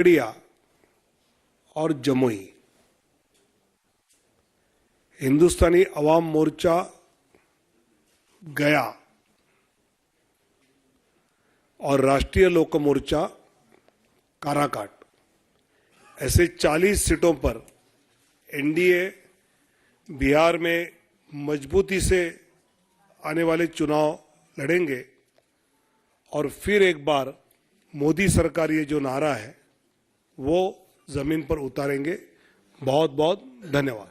खगड़िया और जमुई। हिंदुस्तानी अवाम मोर्चा गया और राष्ट्रीय लोक मोर्चा काराकाट, ऐसे 40 सीटों पर एनडीए बिहार में मजबूती से आने वाले चुनाव लड़ेंगे और फिर एक बार मोदी सरकार ये जो नारा है वो जमीन पर उतारेंगे। बहुत बहुत धन्यवाद।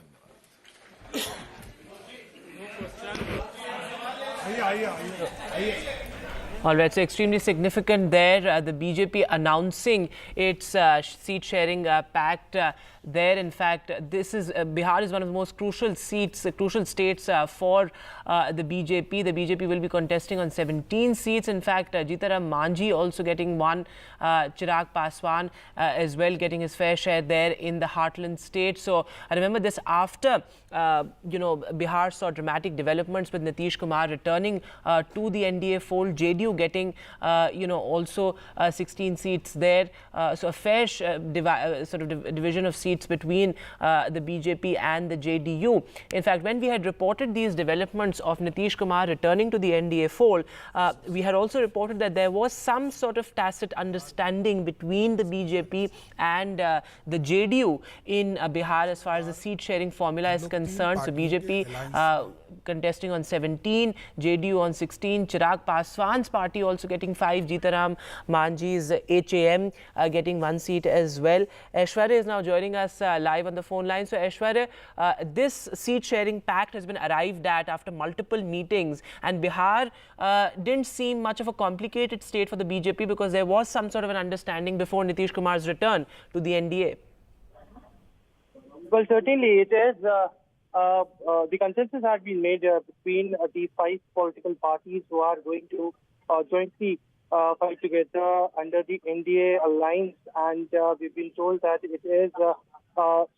All right, so extremely significant there, the BJP announcing its seat-sharing pact there. In fact, this is Bihar is one of the most crucial seats, crucial states for the BJP. The BJP will be contesting on 17 seats. In fact, Jitaram Manjhi also getting one, Chirag Paswan as well getting his fair share there in the heartland state. So I remember this after Bihar saw dramatic developments with Nitish Kumar returning to the NDA fold, JDU getting also 16 seats there. So a fair division of seats between the BJP and the JDU. In fact, when we had reported these developments of Nitish Kumar returning to the NDA fold, we had also reported that there was some sort of tacit understanding between the BJP and the JDU in Bihar as far as the seat sharing formula is concerned. So BJP contesting on 17, JDU on 16, Chirag Paswan's party also getting 5, Jitaram Manjhi's HAM getting 1 seat as well. Aishwarya is now joining us live on the phone line. So Aishwarya, this seat sharing pact has been arrived at after multiple meetings, and Bihar didn't seem much of a complicated state for the BJP because there was some sort of an understanding before Nitish Kumar's return to the NDA. Well, certainly it is. The consensus has been made between the 5 political parties who are going to jointly fight together under the NDA alliance, and we've been told that it is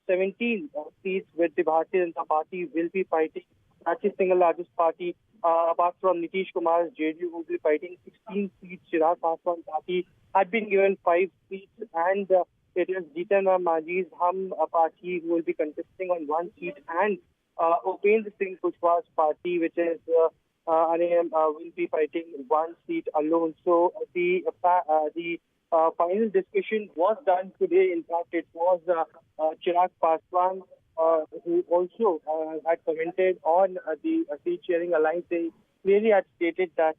17 seats with the Bharatiya Janata Party will be fighting. That's the single largest party apart from Nitish Kumar's JDU, who will be fighting 16 seats. Chirag Paswan party had been given 5 seats, and it is Jitaram Manjhi's Hum party who will be contesting on 1 seat, and Upendra Singh Kushwaha's party, which is will be fighting 1 seat alone. So the final discussion was done today. In fact, it was Chirag Paswan who also had commented on the seat sharing alliance. They clearly had stated that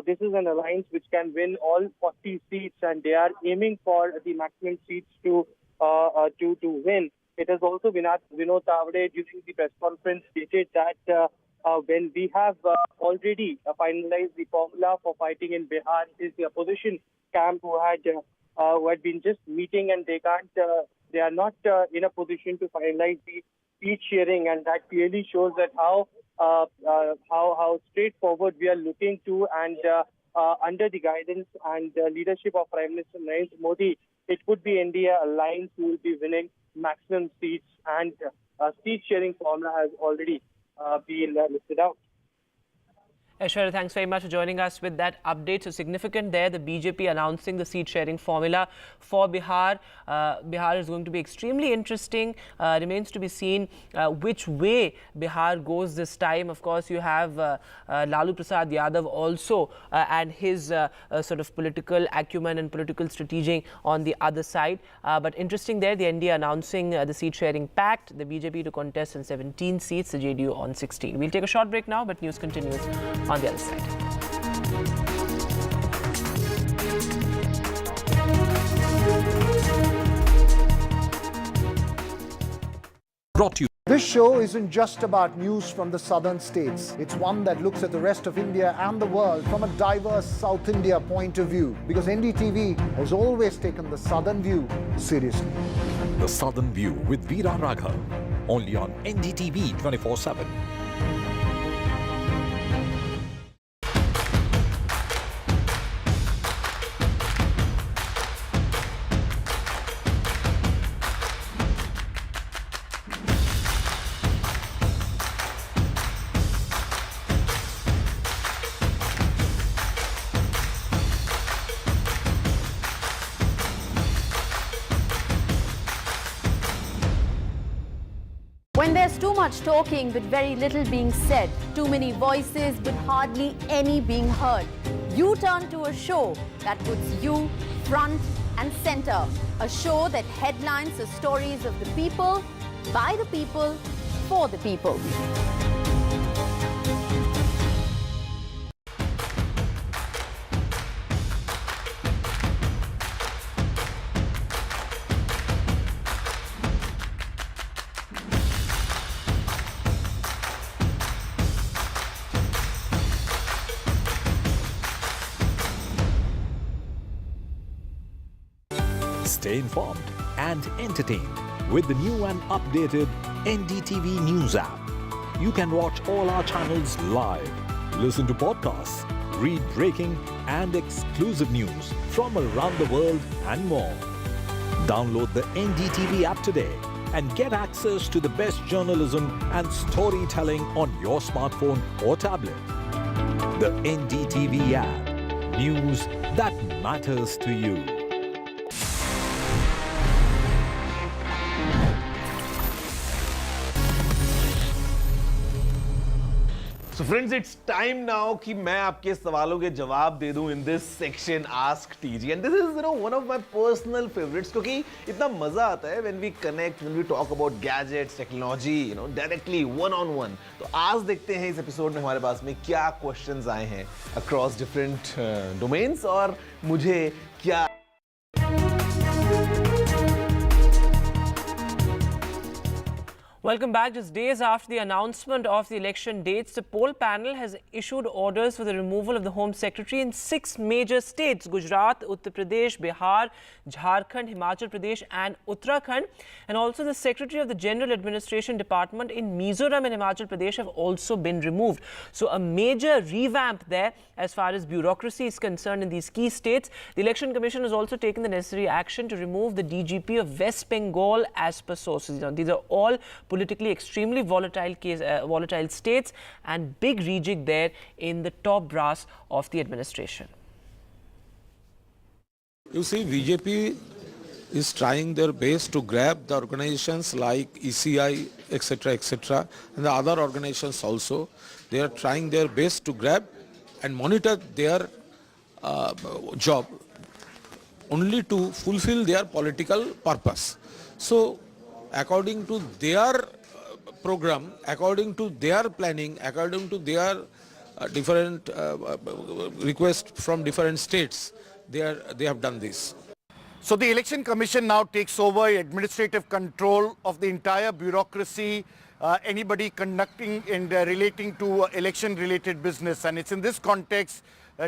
this is an alliance which can win all 40 seats, and they are aiming for the maximum seats to win. It has also Vinod Tavade during the press conference stated that when we have already finalized the formula for fighting in Bihar, it is the opposition camp who had been just meeting, and they are not in a position to finalize the seat sharing, and that clearly shows that how straightforward we are looking to, and under the guidance and leadership of Prime Minister Narendra Modi, it would be NDA alliance who will be winning maximum seats, and seat sharing formula has already been listed out. Aishwarya, thanks very much for joining us with that update. So significant there, the BJP announcing the seat sharing formula for Bihar. Bihar is going to be extremely interesting. Remains to be seen which way Bihar goes this time. Of course, you have Lalu Prasad Yadav also and his sort of political acumen and political strategy on the other side. But interesting there, the NDA announcing the seat sharing pact, the BJP to contest on 17 seats, the JDU on 16. We'll take a short break now, but news continues on the other side. Brought to you. This show isn't just about news from the southern states. It's one that looks at the rest of India and the world from a diverse South India point of view, because NDTV has always taken the southern view seriously. The Southern View with Veera Raghav, only on NDTV 24x7. When there's too much talking but very little being said, too many voices but hardly any being heard, you turn to a show that puts you front and center. A show that headlines the stories of the people, by the people, for the people. Stay informed and entertained with the new and updated NDTV News app. You can watch all our channels live, listen to podcasts, read breaking and exclusive news from around the world and more. Download the NDTV app today and get access to the best journalism and storytelling on your smartphone or tablet. The NDTV app. News that matters to you. So friends, it's time now कि मैं आपके सवालों के जवाब दे दूं in this section Ask TG, and this is one of my personal favorites क्योंकि इतना मजा आता है when we connect, when we talk about gadgets, technology, directly one on one. तो आज देखते हैं इस एपिसोड में हमारे पास में क्या questions आए हैं across different domains और मुझे क्या Welcome back. Just days after the announcement of the election dates, the poll panel has issued orders for the removal of the Home Secretary in 6 major states: Gujarat, Uttar Pradesh, Bihar, Jharkhand, Himachal Pradesh and Uttarakhand. And also the Secretary of the General Administration Department in Mizoram and Himachal Pradesh have also been removed. So a major revamp there as far as bureaucracy is concerned in these key states. The Election Commission has also taken the necessary action to remove the DGP of West Bengal as per sources. These are all politically extremely volatile states and big rejig there in the top brass of the administration. You see, BJP is trying their best to grab the organizations like ECI, etc., and the other organizations also. They are trying their best to grab and monitor their job only to fulfill their political purpose. So, according to their program, according to their planning, according to their different requests from different states, they have done this. So the Election Commission now takes over administrative control of the entire bureaucracy, anybody conducting and relating to election-related business. And it's in this context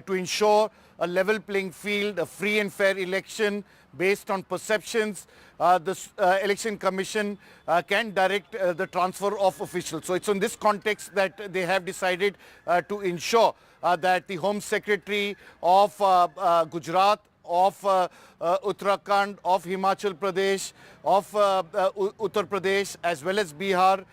to ensure a level playing field, a free and fair election based on perceptions. The Election Commission can direct the transfer of officials. So it's in this context that they have decided to ensure that the Home Secretary of Gujarat, of Uttarakhand, of Himachal Pradesh, of Uttar Pradesh as well as Bihar,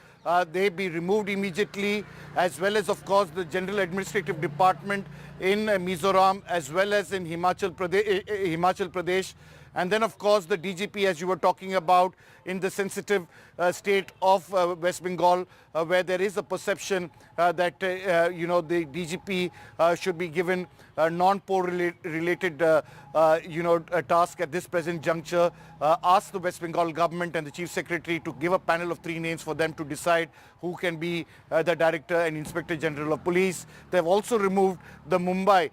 they be removed immediately, as well as of course the General Administrative Department in Mizoram as well as in Himachal Pradesh. And then of course the DGP, as you were talking about, in the sensitive state of West Bengal, where there is a perception that the DGP should be given non-poll related task at this present juncture. Ask the West Bengal government and the Chief Secretary to give a panel of 3 names for them to decide who can be the Director and Inspector General of Police. They have also removed the Mumbai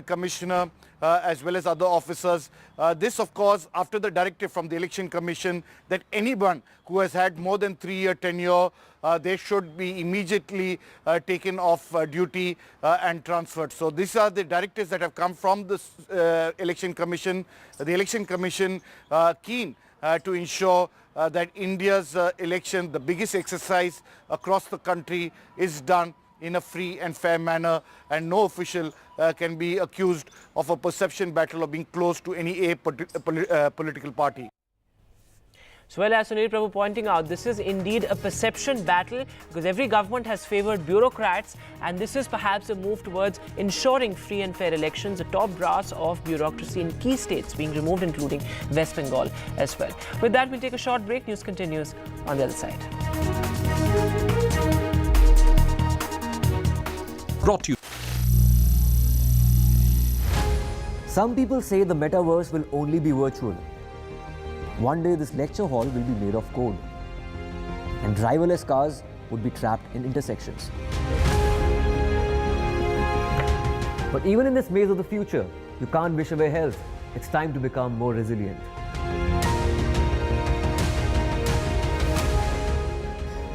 Commissioner as well as other officers. This of course after the directive from the Election Commission that anyone who has had more than 3-year tenure, they should be immediately taken off duty and transferred. So these are the directives that have come from the Election Commission. The Election Commission keen to ensure that India's election, the biggest exercise across the country, is done in a free and fair manner, and no official can be accused of a perception battle or being close to any political party. So, well, as Sunil Prabhu pointing out, this is indeed a perception battle because every government has favoured bureaucrats, and this is perhaps a move towards ensuring free and fair elections. The top brass of bureaucracy in key states being removed, including West Bengal as well. With that, we'll take a short break. News continues on the other side. Brought to you. Some people say the metaverse will only be virtual. One day this lecture hall will be made of code, and driverless cars would be trapped in intersections. But even in this maze of the future, you can't wish away health. It's time to become more resilient.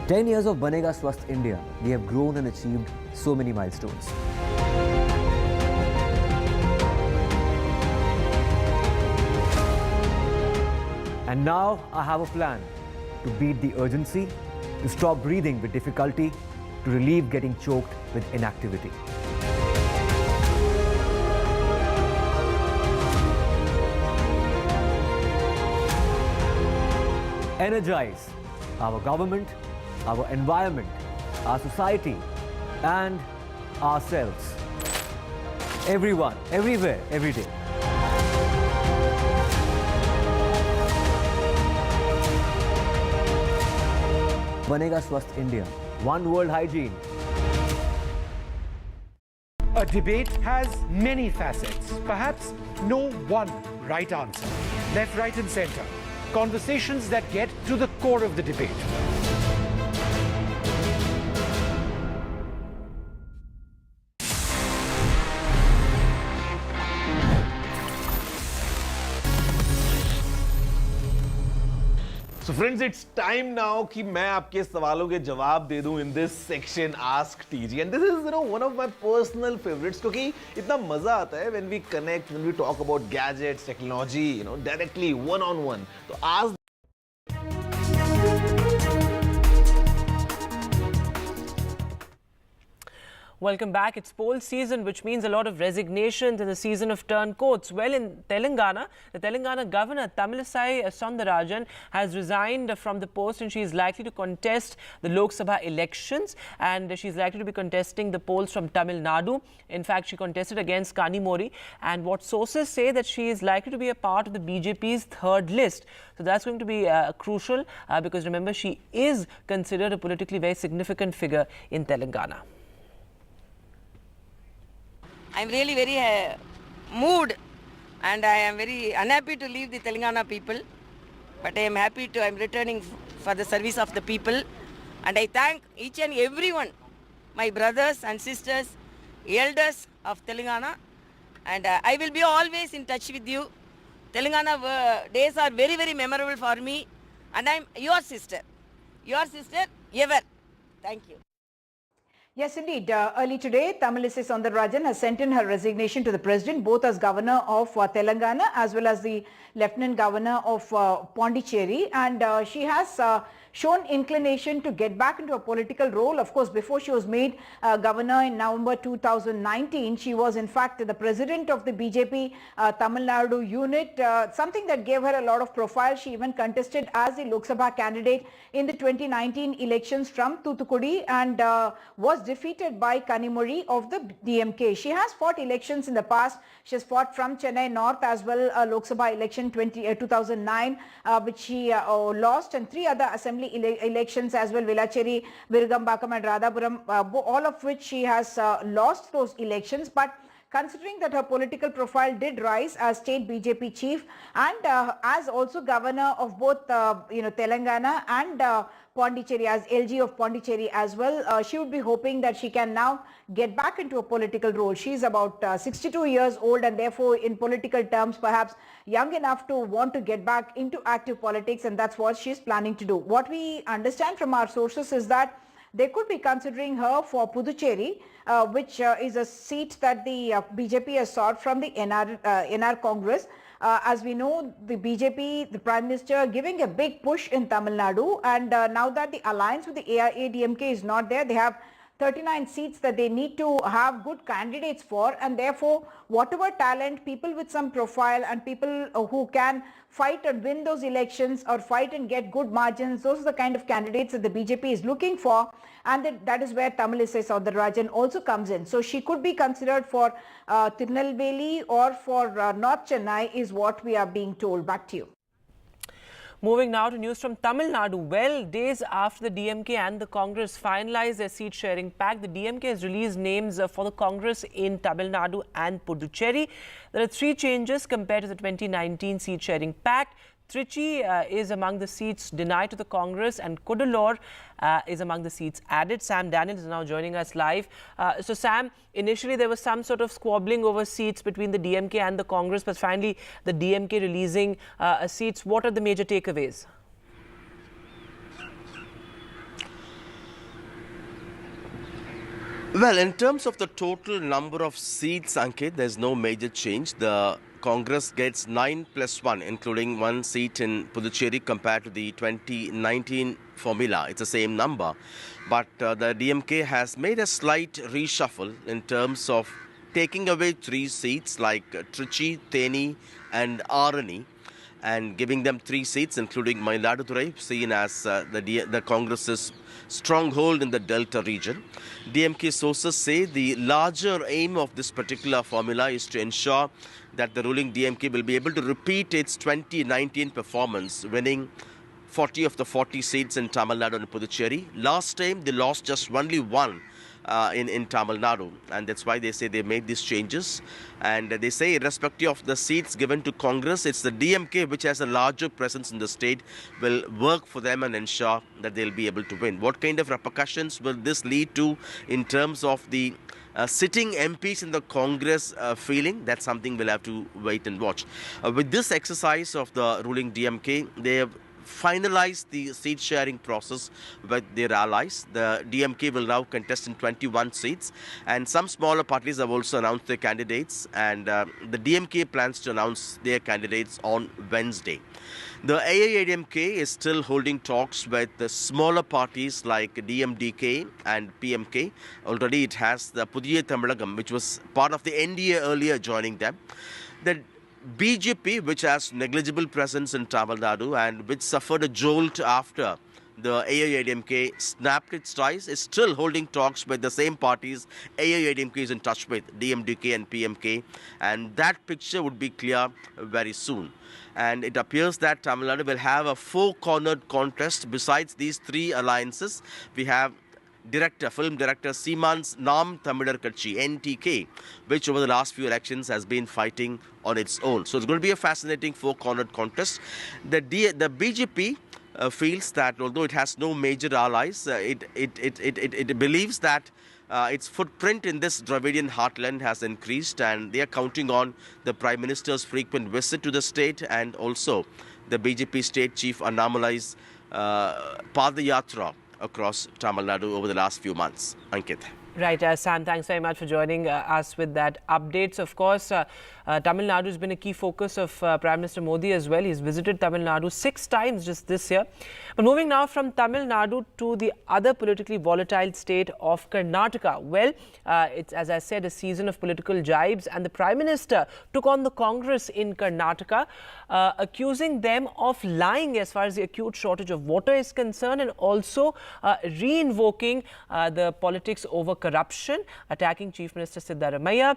"10 years of Banega Swasth India, we have grown and achieved so many milestones. And now I have a plan to beat the urgency, to stop breathing with difficulty, to relieve getting choked with inactivity. Energize our government, our environment, our society, and ourselves. Everyone, everywhere, every day. Banega Swasth India. One world hygiene. A debate has many facets, perhaps no one right answer. Left, right, and center. Conversations that get to the core of the debate. So friends, it's time now कि मैं आपके सवालों के जवाब दे दूं in this section Ask TG, and this is one of my personal favorites क्योंकि इतना मजा आता है when we connect, when we talk about gadgets, technology, directly one on one. तो आज Welcome back. It's poll season, which means a lot of resignations in the season of turncoats. Well, in Telangana, the Telangana governor, Tamilisai Soundararajan, has resigned from the post, and she is likely to contest the Lok Sabha elections, and she's likely to be contesting the polls from Tamil Nadu. In fact, she contested against Kanimori, and what sources say that she is likely to be a part of the BJP's third list. So that's going to be crucial because remember, she is considered a politically very significant figure in Telangana. I'm really very moved, and I am very unhappy to leave the Telangana people, but I am happy to, I'm returning for the service of the people, and I thank each and everyone, my brothers and sisters, elders of Telangana, and I will be always in touch with you. Telangana days are very, very memorable for me, and I'm your sister ever. Thank you. Yes, indeed. Early today, Tamilisai Soundararajan has sent in her resignation to the President, both as Governor of Telangana as well as the Lieutenant Governor of Pondicherry. And she has shown inclination to get back into a political role. Of course, before she was made Governor in November 2019, she was in fact the President of the BJP Tamil Nadu unit, something that gave her a lot of profile. She even contested as the Lok Sabha candidate in the 2019 elections from Thoothukudi and was defeated by Kanimori of the DMK. She has fought elections in the past. She has fought from Chennai North as well, Lok Sabha election 2009, which she lost, and 3 other assembly elections as well, Velachery, Virugambakam and Radhapuram, all of which she has lost those elections. But considering that her political profile did rise as state BJP chief and as also governor of both Telangana and Pondicherry, as LG of Pondicherry as well, she would be hoping that she can now get back into a political role. She is about 62 years old and therefore in political terms perhaps young enough to want to get back into active politics, and that's what she's planning to do. What we understand from our sources is that they could be considering her for Puducherry, which is a seat that the BJP has sought from the NR Congress. As we know, the BJP, the Prime Minister, giving a big push in Tamil Nadu, and now that the alliance with the AIADMK is not there, they have 39 seats that they need to have good candidates for, and therefore whatever talent, people with some profile and people who can fight and win those elections or fight and get good margins, those are the kind of candidates that the BJP is looking for, and that is where Tamilisai Soundararajan also comes in. So she could be considered for Tirunelveli or for North Chennai is what we are being told. Back to you. Moving now to news from Tamil Nadu. Well, days after the DMK and the Congress finalized their seat-sharing pact, the DMK has released names for the Congress in Tamil Nadu and Puducherry. There are 3 changes compared to the 2019 seat-sharing pact. Trichy is among the seats denied to the Congress, and Kodalore is among the seats added. Sam Daniel is now joining us live. So Sam, initially there was some sort of squabbling over seats between the DMK and the Congress, but finally the DMK releasing seats. What are the major takeaways? Well, in terms of the total number of seats, Ankit, there's no major change. The Congress gets 9 plus 1, including 1 seat in Puducherry compared to the 2019 formula. It's the same number. But the DMK has made a slight reshuffle in terms of taking away 3 seats like Trichy, Theni and Arani, and giving them 3 seats, including Mayiladuthurai, seen as the Congress's stronghold in the Delta region. DMK sources say the larger aim of this particular formula is to ensure that the ruling DMK will be able to repeat its 2019 performance, winning 40 of the 40 seats in Tamil Nadu and Puducherry. Last time, they lost just only 1 in Tamil Nadu, and that's why they say they made these changes. And they say, irrespective of the seats given to Congress, it's the DMK which has a larger presence in the state will work for them and ensure that they'll be able to win. What kind of repercussions will this lead to in terms of the sitting MPs in the Congress feeling? That's something we'll have to wait and watch. With this exercise of the ruling DMK, they have finalize the seat sharing process with their allies. The DMK will now contest in 21 seats, and some smaller parties have also announced their candidates, and the DMK plans to announce their candidates on Wednesday. The AIADMK is still holding talks with the smaller parties like DMDK and PMK. Already it has the Pudhiya Tamilagam, which was part of the NDA earlier, joining them. The BJP, which has negligible presence in Tamil Nadu and which suffered a jolt after the AIADMK snapped its ties, is still holding talks with the same parties AIADMK is in touch with, DMDK and PMK, and that picture would be clear very soon. And it appears that Tamil Nadu will have a 4-cornered contest. Besides these 3 alliances, we have film director Seeman's Nam Tamidar Katchi, NTK, which over the last few elections has been fighting on its own. So it's going to be a fascinating 4-cornered contest. The BJP feels that although it has no major allies, it believes that its footprint in this Dravidian heartland has increased, and they are counting on the Prime Minister's frequent visit to the state and also the BJP state chief Annamalai's Padayatra across Tamil Nadu over the last few months. Ankit. Right, Sam, thanks very much for joining us with that updates. Of course, Tamil Nadu has been a key focus of Prime Minister Modi as well. He's visited Tamil Nadu 6 times just this year. But moving now from Tamil Nadu to the other politically volatile state of Karnataka. Well, it's, as I said, a season of political jibes, and the Prime Minister took on the Congress in Karnataka, accusing them of lying as far as the acute shortage of water is concerned, and also re-invoking the politics over corruption, attacking Chief Minister Siddaramaiah.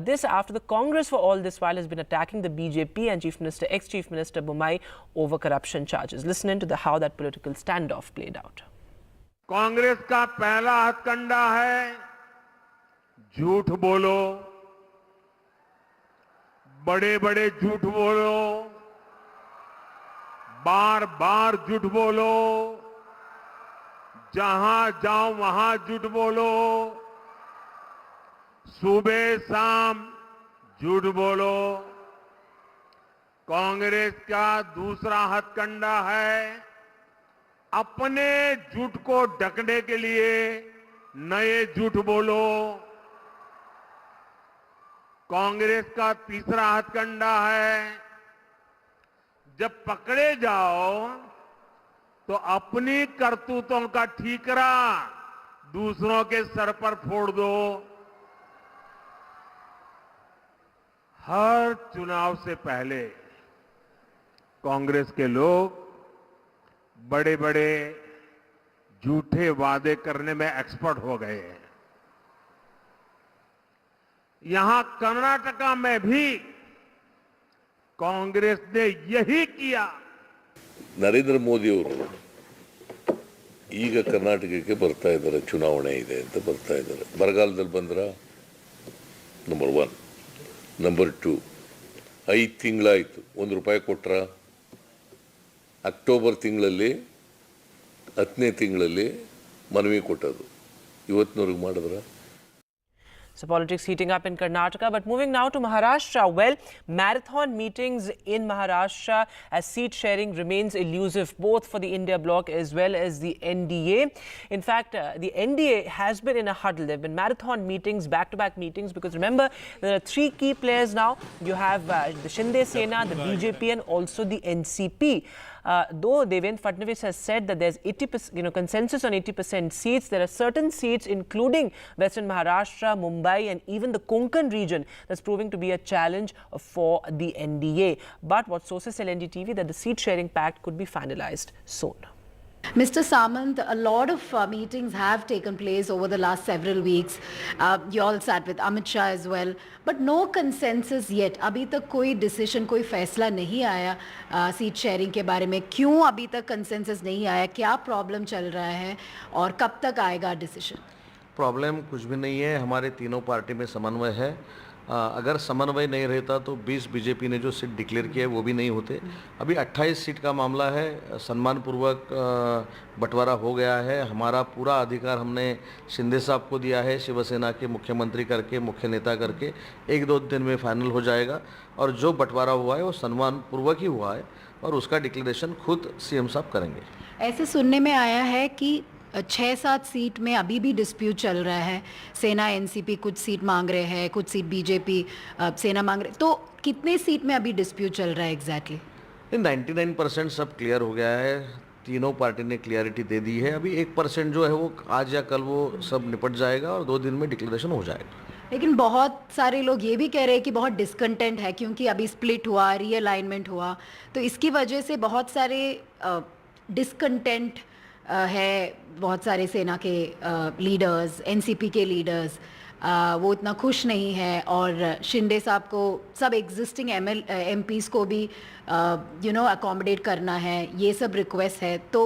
This after the Congress for all this while has been attacking the BJP and ex-Chief Minister Bommai over corruption charges. Listen into how that political standoff played out. Congress का पहला हथकंडा है झूठ बोलो, बड़े-बड़े झूठ बोलो, बार-बार झूठ बोलो, जहां जाओ वहां झूठ बोलो, सुबह शाम झूठ बोलो। कांग्रेस का दूसरा हथकंडा है अपने झूठ को ढकने के लिए नए झूठ बोलो। कांग्रेस का तीसरा हथकंडा है जब पकड़े जाओ तो अपनी करतूतों का ठीकरा दूसरों के सर पर फोड़ दो। हर चुनाव से पहले कांग्रेस के लोग बड़े-बड़े झूठे वादे करने में एक्सपर्ट हो गए हैं। यहां कर्नाटका में भी कांग्रेस ने यही किया। ನರೇಂದ್ರ ಮೋದಿ ಅವರು ಈಗ ಕರ್ನಾಟಕಕ್ಕೆ ಬರ್ತಾ ಇದ್ದಾರೆ, ಚುನಾವಣೆ ಇದೆ ಅಂತ ಬರ್ತಾ ಇದ್ದಾರೆ. ಬರಗಾಲದಲ್ಲಿ ಬಂದ್ರ ನಂಬರ್ 1. ನಂಬರ್ 2, 5 ತಿಂಗಳಾಯಿತು, ₹1 ಕೊಟ್ರ? ಅಕ್ಟೋಬರ್ ತಿಂಗಳಲ್ಲಿ 10ನೇ ತಿಂಗಳಲ್ಲಿ ಮನವಿ ಕೊಟ್ಟದು, ಇವತ್ತಿನವರೆಗೆ ಮಾಡಿದ್ರ? So politics heating up in Karnataka, but moving now to Maharashtra. Well, marathon meetings in Maharashtra as seat sharing remains elusive both for the India bloc as well as the NDA. In fact, the NDA has been in a huddle. There have been marathon meetings, back-to-back meetings, because remember, there are 3 key players now. You have the Shinde Sena, the BJP and also the NCP. Though Devendra Fadnavis has said that there's 80%, consensus on 80% seats, there are certain seats, including Western Maharashtra, Mumbai, and even the Konkan region, that's proving to be a challenge for the NDA. But what sources tell NDTV that the seat sharing pact could be finalized soon. Mr. Samant, a lot of meetings have taken place over the last several weeks. You all sat with Amit Shah as well, but no consensus yet. अभी तक कोई decision, कोई फैसला नहीं आया seat sharing के बारे में. क्यों अभी तक consensus नहीं आया? क्या प्रॉब्लम चल रहा है और कब तक आएगा डिसीजन? प्रॉब्लम कुछ भी नहीं है, हमारे तीनों पार्टी में समन्वय है. अगर समन्वय नहीं रहता तो 20 बीजेपी ने जो सीट डिक्लेयर किया है वो भी नहीं होते. अभी 28 सीट का मामला है, सम्मानपूर्वक बंटवारा हो गया है. हमारा पूरा अधिकार हमने शिंदे साहब को दिया है, शिवसेना के मुख्यमंत्री करके, मुख्य नेता करके. 1-2 दिन में फाइनल हो जाएगा और जो बंटवारा हुआ है वो सम्मानपूर्वक ही हुआ है और उसका डिक्लेरेशन खुद सीएम साहब करेंगे. ऐसे सुनने में आया है कि 6-7 सीट में अभी भी डिस्प्यूट चल रहा है. सेना एनसीपी कुछ सीट मांग रहे हैं, कुछ सीट बीजेपी सेना मांग रहे, तो कितने सीट में अभी डिस्प्यूट चल रहा है एग्जैक्टली? 99% सब क्लियर हो गया है, तीनों पार्टी ने क्लियरिटी दे दी है. अभी 1% जो है वो आज या कल वो सब निपट जाएगा और 2 दिन में डिक्लेरेशन हो जाएगा. लेकिन बहुत सारे लोग ये भी कह रहे हैं कि बहुत डिसकंटेंट है क्योंकि अभी स्प्लिट हुआ, रीअलाइनमेंट हुआ, तो इसकी वजह से बहुत सारे डिसकंटेंट है. बहुत सारे सेना के लीडर्स, एनसीपी के लीडर्स वो इतना खुश नहीं है और शिंदे साहब को सब एग्जिस्टिंग एमपीज़ को भी अकोमोडेट करना है, ये सब रिक्वेस्ट है. तो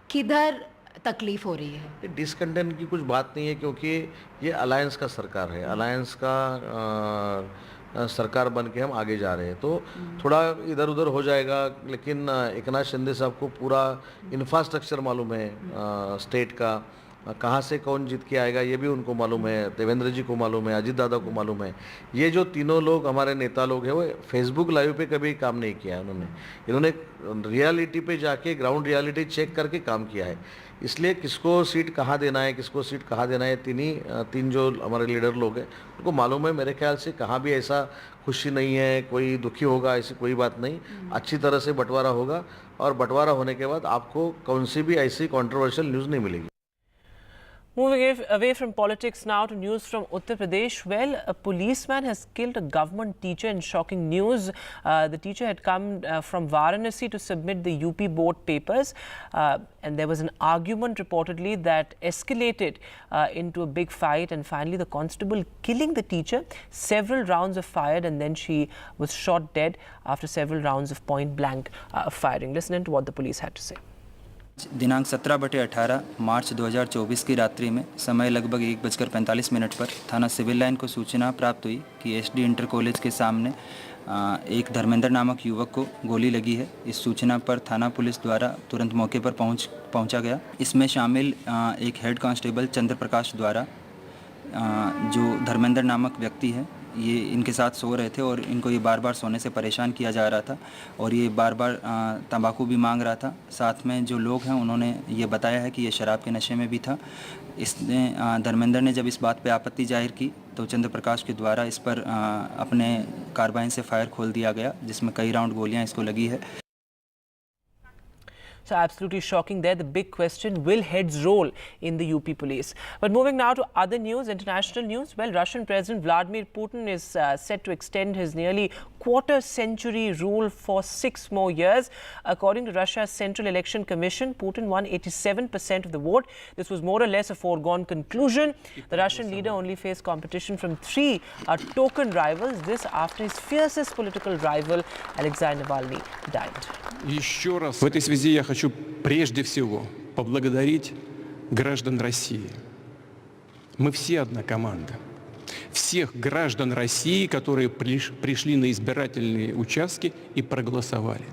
किधर तकलीफ हो रही है? डिसकंटेंट की कुछ बात नहीं है क्योंकि ये अलायंस का सरकार है, अलायंस का सरकार बन के हम आगे जा रहे हैं, तो थोड़ा इधर उधर हो जाएगा. लेकिन एकनाथ शिंदे साहब को पूरा इंफ्रास्ट्रक्चर मालूम है स्टेट का, कहाँ से कौन जीत के आएगा ये भी उनको मालूम है, देवेंद्र जी को मालूम है, अजीत दादा को मालूम है. ये जो तीनों लोग हमारे नेता लोग हैं वो फेसबुक लाइव पे कभी काम नहीं किया है. इन्होंने रियलिटी पे जाके ग्राउंड रियलिटी चेक करके काम किया है. इसलिए किसको सीट कहाँ देना है, किसको सीट कहाँ देना है, तीन जो हमारे लीडर लोग हैं उनको मालूम है. मेरे ख्याल से कहाँ भी ऐसा खुशी नहीं है, कोई दुखी होगा, ऐसी कोई बात नहीं. अच्छी तरह से बंटवारा होगा और बंटवारा होने के बाद आपको कौन सी भी ऐसी कंट्रोवर्शियल न्यूज़ नहीं मिलेगी. Moving away from politics now to news from Uttar Pradesh. Well, a policeman has killed a government teacher in shocking news. The teacher had come from Varanasi to submit the UP board papers and there was an argument reportedly that escalated into a big fight and finally the constable killing the teacher. Several rounds are fired and then she was shot dead after several rounds of point blank firing. Listen in to what the police had to say. दिनांक 17/18 मार्च 2024 की रात्रि में समय लगभग 1:45 पर थाना civil line को सूचना प्राप्त हुई कि एसडी इंटर कॉलेज के सामने एक धर्मेंद्र नामक युवक को गोली लगी है. इस सूचना पर थाना पुलिस द्वारा तुरंत मौके पर पहुंचा गया. इसमें शामिल एक हेड कांस्टेबल चंद्र प्रकाश द्वारा जो धर्मेंद्र नामक व्यक्ति है ये इनके साथ सो रहे थे और इनको ये बार बार सोने से परेशान किया जा रहा था और ये बार बार तंबाकू भी मांग रहा था. साथ में जो लोग हैं उन्होंने ये बताया है कि ये शराब के नशे में भी था. इसने धर्मेंद्र ने जब इस बात पे आपत्ति जाहिर की तो चंद्र प्रकाश के द्वारा इस पर अपने कार्बाइन से फायर खोल दिया गया जिसमें कई राउंड गोलियां इसको लगी है. So absolutely shocking there. The big question, will heads roll in the UP police? But moving now to other news, international news. Well, Russian President Vladimir Putin is set to extend his nearly quarter-century rule for 6 more years. According to Russia's Central Election Commission, Putin won 87% of the vote. This was more or less a foregone conclusion. The Russian leader only faced competition from 3 token rivals. This after his fiercest political rival, Alexei Navalny, died. Еще раз в этой связи я хочу прежде всего поблагодарить граждан России. Мы все одна команда. Всех граждан России, которые пришли на избирательные участки и проголосовали.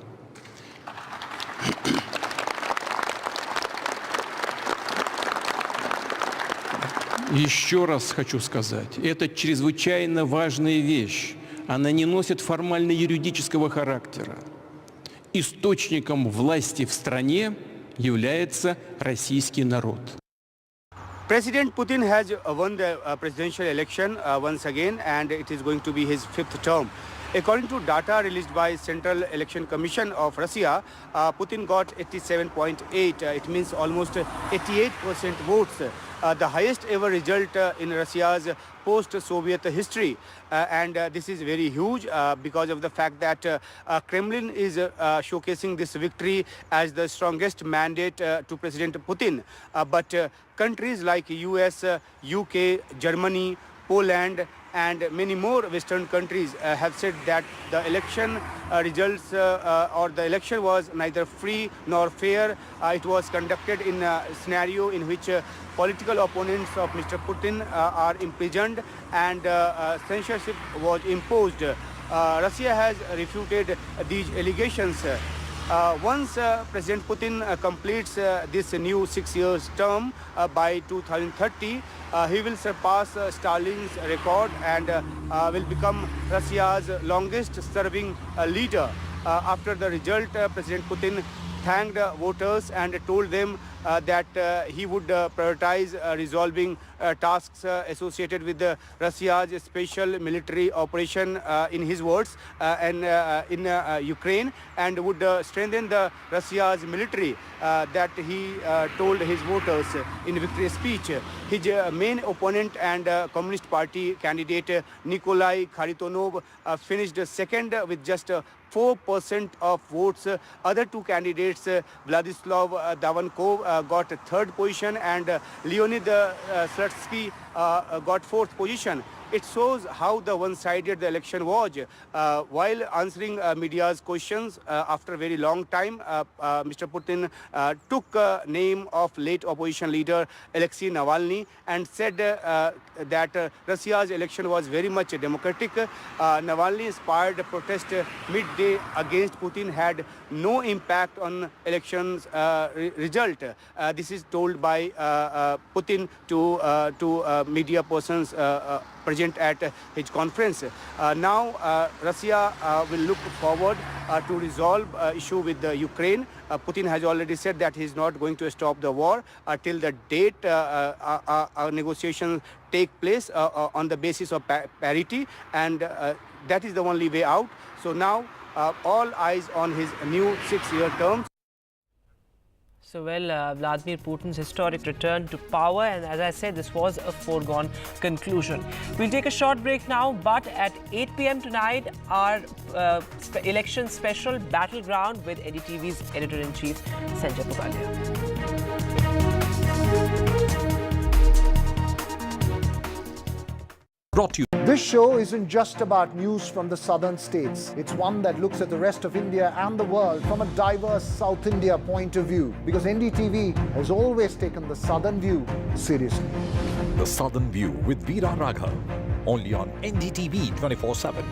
Еще раз хочу сказать, это чрезвычайно важная вещь. Она не носит формально-юридического характера. Источником власти в стране является российский народ. President Putin has won the presidential election once again, and it is going to be his 5th term. According to data released by Central Election Commission of Russia, Putin got 87.8. It means almost 88% votes. The highest ever result in Russia's post-Soviet history. And this is very huge because of the fact that Kremlin is showcasing this victory as the strongest mandate to President Putin. But countries like US, UK, Germany, Poland, and many more Western countries have said that the election results or the election was neither free nor fair. It was conducted in a scenario in which political opponents of Mr. Putin are imprisoned and censorship was imposed. Russia has refuted these allegations. Once President Putin completes this new 6-year term by 2030, he will surpass Stalin's record and will become Russia's longest-serving leader. After the result, President Putin thanked voters and told them that he would prioritize resolving tasks associated with Russia's special military operation, in his words, and in Ukraine, and would strengthen the Russia's military that he told his voters in victory speech. His main opponent and Communist Party candidate Nikolai Kharitonov finished second with just 4% of votes. Other 2 candidates, Vladislav Davankov got 3rd position and Leonid Slutsky got 4th position. It shows how the one-sided the election was. While answering media's questions after a very long time, Mr. Putin took name of late opposition leader Alexei Navalny and said that Russia's election was very much democratic. Navalny inspired protest midday against Putin had no impact on elections result. This is told by Putin to media persons present at his conference. Now Russia will look forward to resolve issue with Ukraine. Putin has already said that he is not going to stop the war till the date negotiations take place on the basis of parity, and that is the only way out. So now all eyes on his new 6-year term. So, well, Vladimir Putin's historic return to power, and as I said, this was a foregone conclusion. We'll take a short break now, but at 8 p.m. tonight, our election special Battleground with NDTV's Editor-in-Chief, Sanjay Pugalia. Brought to you. This show isn't just about news from the southern states. It's one that looks at the rest of India and the world from a diverse South India point of view, because NDTV has always taken the southern view seriously. The Southern View with Veera Raghav, only on NDTV 24x7.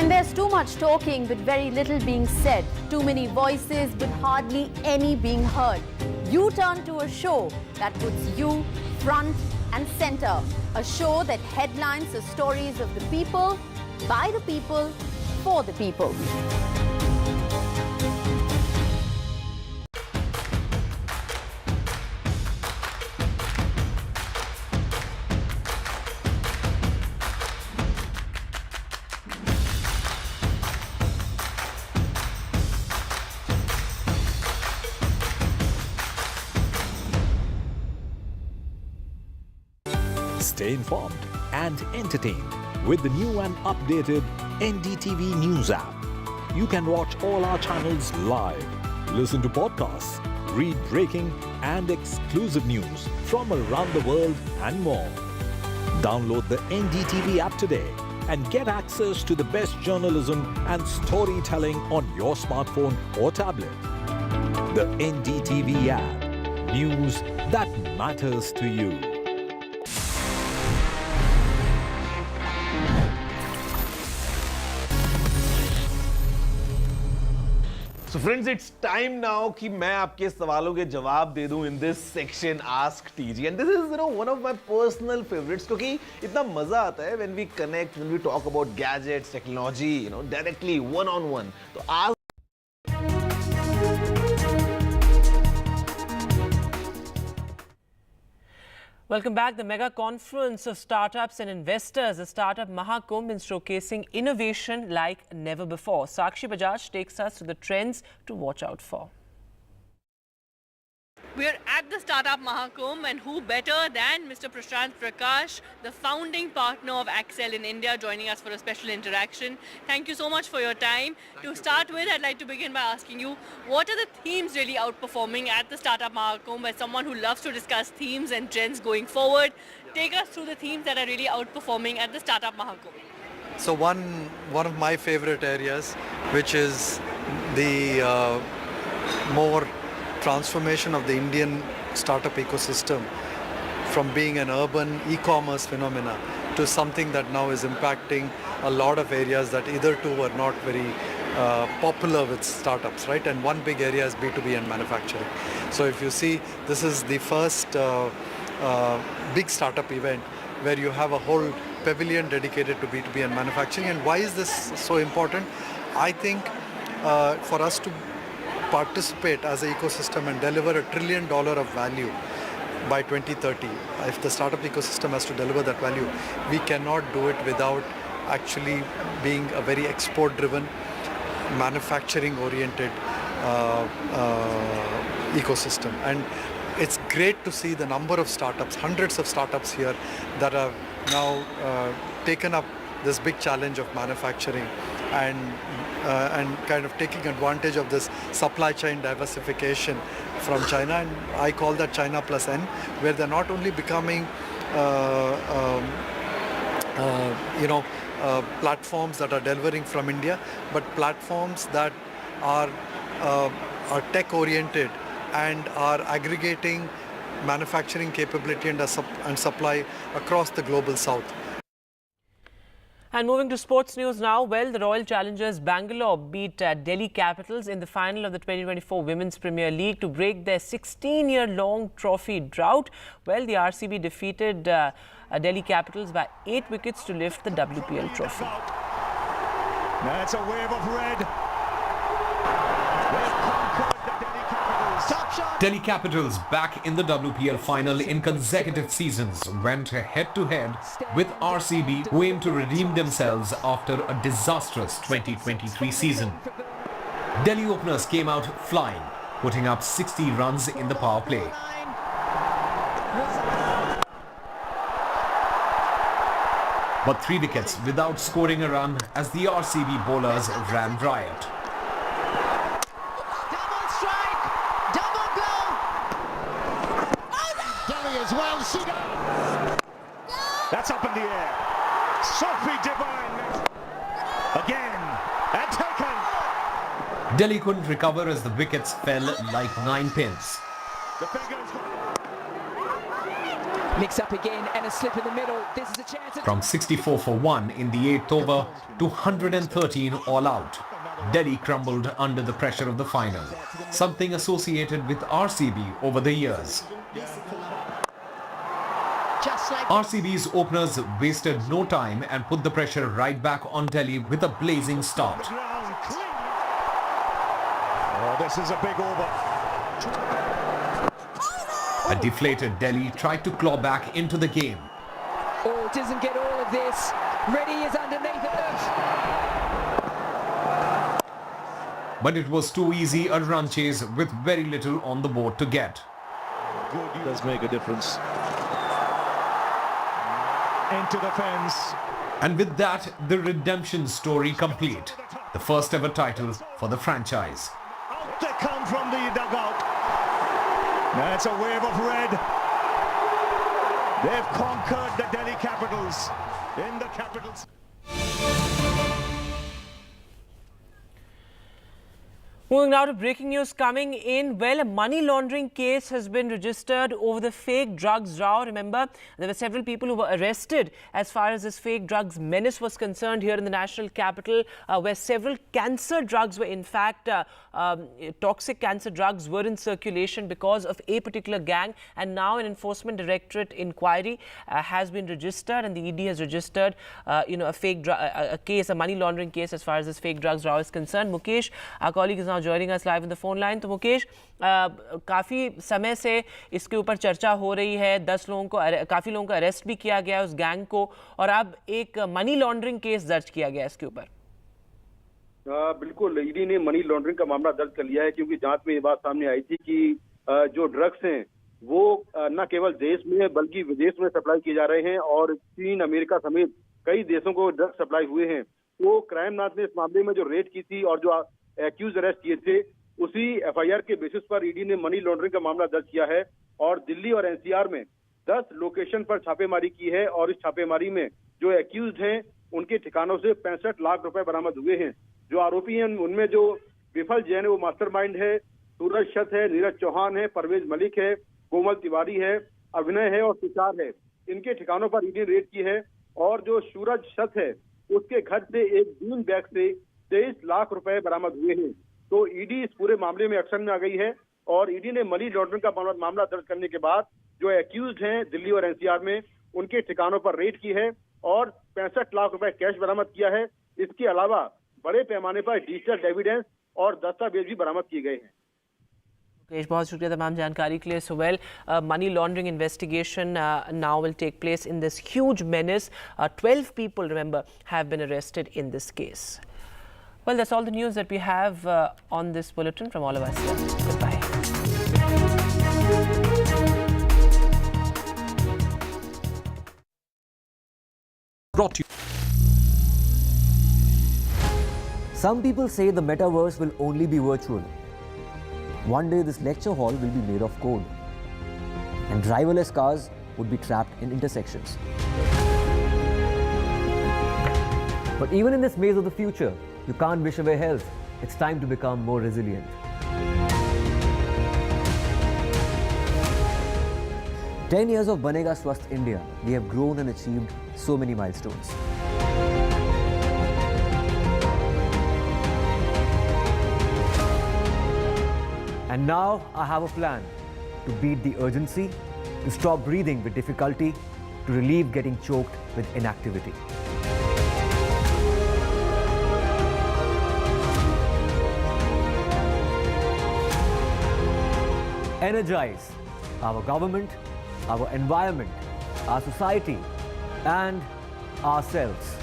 There's too much talking but very little being said. Too many voices but hardly any being heard. You turn to a show that puts you front and center. A show that headlines the stories of the people, by the people, for the people. Stay informed and entertained with the new and updated NDTV News app. You can watch all our channels live, listen to podcasts, read breaking and exclusive news from around the world and more. Download the NDTV app today and get access to the best journalism and storytelling on your smartphone or tablet. The NDTV app. News that matters to you. So friends, it's time now कि मैं आपके सवालों के जवाब दे दूं in this section Ask TG, and this is one of my personal favorites क्योंकि इतना मजा आता है when we connect, when we talk about gadgets, technology, directly one on one. तो आज Welcome back. The mega conference of startups and investors, the startup Mahakumbh, is showcasing innovation like never before. Sakshi Bajaj takes us to the trends to watch out for. We're at the Startup Mahakumbh, and who better than Mr. Prashant Prakash, the founding partner of Excel in India, joining us for a special interaction. Thank you so much for your time. To start with, I'd like to begin by asking you, what are the themes really outperforming at the Startup Mahakumbh? As someone who loves to discuss themes and trends going forward, take us through the themes that are really outperforming at the Startup Mahakumbh. So one of my favorite areas, which is the more transformation of the Indian startup ecosystem from being an urban e-commerce phenomena to something that now is impacting a lot of areas that either two were not very popular with startups, right? And one big area is B2B and manufacturing. So if you see, this is the first big startup event where you have a whole pavilion dedicated to B2B and manufacturing. And why is this so important? I think for us to participate as an ecosystem and deliver $1 trillion of value by 2030. If the startup ecosystem has to deliver that value, we cannot do it without actually being a very export-driven, manufacturing-oriented ecosystem. And it's great to see the number of startups, hundreds of startups here that have now taken up this big challenge of manufacturing and kind of taking advantage of this supply chain diversification from China, and I call that China plus N, where they're not only becoming platforms that are delivering from India, but platforms that are tech oriented and are aggregating manufacturing capability and supply across the global south. And moving to sports news now, well, the Royal Challengers Bangalore beat Delhi Capitals in the final of the 2024 Women's Premier League to break their 16-year-long trophy drought. Well, the RCB defeated Delhi Capitals by 8 wickets to lift the WPL trophy. That's a wave of red. Delhi Capitals, back in the WPL final in consecutive seasons, went head-to-head with RCB, who aim to redeem themselves after a disastrous 2023 season. Delhi openers came out flying, putting up 60 runs in the power play. But 3 wickets without scoring a run as the RCB bowlers ran riot. That's up in the air. Sophie Divine again and taken. Delhi couldn't recover as the wickets fell like 9 pins. Mix up again and a slip in the middle. This is a chance. From 64 for 1 in the 8th over to 113 all out, Delhi crumbled under the pressure of the final, something associated with RCB over the years. RCB's openers wasted no time and put the pressure right back on Delhi with a blazing start. Oh, this is a big over. A deflated Delhi tried to claw back into the game. Oh, doesn't get all of this. Reddy is underneath it. But it was too easy a run chase with very little on the board to get. Good, does make a difference. into the fence. And with that, the redemption story complete. The first ever title for the franchise. Out they come from the dugout. That's a wave of red. They've conquered the Delhi Capitals in the Capitals. Moving now to breaking news coming in. Well, a money laundering case has been registered over the fake drugs row. Remember, there were several people who were arrested as far as this fake drugs menace was concerned here in the national capital, where several cancer drugs were in fact toxic cancer drugs were in circulation because of a particular gang. And now an enforcement directorate inquiry has been registered, and the ED has registered a case, a money laundering case as far as this fake drugs row is concerned. Mukesh, our colleague, is now joining us live on the phone line. तो मुकेश, काफ़ी समय से इसके ऊपर चर्चा हो रही है, काफ़ी लोगों को अरेस्ट भी किया गया उस गैंग को, और अब एक मनी लॉन्ड्रिंग केस दर्ज किया गया इसके ऊपर। बिल्कुल, ईडी ने मनी लॉन्ड्रिंग का मामला दर्ज कर लिया है, क्योंकि जांच में ये बात सामने आई थी कि जो ड्रग्स हैं वो न केवल देश में बल्कि विदेश में सप्लाई किए जा रहे हैं, और चीन, अमेरिका समेत कई देशों को ड्रग्स सप्लाई हुए हैं। तो क्राइम ब्रांच ने इस मामले में जो रेड की थी और जो एक्यूज अरेस्ट किए थे, उसी एफआईआर के बेसिस पर ईडी ने मनी लॉन्ड्रिंग का मामला दर्ज किया है और दिल्ली और एनसीआर में 10 लोकेशन पर छापेमारी की है। और इस छापेमारी में जो एक्यूज हैं उनके ठिकानों से 65 लाख रुपए बरामद हुए हैं। जो आरोपी हैं उनमें जो विफल जैन है वो मास्टरमाइंड है, सूरज शत है, नीरज चौहान है, परवेज मलिक है, कोमल तिवारी है, अभिनय है और तुषार है। इनके ठिकानों पर ईडी ने रेड की है और जो सूरज शत है उसके घर से एक बीन बैग से 23 लाख रुपए बरामद हुए हैं। तो ईडी इस पूरे मामले में एक्शन में आ गई है और ईडी ने मनी लॉन्ड्रिंग का मामला दर्ज करने के बाद जो एक्यूज्ड हैं दिल्ली और एनसीआर में, उनके ठिकानों पर रेड की है और 65 लाख रुपए कैश बरामद किया है। इसके अलावा बड़े पैमाने पर डिजिटल एविडेंस और दस्तावेज भी बरामद किए गए हैं। मुकेश, बहुत शुक्रिया तमाम जानकारी के लिए। So well, money laundering investigation now will take place in this huge menace. 12 people, remember, have been arrested in this case. Well, that's all the news that we have on this bulletin from all of us here. Goodbye. Brought to you. Some people say the metaverse will only be virtual. One day this lecture hall will be made of code, and driverless cars would be trapped in intersections. But even in this maze of the future, you can't wish away health. It's time to become more resilient. 10 years of Banega Swasth India, we have grown and achieved so many milestones. And now I have a plan to beat the urgency, to stop breathing with difficulty, to relieve getting choked with inactivity. Energize our government, our environment, our society, and ourselves.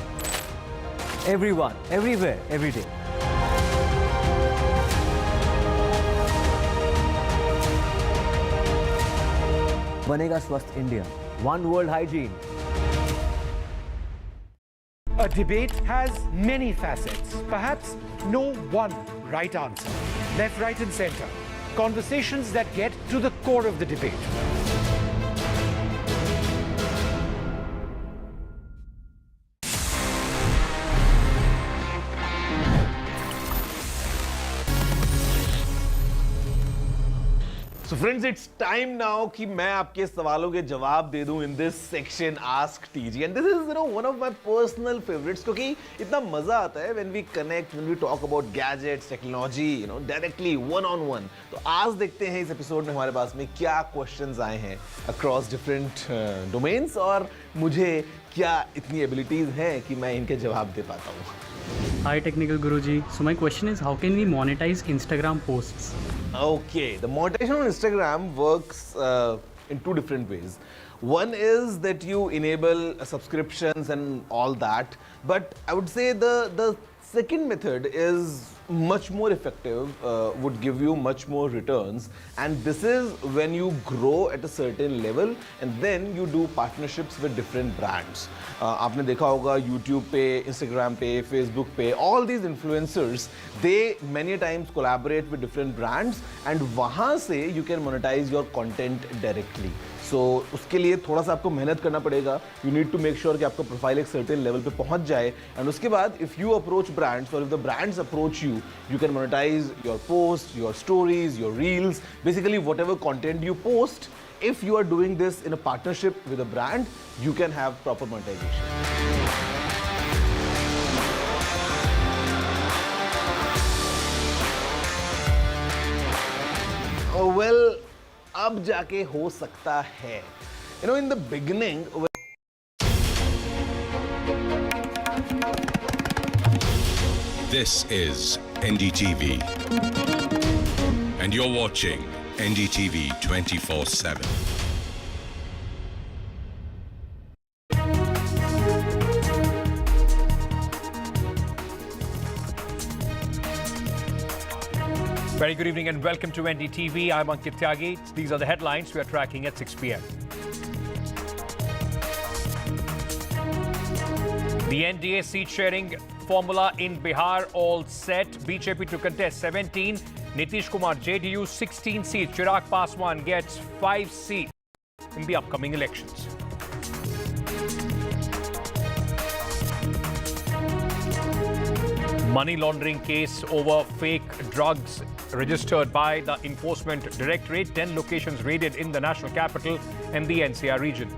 Everyone, everywhere, every day. Banega Swasth India. One world hygiene. A debate has many facets. Perhaps no one right answer. Left, right, and center. Conversations that get to the core of the debate. So friends, it's time now कि मैं आपके सवालों के जवाब दे दूं in this section Ask TG, and this is one of my personal favorites क्योंकि इतना मजा आता है when we connect, when we talk about gadgets, technology, directly one on one. तो आज देखते हैं इस एपिसोड में हमारे पास में क्या questions आए हैं across different domains और मुझे क्या इतनी abilities हैं कि मैं इनके जवाब दे पाता हूँ. Hi Technical Guruji. So my question is, how can we monetize Instagram posts? Okay, the monetization on Instagram works in two different ways. One is that you enable subscriptions and all that, but I would say the second method is much more effective, would give you much more returns. And this is when you grow at a certain level and then you do partnerships with different brands. आपने देखा होगा YouTube पे, Instagram पे, Facebook पे, all these influencers, they many times collaborate with different brands and वहाँ से you can monetize your content directly. So उसके लिए थोड़ा सा आपको मेहनत करना पड़ेगा. You need to make sure कि आपका प्रोफाइल एक certain level पे पहुंच जाए. And उसके बाद if you approach brands or if the brands approach you, you can monetize your posts, your stories, your reels, basically whatever content you post. If you are doing this in a partnership with a brand, you can have proper monetization. Oh, well, अब जाके हो सकता है. You know, in the beginning. This is NDTV, and you're watching NDTV 24x7. Very good evening and welcome to NDTV. I'm Ankit Tyagi. These are the headlines we are tracking at 6 p.m. The NDA seat sharing formula in Bihar all set. BJP to contest 17. Nitish Kumar, JDU 16 seats. Chirag Paswan gets 5 seats in the upcoming elections. Money laundering case over fake drugs registered by the Enforcement Directorate. 10 locations raided in the national capital and the NCR region.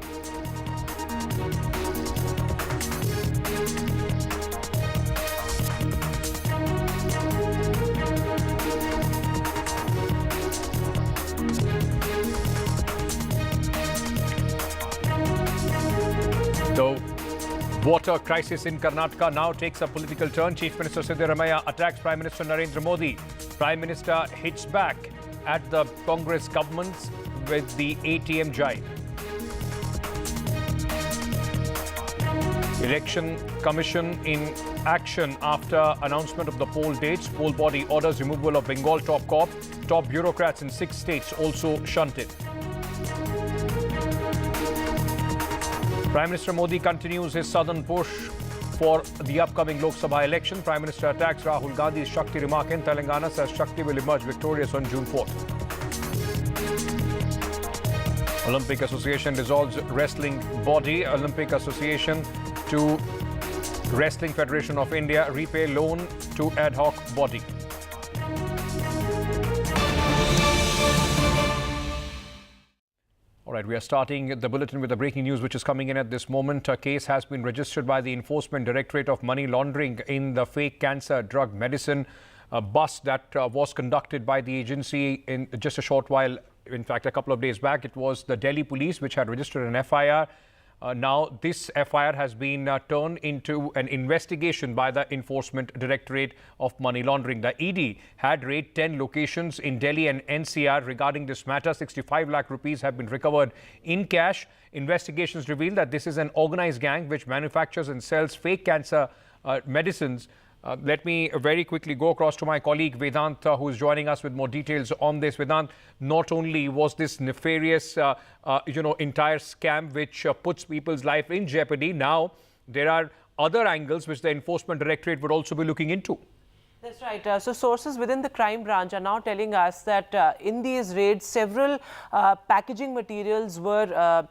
The water crisis in Karnataka now takes a political turn. Chief Minister Soundararajan attacks Prime Minister Narendra Modi. Prime Minister hits back at the Congress government with the ATM jibe. Election Commission in action after announcement of the poll dates. Poll body orders removal of Bengal top cop. Top bureaucrats in 6 states also shunted. Prime Minister Modi continues his southern push for the upcoming Lok Sabha election. Prime Minister attacks Rahul Gandhi's Shakti remark in Telangana, says Shakti will emerge victorious on June 4th. Olympic Association dissolves wrestling body. Olympic Association to Wrestling Federation of India repay loan to ad hoc body. All right, we are starting the bulletin with the breaking news which is coming in at this moment. A case has been registered by the Enforcement Directorate of Money Laundering in the fake cancer drug medicine bust that was conducted by the agency in just a short while. In fact, a couple of days back, it was the Delhi police which had registered an FIR. Now, this FIR has been turned into an investigation by the Enforcement Directorate of Money Laundering. The ED had raided 10 locations in Delhi and NCR regarding this matter. 65 lakh rupees have been recovered in cash. Investigations reveal that this is an organized gang which manufactures and sells fake cancer medicines. Let me very quickly go across to my colleague Vedant, who is joining us with more details on this. Vedant, not only was this nefarious, entire scam which puts people's life in jeopardy, now there are other angles which the Enforcement Directorate would also be looking into. That's right. So sources within the crime branch are now telling us that in these raids, several packaging materials were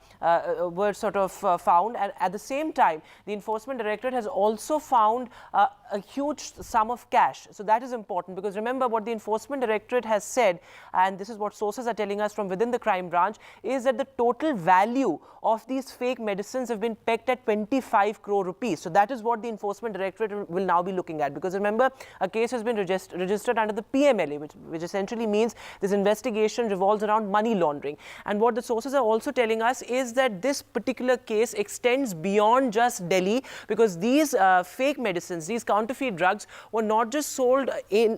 sort of found. And at the same time, the Enforcement Directorate has also found a huge sum of cash. So that is important because remember what the Enforcement Directorate has said, and this is what sources are telling us from within the crime branch, is that the total value of these fake medicines have been pegged at 25 crore rupees. So that is what the Enforcement Directorate will now be looking at, because remember, a case has been registered under the PMLA, which essentially means this investigation revolves around money laundering. And what the sources are also telling us is that this particular case extends beyond just Delhi, because these fake medicines, these counterfeit drugs were not just sold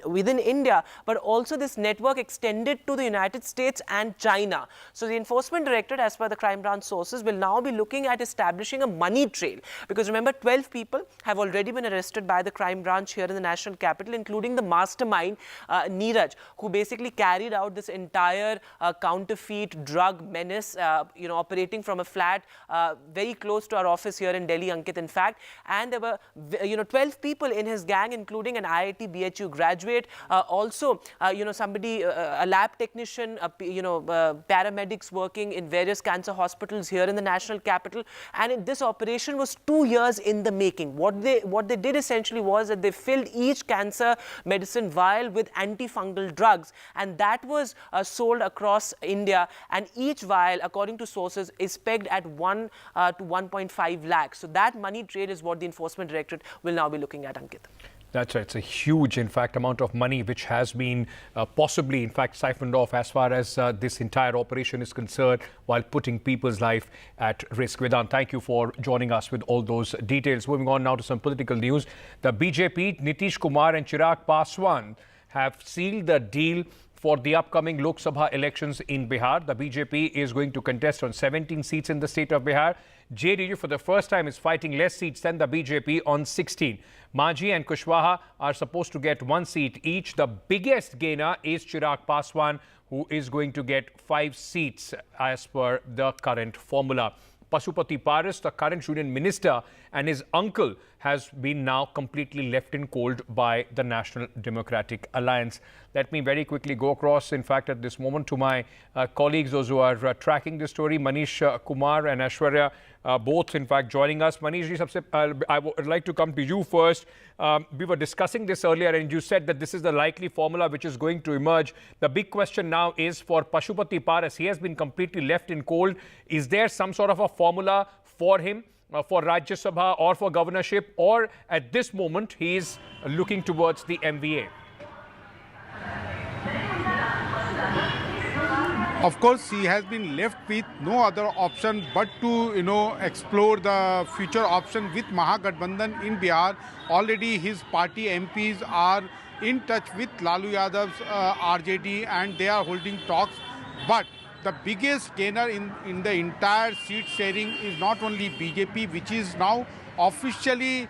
within India, but also this network extended to the United States and China. So the Enforcement Directorate, as per the crime branch sources, will now be looking at establishing a money trail, because remember, 12 people have already been arrested by the crime branch here in the national capital including the mastermind, Neeraj, who basically carried out this entire counterfeit drug menace, operating from a flat very close to our office here in Delhi, Ankit, in fact. And there were, 12 people in his gang, including an IIT BHU graduate, also, somebody, a lab technician, paramedics working in various cancer hospitals here in the national capital. And this operation was 2 years in the making. What they did essentially was that they filled each cancer medicine vial with antifungal drugs, and that was sold across India. And each vial, according to sources, is pegged at 1 to 1.5 lakhs. So that money trade is what the Enforcement Directorate will now be looking at, Ankit. That's right. It's a huge, in fact, amount of money which has been possibly, in fact, siphoned off as far as this entire operation is concerned, while putting people's life at risk. Vedant, thank you for joining us with all those details. Moving on now to some political news. The BJP, Nitish Kumar and Chirag Paswan have sealed the deal for the upcoming Lok Sabha elections in Bihar. The BJP is going to contest on 17 seats in the state of Bihar. JDU for the first time is fighting less seats than the BJP on 16. Majhi and Kushwaha are supposed to get 1 seat each. The biggest gainer is Chirag Paswan, who is going to get 5 seats as per the current formula. Pasupati Paras, the current Union Minister, and his uncle has been now completely left in cold by the National Democratic Alliance. Let me very quickly go across, in fact, at this moment to my colleagues, those who are tracking the story. Manish Kumar and Aishwarya, both, in fact, joining us. Manish, I would like to come to you first. We were discussing this earlier, and you said that this is the likely formula which is going to emerge. The big question now is for Pasupati Paras. He has been completely left in cold. Is there some sort of a formula for him, for Rajya Sabha or for governorship, or at this moment he is looking towards the MVA? Of course, he has been left with no other option but to, explore the future option with Mahagathbandhan in Bihar. Already his party MPs are in touch with Lalu Yadav's RJD, and they are holding talks. But the biggest gainer in the entire seat sharing is not only BJP, which is now officially,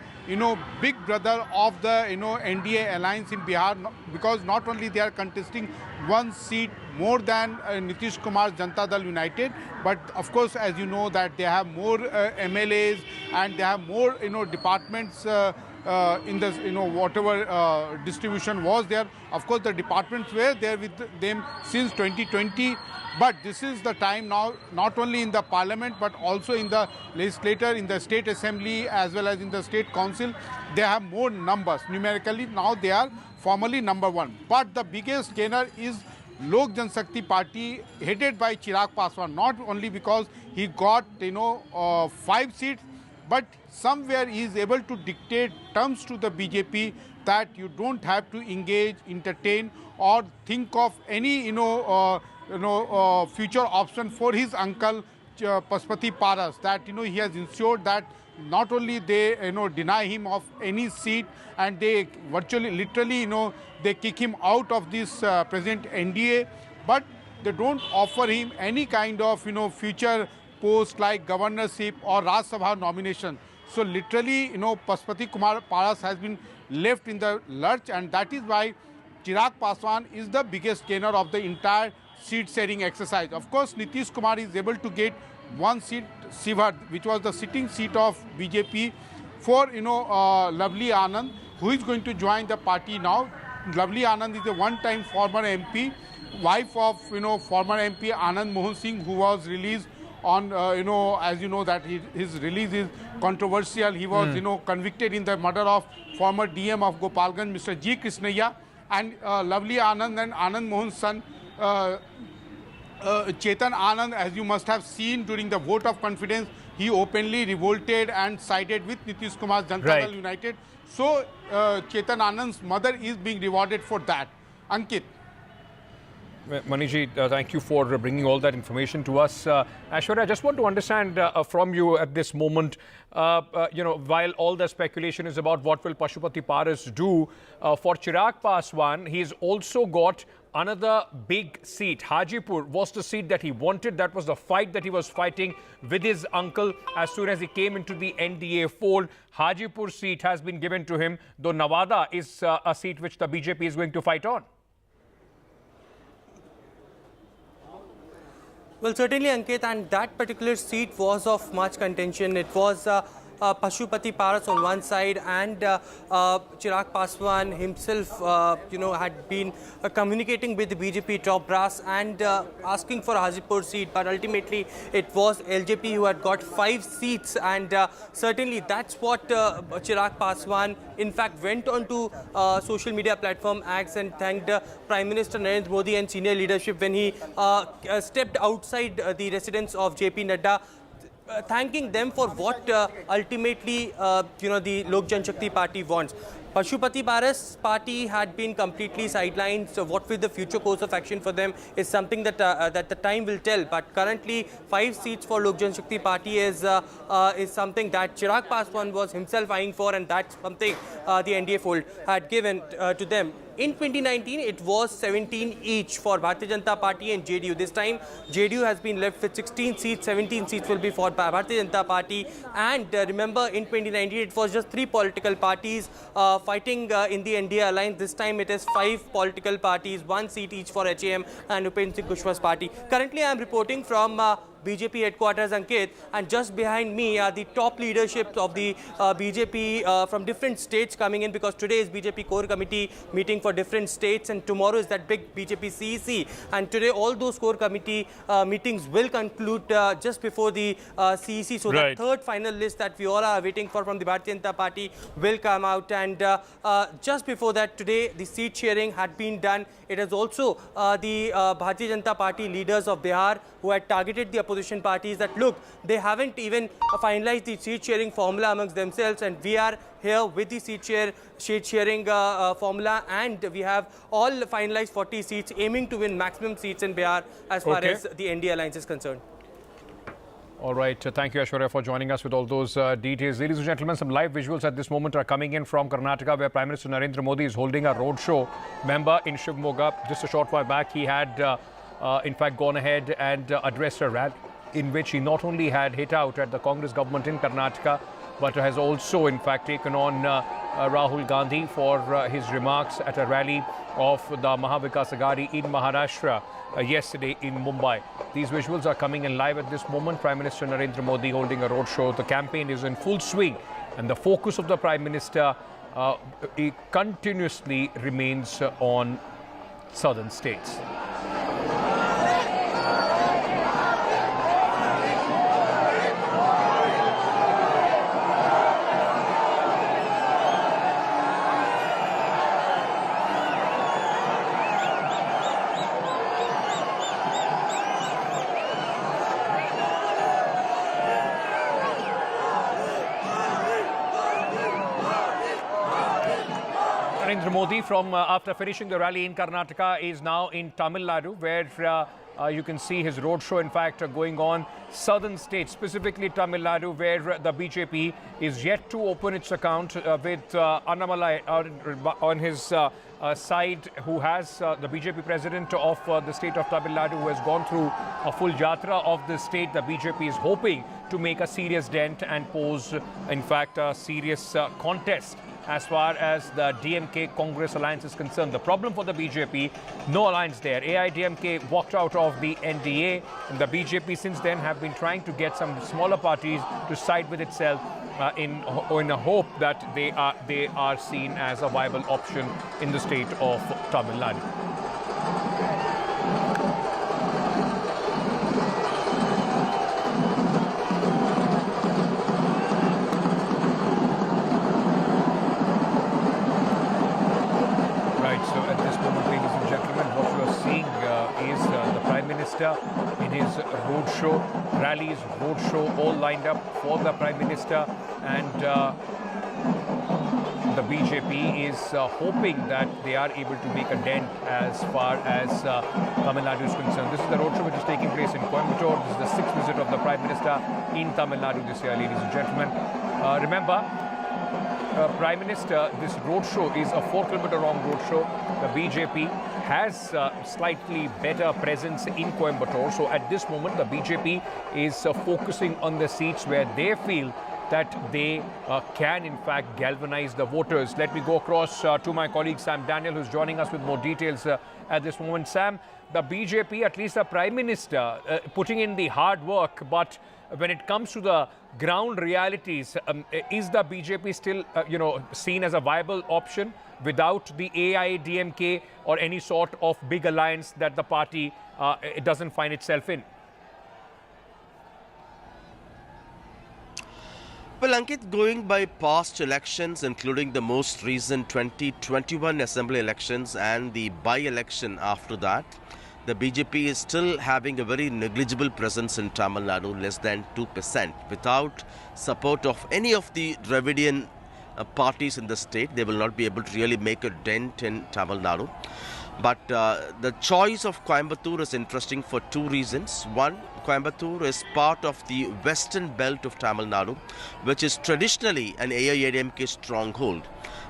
big brother of the, NDA alliance in Bihar, because not only they are contesting 1 seat more than Nitish Kumar's Janata Dal United, but of course, as you know, that they have more MLAs and they have more, departments in the, whatever distribution was there. Of course, the departments were there with them since 2020. But this is the time now, not only in the parliament, but also in the legislature, in the state assembly, as well as in the state council, they have more numbers. Numerically, now they are formally number 1. But the biggest gainer is Lok Janshakti Party, headed by Chirag Paswan, not only because he got, 5 seats, but somewhere he is able to dictate terms to the BJP that you don't have to engage, entertain, or think of any, future option for his uncle Pasupati Paras, that he has ensured that not only they deny him of any seat, and they virtually literally they kick him out of this present NDA, but they don't offer him any kind of future post like governorship or Rajya Sabha nomination. So literally Pasupati Kumar Paras has been left in the lurch, and that is why Chirag Paswan is the biggest gainer of the entire seat sharing exercise. Of course, Nitish Kumar is able to get 1 seat, Sivat, which was the sitting seat of BJP, for Lovely Anand, who is going to join the party now. Lovely Anand is a one-time former MP, wife of former MP Anand Mohan Singh, who was released on as you know that his release is controversial. He was convicted in the murder of former DM of Gopalganj, Mr. G. Krishnaiah, and Lovely Anand and Anand Mohan's son Chetan Anand, as you must have seen during the vote of confidence, he openly revolted and sided with Nitish Kumar's Janata Dal United. So Chetan Anand's mother is being rewarded for that. Ankit. Manishji, thank you for bringing all that information to us. Aishwarya, I just want to understand from you at this moment, while all the speculation is about what will Pasupati Paras do, for Chirag Paswan, he's also got another big seat. Hajipur was the seat that he wanted. That was the fight that he was fighting with his uncle as soon as he came into the NDA fold. Hajipur seat has been given to him, though Nawada is a seat which the BJP is going to fight on. Well, certainly, Ankit, and that particular seat was of much contention. It was Pashupati Paras on one side, and Chirag Paswan himself, had been communicating with the BJP top brass and asking for a Hajipur seat. But ultimately, it was LJP who had got 5 seats, and certainly that's what Chirag Paswan, in fact, went on to social media platform X and thanked Prime Minister Narendra Modi and senior leadership when he stepped outside the residence of JP Nadda, thanking them for what ultimately, the Lok Janshakti party wants. Pashupati Paras party had been completely sidelined, so what will the future course of action for them is something that that the time will tell. But currently, 5 seats for Lok Janshakti party is something that Chirag Paswan was himself eyeing for, and that's something the NDA fold had given to them. In 2019, it was 17 each for Bharatiya Janata Party and JDU. This time, JDU has been left with 16 seats. 17 seats will be for Bharatiya Janata Party. And remember, in 2019, it was just 3 political parties fighting in the NDA alliance. This time, it is 5 political parties, 1 seat each for HAM and Upen Singh Kushwaha's party. Currently, I am reporting from BJP headquarters, Ankit, and just behind me are the top leadership of the BJP from different states coming in, because today is BJP core committee meeting for different states, and tomorrow is that big BJP CEC, and today all those core committee meetings will conclude just before the CEC. So the third final list that we all are waiting for from the Bharatiya Janata Party will come out, and just before that, today the seat sharing had been done. It is also the Bharatiya Janata Party leaders of Bihar who had targeted the opposition parties that, look, they haven't even finalized the seat sharing formula amongst themselves, and we are here with the seat sharing formula, and we have all finalized 40 seats, aiming to win maximum seats in Bihar as far as the NDA alliance is concerned. All right. Thank you, Aishwarya, for joining us with all those details. Ladies and gentlemen, some live visuals at this moment are coming in from Karnataka, where Prime Minister Narendra Modi is holding a roadshow. Remember, in Shivamogga, just a short while back, he had, in fact, gone ahead and addressed a rally in which he not only had hit out at the Congress government in Karnataka, but has also, in fact, taken on Rahul Gandhi for his remarks at a rally of the Mahavikas Aghadi in Maharashtra yesterday in Mumbai. These visuals are coming in live at this moment. Prime Minister Narendra Modi holding a roadshow. The campaign is in full swing, and the focus of the Prime Minister continuously remains on southern states. Narendra Modi, from after finishing the rally in Karnataka, is now in Tamil Nadu, where you can see his roadshow, in fact, going on southern states, specifically Tamil Nadu, where the BJP is yet to open its account with Annamalai on his side, who has the BJP president of the state of Tamil Nadu, who has gone through a full yatra of the state. The BJP is hoping to make a serious dent and pose, in fact, a serious contest as far as the DMK-Congress alliance is concerned. The problem for the BJP, no alliance there. AIDMK walked out of the NDA, and the BJP since then have been trying to get some smaller parties to side with itself in a hope that they are seen as a viable option in the state of Tamil Nadu. In his roadshow, rallies, roadshow, all lined up for the Prime Minister, and the BJP is hoping that they are able to make a dent as far as Tamil Nadu is concerned. This is the roadshow which is taking place in Coimbatore. This is the 6th visit of the Prime Minister in Tamil Nadu this year, ladies and gentlemen. Remember, Prime Minister, this roadshow is a 4-kilometer long roadshow. The BJP has slightly better presence in Coimbatore. So at this moment, the BJP is focusing on the seats where they feel that they can in fact galvanize the voters. Let me go across to my colleague Sam Daniel, who's joining us with more details at this moment. Sam, the BJP, at least the Prime Minister, putting in the hard work, but when it comes to the ground realities, is the BJP still seen as a viable option without the AIADMK or any sort of big alliance that the party it doesn't find itself in? Well, Ankit, going by past elections, including the most recent 2021 assembly elections and the by-election after that, the BJP is still having a very negligible presence in Tamil Nadu, less than 2%. Without support of any of the Dravidian parties in the state, they will not be able to really make a dent in Tamil Nadu. But the choice of Coimbatore is interesting for two reasons. One, Coimbatore is part of the western belt of Tamil Nadu, which is traditionally an AIADMK stronghold.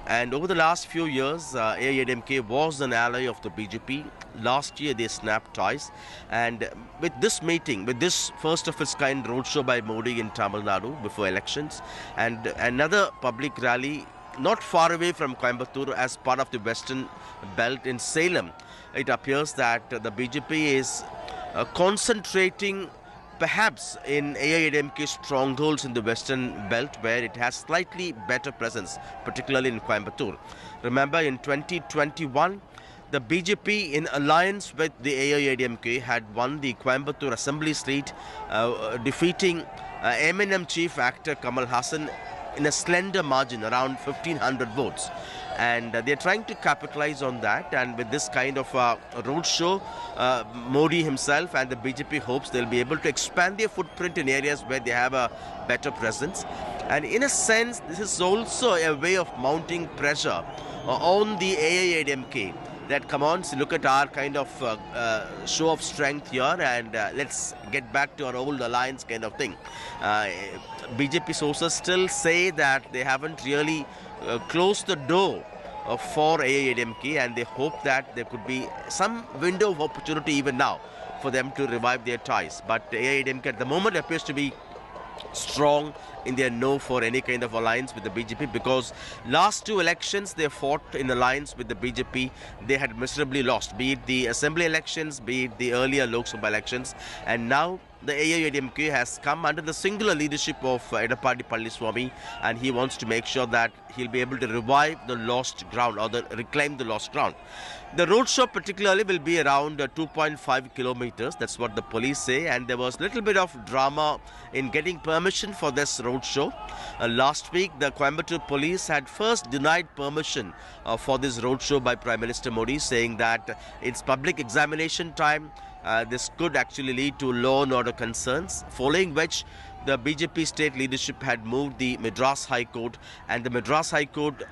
And over the last few years, AIADMK was an ally of the BJP. Last year, they snapped ties. And with this meeting, with this first of its kind roadshow by Modi in Tamil Nadu before elections, and another public rally not far away from Coimbatore as part of the western belt in Salem, it appears that the BJP is concentrating perhaps in AIADMK strongholds in the western belt, where it has slightly better presence, particularly in Coimbatore. Remember, in 2021, the BJP, in alliance with the AIADMK, had won the Coimbatore assembly seat, defeating MNM chief actor Kamal Hassan in a slender margin, around 1,500 votes. And they're trying to capitalize on that. And with this kind of roadshow, Modi himself and the BJP hopes they'll be able to expand their footprint in areas where they have a better presence. And in a sense, this is also a way of mounting pressure on the AIADMK. That, come on, so look at our kind of show of strength here, and let's get back to our old alliance kind of thing. BJP sources still say that they haven't really closed the door for AIADMK, and they hope that there could be some window of opportunity even now for them to revive their ties. But AIADMK at the moment appears to be strong in their no for any kind of alliance with the BJP, because last two elections they fought in alliance with the BJP. They had miserably lost, be it the assembly elections, be it the earlier Lok Sabha elections, and now the AIADMK has come under the singular leadership of Edappadi Palaniswamy, and he wants to make sure that he'll be able to revive the lost ground, or reclaim the lost ground. The roadshow particularly will be around 2.5 kilometers. That's what the police say. And there was a little bit of drama in getting permission for this roadshow. Last week, the Coimbatore police had first denied permission for this roadshow by Prime Minister Modi, saying that it's public examination time. This could actually lead to law and order concerns, following which the BJP state leadership had moved the Madras High Court, and the Madras High Court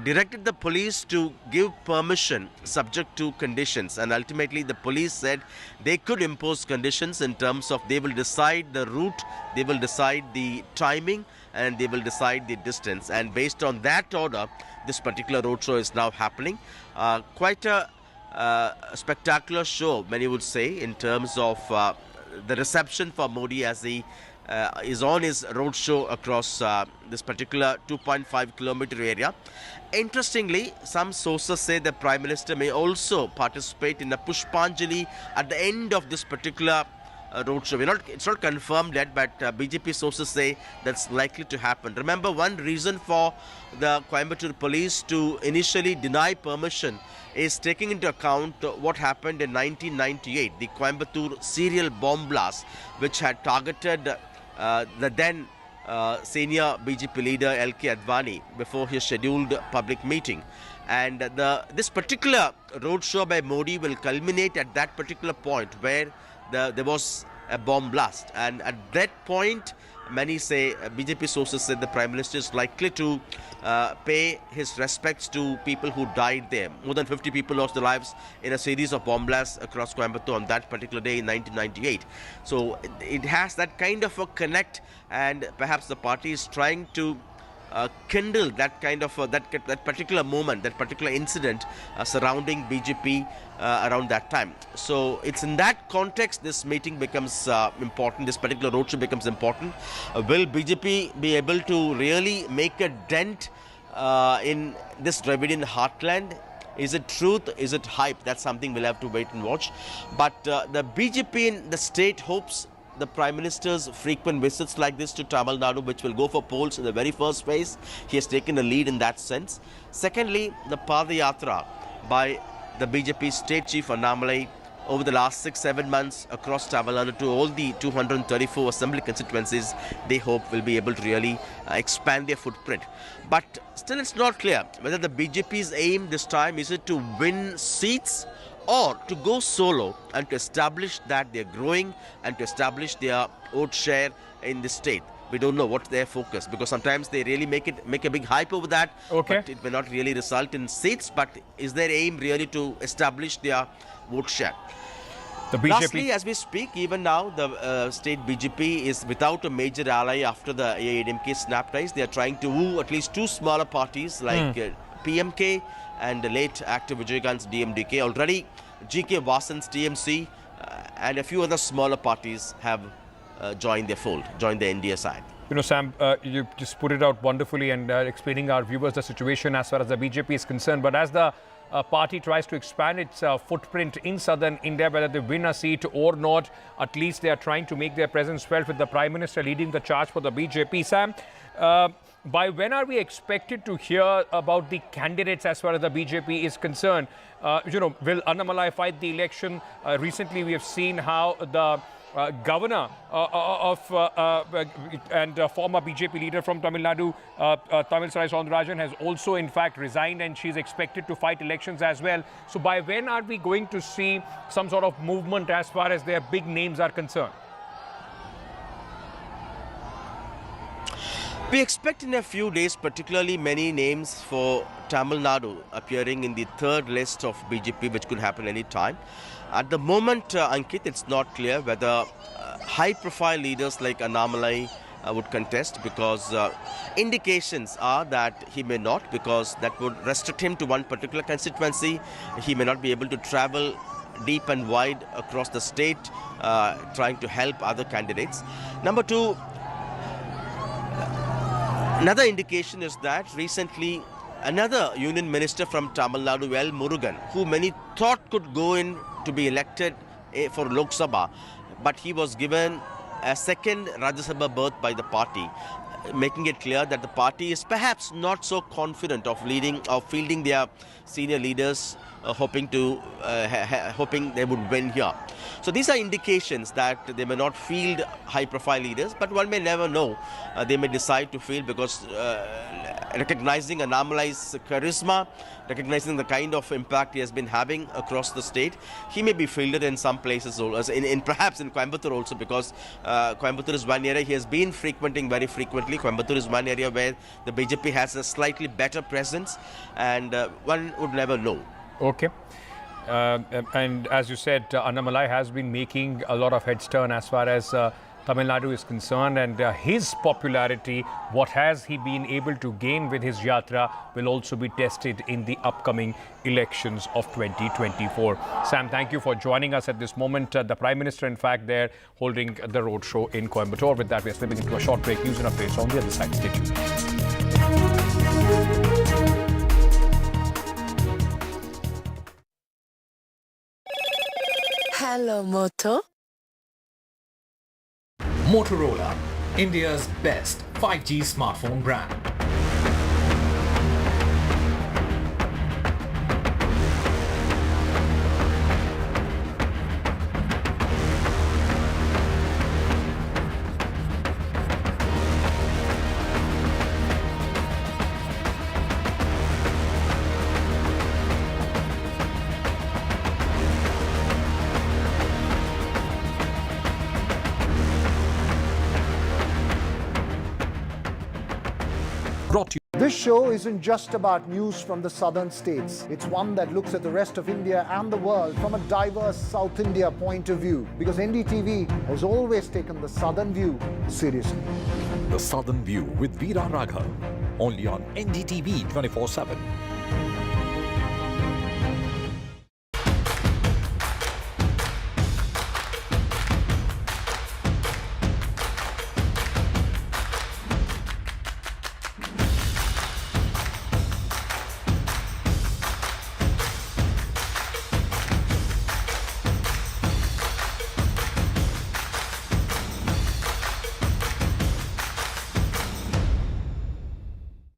directed the police to give permission subject to conditions, and ultimately the police said they could impose conditions in terms of they will decide the route, they will decide the timing, and they will decide the distance. And based on that order, this particular roadshow is now happening. Quite a spectacular show, many would say, in terms of the reception for Modi as he is on his roadshow across this particular 2.5 kilometer area. Interestingly, some sources say the Prime Minister may also participate in a Pushpanjali at the end of this particular roadshow. It's not confirmed yet, but BJP sources say that's likely to happen. Remember, one reason for the Coimbatore police to initially deny permission is taking into account what happened in 1998, the Coimbatore serial bomb blast, which had targeted the then senior BJP leader L.K. Advani before his scheduled public meeting. And this particular roadshow by Modi will culminate at that particular point where there was a bomb blast. And at that point, many say, BJP sources said the Prime Minister is likely to pay his respects to people who died there. More than 50 people lost their lives in a series of bomb blasts across Coimbatore on that particular day in 1998. So it has that kind of a connect, and perhaps the party is trying to kindled that kind of that particular moment, that particular incident surrounding BJP around that time. So it's in that context this meeting becomes important, this particular roadshow becomes important. Will BJP be able to really make a dent in this Dravidian heartland? Is it truth? Is it hype? That's something we'll have to wait and watch. But the BJP in the state hopes the Prime Minister's frequent visits like this to Tamil Nadu, which will go for polls in the very first phase. He has taken a lead in that sense. Secondly, the Padayatra by the BJP state chief Annamalai over the last 6-7 months across Tamil Nadu to all the 234 assembly constituencies, they hope will be able to really expand their footprint. But still it's not clear whether the BJP's aim this time is it to win seats or to go solo and to establish that they're growing and to establish their vote share in the state. We don't know what's their focus, because sometimes they really make a big hype over that. Okay. But it may not really result in seats. But is their aim really to establish their vote share? The BJP. Lastly, as we speak, even now the state BJP is without a major ally after the AIDMK snap rise. They are trying to woo at least two smaller parties like PMK and the late actor Vijayakant's DMDK. Already GK Vasan's TMC and a few other smaller parties have joined their fold, joined the NDA side. You know, Sam, you just put it out wonderfully and explaining our viewers the situation as far as the BJP is concerned. But as the party tries to expand its footprint in southern India, whether they win a seat or not, at least they are trying to make their presence felt with the Prime Minister leading the charge for the BJP. Sam, by when are we expected to hear about the candidates as far as the BJP is concerned? You know, will Annamalai fight the election? Recently, we have seen how the governor and former BJP leader from Tamil Nadu, Tamilisai Soundararajan, has also in fact resigned, and she's expected to fight elections as well. So by when are we going to see some sort of movement as far as their big names are concerned? We expect in a few days, particularly many names for Tamil Nadu appearing in the third list of BJP, which could happen any time. At the moment, Ankit, it's not clear whether high-profile leaders like Annamalai would contest, because indications are that he may not, because that would restrict him to one particular constituency. He may not be able to travel deep and wide across the state trying to help other candidates. Number two, another indication is that recently another union minister from Tamil Nadu, L. Murugan, who many thought could go in to be elected for Lok Sabha, but he was given a second Rajya Sabha berth by the party, making it clear that the party is perhaps not so confident of fielding their senior leaders, hoping they would win here. So these are indications that they may not field high-profile leaders, but one may never know. They may decide to field because recognizing Annamalai's charisma, recognizing the kind of impact he has been having across the state, he may be fielded in some places, perhaps in Coimbatore also, because Coimbatore is one area he has been frequenting very frequently. Coimbatore is one area where the BJP has a slightly better presence, and one would never know. Okay. And as you said, Annamalai has been making a lot of heads turn as far as Tamil Nadu is concerned, and his popularity, what has he been able to gain with his yatra, will also be tested in the upcoming elections of 2024. Sam, thank you for joining us at this moment. The Prime Minister, in fact, there holding the roadshow in Coimbatore. With that, we are slipping into a short break. News and updates on the other side. Stay tuned. Hello, Moto. Motorola, India's best 5G smartphone brand. This show isn't just about news from the southern states. It's one that looks at the rest of India and the world from a diverse South India point of view, because NDTV has always taken the southern view seriously. The Southern View with Veera Raghav. only on NDTV 24/7.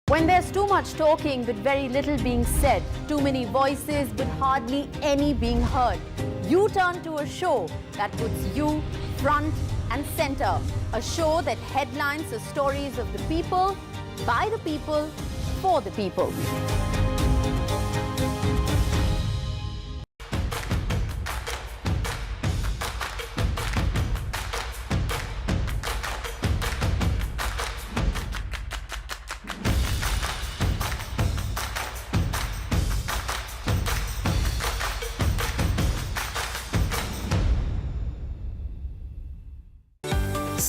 When there's too much talking but very little being said, too many voices but hardly any being heard, you turn to a show that puts you front and center. A show that headlines the stories of the people, by the people, for the people.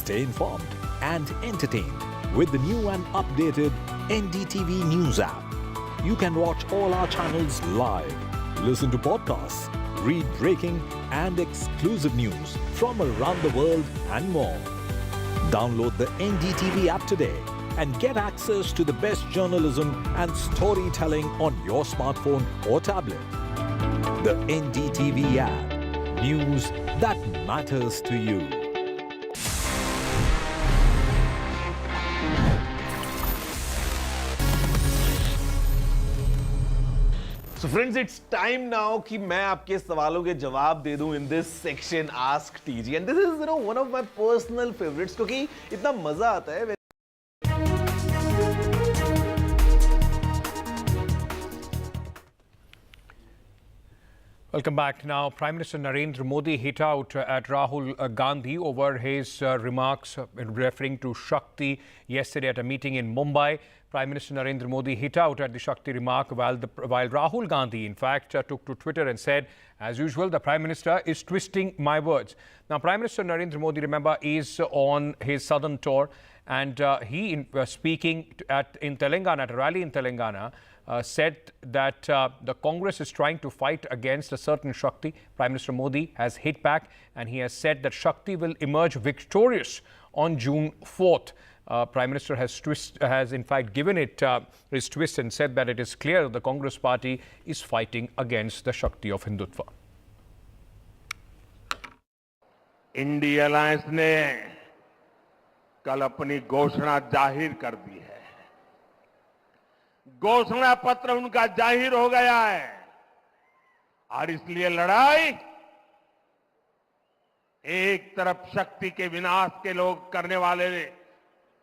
Stay informed and entertained with the new and updated NDTV News app. You can watch all our channels live, listen to podcasts, read breaking and exclusive news from around the world and more. Download the NDTV app today and get access to the best journalism and storytelling on your smartphone or tablet. The NDTV app. News that matters to you. So friends, it's time now कि मैं आपके सवालों के जवाब दे दूं in this section Ask TG, and this is one of my personal favorites क्योंकि इतना मजा आता है. Welcome back. Now, Prime Minister Narendra Modi hit out at Rahul Gandhi over his remarks referring to Shakti yesterday at a meeting in Mumbai. Prime Minister Narendra Modi hit out at the Shakti remark while Rahul Gandhi, in fact, took to Twitter and said, as usual, the Prime Minister is twisting my words. Now, Prime Minister Narendra Modi, remember, is on his southern tour, and he, speaking in Telangana, at a rally in Telangana, said that the Congress is trying to fight against a certain Shakti. Prime Minister Modi has hit back and he has said that Shakti will emerge victorious on June 4th. Prime Minister has in fact given it his twist and said that it is clear the Congress party is fighting against the Shakti of Hindutva. India alliance ने कल अपनी घोषणा जाहिर कर दी है. घोषणा पत्र उनका जाहिर हो गया है और इसलिए लड़ाई एक तरफ शक्ति के विनाश के लोग करने वाले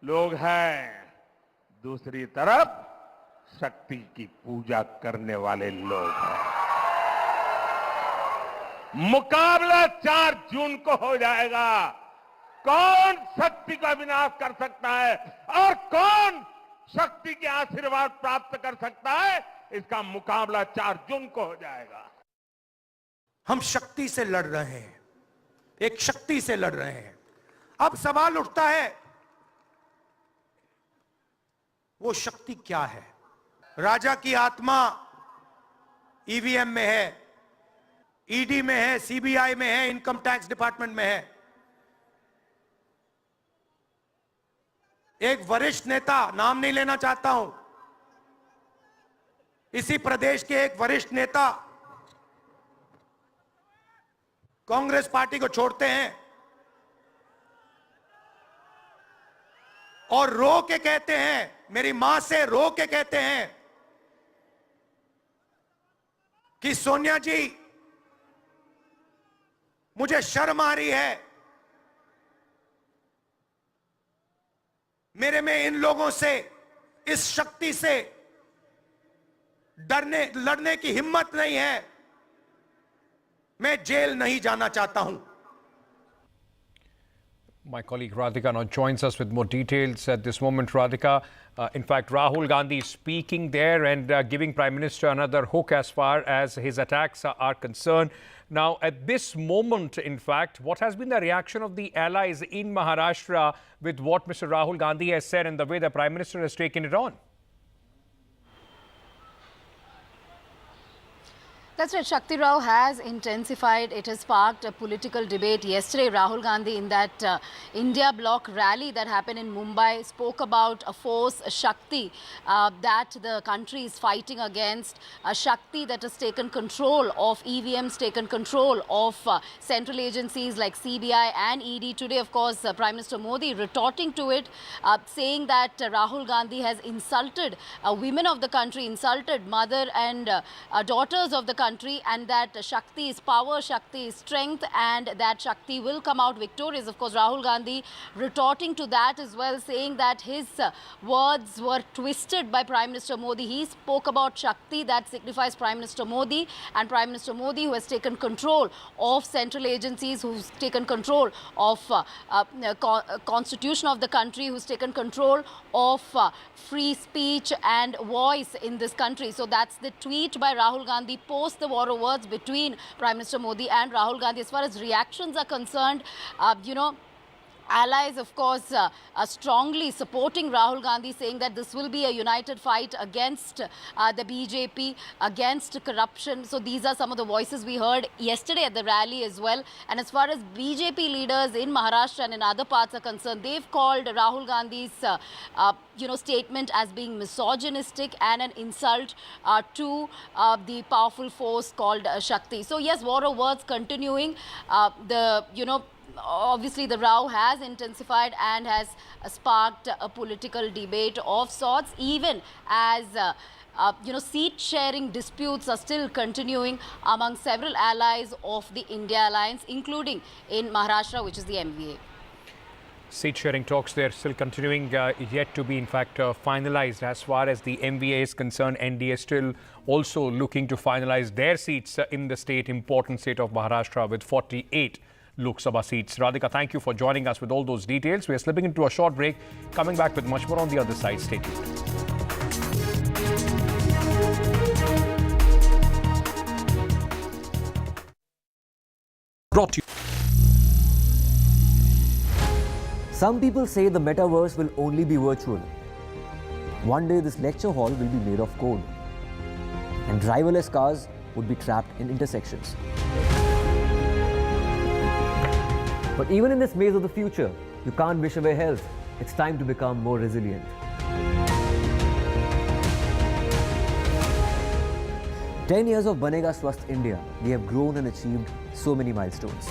लोग हैं, दूसरी तरफ शक्ति की पूजा करने वाले लोग हैं. मुकाबला 4 जून को हो जाएगा. कौन शक्ति का विनाश कर सकता है और कौन शक्ति के आशीर्वाद प्राप्त कर सकता है, इसका मुकाबला 4 जून को हो जाएगा. हम शक्ति से लड़ रहे हैं, एक शक्ति से लड़ रहे हैं. अब सवाल उठता है वो शक्ति क्या है? राजा की आत्मा ईवीएम में है, ईडी में है, सीबीआई में है, इनकम टैक्स डिपार्टमेंट में है. एक वरिष्ठ नेता, नाम नहीं लेना चाहता हूं, इसी प्रदेश के एक वरिष्ठ नेता कांग्रेस पार्टी को छोड़ते हैं और रो के कहते हैं, मेरी मां से रो के कहते हैं कि सोनिया जी मुझे शर्म आ रही है, मेरे में इन लोगों से, इस शक्ति से लड़ने की हिम्मत नहीं है, मैं जेल नहीं जाना चाहता हूं. My colleague Radhika now joins us with more details at this moment. Radhika, in fact, Rahul Gandhi is speaking there and giving Prime Minister another hook as far as his attacks are concerned. Now, at this moment, in fact, what has been the reaction of the allies in Maharashtra with what Mr. Rahul Gandhi has said and the way the Prime Minister has taken it on? That's right. Shakti Rao has intensified. It has sparked a political debate. Yesterday, Rahul Gandhi, in that India bloc rally that happened in Mumbai, spoke about a force, a Shakti, that the country is fighting against, a Shakti that has taken control of EVMs, taken control of central agencies like CBI and ED. Today, of course, Prime Minister Modi retorting to it, saying that Rahul Gandhi has insulted women of the country, insulted mother and daughters of the country, and that Shakti is power, Shakti is strength, and that Shakti will come out victorious. Of course, Rahul Gandhi retorting to that as well, saying that his words were twisted by Prime Minister Modi. He spoke about Shakti, that signifies Prime Minister Modi, and Prime Minister Modi, who has taken control of central agencies, who's taken control of constitution of the country, who's taken control of free speech and voice in this country. So that's the tweet by Rahul Gandhi post the war of words between Prime Minister Modi and Rahul Gandhi. As far as reactions are concerned, allies, of course, are strongly supporting Rahul Gandhi, saying that this will be a united fight against the BJP, against corruption. So these are some of the voices we heard yesterday at the rally as well. And as far as BJP leaders in Maharashtra and in other parts are concerned, they've called Rahul Gandhi's statement as being misogynistic and an insult to the powerful force called Shakti. So yes, war of words continuing. Obviously, the row has intensified and has sparked a political debate of sorts, even as seat-sharing disputes are still continuing among several allies of the India alliance, including in Maharashtra, which is the MVA. Seat-sharing talks there still continuing, yet to be, in fact, finalized. As far as the MVA is concerned, NDA still also looking to finalize their seats in the important state of Maharashtra with 48 Lok Sabha seats. Radhika, thank you for joining us with all those details. We are slipping into a short break, coming back with much more on the other side. Stay tuned. Brought to you. Some people say the metaverse will only be virtual. One day this lecture hall will be made of code, and driverless cars would be trapped in intersections. But even in this maze of the future, you can't wish away health. It's time to become more resilient. 10 years of Banega Swasth India, we have grown and achieved so many milestones.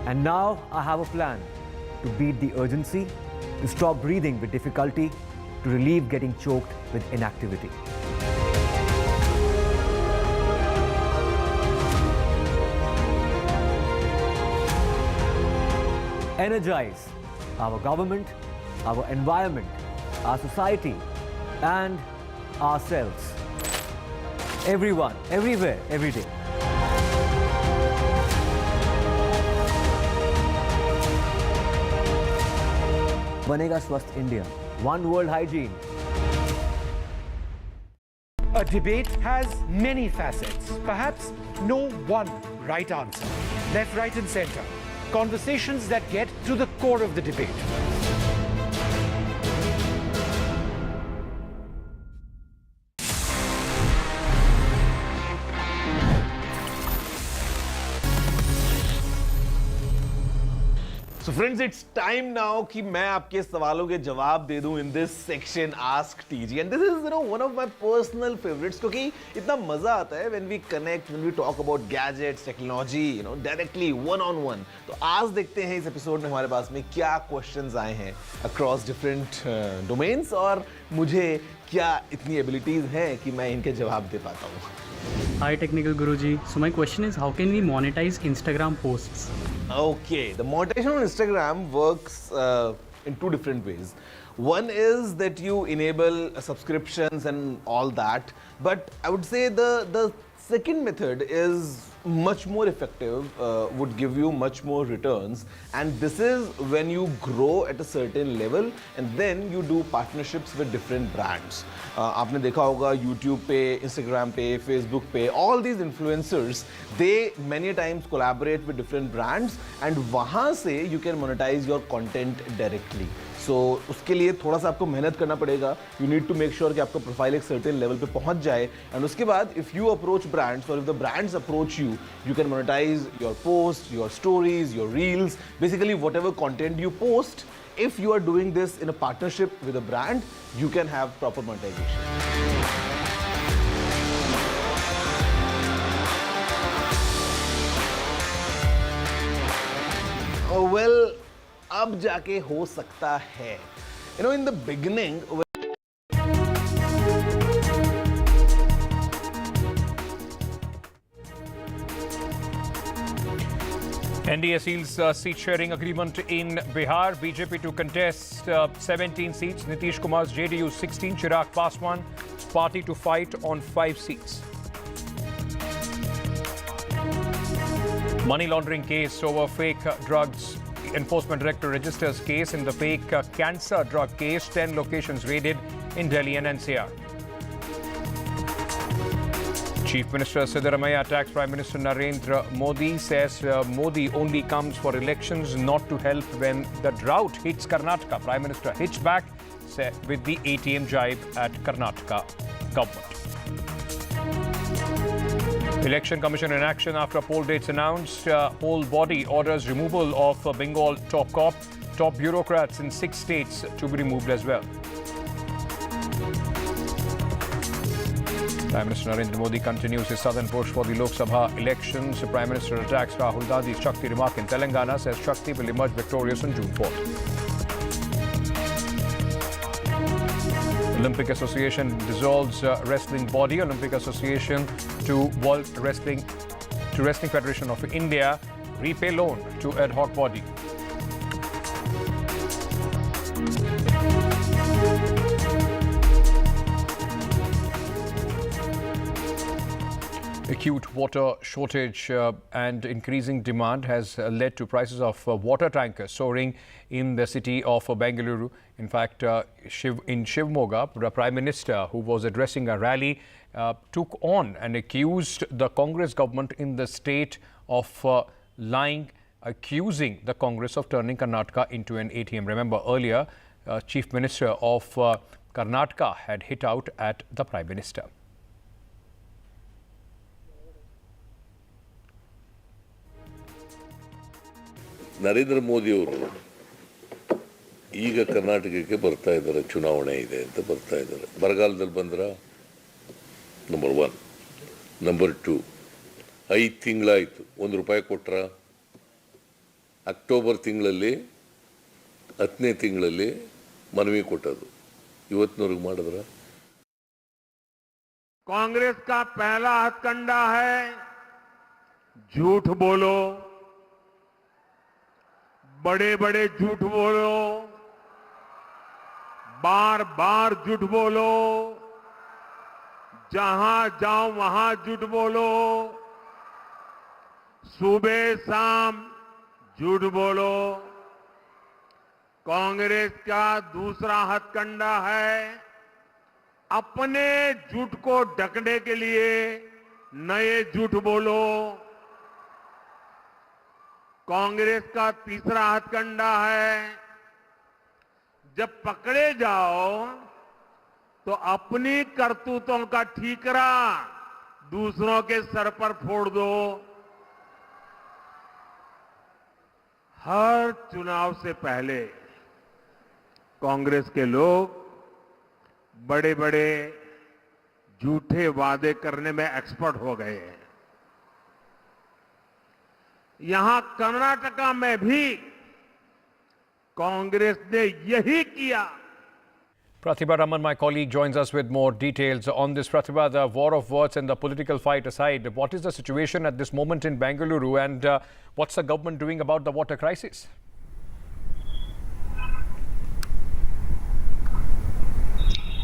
And now I have a plan to beat the urgency, to stop breathing with difficulty, to relieve getting choked with inactivity. Energize our government, our environment, our society, and ourselves. Everyone, everywhere, every day. Banega Swasth India. One world hygiene. A debate has many facets. Perhaps no one right answer. Left, right, and center. Conversations that get to the core of the debate. So friends, it's time now कि मैं आपके सवालों के जवाब दे दूं in this section Ask TG, and this is one of my personal favorites क्योंकि इतना मजा आता है when we connect, when we talk about gadgets, technology, directly one on one. तो आज देखते हैं इस एपिसोड में हमारे पास में क्या questions आए हैं across different domains और मुझे क्या इतनी abilities हैं कि मैं इनके जवाब दे पाता हूँ. Hi Technical Guruji. So my question is, how can we monetize Instagram posts? Okay, the monetization on Instagram works in two different ways. One is that you enable subscriptions and all that, but I would say the second method is much more effective, would give you much more returns, and this is when you grow at a certain level and then you do partnerships with different brands. आपने देखा होगा YouTube पे, Instagram पे, Facebook पे, all these influencers, they many times collaborate with different brands and वहाँ से you can monetize your content directly. सो उसके लिए थोड़ा सा आपको मेहनत करना पड़ेगा. You need to make sure कि आपका प्रोफाइल एक सर्टेन लेवल पे पहुंच जाए. एंड उसके बाद इफ यू अप्रोच ब्रांड्स और if the brands approach you, you can monetise your post, your stories, your reels, basically what ever content you post. If you are doing this in a partnership with a brand, you can have proper monetization. Oh, well, अब जाके हो सकता है. You know, in the beginning, NDA seals seat sharing agreement in Bihar. BJP to contest 17 seats. Nitish Kumar's JDU 16. Chirag Paswan party to fight on 5 seats. Money laundering case over fake drugs. Enforcement Director registers case in the fake cancer drug case. 10 locations raided in Delhi and NCR. Chief Minister Siddaramaiah attacks Prime Minister Narendra Modi, says Modi only comes for elections, not to help when the drought hits Karnataka. Prime Minister hits back with the ATM jibe at Karnataka government. Election Commission in action after poll dates announced. Whole body orders removal of Bengal top bureaucrats in 6 states to be removed as well. Prime Minister Narendra Modi continues his southern push for the Lok Sabha elections. The Prime Minister attacks Rahul Gandhi's Shakti remark in Telangana, says Shakti will emerge victorious on June 4th. Olympic Association dissolves wrestling body. Olympic Association to Wrestling Federation of India repay loan to ad hoc body. Acute water shortage and increasing demand has led to prices of water tankers soaring in the city of Bengaluru. In fact, in Shivamogga, the Prime Minister, who was addressing a rally, took on and accused the Congress government in the state of lying, accusing the Congress of turning Karnataka into an ATM. Remember, earlier, Chief Minister of Karnataka had hit out at the Prime Minister. Narendra ಮೋದಿಯವರು ಈಗ ಕರ್ನಾಟಕಕ್ಕೆ ಬರ್ತಾ ಇದ್ದಾರೆ, ಚುನಾವಣೆ ಇದೆ ಅಂತ ಬರ್ತಾ ಇದ್ದಾರೆ. ಬರಗಾಲದಲ್ಲಿ ಬಂದ್ರ ನಂಬರ್ 1. ನಂಬರ್ 2, 5 ತಿಂಗಳಾಯಿತು, ₹1 ಕೊಟ್ರ. ಅಕ್ಟೋಬರ್ ತಿಂಗಳಲ್ಲಿ 10ನೇ ತಿಂಗಳಲ್ಲಿ ಮನವಿ ಕೊಟ್ಟದು, ಇವತ್ತಿನವರೆಗೆ ಮಾಡಿದ್ರ? कांग्रेस का पहला हथकंडा है झूठ बोलो, बड़े बड़े झूठ बोलो, बार बार झूठ बोलो, जहां जाओ वहां झूठ बोलो, सुबह शाम झूठ बोलो. कांग्रेस का दूसरा हथकंडा है अपने झूठ को ढकने के लिए नए झूठ बोलो. कांग्रेस का तीसरा हथकंडा है जब पकड़े जाओ तो अपनी करतूतों का ठीकरा दूसरों के सर पर फोड़ दो. हर चुनाव से पहले कांग्रेस के लोग बड़े बड़े झूठे वादे करने में एक्सपर्ट हो गए हैं. यहां कर्नाटका में भी कांग्रेस ने यही किया. Pratibha Raman, my colleague, joins us with more details on this. Pratibha, the war of words and the political fight aside, what is the situation at this moment in Bengaluru, and what's the government doing about the water crisis?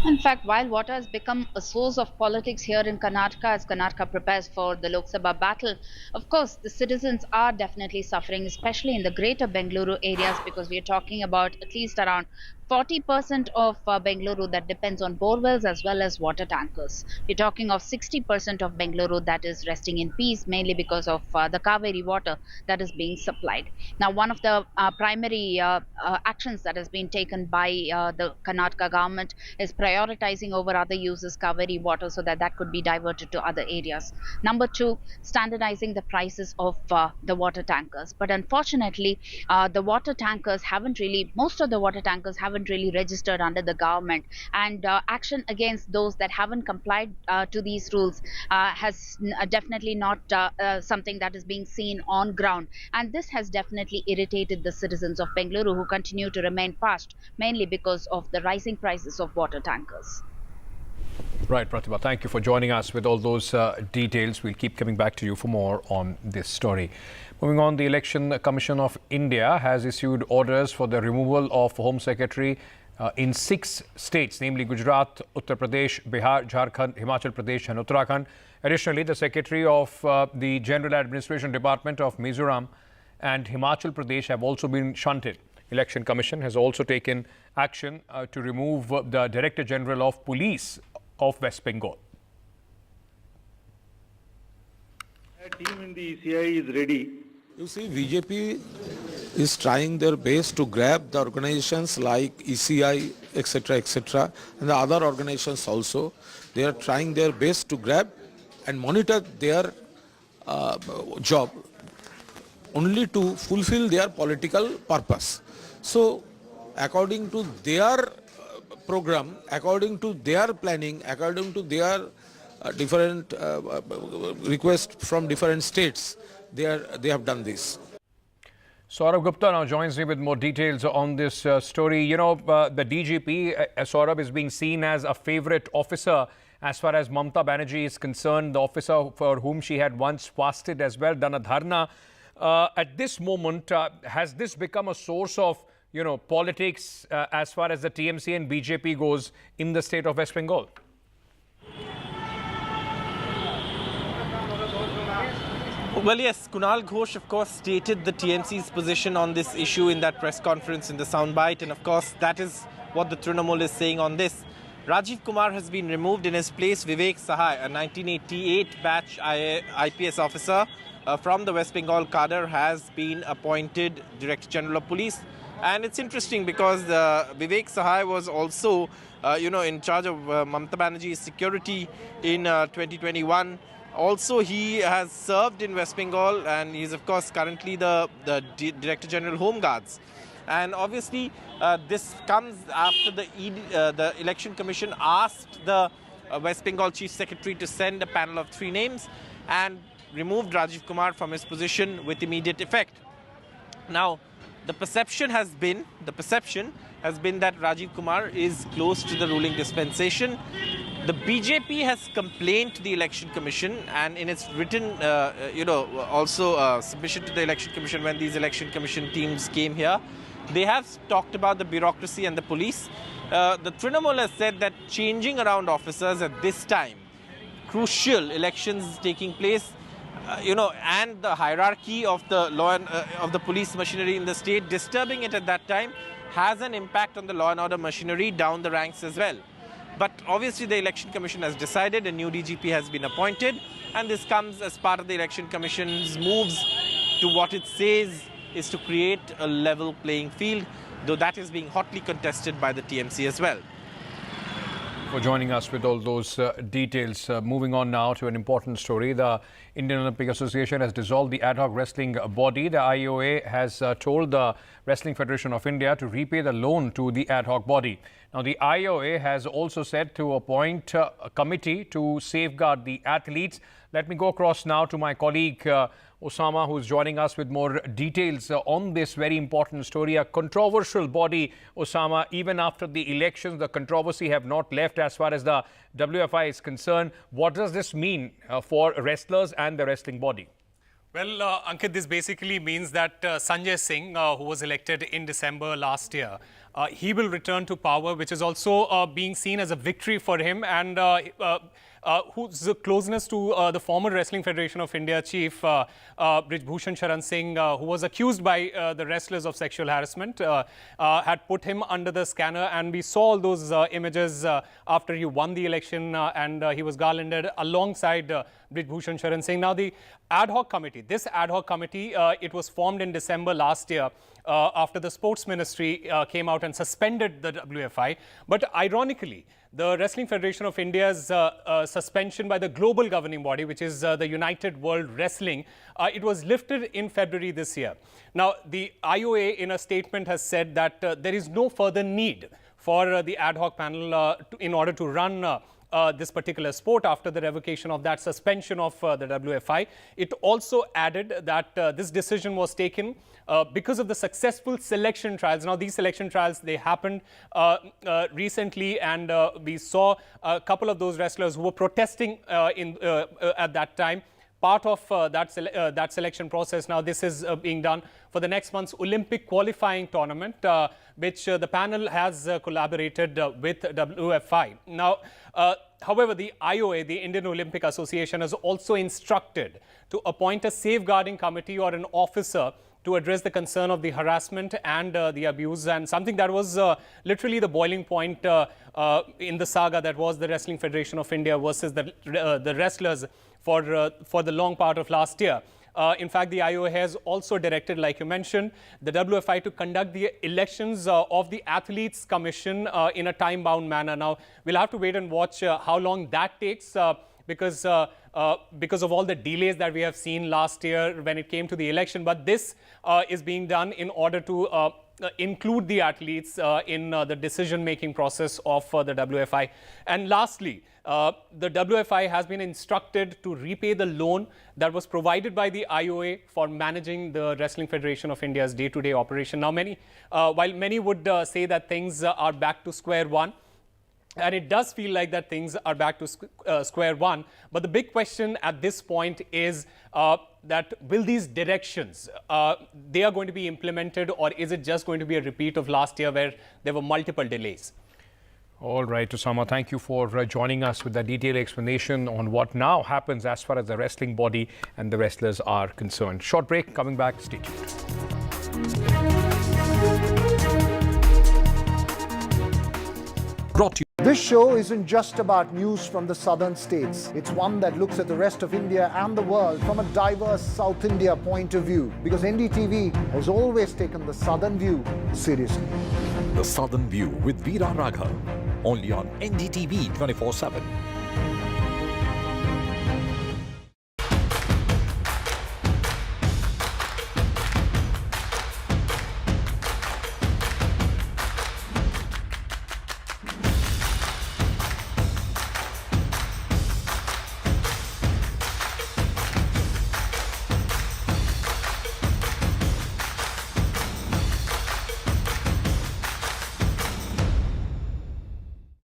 In fact, while water has become a source of politics here in Karnataka as Karnataka prepares for the Lok Sabha battle, of course, the citizens are definitely suffering, especially in the greater Bengaluru areas, because we are talking about at least around 40% of Bengaluru that depends on borewells as well as water tankers. We're talking of 60% of Bengaluru that is resting in peace, mainly because of the Kaveri water that is being supplied. Now, one of the primary actions that has been taken by the Karnataka government is prioritizing over other uses Kaveri water so that could be diverted to other areas. Number two, standardizing the prices of the water tankers. But unfortunately, the water tankers most of the water tankers haven't really registered under the government, and action against those that haven't complied to these rules has definitely not something that is being seen on ground. And this has definitely irritated the citizens of Bengaluru, who continue to remain parched, mainly because of the rising prices of water tankers. Right, Pratibha, thank you for joining us with all those details. We'll keep coming back to you for more on this story. Moving on, the Election Commission of India has issued orders for the removal of Home Secretary in 6 states, namely Gujarat, Uttar Pradesh, Bihar, Jharkhand, Himachal Pradesh and Uttarakhand. Additionally, the Secretary of the General Administration Department of Mizoram and Himachal Pradesh have also been shunted. Election Commission has also taken action to remove the Director General of Police of West Bengal. The team in the ECI is ready. You see, BJP is trying their best to grab the organizations like ECI, etc., and the other organizations also. They are trying their best to grab and monitor their job only to fulfill their political purpose. So, according to their program, according to their planning, according to their different requests from different states, they have done this. Saurabh Gupta now joins me with more details on this story. You know, the DGP, Saurabh, is being seen as a favourite officer as far as Mamata Banerjee is concerned, the officer for whom she had once fasted as well, done a dharna. At this moment, has this become a source of, you know, politics as far as the TMC and BJP goes in the state of West Bengal? Well, yes, Kunal Ghosh, of course, stated the TMC's position on this issue in that press conference in the soundbite. And of course, that is what the Trinamool is saying on this. Rajiv Kumar has been removed. In his place, Vivek Sahai, a 1988 batch IPS officer from the West Bengal cadre, has been appointed Director General of Police. And it's interesting because Vivek Sahai was also, in charge of Mamata Banerjee's security in 2021. Also, he has served in West Bengal, and he's, of course, currently the Director General Home Guards. And obviously, this comes after the Election Commission asked the West Bengal Chief Secretary to send a panel of 3 names and removed Rajiv Kumar from his position with immediate effect. Now, the perception has been that Rajiv Kumar is close to the ruling dispensation. The BJP has complained to the Election Commission, and in its written, submission to the Election Commission when these Election Commission teams came here, they have talked about the bureaucracy and the police. The Trinamool has said that changing around officers at this time, crucial elections taking place, and the hierarchy of the law and of the police machinery in the state, disturbing it at that time has an impact on the law and order machinery down the ranks as well. But obviously the Election Commission has decided, a new DGP has been appointed, and this comes as part of the Election Commission's moves to what it says is to create a level playing field, though that is being hotly contested by the TMC as well. For joining us with all those details. Moving on now to an important story. The Indian Olympic Association has dissolved the ad hoc wrestling body. The IOA has told the Wrestling Federation of India to repay the loan to the ad hoc body. Now, the IOA has also said to appoint a committee to safeguard the athletes. Let me go across now to my colleague Osama, who's joining us with more details on this very important story. A controversial body, Osama. Even after the elections, the controversy have not left as far as the WFI is concerned. What does this mean for wrestlers and the wrestling body? Well, Ankit, this basically means that Sanjay Singh, who was elected in December last year, he will return to power, which is also being seen as a victory for him. And whose closeness to the former Wrestling Federation of India chief, Brij Bhushan Sharan Singh, who was accused by the wrestlers of sexual harassment, had put him under the scanner. And we saw all those images after he won the election and he was garlanded alongside Brij Bhushan Sharan Singh. Now, the ad hoc committee, this ad hoc committee, it was formed in December last year after the Sports Ministry came out and suspended the WFI. But ironically, the Wrestling Federation of India's suspension by the global governing body, which is the United World Wrestling, it was lifted in February this year. Now, the IOA in a statement has said that there is no further need for the ad hoc panel in order to run this particular sport after the revocation of that suspension of the WFI. It also added that this decision was taken because of the successful selection trials. Now, these selection trials, they happened recently, and we saw a couple of those wrestlers who were protesting at that time. Part of that selection process. Now, this is being done for the next month's Olympic qualifying tournament, which the panel has collaborated with WFI. Now, however, the IOA, the Indian Olympic Association, has also instructed to appoint a safeguarding committee or an officer to address the concern of the harassment and the abuse, and something that was literally the boiling point in the saga that was the Wrestling Federation of India versus the wrestlers for the long part of last year. In fact, the IOA has also directed, like you mentioned, the WFI to conduct the elections of the Athletes Commission in a time-bound manner. Now, we'll have to wait and watch how long that takes because of all the delays that we have seen last year when it came to the election. But this is being done in order to include the athletes in the decision-making process of the WFI. And lastly, the WFI has been instructed to repay the loan that was provided by the IOA for managing the Wrestling Federation of India's day-to-day operation. Now, while many would say that things are back to square one, and it does feel like that things are back to square one. But the big question at this point is that will these directions, they are going to be implemented, or is it just going to be a repeat of last year where there were multiple delays? All right, Osama, thank you for joining us with that detailed explanation on what now happens as far as the wrestling body and the wrestlers are concerned. Short break, coming back, stay tuned. Brought to you. This show isn't just about news from the southern states. It's one that looks at the rest of India and the world from a diverse South India point of view, because NDTV has always taken the southern view seriously. The Southern View with Veera Raghav, only on NDTV 24x7.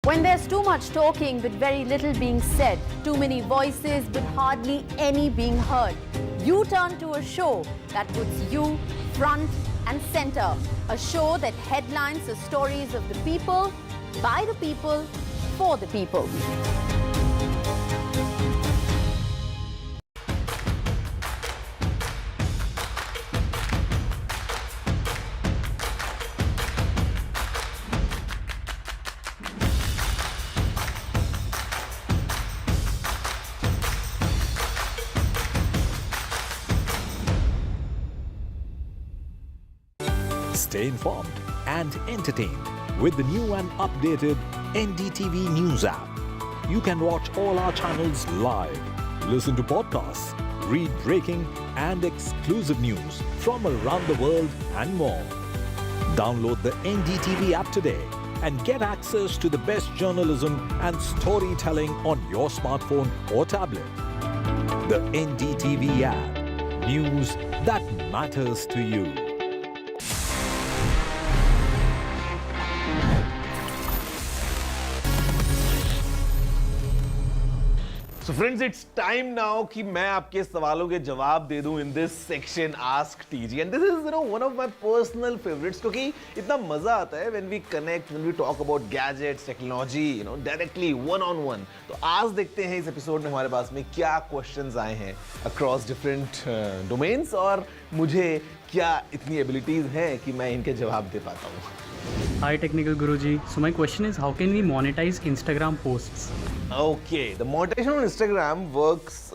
When there's too much talking but very little being said, too many voices but hardly any being heard, you turn to a show that puts you front and center. A show that headlines the stories of the people, by the people, for the people. Stay informed and entertained with the new and updated NDTV News app. You can watch all our channels live, listen to podcasts, read breaking and exclusive news from around the world and more. Download the NDTV app today and get access to the best journalism and storytelling on your smartphone or tablet. The NDTV app. News that matters to you. So friends, it's time now कि मैं आपके सवालों के जवाब दे दूं in this section Ask TG, and this is one of my personal favorites क्योंकि इतना मजा आता है when we connect, when we talk about gadgets, technology, directly one on one. तो आज देखते हैं इस एपिसोड में हमारे पास में क्या questions आए हैं across different domains और मुझे क्या इतनी abilities हैं कि मैं इनके जवाब दे पाता हूँ. Hi Technical Guruji. So my question is, how can we monetize Instagram posts? Okay, the monetization on Instagram works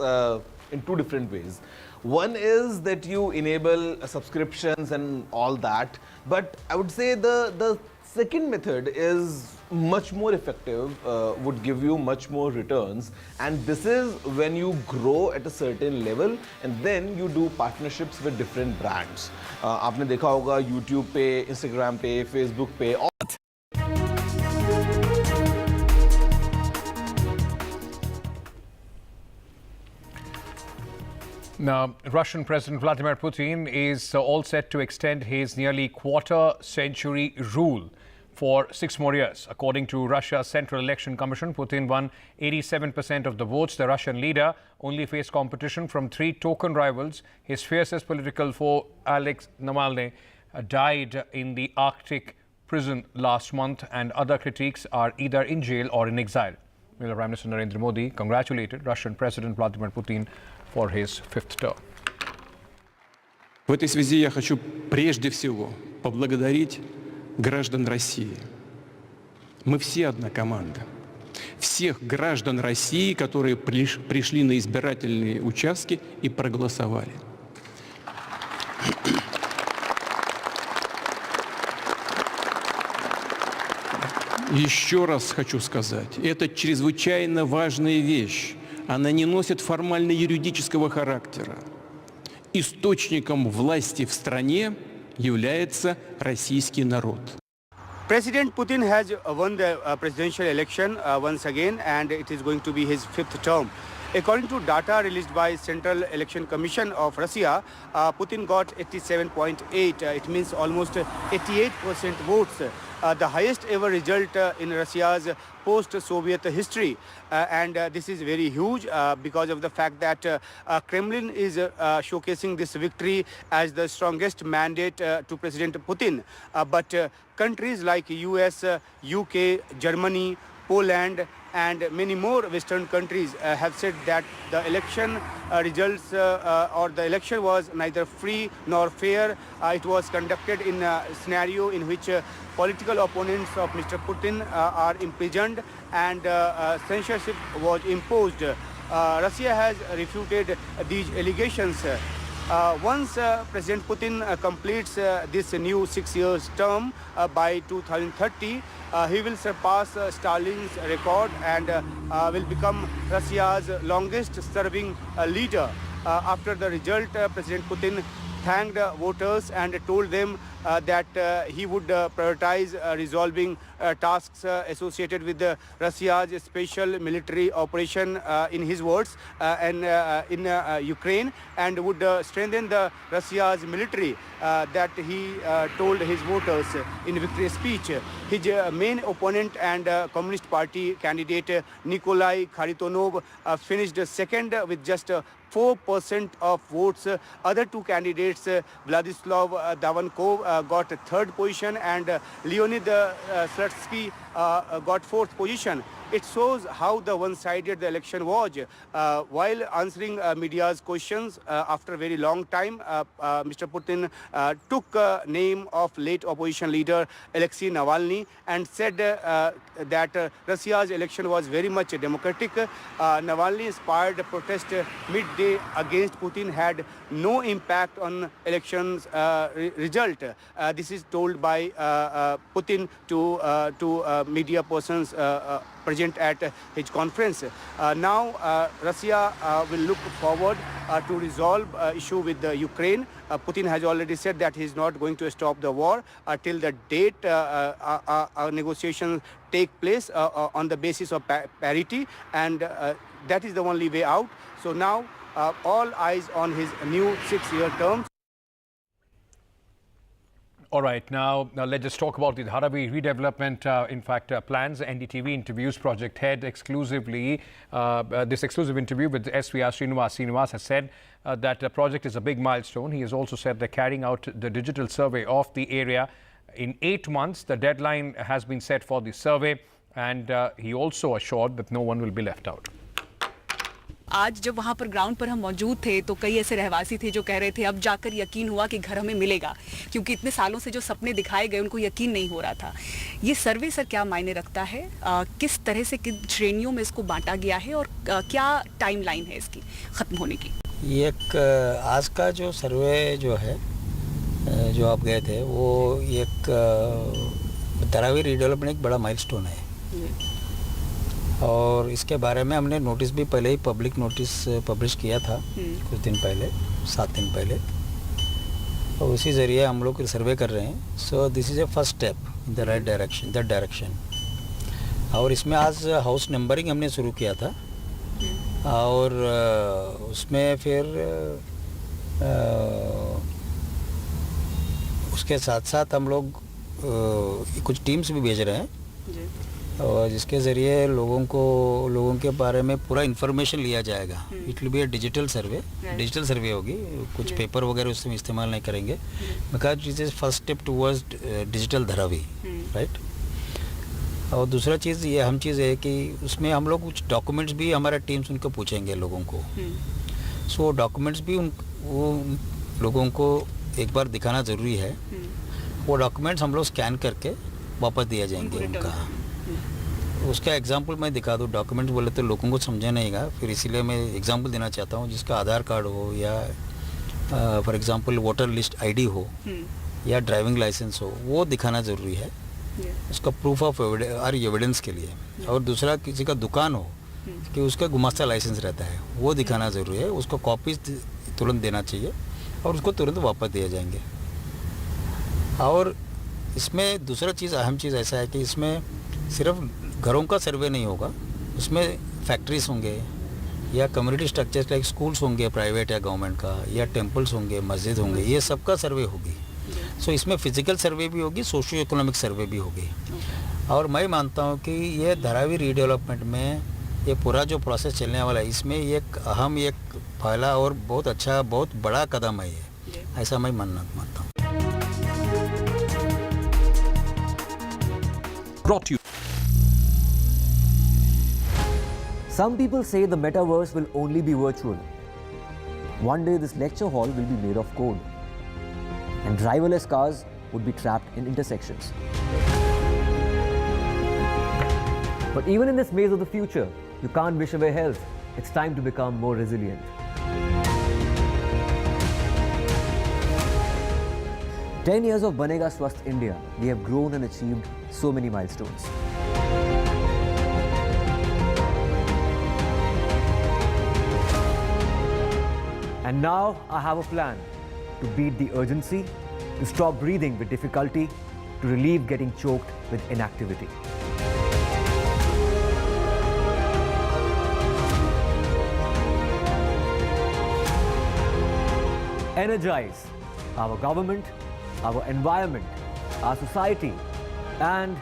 in two different ways. One is that you enable subscriptions and all that, but I would say the second method is much more effective, would give you much more returns, and this is when you grow at a certain level and then you do partnerships with different brands. आपने देखा होगा YouTube पे, Instagram पे, Facebook पे. Now, Russian President Vladimir Putin is all set to extend his nearly quarter-century rule for 6 more years. According to Russia's Central Election Commission, Putin won 87% of the votes. The Russian leader only faced competition from 3 token rivals. His fiercest political foe, Alexei Navalny, died in the Arctic prison last month, and other critics are either in jail or in exile. Prime Minister Narendra Modi congratulated Russian President Vladimir Putin for his 5th term. В этой связи я хочу прежде всего поблагодарить граждан России. Мы все одна команда. Всех граждан России, которые пришли на избирательные участки и проголосовали. Еще раз хочу сказать, это чрезвычайно важная вещь. Она не носит формально-юридического характера. Источником власти в стране является российский народ. President Putin has won the presidential election once again, and it is going to be his 5th term. According to data released by Central Election Commission of Russia, Putin got 87.8. It means almost 88% votes. The highest ever result in Russia's post-Soviet history, and this is very huge because of the fact that Kremlin is showcasing this victory as the strongest mandate to President Putin. But countries like US, UK, Germany, Poland and many more Western countries have said that the election results or the election was neither free nor fair. It was conducted in a scenario in which political opponents of Mr. Putin are imprisoned and censorship was imposed. Russia has refuted these allegations. Once President Putin completes this new 6-year term by 2030, he will surpass Stalin's record and will become Russia's longest serving leader. After the result, President Putin thanked voters and told them that he would prioritize resolving tasks associated with Russia's special military operation, in his words, and in Ukraine, and would strengthen the Russia's military that he told his voters in victory speech. His main opponent and Communist Party candidate Nikolai Kharitonov finished second with just 4% of votes. Other two candidates, Vladislav Davankov got third position and Leonid Slutsky got fourth position. It shows how the one-sided the election was. While answering media's questions after a very long time, Mr. Putin took name of late opposition leader Alexei Navalny and said that Russia's election was very much democratic. Navalny-inspired protest midday against Putin had no impact on elections result. This is told by Putin to media persons present at his conference. Now Russia will look forward to resolve issue with Ukraine. Putin has already said that he is not going to stop the war till the date negotiations take place on the basis of parity, and that is the only way out. So now all eyes on his new 6-year term. All right, now let's just talk about the Dharavi redevelopment, plans. NDTV interviews project head exclusively. This exclusive interview with SVR Srinivas has said that the project is a big milestone. He has also said they're carrying out the digital survey of the area in 8 months. The deadline has been set for the survey, and he also assured that no one will be left out. आज जब वहाँ पर ground पर हम मौजूद थे तो कई ऐसे रहवासी थे जो कह रहे थे अब जाकर यकीन हुआ कि घर हमें मिलेगा, क्योंकि इतने सालों से जो सपने दिखाए गए उनको यकीन नहीं हो रहा था। ये सर्वे सर क्या मायने रखता है, किस तरह से किन श्रेणियों में इसको बांटा गया है और क्या टाइमलाइन है इसकी ख़त्म होने की? ये एक आज का जो सर्वे जो है जो आप गए थे वो एक धारावी रीडेवलपमेंट एक बड़ा माइलस्टोन है और इसके बारे में हमने नोटिस भी पहले ही पब्लिक नोटिस पब्लिश किया था कुछ दिन पहले, 7 दिन पहले, और उसी ज़रिए हम लोग सर्वे कर रहे हैं। So this is a first step in the right direction, that direction. और इसमें आज हाउस नंबरिंग हमने शुरू किया था और उसमें फिर उसके साथ साथ हम लोग कुछ टीम्स भी भेज रहे हैं और जिसके ज़रिए लोगों के बारे में पूरा इन्फॉर्मेशन लिया जाएगा। It will be A digital survey होगी, कुछ पेपर वगैरह उसमें इस्तेमाल नहीं करेंगे, because this is first step towards digital Dharavi, right. और दूसरा चीज़ ये अहम चीज़ है कि उसमें हम लोग कुछ डॉक्यूमेंट्स भी हमारा टीम्स उनको पूछेंगे लोगों को। सो डॉक्यूमेंट्स भी वो लोगों को एक बार दिखाना ज़रूरी है। वो डॉक्यूमेंट्स हम लोग स्कैन करके वापस दिया जाएंगे उनका। उसका एग्जांपल मैं दिखा दूँ, डॉक्यूमेंट्स बोले तो लोगों को समझा नहीं गा, फिर इसीलिए मैं एग्जांपल देना चाहता हूँ। जिसका आधार कार्ड हो या for example voter list ID हो या ड्राइविंग लाइसेंस हो, वो दिखाना ज़रूरी है उसका प्रूफ ऑफ एविडेंस के लिए। और दूसरा किसी का दुकान हो कि उसका गुमास्ता लाइसेंस रहता है, वो दिखाना ज़रूरी है। उसको कॉपीज तुरंत देना चाहिए और उसको तुरंत वापस दिए जाएंगे। और इसमें दूसरा चीज़ अहम चीज़ ऐसा है कि इसमें सिर्फ घरों का सर्वे नहीं होगा, उसमें फैक्ट्रीज होंगे या कम्युनिटी स्ट्रक्चर्स लाइक स्कूल्स होंगे प्राइवेट या गवर्नमेंट का, या टेम्पल्स होंगे, मस्जिद होंगे, ये सबका सर्वे होगी। सो इसमें फिजिकल सर्वे भी होगी, सोशियो इकोनॉमिक सर्वे भी होगी। और मैं मानता हूँ कि ये धारावी रीडेवलपमेंट में ये पूरा जो प्रोसेस चलने वाला है, इसमें एक अहम एक पहला और बहुत अच्छा बहुत बड़ा कदम है ये, ऐसा मैं मानता हूँ। Brought to you. Some people say the metaverse will only be virtual. One day this lecture hall will be made of code and driverless cars would be trapped in intersections. But even in this maze of the future, you can't wish away health. It's time to become more resilient. 10 years of Banega Swasth India, we have grown and achieved so many milestones. And now I have a plan to beat the urgency, to stop breathing with difficulty, to relieve getting choked with inactivity. Energize our government, our environment, our society, and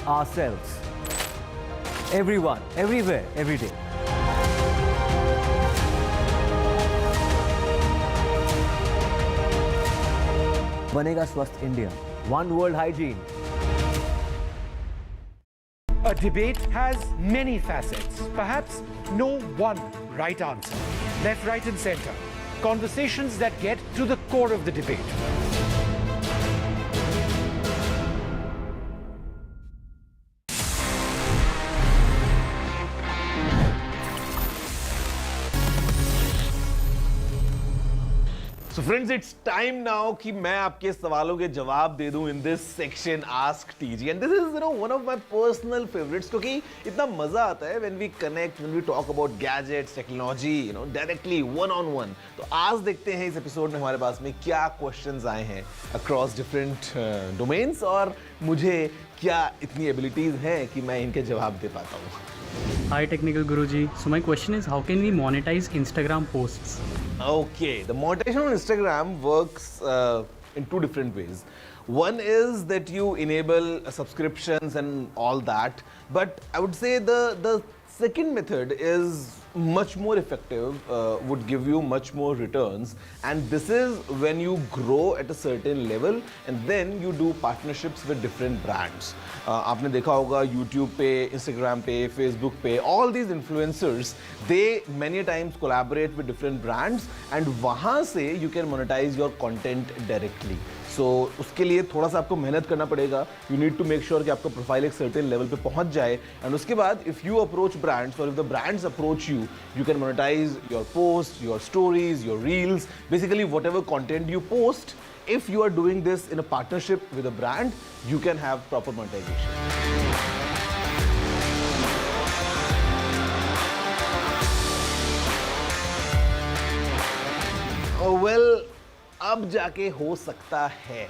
ourselves. Everyone, everywhere, every day. Banega Swasth India. One world hygiene. A debate has many facets. Perhaps no one right answer. Left, right, and center. Conversations that get to the core of the debate. So friends, it's time now कि मैं आपके सवालों के जवाब दे दूं in this section Ask TG, and this is one of my personal favorites क्योंकि इतना मजा आता है when we connect, when we talk about gadgets, technology, directly one on one. तो आज देखते हैं इस एपिसोड में हमारे पास में क्या questions आए हैं across different domains और मुझे क्या इतनी abilities हैं कि मैं इनके जवाब दे पाता हूँ. Hi Technical Guruji. So my question is, how can we monetize Instagram posts? Okay, the monetization on Instagram works in two different ways. One is that you enable subscriptions and all that, but I would say the second method is much more effective, would give you much more returns, and this is when you grow at a certain level and then you do partnerships with different brands. आपने देखा होगा YouTube पे, Instagram पे, Facebook पे, all these influencers, they many times collaborate with different brands and वहाँ से you can monetize your content directly. So उसके लिए थोड़ा सा आपको मेहनत करना पड़ेगा. You need to make sure कि आपका प्रोफाइल एक certain level पे पहुंच जाए, and उसके बाद if you approach brands or if the brands approach you, you can monetize your posts, your stories, your reels, basically whatever content you post. If you are doing this in a partnership with a brand, you can have proper monetization. Oh, well, अब जाके हो सकता है.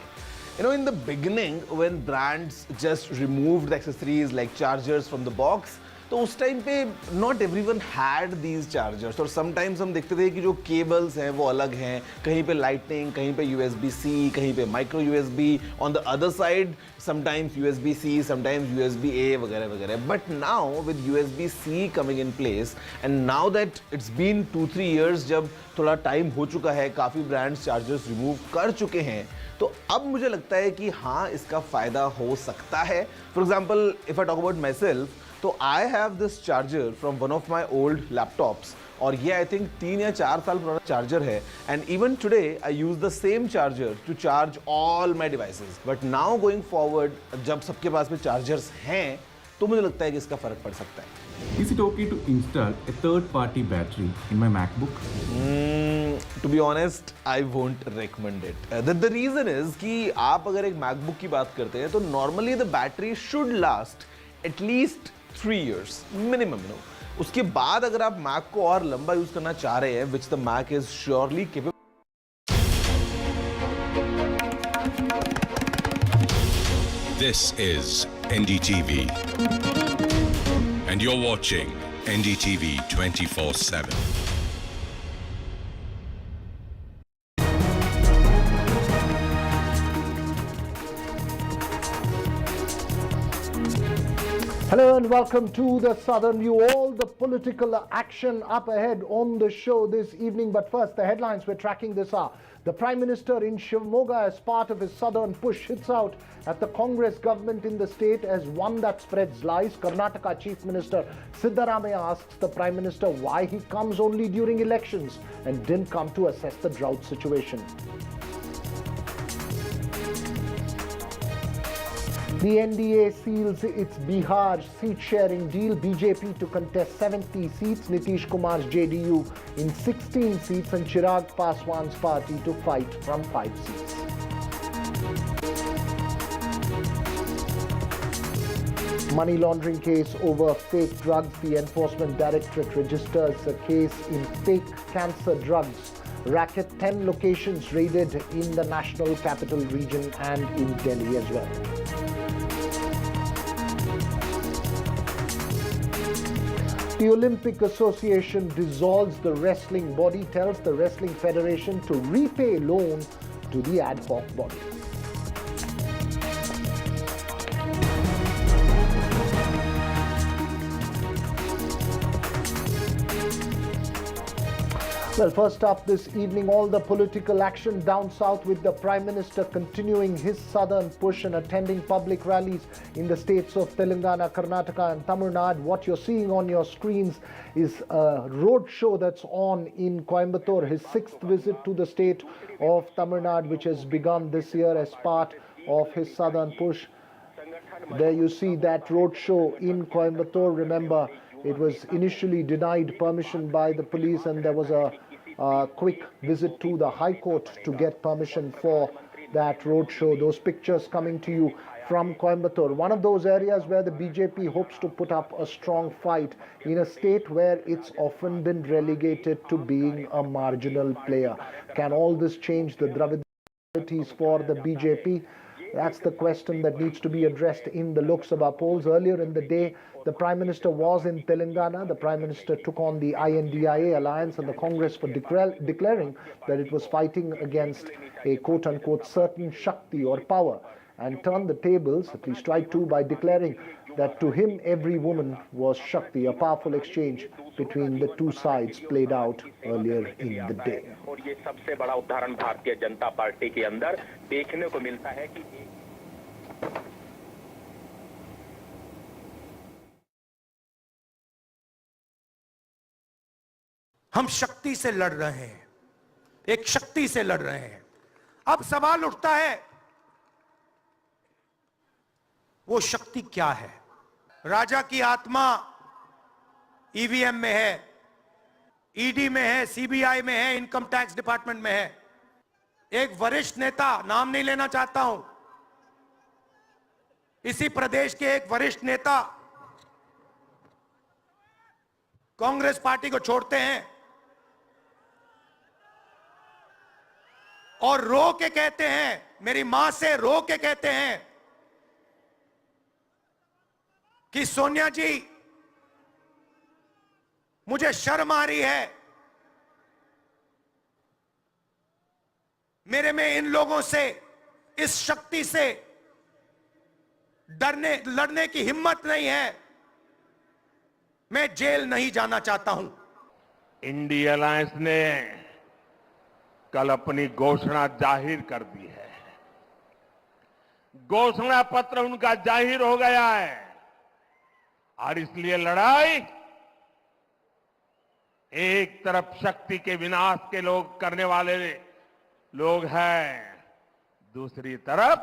You know, in the beginning, when brands just removed the accessories like chargers from the box, तो उस time पे not everyone had these chargers. और sometimes हम देखते थे कि जो cables हैं वो अलग हैं, कहीं पे lightning, कहीं पे USB-C, कहीं पे micro USB, on the other side sometimes USB-C, sometimes USB-A वगैरह वगैरह. But now with USB-C coming in place and now that it's been 2-3 years, जब थोड़ा टाइम हो चुका है, काफ़ी ब्रांड्स चार्जर्स रिमूव कर चुके हैं, तो अब मुझे लगता है कि हाँ इसका फ़ायदा हो सकता है. For example if I talk about myself, तो I have this charger from one of my old laptops, और ये आई थिंक 3 या 4 साल पुराना चार्जर है, and even today I use the same charger to charge all my devices. But now going forward जब सबके पास में चार्जर्स हैं, तो मुझे लगता है कि इसका फ़र्क पड़ सकता है. Is it okay to install a third-party battery in my MacBook? To be honest, I won't recommend it. The reason is कि आप अगर एक MacBook की बात करते हैं, तो normally the battery should last at least 3 years minimum. You know, उसके बाद अगर आप Mac को और लंबा यूज करना चाह रहे हैं, which the Mac is surely capable. This is NDTV. And you're watching NDTV 24x7. Hello and welcome to the Southern View. All the political action up ahead on the show this evening. But first, the headlines we're tracking this hour. The Prime Minister in Shivamogga, as part of his southern push, hits out at the Congress government in the state as one that spreads lies. Karnataka Chief Minister Siddaramaiah asks the Prime Minister why he comes only during elections and didn't come to assess the drought situation. The NDA seals its Bihar seat-sharing deal. BJP to contest 70 seats, Nitish Kumar's JDU in 16 seats, and Chirag Paswan's party to fight from 5 seats. Money laundering case over fake drugs. The Enforcement Directorate registers a case in fake cancer drugs. Racket, 10 locations raided in the National Capital Region and in Delhi as well. The Olympic Association dissolves the wrestling body, tells the Wrestling Federation to repay loan to the ad hoc body. Well, first up this evening, all the political action down south with the Prime Minister continuing his southern push and attending public rallies in the states of Telangana, Karnataka and Tamil Nadu. What you're seeing on your screens is a road show that's on in Coimbatore, his 6th visit to the state of Tamil Nadu, which has begun this year as part of his southern push. There you see that road show in Coimbatore. Remember, it was initially denied permission by the police, and there was a quick visit to the High Court to get permission for that roadshow. Those pictures coming to you from Coimbatore, one of those areas where the BJP hopes to put up a strong fight in a state where it's often been relegated to being a marginal player. Can all this change the Dravidities for the BJP? That's the question that needs to be addressed in the Lok Sabha polls. Earlier in the day, the Prime Minister was in Telangana. The Prime Minister took on the INDIA alliance and the Congress for declaring that it was fighting against a quote-unquote certain Shakti or power, and turned the tables, at least tried to, by declaring that to him every woman was Shakti. A powerful exchange between the two sides played out earlier in the day. और ये सबसे बड़ा उदाहरण Bharatiya Janata party के अंदर देखने को मिलता है कि हम शक्ति से लड़ रहे हैं, एक शक्ति से लड़ रहे हैं। अब सवाल उठता है वो शक्ति क्या है? राजा की आत्मा ईवीएम में है, ईडी में है, सीबीआई में है, इनकम टैक्स डिपार्टमेंट में है। एक वरिष्ठ नेता, नाम नहीं लेना चाहता हूं, इसी प्रदेश के एक वरिष्ठ नेता कांग्रेस पार्टी को छोड़ते हैं और रो के कहते हैं, मेरी मां से रो के कहते हैं कि सोनिया जी मुझे शर्म आ रही है, मेरे में इन लोगों से, इस शक्ति से लड़ने की हिम्मत नहीं है, मैं जेल नहीं जाना चाहता हूं। इंडिया अलायंस ने कल अपनी घोषणा जाहिर कर दी है। घोषणा पत्र उनका जाहिर हो गया है और इसलिए लड़ाई एक तरफ शक्ति के विनाश के लोग करने वाले लोग हैं, दूसरी तरफ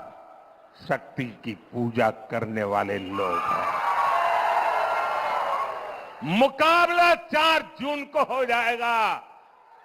शक्ति की पूजा करने वाले लोग हैं। मुकाबला 4 जून को हो जाएगा।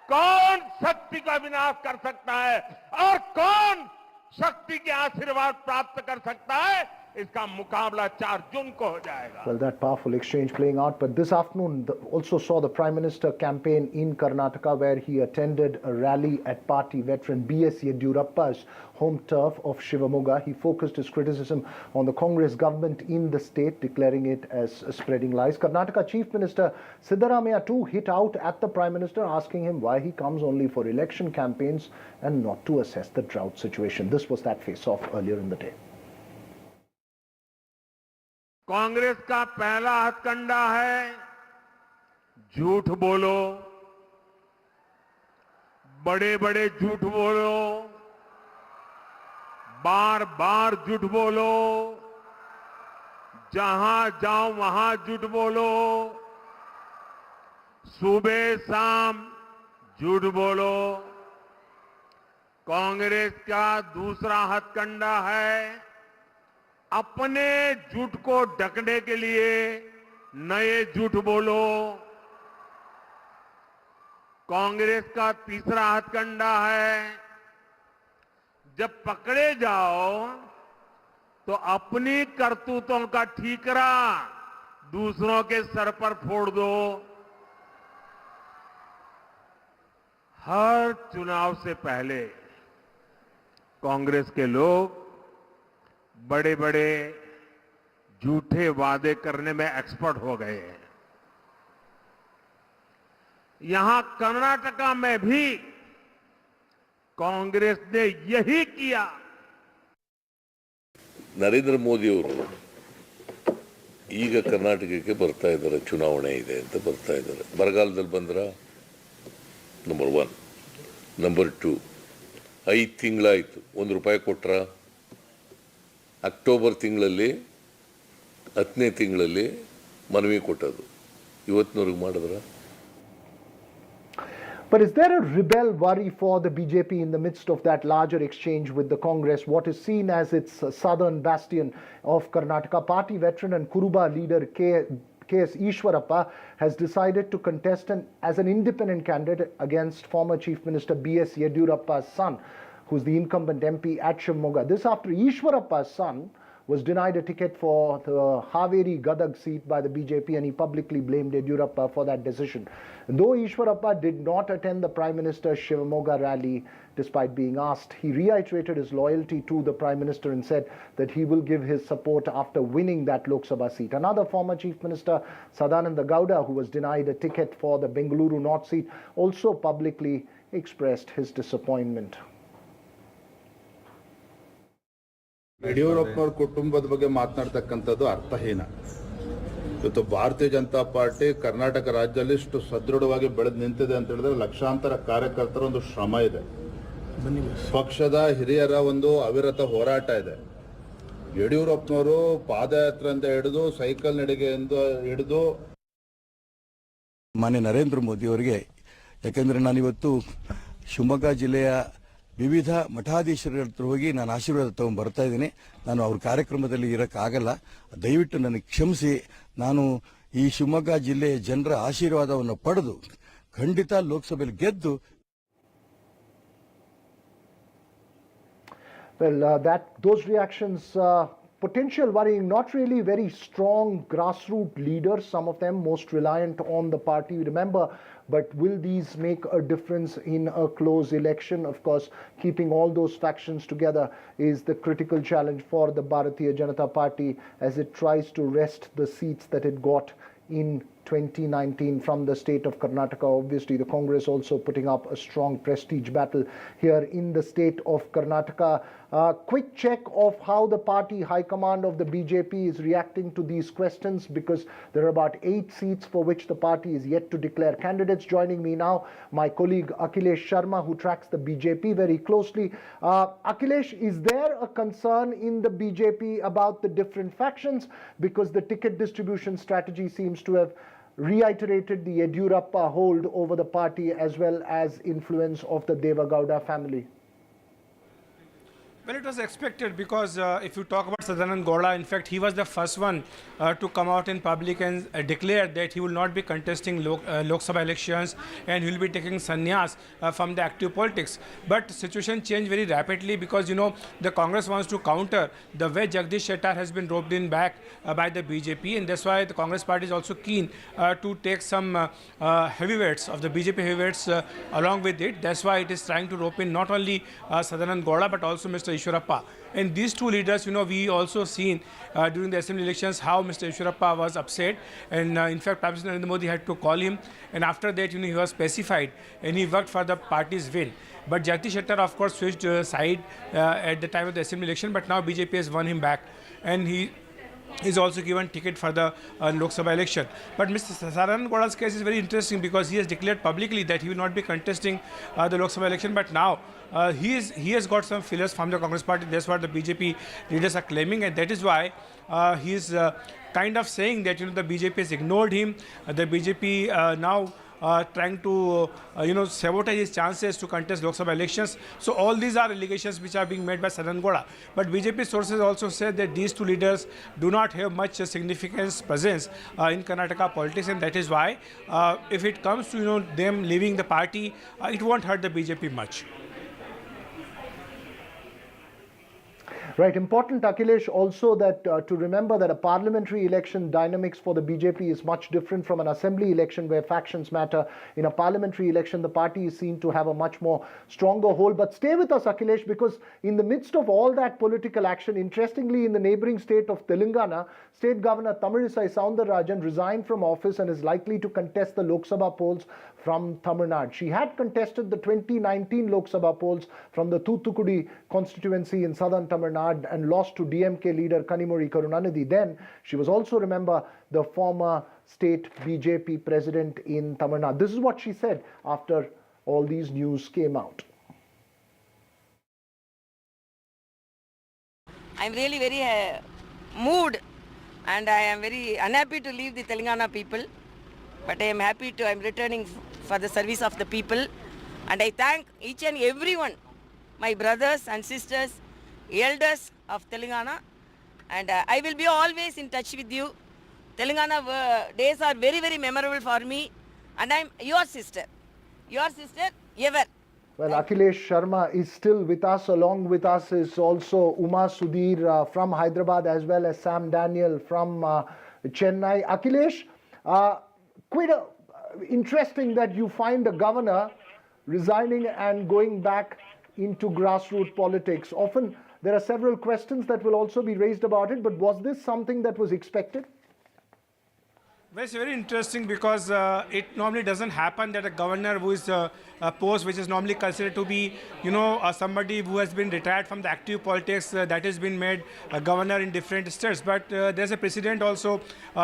कौन शक्ति का विनाश कर सकता है और कौन शक्ति के आशीर्वाद प्राप्त कर सकता है, इसका मुकाबला 4 जून को हो जाएगा। Well, that powerful exchange playing out, but this afternoon also saw the Prime Minister campaign in Karnataka, where he attended a rally at party veteran B.S. Yediyurappa's home turf of Shivamogga. He focused his criticism on the Congress government in the state, declaring it as spreading lies. Karnataka Chief Minister Siddaramaiah too hit out at the Prime Minister, asking him why he comes only for election campaigns and not to assess the drought situation. This was that face-off earlier in the day. Congress का पहला हथकंडा है झूठ बोलो, बड़े बड़े झूठ बोलो, बार बार झूठ बोलो, जहां जाओ वहां झूठ बोलो, सुबह शाम झूठ बोलो। कांग्रेस का दूसरा हथकंडा है अपने झूठ को ढकने के लिए नए झूठ बोलो। कांग्रेस का तीसरा हथकंडा है जब पकड़े जाओ तो अपनी करतूतों का ठीकरा दूसरों के सर पर फोड़ दो। हर चुनाव से पहले कांग्रेस के लोग बड़े बड़े झूठे वादे करने में एक्सपर्ट हो गए हैं। यहां कर्नाटका में भी कांग्रेस ने यही किया। ನರೇಂದ್ರ ಮೋದಿ ಅವರು ಈಗ ಕರ್ನಾಟಕಕ್ಕೆ ಬರ್ತಾ ಇದ್ದಾರೆ, ಚುನಾವಣೆ ಇದೆ ಅಂತ ಬರ್ತಾ ಇದ್ದಾರೆ. ಬರಗಾಲದಲ್ಲಿ ಬಂದ್ರ ನಂಬರ್ 1. ನಂಬರ್ 2, 5 ತಿಂಗಳಾಯಿತು, ₹1 ಕೊಟ್ರ? ಅಕ್ಟೋಬರ್ ತಿಂಗಳಲ್ಲಿ 10ನೇ ತಿಂಗಳಲ್ಲಿ ಮನವಿ ಕೊಟ್ಟದು, ಇವತ್ತಿನವರೆಗೂ ಮಾಡಿದ್ರ? But is there a rebel worry for the BJP in the midst of that larger exchange with the Congress? What is seen as its southern bastion of Karnataka, party veteran and Kuruba leader K.S. Ishwarappa has decided to contest as an independent candidate against former Chief Minister B.S. Yediyurappa's son, who's the incumbent MP at Shivamogga. This after Ishwarappa's son was denied a ticket for the Haveri Gadag seat by the BJP, and he publicly blamed Yediyurappa for that decision. Though Ishwarappa did not attend the Prime Minister's Shivamoga rally, despite being asked, he reiterated his loyalty to the Prime Minister and said that he will give his support after winning that Lok Sabha seat. Another former Chief Minister, Sadananda Gowda, who was denied a ticket for the Bengaluru North seat, also publicly expressed his disappointment. ಯಡಿಯೂರಪ್ಪನವರ ಕುಟುಂಬದ ಬಗ್ಗೆ ಮಾತನಾಡ್ತಕ್ಕಂಥದ್ದು ಅರ್ಥಹೀನ. ಇವತ್ತು ಭಾರತೀಯ Janata party Karnataka ರಾಜ್ಯದಲ್ಲಿ ಇಷ್ಟು ಸದೃಢವಾಗಿ ಬೆಳೆದು ನಿಂತಿದೆ ಅಂತ ಹೇಳಿದ್ರೆ ಲಕ್ಷಾಂತರ ಕಾರ್ಯಕರ್ತರ ಒಂದು ಶ್ರಮ ಇದೆ. ಪಕ್ಷದ ಹಿರಿಯರ ಒಂದು ಅವಿರತ ಹೋರಾಟ ಇದೆ. ಯಡಿಯೂರಪ್ಪನವರು ಪಾದಯಾತ್ರೆಯಿಂದ ಹಿಡಿದು ಸೈಕಲ್ ನಡಿಗೆಯಿಂದ ಹಿಡಿದು ಮಾನ್ಯ ನರೇಂದ್ರ ಮೋದಿ ಅವರಿಗೆ, ಯಾಕೆಂದರೆ ನಾನಿವತ್ತು ಶಿವಮೊಗ್ಗ ಜಿಲ್ಲೆಯ ವಿವಿಧ ಮಠಾಧೀಶರ ಹತ್ರ ಹೋಗಿ ನಾನು ಆಶೀರ್ವಾದ ತಗೊಂಡು ಬರ್ತಾ ಇದ್ದೀನಿ. ನಾನು ಅವ್ರ ಕಾರ್ಯಕ್ರಮದಲ್ಲಿ ಇರೋಕ್ಕಾಗಲ್ಲ, ದಯವಿಟ್ಟು ನನಗೆ ಕ್ಷಮಿಸಿ. ನಾನು ಈ ಶಿವಮೊಗ್ಗ ಜಿಲ್ಲೆಯ ಜನರ ಆಶೀರ್ವಾದವನ್ನು ಪಡೆದು ಖಂಡಿತ ಲೋಕಸಭೆಯಲ್ಲಿ ಗೆದ್ದು. Well, those reactions, potential worrying, not really very strong grassroots leaders, some of them most reliant on the party, remember, but will these make a difference in a close election? Of course, keeping all those factions together is the critical challenge for the Bharatiya Janata Party as it tries to wrest the seats that it got in 2019 from the state of Karnataka. Obviously, the Congress also putting up a strong prestige battle here in the state of Karnataka. Quick check of how the party high command of the BJP is reacting to these questions, because there are about 8 seats for which the party is yet to declare candidates. Joining me now, my colleague Akhilesh Sharma, who tracks the BJP very closely. Akhilesh, is there a concern in the BJP about the different factions? Because the ticket distribution strategy seems to have reiterated the Yediyurappa hold over the party as well as influence of the Devagowda family. Well, it was expected because if you talk about Sadananda Gowda, in fact, he was the first one to come out in public and declare that he will not be contesting Lok Sabha elections and he will be taking sannyas from the active politics. But situation changed very rapidly because, you know, the Congress wants to counter the way Jagdish Shettar has been roped in back by the BJP, and that's why the Congress party is also keen to take some heavyweights of the BJP heavyweights along with it. That's why it is trying to rope in not only Sadananda Gowda but also Mr. Ishwarappa. And these two leaders, you know, we also seen during the assembly elections how Mr. Ishwarappa was upset, and in fact Prime Minister Narendra Modi had to call him, and after that, you know, he was pacified and he worked for the party's win. But Jagdish Shettar, of course, switched side at the time of the assembly election, but now BJP has won him back, and he is also given ticket for the Lok Sabha election. But Mr. Sadananda Gowda's case is very interesting because he has declared publicly that he will not be contesting the Lok Sabha election, but now he has got some fillers from the Congress party. That's what the BJP leaders are claiming, and that is why he is kind of saying that, you know, the BJP has ignored him. The BJP now trying to sabotage his chances to contest Lok Sabha elections. So all these are allegations which are being made by Sadananda Gowda. But BJP sources also said that these two leaders do not have much significance presence in Karnataka politics, and that is why if it comes to, you know, them leaving the party, it won't hurt the BJP much. Right, important, Akhilesh, also that to remember that a parliamentary election dynamics for the BJP is much different from an assembly election where factions matter. In a parliamentary election, the party is seen to have a much more stronger hold. But stay with us, Akhilesh, because in the midst of all that political action, interestingly, in the neighboring state of Telangana, State Governor Tamilisai Soundararajan resigned from office and is likely to contest the Lok Sabha polls from Tamil Nadu. She had contested the 2019 Lok Sabha polls from the Thoothukudi constituency in southern Tamil Nadu and lost to DMK leader Kanimozhi Karunanidhi. Then she was also, remember, the former state BJP president in Tamil Nadu. This is what she said after all these news came out. I'm really very moved, and I am very unhappy to leave the Telangana people, but I am happy to, I'm returning for the service of the people, and I thank each and everyone, my brothers and sisters, elders of Telangana, and I will be always in touch with you. Telangana days are very, very memorable for me, and I'm your sister ever. Well, Akhilesh Sharma is still with us. Along with us is also Uma Sudhir from Hyderabad, as well as Sam Daniel from Chennai. Akhilesh, quite interesting that you find a governor resigning and going back into grassroots politics. Often there are several questions that will also be raised about it, but was this something that was expected? Well, it's very interesting because it normally doesn't happen that a governor who is a post which is normally considered to be, somebody who has been retired from the active politics that has been made a governor in different states. But there's a precedent also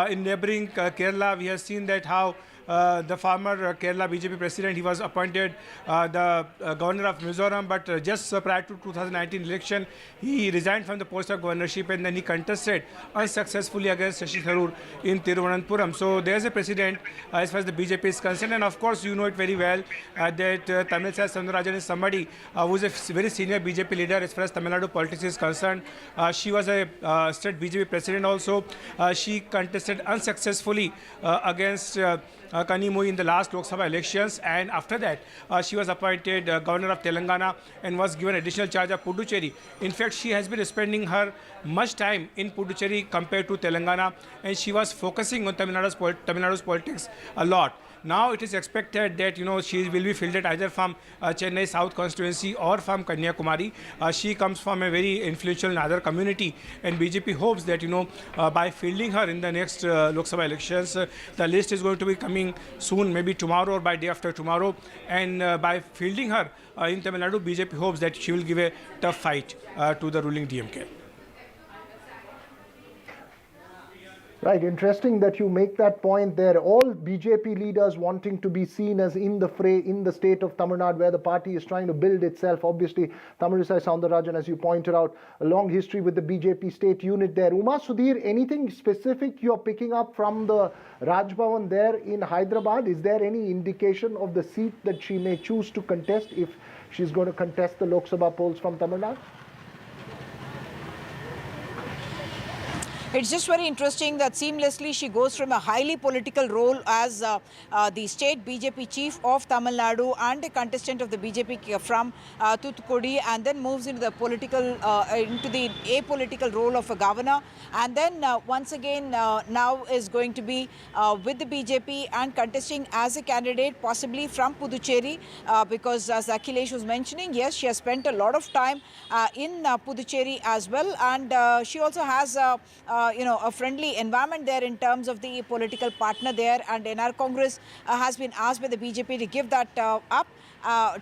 in neighboring Kerala. We have seen that how the former Kerala BJP president, he was appointed the governor of Mizoram, but just prior to 2019 election, he resigned from the post of governorship and then he contested unsuccessfully against Shashi Tharoor in Thiruvananthapuram. So there's a precedent as far as the BJP is concerned, and of course you know it very well that Tamilisai Soundararajan is somebody who is a very senior BJP leader as far as Tamil Nadu politics is concerned. She was a state BJP president also. She contested unsuccessfully against Kanimui in the last Lok Sabha elections, and after that she was appointed governor of Telangana and was given additional charge of Puducherry. In fact, she has been spending her much time in Puducherry compared to Telangana, and she was focusing on Tamil Nadu's politics a lot. Now it is expected that she will be fielded either from Chennai South constituency or from Kanyakumari. She comes from a very influential Nadar community, and BJP hopes that by fielding her in the next Lok Sabha elections, the list is going to be coming soon, maybe tomorrow or by day after tomorrow. And by fielding her in Tamil Nadu, BJP hopes that she will give a tough fight to the ruling DMK. Right, interesting that you make that point there. All BJP leaders wanting to be seen as in the fray in the state of Tamil Nadu, where the party is trying to build itself. Obviously, Tamilisai Soundararajan, as you pointed out, a long history with the BJP state unit there. Uma Sudhir, anything specific you're picking up from the Raj Bhavan there in Hyderabad? Is there any indication of the seat that she may choose to contest if she's going to contest the Lok Sabha polls from Tamil Nadu? It's just very interesting that seamlessly she goes from a highly political role as the state BJP chief of Tamil Nadu and a contestant of the BJP from Thoothukudi, and then moves into the apolitical role of a governor, and then once again now is going to be with the BJP and contesting as a candidate possibly from Puducherry, because as Akhilesh was mentioning, yes, she has spent a lot of time in Puducherry as well, and she also has a friendly environment there in terms of the political partner there, and NR Congress has been asked by the BJP to give that up,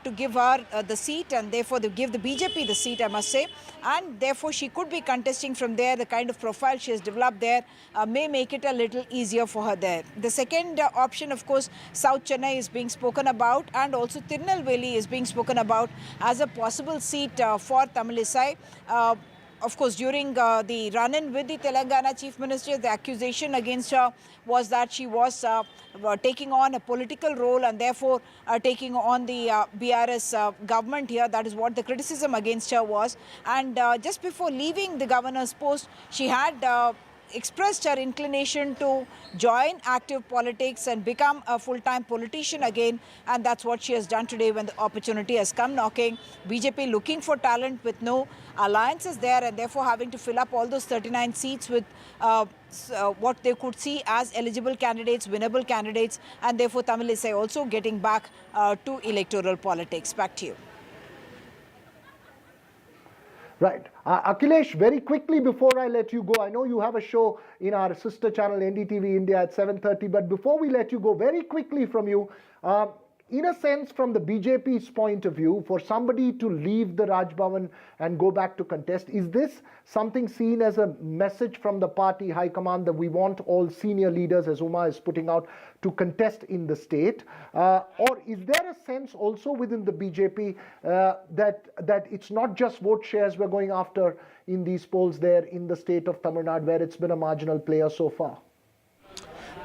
to give her the seat, and therefore they give the BJP the seat, I must say, and therefore she could be contesting from there. The kind of profile she has developed there may make it a little easier for her there. The second option, of course, South Chennai is being spoken about, and also Tirunelveli is being spoken about as a possible seat for Tamilisai. Of course, during the run-in with the Telangana Chief Minister, the accusation against her was that she was taking on a political role and therefore taking on the BRS government here. That is what the criticism against her was. And just before leaving the governor's post, she had expressed her inclination to join active politics and become a full-time politician again, and that's what she has done today when the opportunity has come knocking. BJP looking for talent with no alliances there, and therefore having to fill up all those 39 seats with what they could see as eligible candidates, winnable candidates, and therefore Tamilisai also getting back to electoral politics. Back to you. Right. Akhilesh, very quickly before I let you go, I know you have a show in our sister channel NDTV India at 7:30, but before we let you go, very quickly from you, in a sense, from the BJP's point of view, for somebody to leave the Raj Bhavan and go back to contest, is this something seen as a message from the party high command that we want all senior leaders, as Uma is putting out, to contest in the state? Or is there a sense also within the BJP that it's not just vote shares we're going after in these polls there in the state of Tamil Nadu, where it's been a marginal player so far?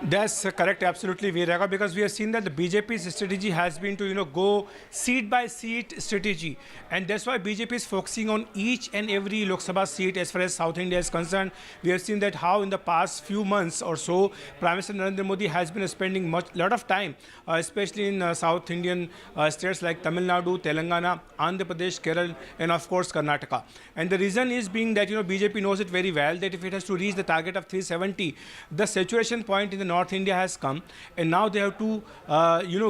That's correct, absolutely, Viraga, because we have seen that the BJP's strategy has been to, go seat by seat strategy. And that's why BJP is focusing on each and every Lok Sabha seat as far as South India is concerned. We have seen that how in the past few months or so, Prime Minister Narendra Modi has been spending lot of time, especially in South Indian states like Tamil Nadu, Telangana, Andhra Pradesh, Kerala, and of course Karnataka. And the reason is being that, BJP knows it very well that if it has to reach the target of 370, the saturation point in the North India has come, and now they have to,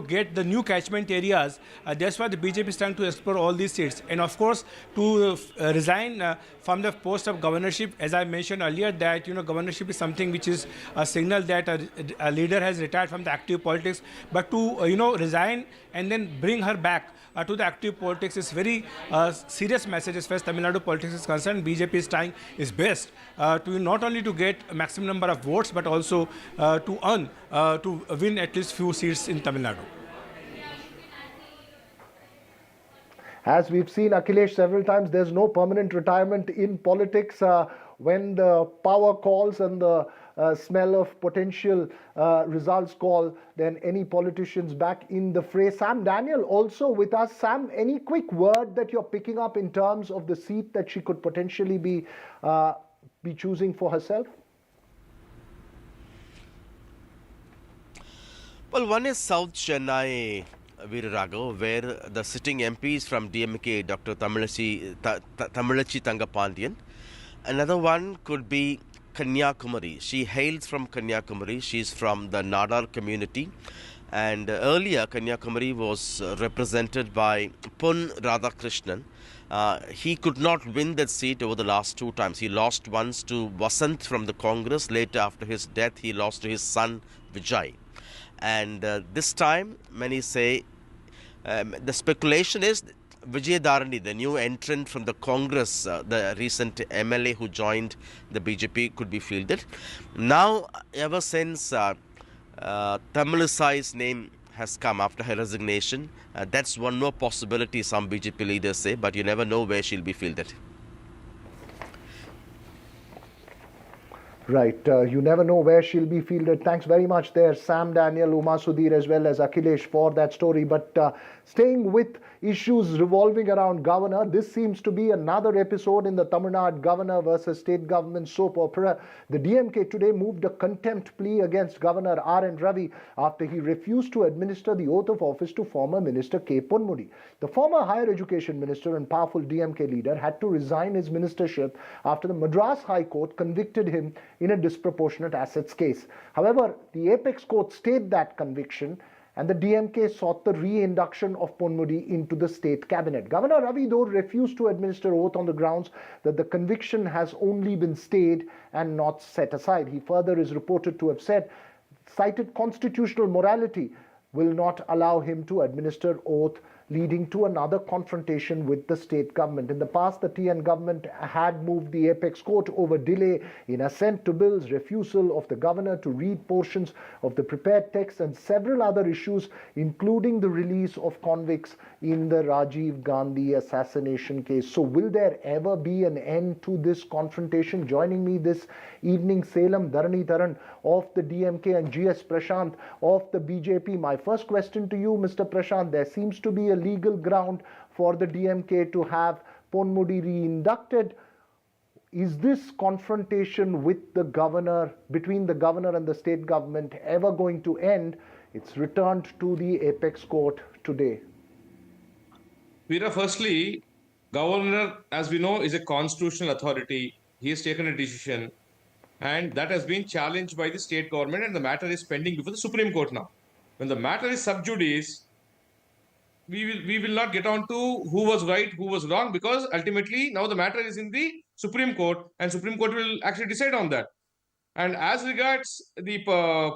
get the new catchment areas. That's why the BJP is trying to explore all these seats. And of course, to resign from the post of governorship, as I mentioned earlier, that, governorship is something which is a signal that a leader has retired from the active politics. But to, resign and then bring her back to the active politics is very serious message as far as Tamil Nadu politics is concerned. BJP is trying its best to not only to get a maximum number of votes, but also to earn, to win at least few seats in Tamil Nadu. As we've seen, Akhilesh, several times, there's no permanent retirement in politics. When the power calls and the smell of potential results call, then any politicians back in the fray. Sam Daniel also with us. Sam, any quick word that you're picking up in terms of the seat that she could potentially be choosing for herself? Well, one is South Chennai, Veeraraghav, where the sitting MPs from DMK, Dr. Tamilisai Soundararajan. Another one could be Kanyakumari. She hails from Kanyakumari. She's from the Nadar community. And earlier, Kanyakumari was represented by Pon Radhakrishnan. He could not win that seat over the last two times. He lost once to Vasant from the Congress. Later, after his death, he lost to his son Vijay. And this time, many say, the speculation is Vijay Dharani, the new entrant from the Congress, the recent MLA who joined the BJP, could be fielded. Now, ever since Tamilisai's name has come after her resignation, that's one more possibility, some BJP leaders say, but you never know where she'll be fielded. Right. You never know where she'll be fielded. Thanks very much there, Sam Daniel, Uma Sudhir, as well as Akhilesh for that story. But staying with issues revolving around governor, this seems to be another episode in the Tamil Nadu governor versus state government soap opera. The DMK today moved a contempt plea against Governor R.N. Ravi after he refused to administer the oath of office to former Minister K. Ponmudi. The former higher education minister and powerful DMK leader had to resign his ministership after the Madras High Court convicted him in a disproportionate assets case. However, the apex court stayed that conviction, and the DMK sought the re-induction of Ponmudi into the state cabinet. Governor Ravi, though, refused to administer oath on the grounds that the conviction has only been stayed and not set aside. He further is reported to have cited constitutional morality will not allow him to administer oath, leading to another confrontation with the state government. In the past, the TN government had moved the apex court over delay in assent to bills, refusal of the governor to read portions of the prepared text, and several other issues, including the release of convicts in the Rajiv Gandhi assassination case. So will there ever be an end to this confrontation? Joining me this evening, Salem Dharanidharan of the DMK and GS Prashant of the BJP. My first question to you, Mr. Prashant, there seems to be a legal ground for the DMK to have Ponmudi re-inducted. Is this confrontation with the governor, between the governor and the state government, ever going to end? It's returned to the apex court today. Veera, firstly, governor, as we know, is a constitutional authority. He has taken a decision, and that has been challenged by the state government, and the matter is pending before the Supreme Court now. When the matter is sub judice, we will not get on to who was right, who was wrong, because ultimately now the matter is in the Supreme Court, and Supreme Court will actually decide on that. And as regards the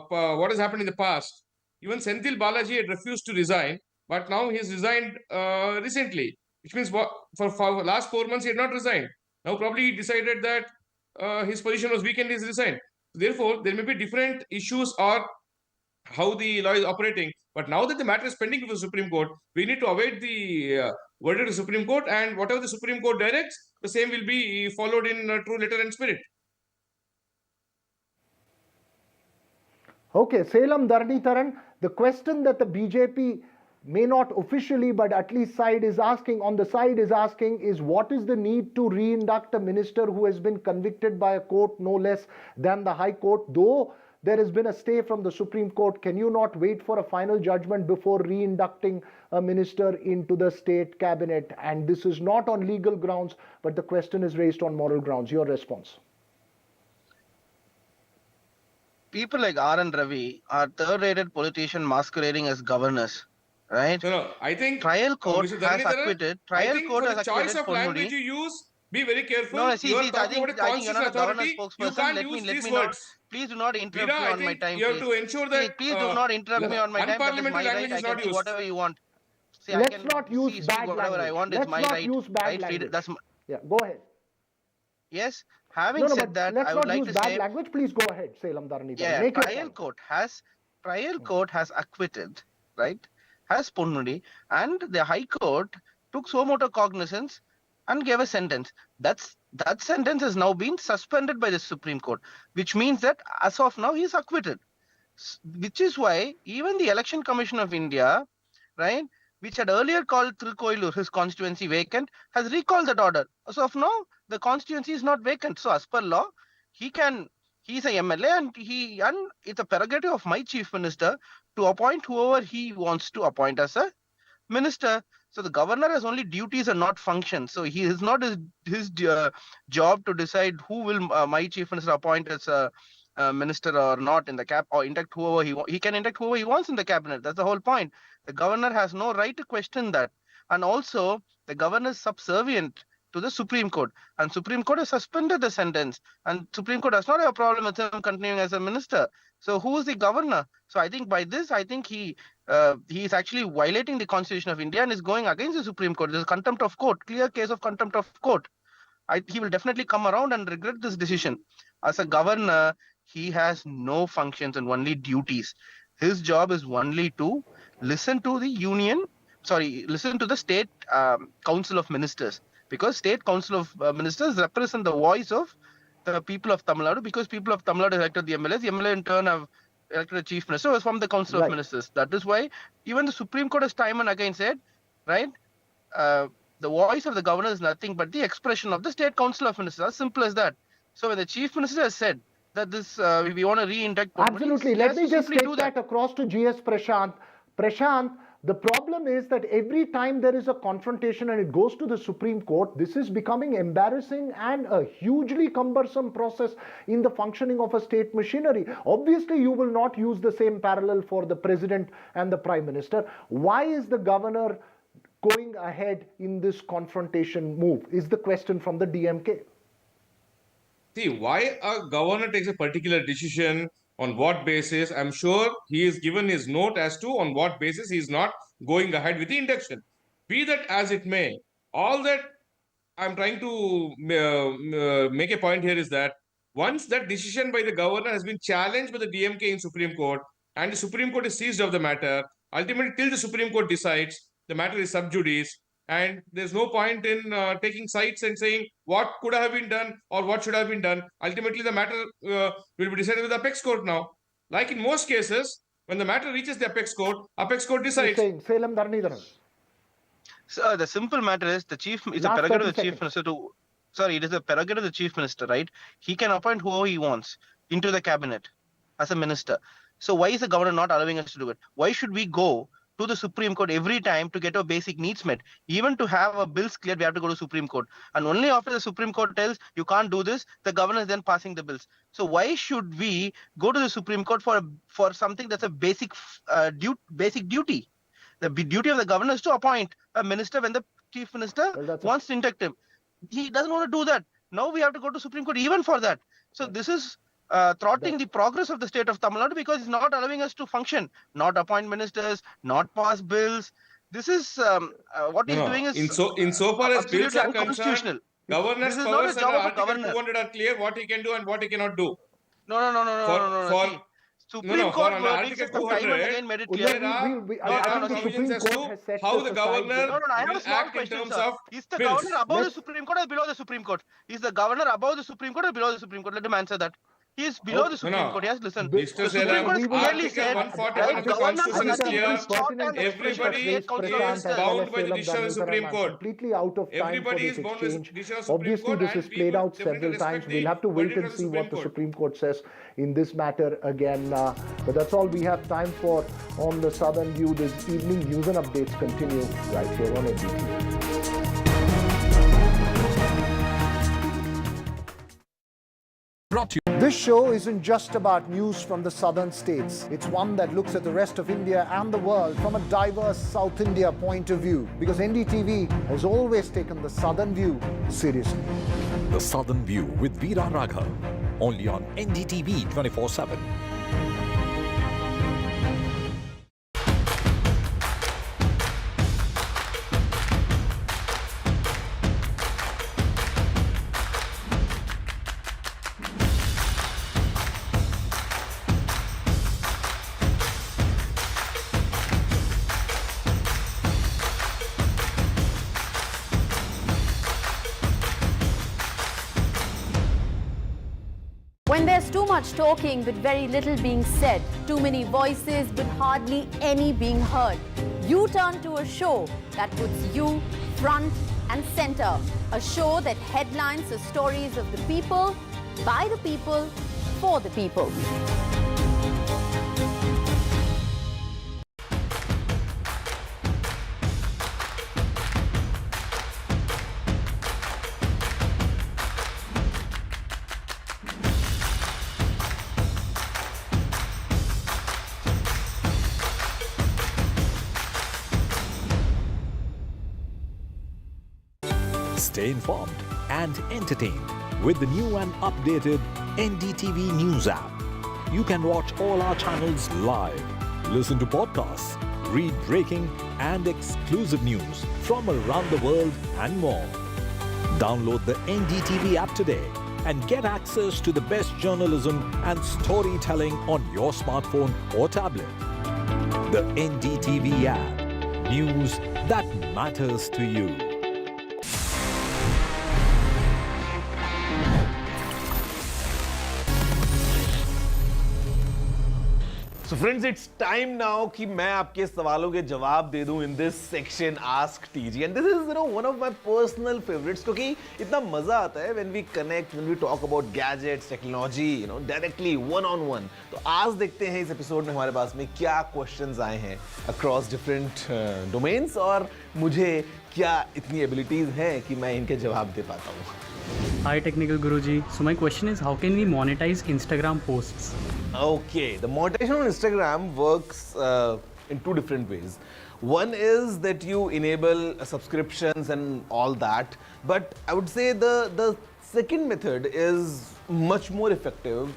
what has happened in the past, even Senthil Balaji had refused to resign, but now he has resigned recently, which means for the last 4 months he had not resigned. Now probably he decided that his position was weak and he has resigned. Therefore, there may be different issues or how the law is operating. But now that the matter is pending before the Supreme Court, we need to await the verdict of the Supreme Court, and whatever the Supreme Court directs, the same will be followed in true letter and spirit. Okay, Salem Dharnitharan, the question that the BJP may not officially but at least side is asking, on the side is asking, is what is the need to reinduct a minister who has been convicted by a court no less than the High Court? Though there has been a stay from the Supreme Court, can you not wait for a final judgment before reinducting a minister into the state cabinet? And this is not on legal grounds, but the question is raised on moral grounds. Your response? People like R and Ravi are third-rated politicians masquerading as governors, right? No, I think trial court Mr. has Dhanidharan, acquitted. I Trial think court for the has choice acquitted of language Ponnuri. you use, be very careful. No, You are I think talking about a you're constitutional not a governor authority. You spokesperson. can't Let use me these not. words. Please do not interrupt Veera, me I on my think time. you have Please. to ensure that Please do not interrupt me on my time. That is unparliamentary my language right. I is can not say used. whatever you want. See, Let's I can not use speak bad whatever language. I want. Let's It's my not right. use bad Right? language. That's Yeah, go ahead. yes. Having No, said but that, let's I would not like use to bad say, language. Please go ahead, Salem Dharnitharan. yeah, Make your trial point. court has acquitted, right? Has Ponnuri, and the High Court took so motor cognizance and gave a sentence. That sentence has now been suspended by the Supreme Court, which means that as of now he is acquitted. Which is why even the Election Commission of India, right, which had earlier called Thirukkoilur, his constituency, vacant, has recalled that order. As of now, the constituency is not vacant. So as per law, he's a MLA and it's a prerogative of my chief minister to appoint whoever he wants to appoint as a minister. So the governor has only duties and not functions. So he is not his job to decide who will my chief minister appoint as a minister or not in the cap, or induct whoever he can induct whoever he wants in the cabinet. That's the whole point. The governor has no right to question that. And also the governor is subservient to the Supreme Court, and Supreme Court has suspended the sentence, and Supreme Court does not have a problem with him continuing as a minister. So who is the governor? So I think by this, I think he is actually violating the Constitution of India and is going against the Supreme Court. There's contempt of court, clear case of contempt of court. He will definitely come around and regret this decision. As a governor, he has no functions and only duties. His job is only to listen to the state council of ministers, because state council of ministers represent the voice of the people of Tamil Nadu, because people of Tamil Nadu elected the MLAs. The MLA in turn have elected a chief minister from the council of ministers. That is why even the Supreme Court has time and again said, right, the voice of the governor is nothing but the expression of the state council of ministers. As simple as that. So when the chief minister has said that this we want to reinduct, absolutely. Let me just take that across to GS Prashant. Prashant, the problem is that every time there is a confrontation and it goes to the Supreme Court, this is becoming embarrassing and a hugely cumbersome process in the functioning of a state machinery. Obviously, you will not use the same parallel for the president and the prime minister. Why is the governor going ahead in this confrontation move is the question from the DMK. See, why a governor takes a particular decision, on what basis, I'm sure he is given his note as to on what basis he is not going ahead with the induction. Be that as it may, all that I'm trying to make a point here is that once that decision by the governor has been challenged by the DMK in Supreme Court, and the Supreme Court is seized of the matter, ultimately till the Supreme Court decides, the matter is sub judice, and there's no point in taking sides and saying what could have been done or what should have been done. Ultimately, the matter will be decided with the apex court now. Like in most cases, when the matter reaches the apex court decides. Salem Dharnitharan. So the simple matter is the chief is a prerogative of the chief minister to. Sorry, it is a prerogative of the chief minister, right? He can appoint whoever he wants into the cabinet as a minister. So why is the governor not allowing us to do it? Why should we go to the Supreme Court every time to get our basic needs met? Even to have our bills cleared, we have to go to Supreme Court. And only after the Supreme Court tells you can't do this, the governor is then passing the bills. So why should we go to the Supreme Court for something that's a basic duty? The duty of the governor is to appoint a minister when the chief minister wants to induct him. He doesn't want to do that. Now we have to go to Supreme Court even for that. So this is thwarting the progress of the state of Tamil Nadu because it's not allowing us to function, not appoint ministers, not pass bills. This is what he's doing is insofar as bills are concerned, governor's powers under Article 200 are clear what he can do and what he cannot do. No. Supreme Court Article 200 made it clear. There are provisions as to how the governor will act in terms of is the governor above the Supreme Court or below the Supreme Court? Is the governor above the Supreme Court or below the Supreme Court? Let him answer that. He is below the Supreme Court. Yes, listen. Mr. The Supreme Court has clearly Article said, 141 of the governor Constitution has is nothing clear. to stop and Everybody state council is bound by the decision of the Supreme Court. Completely out of time Everybody for is this bound by the exchange. decision of the Supreme Obviously, Court, this and is we played will out several definitely times. respect We'll have to the wait verdict and of the see what Supreme the Court. Supreme Court says in this matter again. But that's all we have time for on the Southern View this evening. News and updates continue right here on NDTV. This show isn't just about news from the southern states. It's one that looks at the rest of India and the world from a diverse South India point of view. Because NDTV has always taken the southern view seriously. The Southern View with Veera Raghav, only on NDTV 24x7. When there's too much talking but very little being said, too many voices but hardly any being heard, you turn to a show that puts you front and center. A show that headlines the stories of the people, by the people, for the people. Stay informed and entertained with the new and updated NDTV News app. You can watch all our channels live, listen to podcasts, read breaking and exclusive news from around the world and more. Download the NDTV app today and get access to the best journalism and storytelling on your smartphone or tablet. The NDTV app. News that matters to you. So friends, it's time now कि मैं आपके सवालों के जवाब दे दूं in this section Ask TG, and this is one of my personal favorites क्योंकि इतना मजा आता है when we connect, when we talk about gadgets, technology, directly one on one. तो आज देखते हैं इस एपिसोड में हमारे पास में क्या questions आए हैं across different domains और मुझे क्या इतनी abilities हैं कि मैं इनके जवाब दे पाता हूँ. Hi Technical Guruji. So my question is, how can we monetize Instagram posts? Okay, the monetization on Instagram works in two different ways. One is that you enable subscriptions and all that, but I would say the second method is much more effective,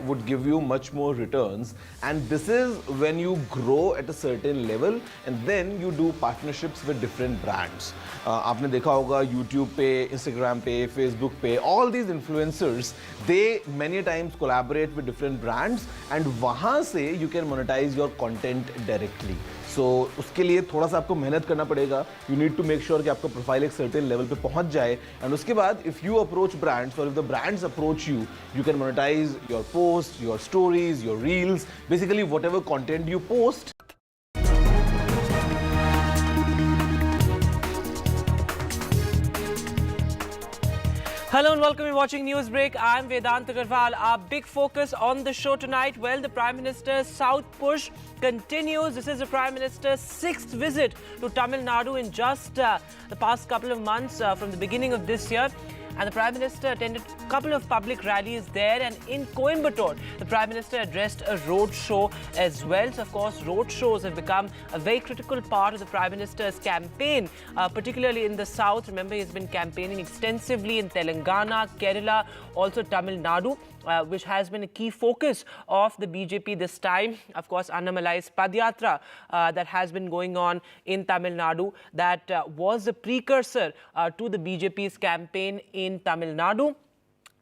would give you much more returns, and this is when you grow at a certain level and then you do partnerships with different brands. आपने देखा होगा YouTube पे, Instagram पे, Facebook पे, all these influencers, they many times collaborate with different brands and वहाँ से you can monetize your content directly. So उसके लिए थोड़ा सा आपको मेहनत करना पड़ेगा. You need to make sure कि आपका प्रोफाइल एक certain level पे पहुंच जाए, and उसके बाद if you approach brands or if the brands approach you, you can monetize your posts, your stories, your reels, basically whatever content you post. Hello and welcome. You're watching Newsbreak. I'm Vedant Agarwal. Our big focus on the show tonight, well, the Prime Minister's South push continues. This is the Prime Minister's 6th visit to Tamil Nadu in just the past couple of months from the beginning of this year. And the Prime Minister attended a couple of public rallies there, and in Coimbatore, the Prime Minister addressed a road show as well. So, of course, road shows have become a very critical part of the Prime Minister's campaign, particularly in the south. Remember, he's been campaigning extensively in Telangana, Kerala, also Tamil Nadu, which has been a key focus of the BJP this time. Of course, Annamalai's Padyatra that has been going on in Tamil Nadu, that was a precursor to the BJP's campaign in Tamil Nadu.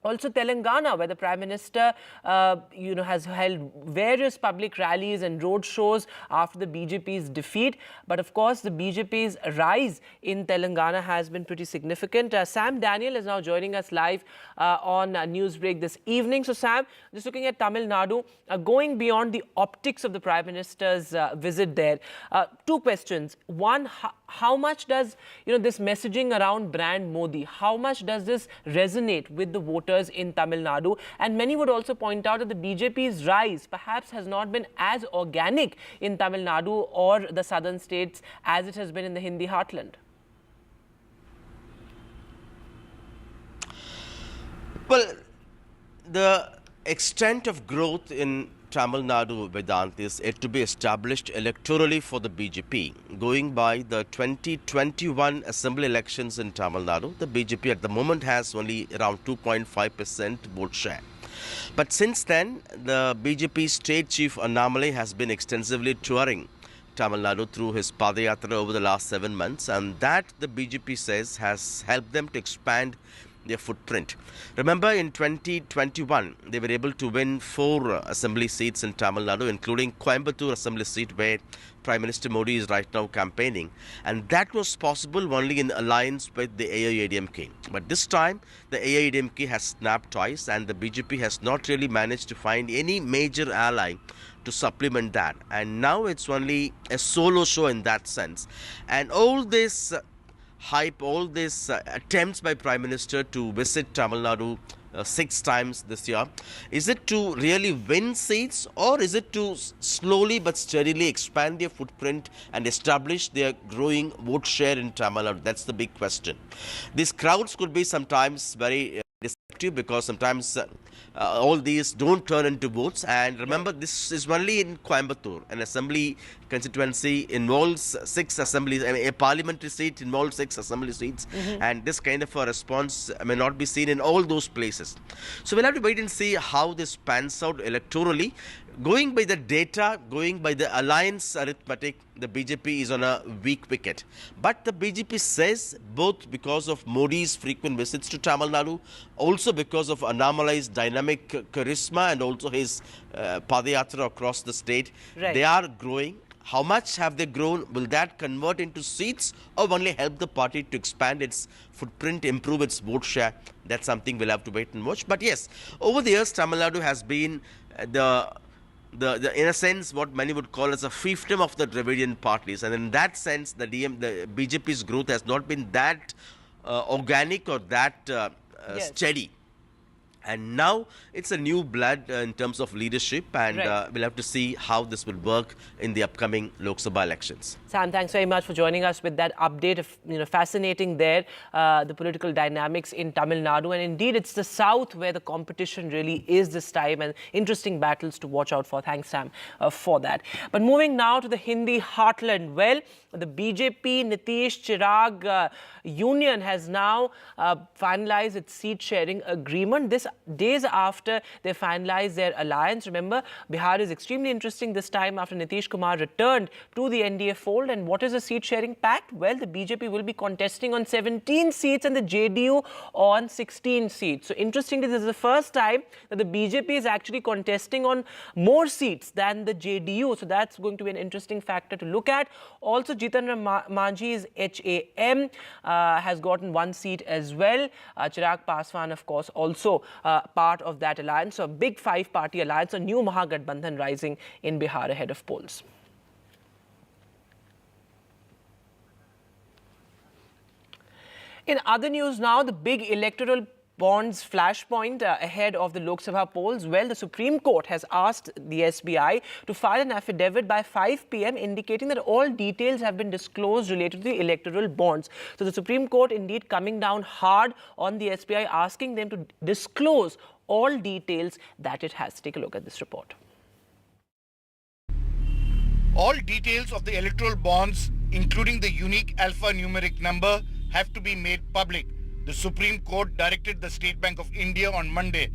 Also Telangana, where the Prime Minister, has held various public rallies and road shows after the BJP's defeat. But of course, the BJP's rise in Telangana has been pretty significant. Sam Daniel is now joining us live on Newsbreak this evening. So Sam, just looking at Tamil Nadu, going beyond the optics of the Prime Minister's visit there, two questions. One, how much does this messaging around brand Modi, how much does this resonate with the voters in Tamil Nadu? And many would also point out that the BJP's rise perhaps has not been as organic in Tamil Nadu or the southern states as it has been in the Hindi heartland. Well, the extent of growth in Tamil Nadu, Vedant, is yet to be established electorally for the BJP. Going by the 2021 assembly elections in Tamil Nadu, the BJP at the moment has only around 2.5% vote share. But since then, the BJP state chief Annamalai has been extensively touring Tamil Nadu through his Padayatra over the last 7 months, and that, the BJP says, has helped them to expand their footprint. Remember, in 2021, they were able to win 4 assembly seats in Tamil Nadu, including Coimbatore assembly seat, where Prime Minister Modi is right now campaigning. And that was possible only in alliance with the AIADMK. But this time, the AIADMK has snapped twice, and the BJP has not really managed to find any major ally to supplement that. And now it's only a solo show in that sense. And all this hype, all these attempts by Prime Minister to visit Tamil Nadu 6 times this year, is it to really win seats, or is it to slowly but steadily expand their footprint and establish their growing vote share in Tamil Nadu? That's the big question. These crowds could be sometimes very deceptive, because sometimes all these don't turn into votes. And remember, this is only in Coimbatore. An assembly constituency involves 6 assemblies. A parliamentary seat involves 6 assembly seats. And this kind of a response may not be seen in all those places. So we'll have to wait and see how this pans out electorally. Going by the data, going by the alliance arithmetic, the BJP is on a weak wicket. But the BJP says, both because of Modi's frequent visits to Tamil Nadu, also because of Annamalai's dynamic charisma, and also his Padayatra across the state, they are growing. How much have they grown? Will that convert into seats, or only help the party to expand its footprint, improve its vote share? That's something we'll have to wait and watch. But yes, over the years, Tamil Nadu has been the in a sense, what many would call as a fiefdom of the Dravidian parties. And in that sense, the BJP's growth has not been that organic or that steady. And now it's a new blood in terms of leadership, and we'll have to see how this will work in the upcoming Lok Sabha elections. Sam, thanks very much for joining us with that update of, fascinating there, the political dynamics in Tamil Nadu. And indeed, it's the South where the competition really is this time, and interesting battles to watch out for. Thanks, Sam, for that. But moving now to the Hindi heartland. Well, the BJP Nitish Chirag union has now finalized its seat sharing agreement. This days after they finalized their alliance. Remember, Bihar is extremely interesting this time after Nitish Kumar returned to the NDA fold. And what is a seat sharing pact? Well, the BJP will be contesting on 17 seats and the JDU on 16 seats. So interestingly, this is the first time that the BJP is actually contesting on more seats than the JDU. So that's going to be an interesting factor to look at. Also, Jitendra Manjhi's HAM has gotten 1 seat as well. Chirag Paswan, of course, also part of that alliance. So a big 5-party alliance, a new Mahagathbandhan rising in Bihar ahead of polls. In other news now, the big electoral bonds flashpoint ahead of the Lok Sabha polls. Well, the Supreme Court has asked the SBI to file an affidavit by 5 p.m. indicating that all details have been disclosed related to the electoral bonds. So the Supreme Court indeed coming down hard on the SBI, asking them to disclose all details that it has. Take a look at this report. All details of the electoral bonds, including the unique alphanumeric number, have to be made public. The Supreme Court directed the State Bank of India on Monday.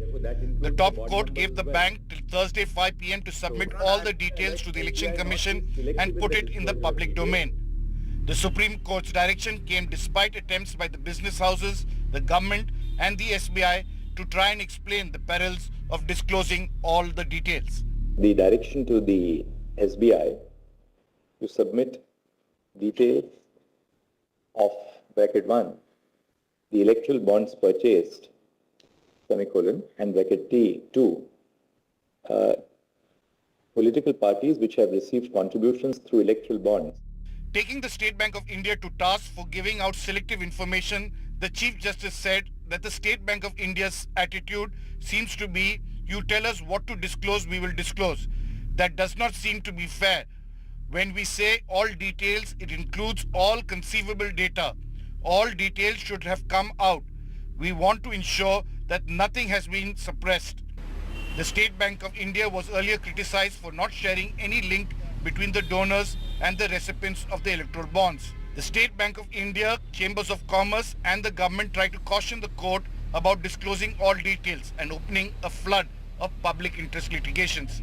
The top court gave the bank till Thursday 5 p.m. to submit all the details to the Election Commission and put it in the public domain. The Supreme Court's direction came despite attempts by the business houses, the government and the SBI to try and explain the perils of disclosing all the details. The direction to the SBI to submit details of bracket 1, the electoral bonds purchased, semicolon, and bracket T2, political parties which have received contributions through electoral bonds. Taking the State Bank of India to task for giving out selective information, the Chief Justice said that the State Bank of India's attitude seems to be, you tell us what to disclose, we will disclose. That does not seem to be fair. When we say all details, it includes all conceivable data. All details should have come out. We want to ensure that nothing has been suppressed. The State Bank of India was earlier criticized for not sharing any link between the donors and the recipients of the electoral bonds. The State Bank of India, Chambers of Commerce and the government tried to caution the court about disclosing all details and opening a flood of public interest litigations.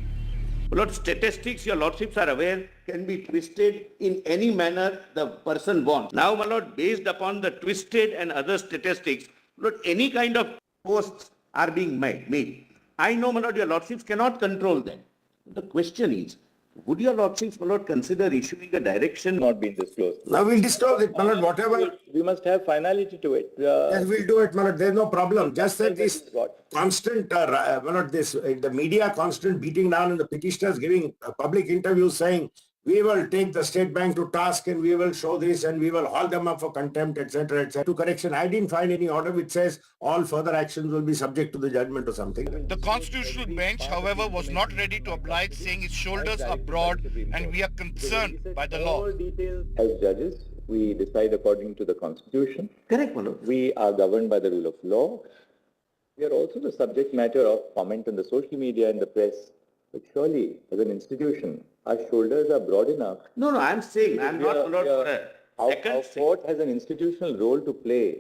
Lord, statistics, your lordships are aware, can be twisted in any manner the person wants. Now, my lord, based upon the twisted and other statistics, Lord, any kind of posts are being made. I know, my lord, your lordships cannot control them. The question is, would your lordships, my lord, consider issuing a direction Not been disclosed. Now we'll disclose it, my lord, whatever. We must have finality to it. Yes, we'll do it, my lord. There's no problem. Just that this constant, my lord, the media constant beating down and the petitioners giving public interviews saying, we will take the State Bank to task and we will show this and we will haul them up for contempt, etc., etc. To correction, I didn't find any order which says all further actions will be subject to the judgment or something. The Constitutional Bench, however, was not ready to oblige, saying its shoulders are broad and we are concerned by the law. As judges, we decide according to the Constitution. Correct, my lord. We are governed by the rule of law. We are also the subject matter of comment on the social media and the press. But surely, as an institution, our shoulders are broad enough. No, I'm saying, I'm not, my lord, for a second. Our court has an institutional role to play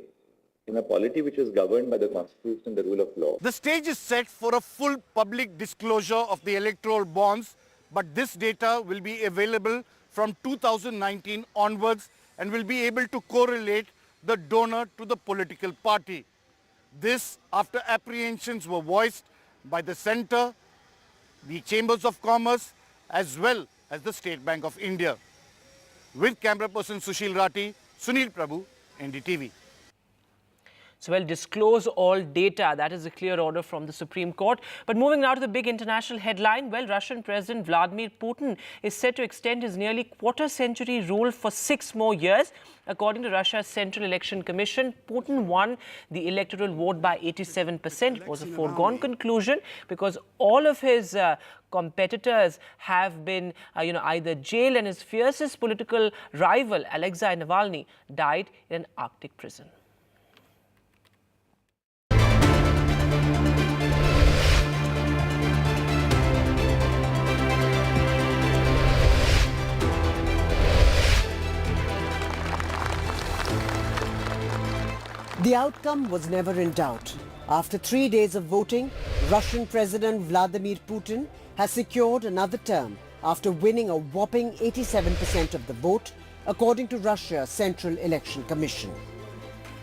in a polity which is governed by the Constitution and the rule of law. The stage is set for a full public disclosure of the electoral bonds, but this data will be available from 2019 onwards and will be able to correlate the donor to the political party. This after apprehensions were voiced by the centre, the Chambers of Commerce, as well as the State Bank of India. With camera person Sushil Rati, Sunil Prabhu, NDTV. So, well, disclose all data. That is a clear order from the Supreme Court. But moving now to the big international headline, well, Russian President Vladimir Putin is set to extend his nearly quarter-century rule for 6 more years. According to Russia's Central Election Commission, Putin won the electoral vote by 87%. It was a foregone conclusion because all of his competitors have been, either jailed, and his fiercest political rival, Alexei Navalny, died in an Arctic prison. The outcome was never in doubt. After 3 days of voting, Russian President Vladimir Putin has secured another term after winning a whopping 87% of the vote, according to Russia's Central Election Commission.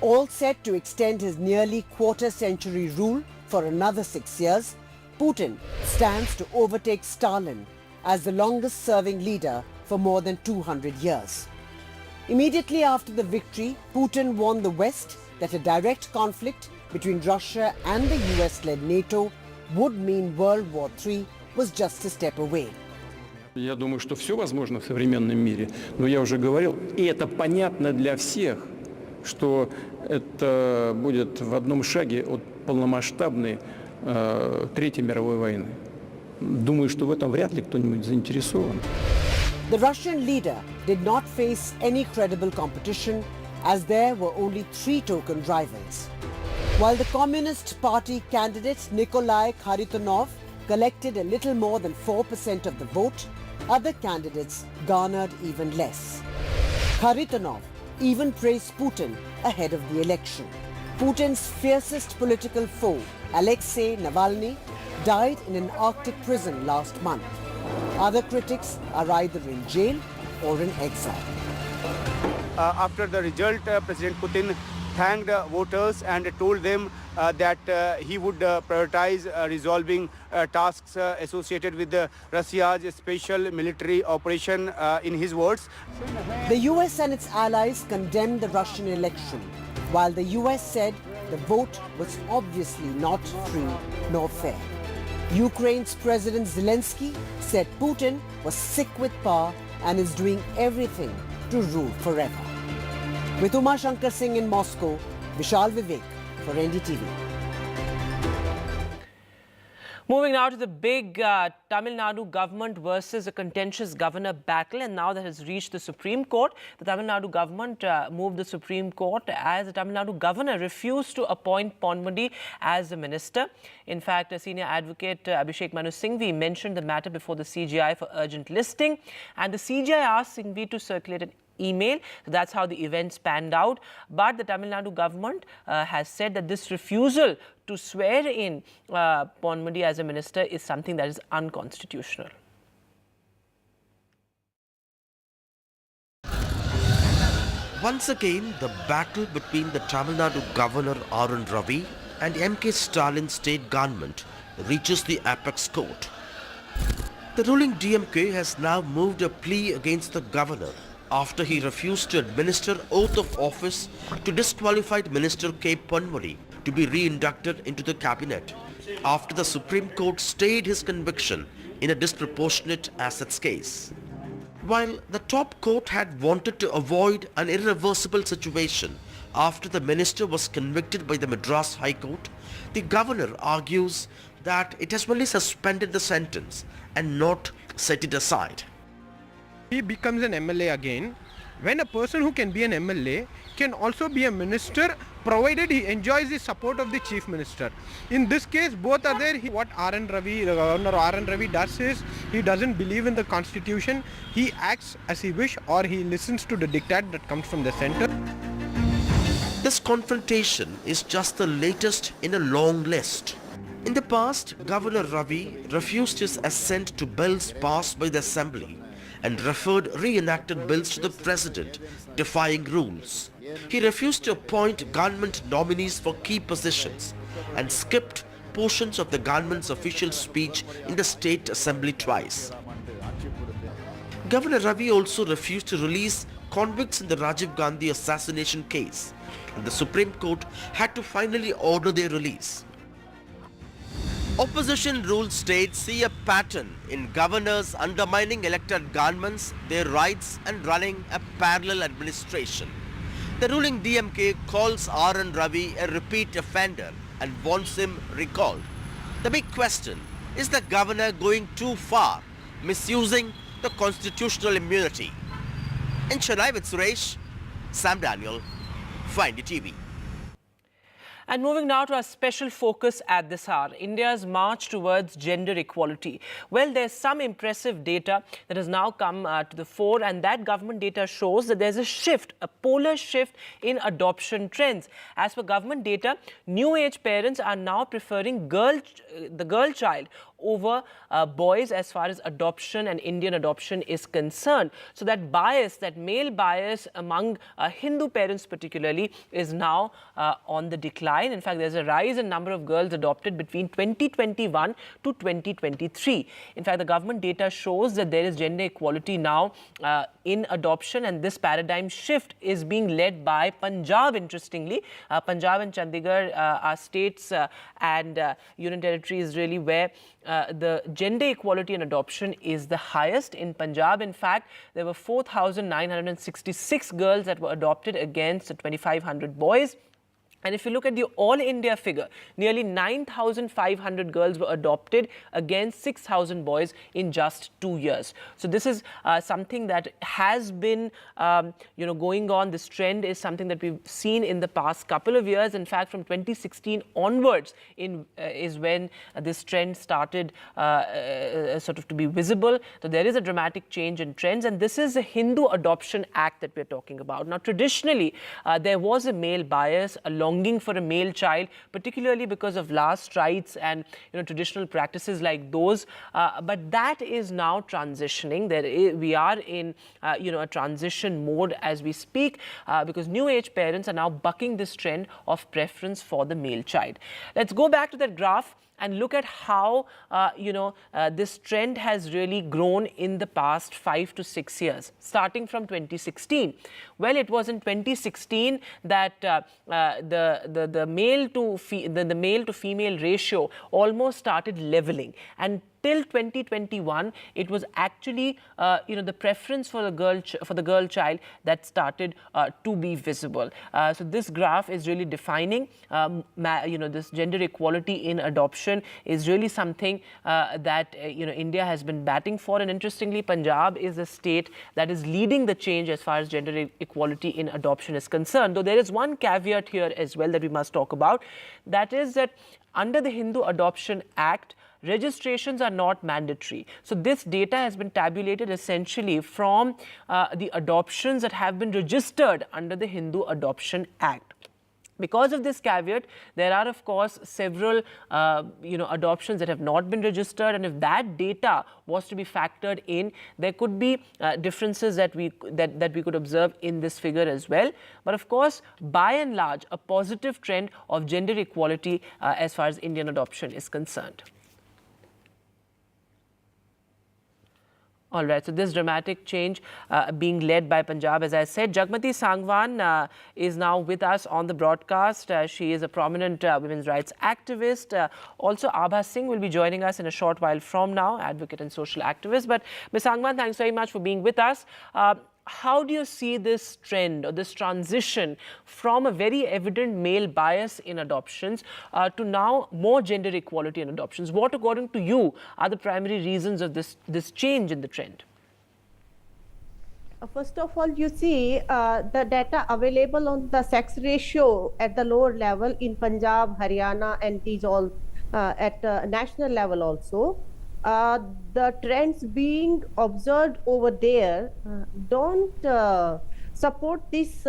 All set to extend his nearly quarter-century rule for another 6 years, Putin stands to overtake Stalin as the longest-serving leader for more than 200 years. Immediately after the victory, Putin warned the West that a direct conflict between Russia and the US-led NATO would mean World War III was just a step away. Я думаю, что все возможно в современном мире, но я уже говорил, и это понятно для всех, что это будет в одном шаге от полномасштабной Третьей мировой войны. Думаю, что в этом вряд ли кто-нибудь заинтересован. The Russian leader did not face any credible competition as there were only 3 token rivals. While the Communist Party candidate Nikolai Kharitonov collected a little more than 4% of the vote, other candidates garnered even less. Kharitonov even praised Putin ahead of the election. Putin's fiercest political foe, Alexei Navalny, died in an Arctic prison last month. Other critics are either in jail or in exile. After the result, President Putin thanked voters and told them that he would prioritize resolving tasks associated with Russia's special military operation, in his words. The US and its allies condemned the Russian election, while the US said the vote was obviously not free nor fair. Ukraine's President Zelensky said Putin was sick with power and is doing everything to rule forever. With Uma Shankar Singh in Moscow, Vishal Vivek for NDTV. Moving now to the big Tamil Nadu government versus a contentious governor battle, and now that has reached the Supreme Court. The Tamil Nadu government moved the Supreme Court as the Tamil Nadu governor refused to appoint Ponmudi as a minister. In fact, a senior advocate Abhishek Manu Singhvi mentioned the matter before the CJI for urgent listing, and the CJI asked Singhvi to circulate an email. So that's how the events panned out. But the Tamil Nadu government has said that this refusal to swear in Ponmudi as a minister is something that is unconstitutional. Once again, the battle between the Tamil Nadu governor R.N. Ravi and M.K. Stalin's state government reaches the apex court. The ruling DMK has now moved a plea against the governor after he refused to administer oath of office to disqualified Minister K. Ponmudi to be re-inducted into the cabinet after the Supreme Court stayed his conviction in a disproportionate assets case. While the top court had wanted to avoid an irreversible situation after the minister was convicted by the Madras High Court, the governor argues that it has only suspended the sentence and not set it aside. He becomes an MLA again, when a person who can be an MLA can also be a minister, provided he enjoys the support of the chief minister. In this case, both are there. What Governor R.N. Ravi does is, he doesn't believe in the constitution. He acts as he wish, or he listens to the diktat that comes from the center. This confrontation is just the latest in a long list. In the past, Governor Ravi refused his assent to bills passed by the Assembly and referred reenacted bills to the President, defying rules. He refused to appoint government nominees for key positions and skipped portions of the government's official speech in the State Assembly twice. Governor Ravi also refused to release convicts in the Rajiv Gandhi assassination case, and the Supreme Court had to finally order their release. Opposition ruled states see a pattern in governors undermining elected governments, their rights, and running a parallel administration. The ruling DMK calls R.N. Ravi a repeat offender and wants him recalled. The big question, is the governor going too far, misusing the constitutional immunity? In Chennai with Suresh, Sam Daniel, for NDTV. And moving now to our special focus at this hour, India's march towards gender equality. Well, there's some impressive data that has now come to the fore, and that government data shows that there's a shift, a polar shift in adoption trends. As per government data, new age parents are now preferring the girl child over boys as far as adoption and Indian adoption is concerned. So that bias, that male bias among Hindu parents particularly, is now on the decline. In fact, there's a rise in number of girls adopted between 2021 to 2023. In fact, the government data shows that there is gender equality now in adoption, and this paradigm shift is being led by Punjab, interestingly. Punjab and Chandigarh are states and union territories really where the gender equality in adoption is the highest. In Punjab, in fact, there were 4,966 girls that were adopted against 2,500 boys. And if you look at the all India figure, nearly 9,500 girls were adopted against 6,000 boys in just 2 years. So this is something that has been, going on. This trend is something that we've seen in the past couple of years. In fact, from 2016 onwards is when this trend started sort of to be visible. So there is a dramatic change in trends, and this is a Hindu Adoption Act that we're talking about. Now, traditionally, there was a male bias along longing for a male child, particularly because of last rites and traditional practices like those. But that is now transitioning. We are in a transition mode as we speak, because new age parents are now bucking this trend of preference for the male child. Let's go back to that graph and look at how this trend has really grown in the past 5 to 6 years, starting from 2016. Well, it was in 2016 that the male to female ratio almost started leveling, and till 2021, it was actually the preference for the girl child that started to be visible. So this graph is really defining this gender equality in adoption is really something that India has been batting for. And interestingly, Punjab is a state that is leading the change as far as gender equality in adoption is concerned. Though there is one caveat here as well that we must talk about. That is that under the Hindu Adoption Act, registrations are not mandatory. So this data has been tabulated essentially from the adoptions that have been registered under the Hindu Adoption Act. Because of this caveat, there are of course several adoptions that have not been registered, and if that data was to be factored in, there could be differences that we could observe in this figure as well. But of course, by and large, a positive trend of gender equality as far as Indian adoption is concerned. All right, so this dramatic change being led by Punjab, as I said. Jagmati Sangwan is now with us on the broadcast. She is a prominent women's rights activist. Also, Abha Singh will be joining us in a short while from now, advocate and social activist. But Ms. Sangwan, thanks very much for being with us. How do you see this trend or this transition from a very evident male bias in adoptions to now more gender equality in adoptions? What, according to you, are the primary reasons of this change in the trend? First of all, you see the data available on the sex ratio at the lower level in Punjab, Haryana, and these all at national level also. The trends being observed over there don't support this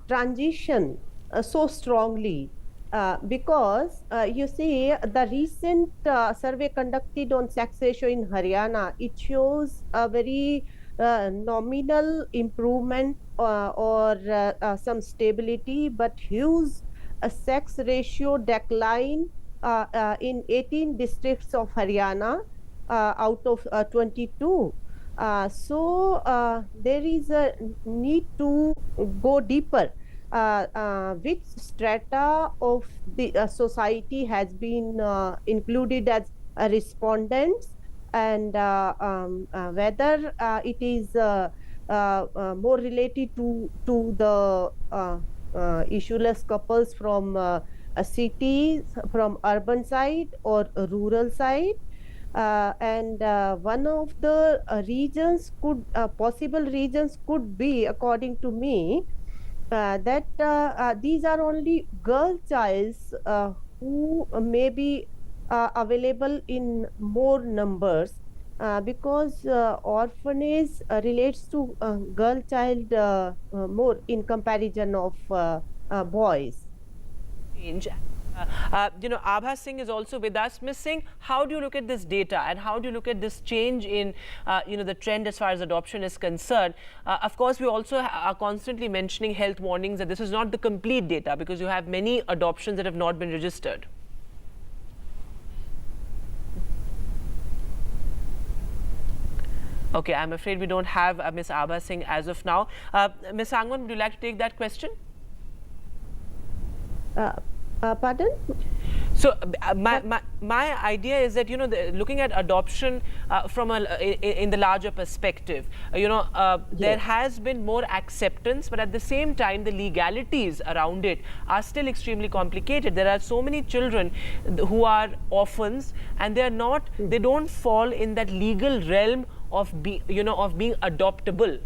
transition so strongly because you see the recent survey conducted on sex ratio in Haryana, it shows a very nominal improvement or some stability, but huge sex ratio decline in 18 districts of Haryana out of 22. So there is a need to go deeper. Which strata of the society has been included as respondents, and whether it is more related to the issueless couples from cities, from urban side or rural side. And one of the regions could possible regions could be, according to me, that these are only girl childs who may be available in more numbers because orphanage relates to girl child more in comparison of boys. Abha Singh is also with us. Ms. Singh, how do you look at this data and how do you look at this change in the trend as far as adoption is concerned? Of course, we also are constantly mentioning health warnings that this is not the complete data because you have many adoptions that have not been registered. Okay, I'm afraid we don't have Ms. Abha Singh as of now. Ms. Sangwan, would you like to take that question? Pardon? So my idea is that looking at adoption from in the larger perspective, there has been more acceptance, but at the same time the legalities around it are still extremely complicated. There are so many children who are orphans, and they don't fall in that legal realm of being adoptable.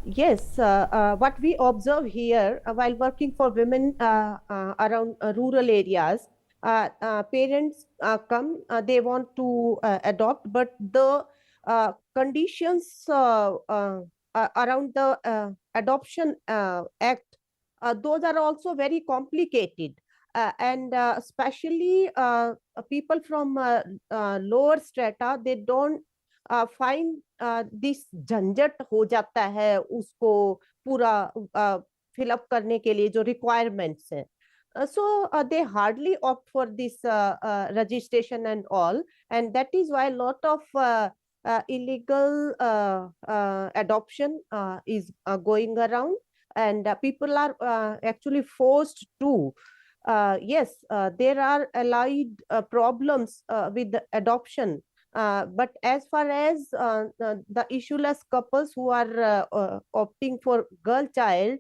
Yes, what we observe here while working for women around rural areas, parents come, they want to adopt, but the conditions around the Adoption Act those are also very complicated. And especially people from lower strata, they don't find this झंझट हो जाता है उसको पूरा fill up करने के लिए जो requirements हैं. So they hardly opt for this registration and all, and that is why a lot of illegal adoption is going around, and people are actually forced to. Yes, there are allied problems with the adoption, but as far as the issueless couples who are opting for girl child,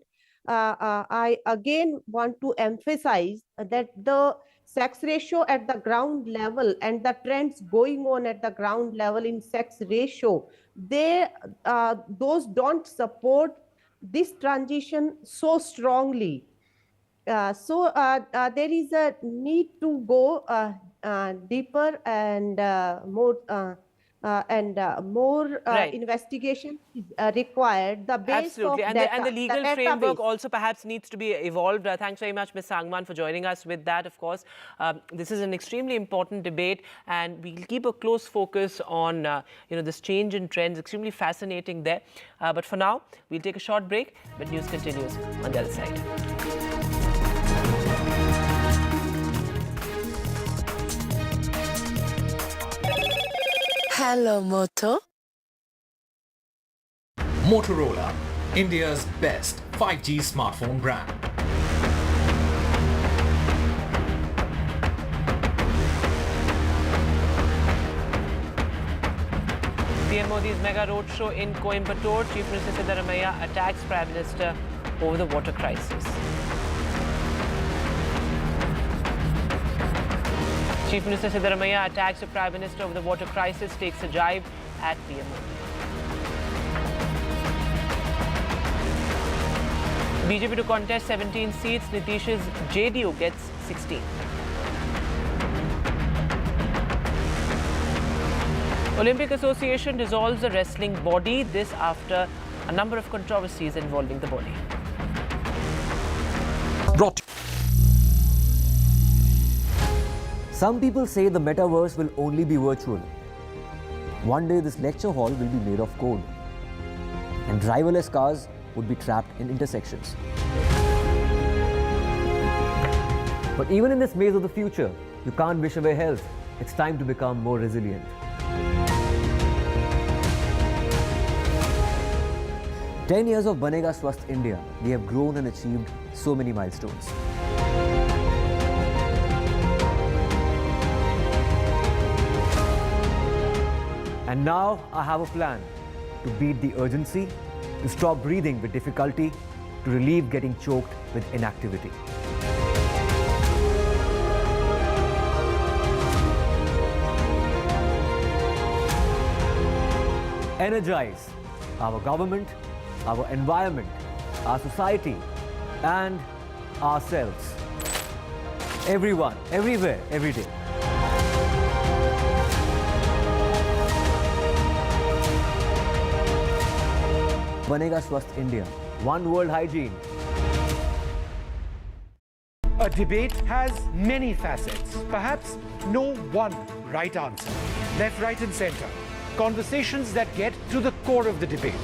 I again want to emphasize that the sex ratio at the ground level and the trends going on at the ground level in sex ratio, those don't support this transition so strongly. So there is a need to go deeper and more Right. investigation is required. The base Absolutely. of And the legal database framework also perhaps needs to be evolved. Thanks very much, Ms. Sangman, for joining us with that, of course. This is an extremely important debate, and we'll keep a close focus on this change in trends. Extremely fascinating there. But for now, we'll take a short break, but news continues on the other side. Hello, Moto. Motorola, India's best 5G smartphone brand. PM Modi's mega roadshow in Coimbatore. Chief Minister Soundararajan attacks Prime Minister over the water crisis. Chief Minister Soundararajan attacks the Prime Minister over the water crisis, takes a jibe at PM Modi. BJP to contest 17 seats, Nitish's JDU gets 16. Olympic Association dissolves the wrestling body, this after a number of controversies involving the body. Some people say the metaverse will only be virtual. One day this lecture hall will be made of code, and driverless cars would be trapped in intersections. But even in this maze of the future, you can't wish away health. It's time to become more resilient. "10 years of Banega Swasth India, we have grown and achieved so many milestones. And now I have a plan to beat the urgency, to stop breathing with difficulty, to relieve getting choked with inactivity. Energize our government, our environment, our society, and ourselves. Everyone, everywhere, every day. Banega Swasth India. One world hygiene. A debate has many facets. Perhaps no one right answer. Left, right, and center. Conversations that get to the core of the debate.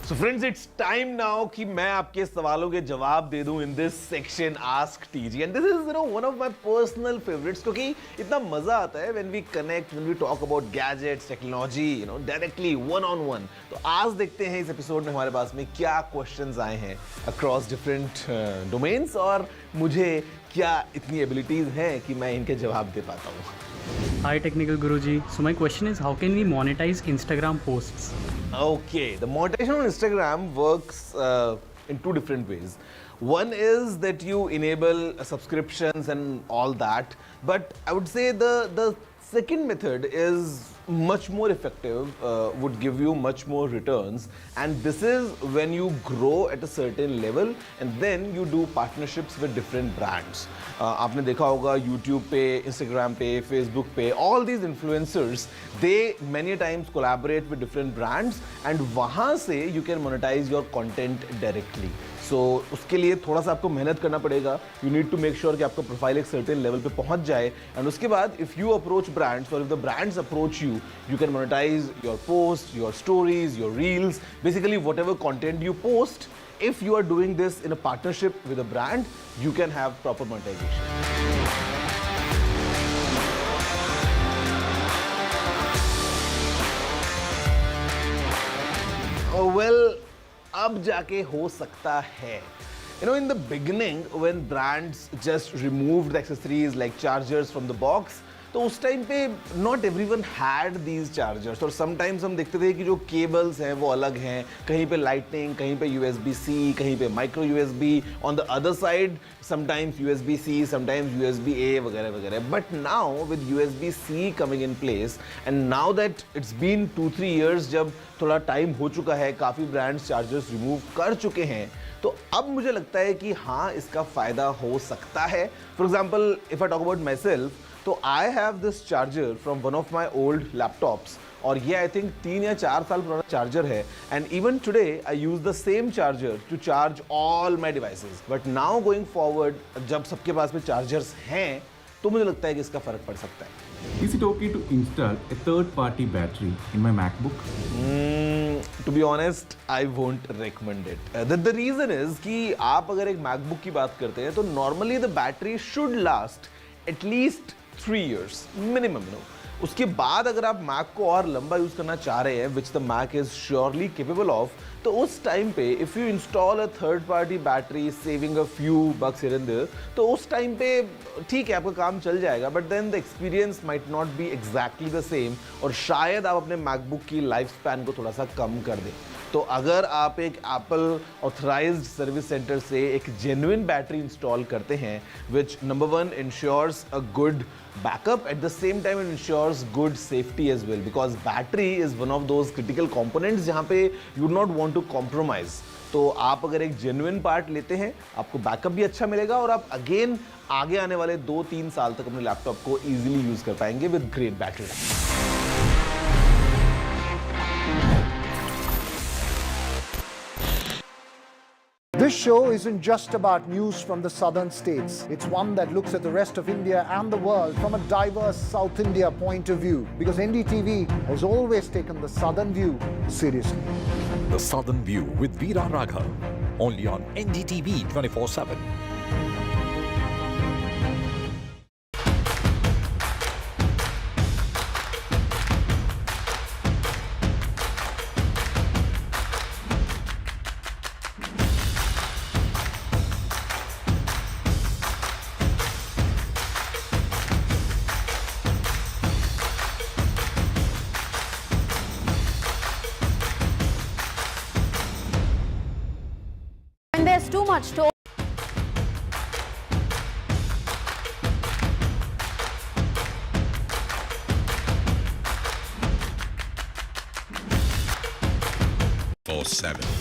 So friends, it's time now कि मैं आपके सवालों के जवाब दे दूं in this section Ask TG, and this is one of my personal favorites क्योंकि इतना मजा आता है when we connect, when we talk about gadgets, technology, directly one on one. तो आज देखते हैं इस एपिसोड में हमारे पास में क्या questions आए हैं across different domains और मुझे क्या इतनी abilities हैं कि मैं इनके जवाब दे पाता हूँ. Hi Technical Guruji. So my question is, how can we monetize Instagram posts? Okay, the monetization on Instagram works in two different ways. One is that you enable subscriptions and all that, but I would say the second method is much more effective, would give you much more returns, and this is when you grow at a certain level and then you do partnerships with different brands. आपने देखा होगा YouTube पे, Instagram पे, Facebook पे, all these influencers, they many times collaborate with different brands and वहाँ से you can monetize your content directly. So उसके लिए थोड़ा सा आपको मेहनत करना पड़ेगा. You need to make sure कि आपका प्रोफाइल एक certain level पे पहुँच जाए, and उसके बाद if you approach brands or if the brands approach you, you can monetize your posts, your stories, your reels, basically whatever content you post. If you are doing this in a partnership with a brand, you can have proper monetization. Oh, well, अब जाके हो सकता है. You know, in the beginning, when brands just removed the accessories like chargers from the box, तो उस time पे not everyone had these chargers, और sometimes हम देखते थे कि जो केबल्स हैं वो अलग हैं, कहीं पे लाइटनिंग, कहीं पे USB-C, कहीं पे micro USB, on the other side sometimes USB-C, sometimes USB-A वगैरह वगैरह. But now with USB-C coming in place and now that it's been 2-3 years, जब थोड़ा टाइम हो चुका है, काफ़ी ब्रांड्स चार्जर्स रिमूव कर चुके हैं, तो अब मुझे लगता है कि हाँ, इसका फ़ायदा हो सकता है. For example, if I talk about myself, तो I have this charger from one of my old laptops, और ये आई थिंक 3 या 4 साल पुराना चार्जर है, and even today I use the same charger to charge all my devices. But now going forward, जब सबके पास में चार्जर्स हैं, तो मुझे लगता है कि इसका फर्क पड़ सकता है. Is it okay to install a third-party battery in my MacBook? To be honest, I won't recommend it. The reason is कि आप अगर एक MacBook की बात करते हैं, तो normally the battery should last at least 3 years minimum. उसके बाद अगर आप Mac को और लंबा यूज करना चाह रहे हैं, which the Mac is surely capable of, तो उस टाइम पे if you install a third party battery saving a few bucks here and there, तो उस टाइम पे ठीक है, आपका काम चल जाएगा, but then the experience might not be exactly the same, और शायद आप अपने MacBook की लाइफ स्पैन को थोड़ा सा कम कर दें. तो अगर आप एक एप्पल ऑथराइज्ड सर्विस सेंटर से एक जेन्युइन बैटरी इंस्टॉल करते हैं, which number 1 ensures a good backup, at the same time it ensures good safety as well, because battery is one of those critical components जहाँ पे you not want to compromise. तो आप अगर एक genuine part लेते हैं, आपको backup भी अच्छा मिलेगा, और आप अगेन आगे आने वाले 2-3 साल तक अपने लैपटॉप को ईजिली यूज कर पाएंगे with great battery life. This show isn't just about news from the southern states. It's one that looks at the rest of India and the world from a diverse South India point of view. Because NDTV has always taken the southern view seriously. The Southern View with Veera Raghav, only on NDTV 24x7. There's too much talk. Or 7.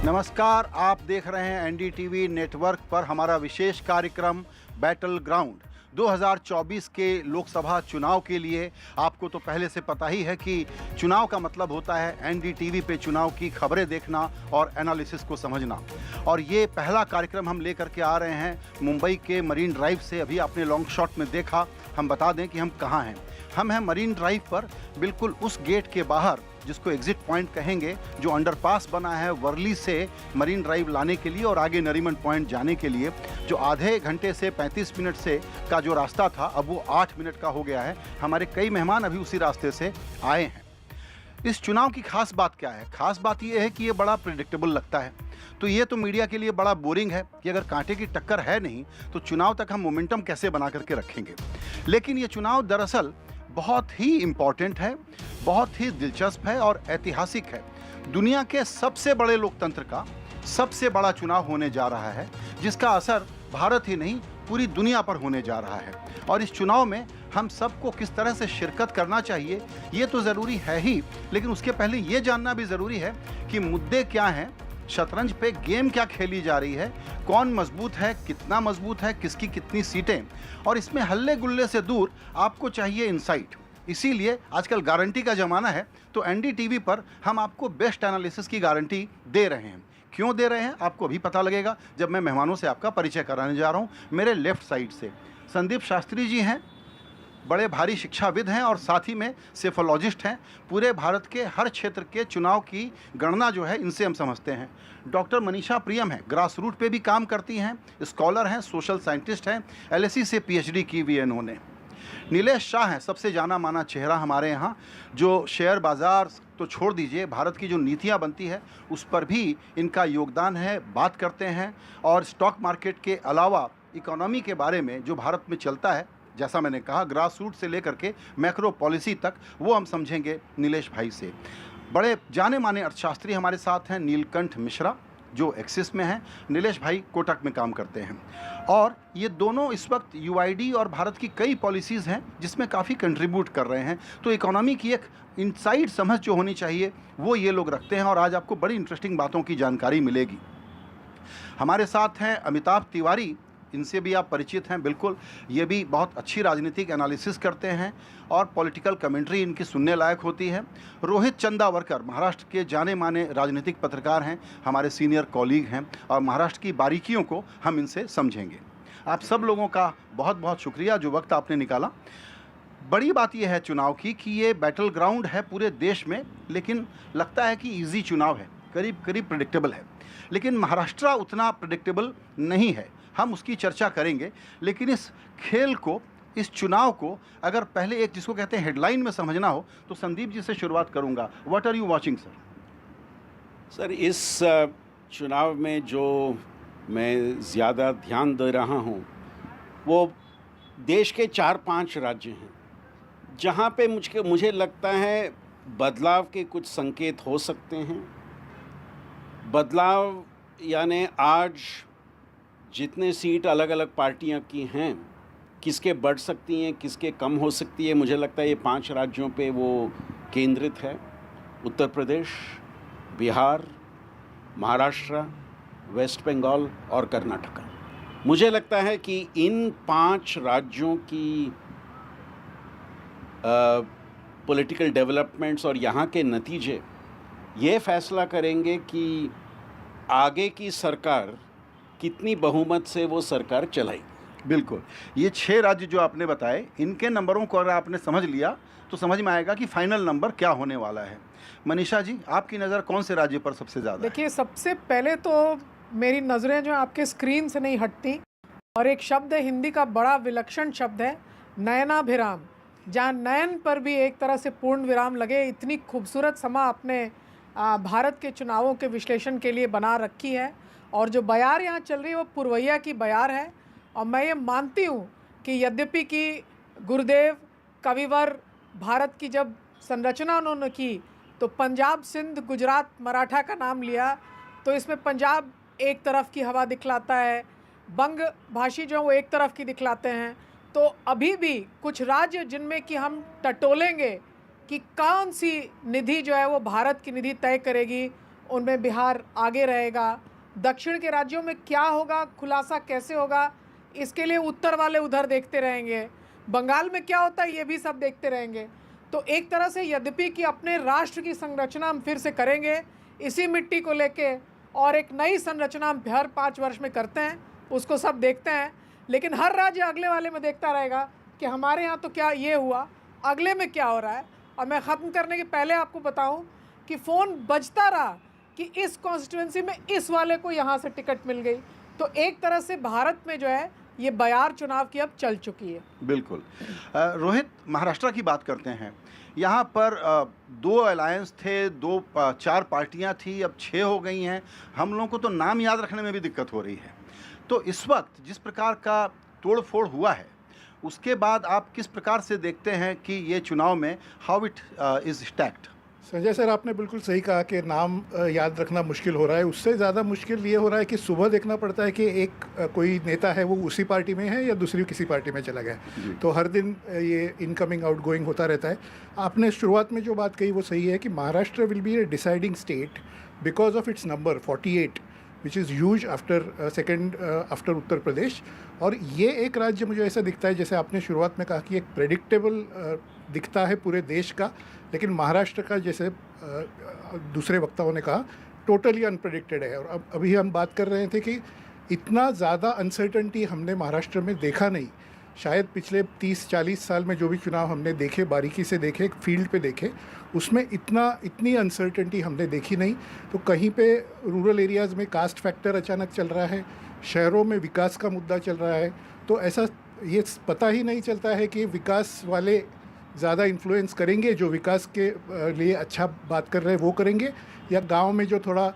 नमस्कार, आप देख रहे हैं NDTV network पर हमारा विशेष कार्यक्रम battle ground. 2024 के लोकसभा चुनाव के लिए आपको तो पहले से पता ही है कि चुनाव का मतलब होता है एनडीटीवी पे चुनाव की खबरें देखना और एनालिसिस को समझना. और ये पहला कार्यक्रम हम लेकर के आ रहे हैं मुंबई के मरीन ड्राइव से. अभी आपने लॉन्ग शॉट में देखा. हम बता दें कि हम कहाँ हैं. हम हैं मरीन ड्राइव पर, बिल्कुल उस गेट के बाहर जिसको एग्जिट पॉइंट कहेंगे, जो अंडरपास बना है वर्ली से मरीन ड्राइव लाने के लिए और आगे नरीमन पॉइंट जाने के लिए, जो आधे घंटे से 35 मिनट से का जो रास्ता था अब वो 8 मिनट का हो गया है. हमारे कई मेहमान अभी उसी रास्ते से आए हैं. इस चुनाव की खास बात क्या है? खास बात यह है कि ये बड़ा प्रिडिक्टेबल लगता है। तो ये तो मीडिया के लिए बड़ा बोरिंग है कि अगर कांटे की टक्कर है नहीं तो चुनाव तक हम मोमेंटम कैसे बना करके रखेंगे। लेकिन ये चुनाव दरअसल बहुत ही इम्पॉर्टेंट है, बहुत ही दिलचस्प है और ऐतिहासिक है। दुनिया के सबसे बड़े लोकतंत्र का सबसे बड़ा चुनाव होने जा रहा है, जिसका असर भारत ही नहीं पूरी दुनिया पर होने जा रहा है। और इस चुनाव में हम सबको किस तरह से शिरकत करना चाहिए ये तो ज़रूरी है ही, लेकिन उसके पहले ये जानना भी ज़रूरी है कि मुद्दे क्या हैं, शतरंज पे गेम क्या खेली जा रही है, कौन मजबूत है, कितना मजबूत है, किसकी कितनी सीटें। और इसमें हल्ले गुल्ले से दूर आपको चाहिए इंसाइट। इसीलिए आजकल गारंटी का ज़माना है, तो NDTV पर हम आपको बेस्ट एनालिसिस की गारंटी दे रहे हैं। क्यों दे रहे हैं आपको अभी पता लगेगा जब मैं मेहमानों से आपका परिचय कराने जा रहा हूँ। मेरे लेफ्ट साइड से संदीप शास्त्री जी हैं, बड़े भारी शिक्षाविद हैं और साथ ही में सेफोलॉजिस्ट हैं। पूरे भारत के हर क्षेत्र के चुनाव की गणना जो है इनसे हम समझते हैं। डॉक्टर मनीषा प्रियम है, ग्रास रूट पे भी काम करती हैं, स्कॉलर हैं, सोशल साइंटिस्ट हैं, LSE से PhD की हुई है इन्होंने। नीलेश शाह हैं, सबसे जाना माना चेहरा हमारे यहाँ, जो शेयर बाज़ार तो छोड़ दीजिए, भारत की जो नीतियाँ बनती है उस पर भी इनका योगदान है, बात करते हैं। और स्टॉक मार्केट के अलावा इकोनॉमी के बारे में जो भारत में चलता है, जैसा मैंने कहा ग्रास रूट से लेकर के मैक्रो पॉलिसी तक, वो हम समझेंगे नीलेश भाई से। बड़े जाने माने अर्थशास्त्री हमारे साथ हैं नीलकंठ मिश्रा, जो एक्सिस में हैं। नीलेश भाई कोटक में काम करते हैं और ये दोनों इस वक्त UID और भारत की कई पॉलिसीज़ हैं जिसमें काफ़ी कंट्रीब्यूट कर रहे हैं। तो इकोनॉमी की एक इनसाइड समझ जो होनी चाहिए वो ये लोग रखते हैं और आज आपको बड़ी इंटरेस्टिंग बातों की जानकारी मिलेगी। हमारे साथ हैं अमिताभ तिवारी, इनसे भी आप परिचित हैं बिल्कुल। ये भी बहुत अच्छी राजनीतिक एनालिसिस करते हैं और पॉलिटिकल कमेंट्री इनकी सुनने लायक होती है। रोहित चंदावरकर महाराष्ट्र के जाने माने राजनीतिक पत्रकार हैं, हमारे सीनियर कॉलीग हैं और महाराष्ट्र की बारीकियों को हम इनसे समझेंगे। आप सब लोगों का बहुत बहुत शुक्रिया जो वक्त आपने निकाला। बड़ी बात यह है चुनाव की कि ये बैटल ग्राउंड है पूरे देश में, लेकिन लगता है कि ईजी चुनाव है, करीब करीब प्रेडिक्टेबल है। लेकिन महाराष्ट्र उतना प्रेडिक्टेबल नहीं है, हम उसकी चर्चा करेंगे। लेकिन इस खेल को, इस चुनाव को अगर पहले एक जिसको कहते हैं हेडलाइन में समझना हो तो संदीप जी से शुरुआत करूंगा। What are you watching sir? Sir, इस चुनाव में जो मैं ज़्यादा ध्यान दे रहा हूँ वो देश के 4-5 राज्य हैं जहाँ पे मुझे लगता है बदलाव के कुछ संकेत हो सकते हैं। बदलाव यानी आज जितने सीट अलग अलग पार्टियां की हैं, किसके बढ़ सकती हैं, किसके कम हो सकती है, मुझे लगता है ये 5 राज्यों पे वो केंद्रित है। उत्तर प्रदेश, बिहार, महाराष्ट्र, वेस्ट बंगाल और कर्नाटका। मुझे लगता है कि इन 5 राज्यों की पॉलिटिकल डेवलपमेंट्स और यहाँ के नतीजे ये फैसला करेंगे कि आगे की सरकार कितनी बहुमत से वो सरकार चलाएगी। बिल्कुल, ये 6 राज्य जो आपने बताए, इनके नंबरों को अगर आपने समझ लिया तो समझ में आएगा कि फाइनल नंबर क्या होने वाला है। मनीषा जी, आपकी नज़र कौन से राज्य पर सबसे ज़्यादा? देखिए, सबसे पहले तो मेरी नज़रें जो आपके स्क्रीन से नहीं हटती, और एक शब्द है हिंदी का, बड़ा विलक्षण शब्द है, नयनाभिराम। जहाँ नयन पर भी एक तरह से पूर्ण विराम लगे, इतनी खूबसूरत समा आपने भारत के चुनावों के विश्लेषण के लिए बना रखी है। और जो बयार यहाँ चल रही है वो पुरवैया की बयार है। और मैं ये मानती हूँ कि यद्यपि कि गुरुदेव कविवर भारत की जब संरचना उन्होंने की तो पंजाब, सिंध, गुजरात, मराठा का नाम लिया, तो इसमें पंजाब एक तरफ की हवा दिखलाता है, बंग भाषी जो वो एक तरफ की दिखलाते हैं। तो अभी भी कुछ राज्य जिनमें कि हम टटोलेंगे कि कौन सी निधि जो है वो भारत की निधि तय करेगी, उनमें बिहार आगे रहेगा। दक्षिण के राज्यों में क्या होगा, खुलासा कैसे होगा, इसके लिए उत्तर वाले उधर देखते रहेंगे। बंगाल में क्या होता है ये भी सब देखते रहेंगे। तो एक तरह से यद्यपि कि अपने राष्ट्र की संरचना हम फिर से करेंगे इसी मिट्टी को लेके, और एक नई संरचना हम हर 5 वर्ष में करते हैं, उसको सब देखते हैं। लेकिन हर राज्य अगले वाले में देखता रहेगा कि हमारे यहाँ तो क्या ये हुआ, अगले में क्या हो रहा है। और मैं ख़त्म करने के पहले आपको बताऊँ कि फ़ोन बजता रहा कि इस कॉन्स्टिट्यूंसी में इस वाले को यहाँ से टिकट मिल गई। तो एक तरह से भारत में जो है ये बयार चुनाव की अब चल चुकी है। बिल्कुल। रोहित, महाराष्ट्र की बात करते हैं। यहाँ पर 2 अलायंस थे, 4 पार्टियाँ थी, अब 6 हो गई हैं। हम लोगों को तो नाम याद रखने में भी दिक्कत हो रही है। तो इस वक्त जिस प्रकार का तोड़ फोड़ हुआ है, उसके बाद आप किस प्रकार से देखते हैं कि ये चुनाव में how it is stacked? Sanjay sir, आपने बिल्कुल सही कहा कि नाम याद रखना मुश्किल हो रहा है। उससे ज़्यादा मुश्किल ये हो रहा है कि सुबह देखना पड़ता है कि एक कोई नेता है वो उसी पार्टी में है या दूसरी किसी पार्टी में चला गया, तो हर दिन ये इनकमिंग आउटगोइंग होता रहता है। आपने शुरुआत में जो बात कही वो सही है कि Maharashtra will be a deciding state because of its number 48 which is huge after Uttar Pradesh. और ये एक राज्य मुझे ऐसा दिखता है, जैसे आपने शुरुआत में कहा कि एक प्रेडिक्टेबल दिखता है पूरे देश का, लेकिन महाराष्ट्र का, जैसे दूसरे वक्ताओं ने कहा, टोटली अनप्रेडिक्टेड है। और अभी हम बात कर रहे थे कि इतना ज़्यादा अनसर्टनटी हमने महाराष्ट्र में देखा नहीं, शायद पिछले 30-40 साल में जो भी चुनाव हमने देखे, बारीकी से देखे, फील्ड पे देखे, उसमें इतनी अनसर्टनटी हमने देखी नहीं। तो कहीं पे रूरल एरियाज़ में कास्ट फैक्टर अचानक चल रहा है, शहरों में विकास का मुद्दा चल रहा है, तो ऐसा ये पता ही नहीं चलता है कि विकास वाले ज़्यादा इन्फ्लुएंस करेंगे, जो विकास के लिए अच्छा बात कर रहे हैं वो करेंगे, या गांव में जो थोड़ा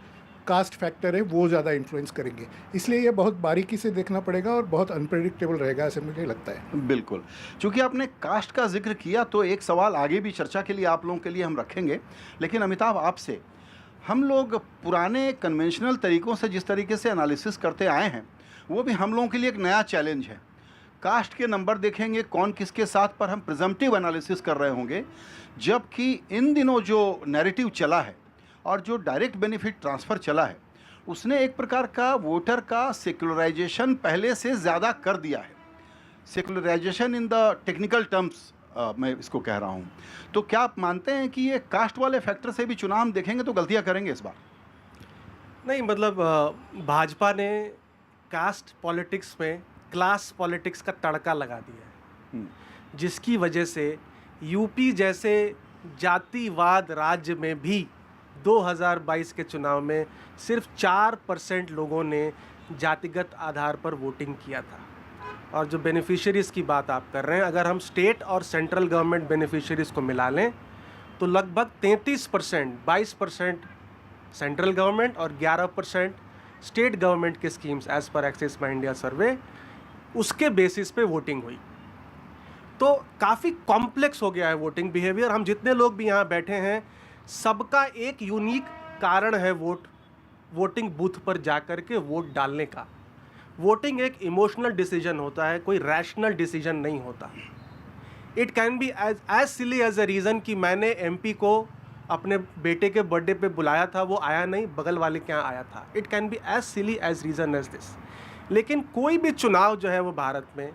कास्ट फैक्टर है वो ज़्यादा इन्फ्लुएंस करेंगे। इसलिए ये बहुत बारीकी से देखना पड़ेगा और बहुत अनप्रेडिक्टेबल रहेगा, ऐसे मुझे लगता है। बिल्कुल। चूँकि आपने कास्ट का जिक्र किया तो एक सवाल आगे भी चर्चा के लिए आप लोगों के लिए हम रखेंगे, लेकिन अमिताभ, आपसे, हम लोग पुराने कन्वेंशनल तरीक़ों से जिस तरीके से एनालिसिस करते आए हैं, वो भी हम लोगों के लिए एक नया चैलेंज है। कास्ट के नंबर देखेंगे कौन किसके साथ, पर हम प्रिजम्पटिव एनालिसिस कर रहे होंगे, जबकि इन दिनों जो नैरेटिव चला है और जो डायरेक्ट बेनिफिट ट्रांसफ़र चला है, उसने एक प्रकार का वोटर का सेक्युलराइजेशन पहले से ज़्यादा कर दिया है। Secularisation in the technical terms मैं इसको कह रहा हूँ। तो क्या आप मानते हैं कि ये कास्ट वाले फैक्टर से भी चुनाव हम देखेंगे तो गलतियाँ करेंगे इस बार? नहीं, मतलब भाजपा ने कास्ट पॉलिटिक्स में क्लास पॉलिटिक्स का तड़का लगा दिया है, जिसकी वजह से यूपी जैसे जातिवाद राज्य में भी 2022 के चुनाव में सिर्फ 4% लोगों ने जातिगत आधार पर वोटिंग किया था। और जो बेनिफिशियरीज़ की बात आप कर रहे हैं, अगर हम स्टेट और सेंट्रल गवर्नमेंट बेनिफिशियरीज़ को मिला लें तो लगभग 33%, 22% सेंट्रल गवर्नमेंट और 11% स्टेट गवर्नमेंट के स्कीम्स एज़ पर एक्सिस माई इंडिया सर्वे, उसके बेसिस पे वोटिंग हुई। तो काफ़ी कॉम्प्लेक्स हो गया है वोटिंग बिहेवियर। हम जितने लोग भी यहाँ बैठे हैं, सबका एक यूनिक कारण है वोटिंग बूथ पर जाकर के वोट डालने का। वोटिंग एक इमोशनल डिसीजन होता है, कोई रैशनल डिसीजन नहीं होता। It can be as silly as a reason कि मैंने एमपी को अपने बेटे के बर्थडे पे बुलाया था, वो आया नहीं, बगल वाले के यहाँ आया था। It can be as silly as reason as this. लेकिन कोई भी चुनाव जो है वो भारत में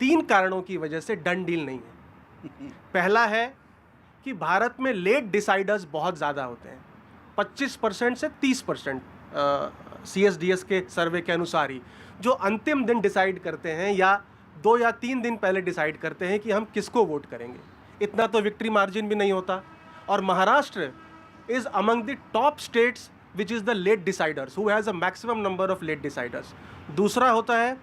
3 कारणों की वजह से डन डील नहीं है। पहला है कि भारत में लेट डिसाइडर्स बहुत ज़्यादा होते हैं, 25% से 30%। CSDS के सर्वे के अनुसार ही जो अंतिम दिन डिसाइड करते हैं या 2 या 3 दिन पहले डिसाइड करते हैं कि हम किसको वोट करेंगे। इतना तो विक्ट्री मार्जिन भी नहीं होता। और Maharashtra is among the top states which is the late deciders, who has a maximum number of late deciders. दूसरा होता है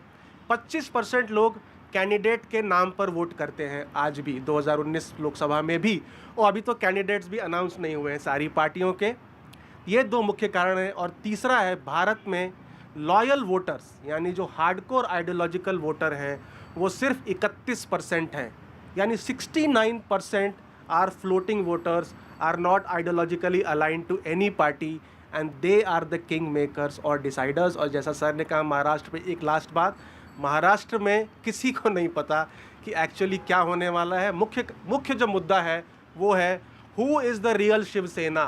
25% लोग कैंडिडेट के नाम पर वोट करते हैं आज भी, 2019 लोकसभा में भी, और अभी तो कैंडिडेट्स भी अनाउंस नहीं हुए हैं सारी पार्टियों के। ये 2 मुख्य कारण हैं। और तीसरा है भारत में लॉयल वोटर्स, यानी जो हार्डकोर आइडियोलॉजिकल वोटर हैं, वो सिर्फ 31% हैं। यानी 69% are floating voters, are not ideologically aligned to any party, and they are the king makers और डिसाइडर्स। और जैसा सर ने कहा महाराष्ट्र में, एक लास्ट बात, महाराष्ट्र में किसी को नहीं पता कि एक्चुअली क्या होने वाला है। मुख्य जो मुद्दा है वो है who is the real Shivsena,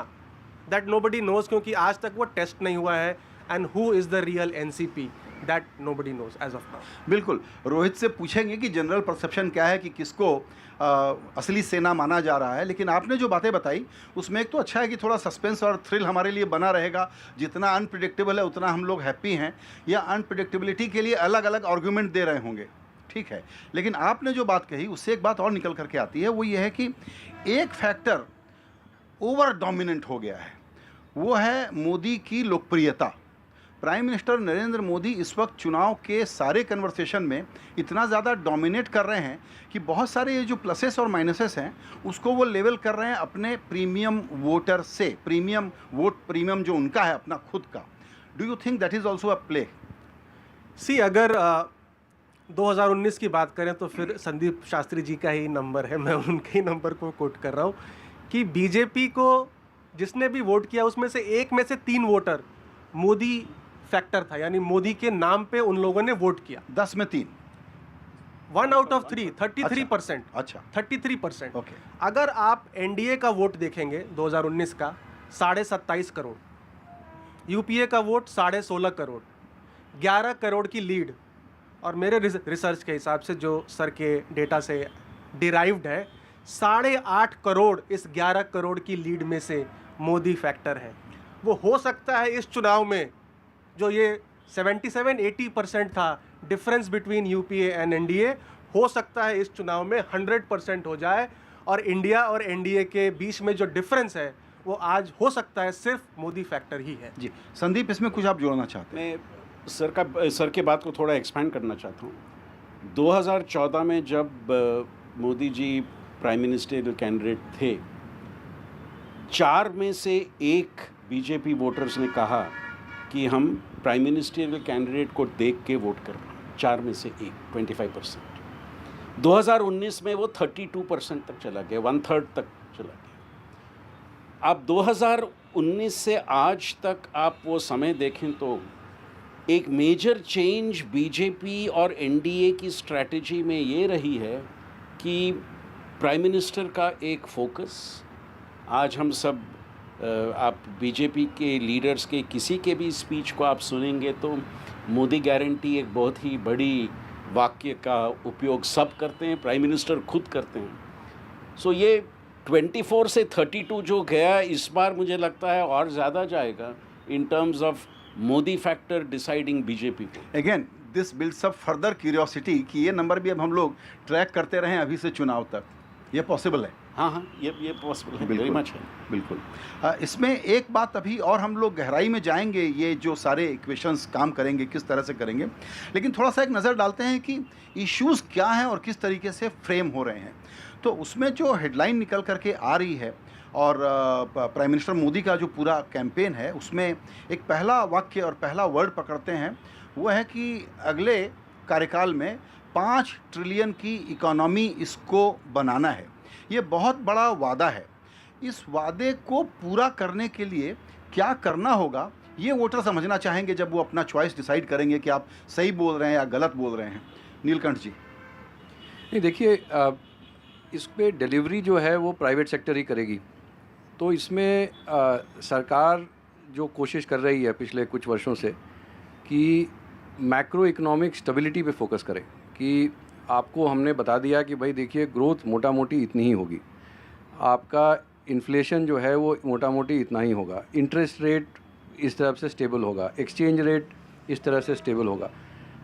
that nobody knows, क्योंकि आज तक वो टेस्ट नहीं हुआ है। And who is the real NCP, that nobody knows as of now. बिल्कुल। रोहित से पूछेंगे कि जनरल परसेप्शन क्या है कि किसको असली सेना माना जा रहा है, लेकिन आपने जो बातें बताई उसमें एक तो अच्छा है कि थोड़ा सस्पेंस और थ्रिल हमारे लिए बना रहेगा। जितना अनप्रिडिक्टेबल है उतना हम लोग हैप्पी हैं, या अनप्रिडिक्टेबिलिटी के लिए अलग अलग आर्गूमेंट दे रहे होंगे, ठीक है। लेकिन आपने जो बात कही उससे एक बात और निकल करके आती है, वो ये है कि एक फैक्टर ओवर डोमिनेंट हो गया है, वो है मोदी की लोकप्रियता। प्राइम मिनिस्टर नरेंद्र मोदी इस वक्त चुनाव के सारे कन्वर्सेशन में इतना ज़्यादा डोमिनेट कर रहे हैं कि बहुत सारे ये जो प्लसेस और माइनसेस हैं उसको वो लेवल कर रहे हैं अपने प्रीमियम वोटर से, प्रीमियम जो उनका है अपना खुद का। Do you think that is also a play? See, अगर 2019 की बात करें तो फिर संदीप शास्त्री जी का ही नंबर है, मैं उनके ही नंबर को कोट कर रहा हूँ कि बीजेपी को जिसने भी वोट किया उसमें से एक में से 3 वोटर मोदी फैक्टर था, यानी मोदी के नाम पे उन लोगों ने वोट किया। 10 में 3, 1 आउट ऑफ 3, 33%। अच्छा, 33%। ओके। अगर आप एनडीए का वोट देखेंगे 2019 का 27.5 करोड़, यूपीए का वोट 16.5 करोड़, 11 करोड़ की लीड, और मेरे रिसर्च के हिसाब से जो सर के डेटा से डिराइव्ड है 8.5 करोड़ इस 11 करोड़ की लीड में से मोदी फैक्टर है। वो हो सकता है इस चुनाव में जो ये 77-80% था difference between UPA and NDA, हो सकता है इस चुनाव में 100% हो जाए, और इंडिया और एनडीए के बीच में जो डिफरेंस है वो आज हो सकता है सिर्फ मोदी फैक्टर ही है। जी संदीप, इसमें कुछ आप जोड़ना चाहते हैं? मैं सर के बात को थोड़ा एक्सपेंड करना चाहता हूँ। 2014 में जब Modi ji prime minister candidate थे, 4 में से 1 बीजेपी वोटर्स ने कहा कि हम प्राइम मिनिस्टर कैंडिडेट को देख के वोट कर रहे हैं। 4 में से 1, 25%। 2019 में वो 32% तक चला गया, 1/3 तक चला गया। अब 2019 से आज तक आप वो समय देखें तो एक मेजर चेंज बीजेपी और एनडीए की स्ट्रैटेजी में ये रही है कि प्राइम मिनिस्टर का एक फोकस, आज हम सब आप बीजेपी के लीडर्स के किसी के भी स्पीच को आप सुनेंगे तो मोदी गारंटी एक बहुत ही बड़ी वाक्य का उपयोग सब करते हैं, प्राइम मिनिस्टर खुद करते हैं। सो ये 24 से 32 जो गया इस बार मुझे लगता है और ज़्यादा जाएगा in terms of Modi factor deciding BJP को। Again this builds up further curiosity कि ये नंबर भी अब हम लोग ट्रैक करते रहें अभी से चुनाव तक। ये पॉसिबल है? हाँ, ये पॉसिबल है, वेरी मच है। बिल्कुल। इसमें एक बात अभी और हम लोग गहराई में जाएंगे, ये जो सारे इक्वेशंस काम करेंगे किस तरह से करेंगे, लेकिन थोड़ा सा एक नज़र डालते हैं कि इश्यूज़ क्या हैं और किस तरीके से फ्रेम हो रहे हैं। तो उसमें जो हेडलाइन निकल करके आ रही है और प्राइम मिनिस्टर मोदी का जो पूरा कैंपेन है उसमें एक पहला वाक्य और पहला वर्ड पकड़ते हैं, वो है कि अगले कार्यकाल में 5 ट्रिलियन की इकोनॉमी इसको बनाना है। ये बहुत बड़ा वादा है। इस वादे को पूरा करने के लिए क्या करना होगा ये वोटर समझना चाहेंगे जब वो अपना चॉइस डिसाइड करेंगे कि आप सही बोल रहे हैं या गलत बोल रहे हैं। नीलकंठ जी। नहीं, देखिए इस पे डिलीवरी जो है वो प्राइवेट सेक्टर ही करेगी। तो इसमें सरकार जो कोशिश कर रही है पिछले कुछ वर्षों से कि मैक्रो इकोनॉमिक स्टेबिलिटी पे फोकस करें, कि आपको हमने बता दिया कि भाई देखिए ग्रोथ मोटा मोटी इतनी ही होगी, आपका इन्फ्लेशन जो है वो मोटा मोटी इतना ही होगा, इंटरेस्ट रेट इस तरह से स्टेबल होगा, एक्सचेंज रेट इस तरह से स्टेबल होगा।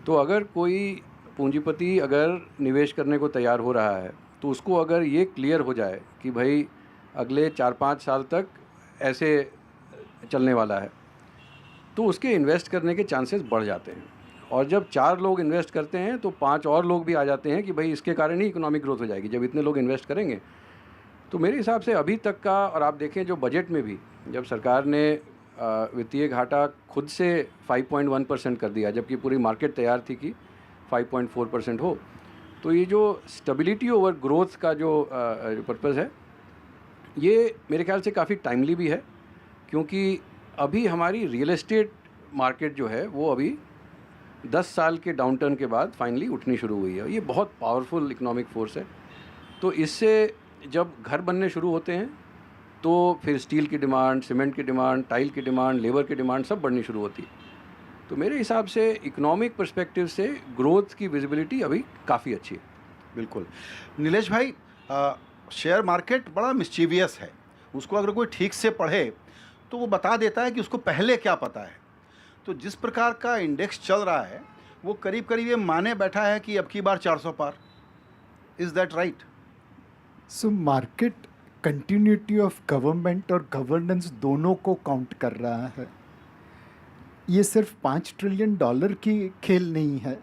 तो अगर कोई पूंजीपति अगर निवेश करने को तैयार हो रहा है तो उसको अगर ये क्लियर हो जाए कि भाई अगले 4-5 साल तक ऐसे चलने वाला है, तो उसके इन्वेस्ट करने के चांसेस बढ़ जाते हैं। और जब 4 लोग इन्वेस्ट करते हैं तो 5 और लोग भी आ जाते हैं कि भाई इसके कारण ही इकोनॉमिक ग्रोथ हो जाएगी जब इतने लोग इन्वेस्ट करेंगे। तो मेरे हिसाब से अभी तक का, और आप देखें जो बजट में भी जब सरकार ने वित्तीय घाटा खुद से 5.1% कर दिया जबकि पूरी मार्केट तैयार थी कि 5.4% हो, तो ये जो स्टेबिलिटी ओवर ग्रोथ का जो पर्पज़ है ये मेरे ख्याल से काफ़ी टाइमली भी है, क्योंकि अभी हमारी रियल एस्टेट मार्केट जो है वो अभी 10 साल के डाउनटर्न के बाद फाइनली उठनी शुरू हुई है। ये बहुत पावरफुल इकोनॉमिक फोर्स है। तो इससे जब घर बनने शुरू होते हैं तो फिर स्टील की डिमांड, सीमेंट की डिमांड, टाइल की डिमांड, लेबर की डिमांड सब बढ़नी शुरू होती है। तो मेरे हिसाब से इकोनॉमिक पर्सपेक्टिव से ग्रोथ की विजिबिलिटी अभी काफ़ी अच्छी है। बिल्कुल। नीलेश भाई, शेयर मार्केट बड़ा मिस्चीवियस है, उसको अगर कोई ठीक से पढ़े तो वो बता देता है कि उसको पहले क्या पता है। तो जिस प्रकार का इंडेक्स चल रहा है वो करीब करीब ये माने बैठा है कि अब की बार 400 पार। Is that right? So market continuity of government और गवर्नेंस दोनों को काउंट कर रहा है। ये सिर्फ $5 ट्रिलियन की खेल नहीं है,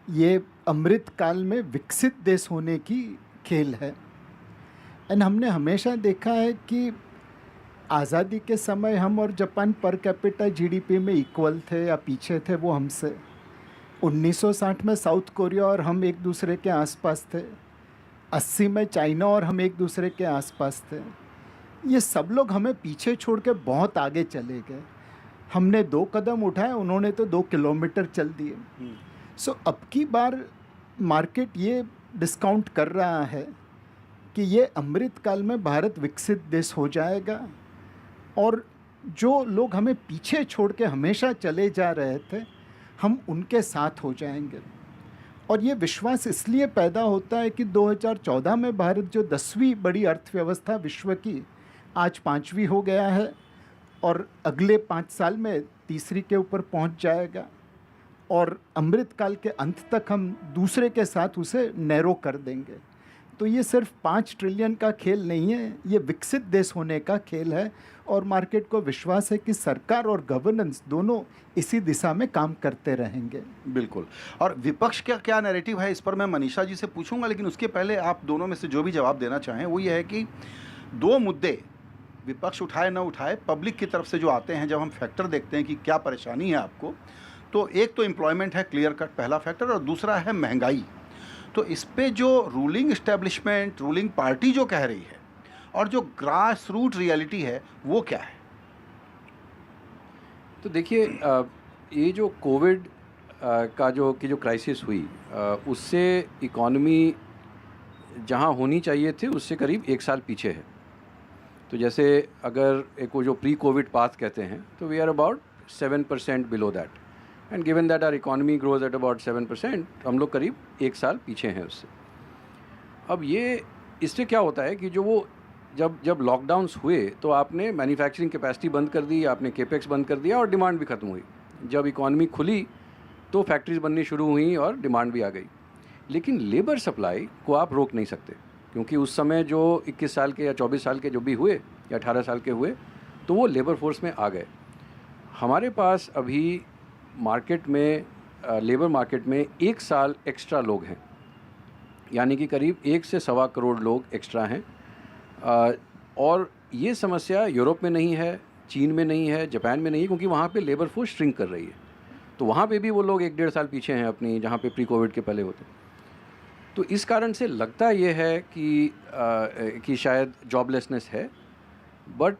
ये अमृत काल में विकसित देश होने की खेल है। एंड हमने हमेशा देखा है कि आज़ादी के समय हम और जापान पर कैपिटा जीडीपी में इक्वल थे या पीछे थे वो हमसे। 1960 में साउथ कोरिया और हम एक दूसरे के आसपास थे। 80 में चाइना और हम एक दूसरे के आसपास थे। ये सब लोग हमें पीछे छोड़ के बहुत आगे चले गए। हमने 2 कदम उठाए, उन्होंने तो 2 किलोमीटर चल दिए। सो अब की बार मार्केट ये डिस्काउंट कर रहा है कि ये अमृत काल में भारत विकसित देश हो जाएगा और जो लोग हमें पीछे छोड़ के हमेशा चले जा रहे थे हम उनके साथ हो जाएंगे। और ये विश्वास इसलिए पैदा होता है कि 2014 में भारत जो 10वीं बड़ी अर्थव्यवस्था विश्व की आज 5वीं हो गया है और अगले 5 साल में तीसरी के ऊपर पहुंच जाएगा और अमृत काल के अंत तक हम दूसरे के साथ उसे नैरो कर देंगे। तो ये सिर्फ 5 ट्रिलियन का खेल नहीं है, ये विकसित देश होने का खेल है और मार्केट को विश्वास है कि सरकार और गवर्नेंस दोनों इसी दिशा में काम करते रहेंगे। बिल्कुल। और विपक्ष का क्या नैरेटिव है इस पर मैं मनीषा जी से पूछूंगा, लेकिन उसके पहले आप दोनों में से जो भी जवाब देना चाहें वो ये है कि 2 मुद्दे विपक्ष उठाए न उठाए पब्लिक की तरफ से जो आते हैं, जब हम फैक्टर देखते हैं कि क्या परेशानी है आपको, तो एक तो एम्प्लॉयमेंट है क्लियर कट पहला फैक्टर और दूसरा है महंगाई। तो इस पे जो रूलिंग इस्टेब्लिशमेंट, रूलिंग पार्टी जो कह रही है और जो ग्रास रूट रियलिटी है वो क्या है? तो देखिए, ये जो कोविड का जो क्राइसिस हुई, उससे इकॉनमी जहां होनी चाहिए थी उससे करीब 1 साल पीछे है। तो जैसे अगर एक वो जो प्री कोविड पाथ कहते हैं तो we are about 7% below that, and given that our economy grows at about 7%, हम लोग करीब 1 साल पीछे हैं उससे। अब ये इससे क्या होता है कि जो वो जब लॉकडाउन्स हुए तो आपने मैन्युफैक्चरिंग कैपेसिटी बंद कर दी, आपने केपेक्स बंद कर दिया और डिमांड भी ख़त्म हुई। जब इकॉनमी खुली तो फैक्ट्रीज बननी शुरू हुई और डिमांड भी आ गई। लेकिन लेबर सप्लाई को आप रोक नहीं सकते, क्योंकि उस समय जो 21 साल के या 24 साल के जो भी हुए या 18 साल के हुए तो वो लेबर फोर्स में आ गए। हमारे पास अभी मार्केट में, लेबर मार्केट में 1 साल एक्स्ट्रा लोग हैं, यानी कि करीब 1 से 1.25 करोड़ लोग एक्स्ट्रा हैं। और ये समस्या यूरोप में नहीं है, चीन में नहीं है, जापान में नहीं है, क्योंकि वहाँ पे लेबर फोर्स श्रिंक कर रही है। तो वहाँ पे भी वो लोग 1-1.5 साल पीछे हैं अपनी, जहाँ पे प्री कोविड के पहले होते। तो इस कारण से लगता ये है कि शायद जॉबलेसनेस है, बट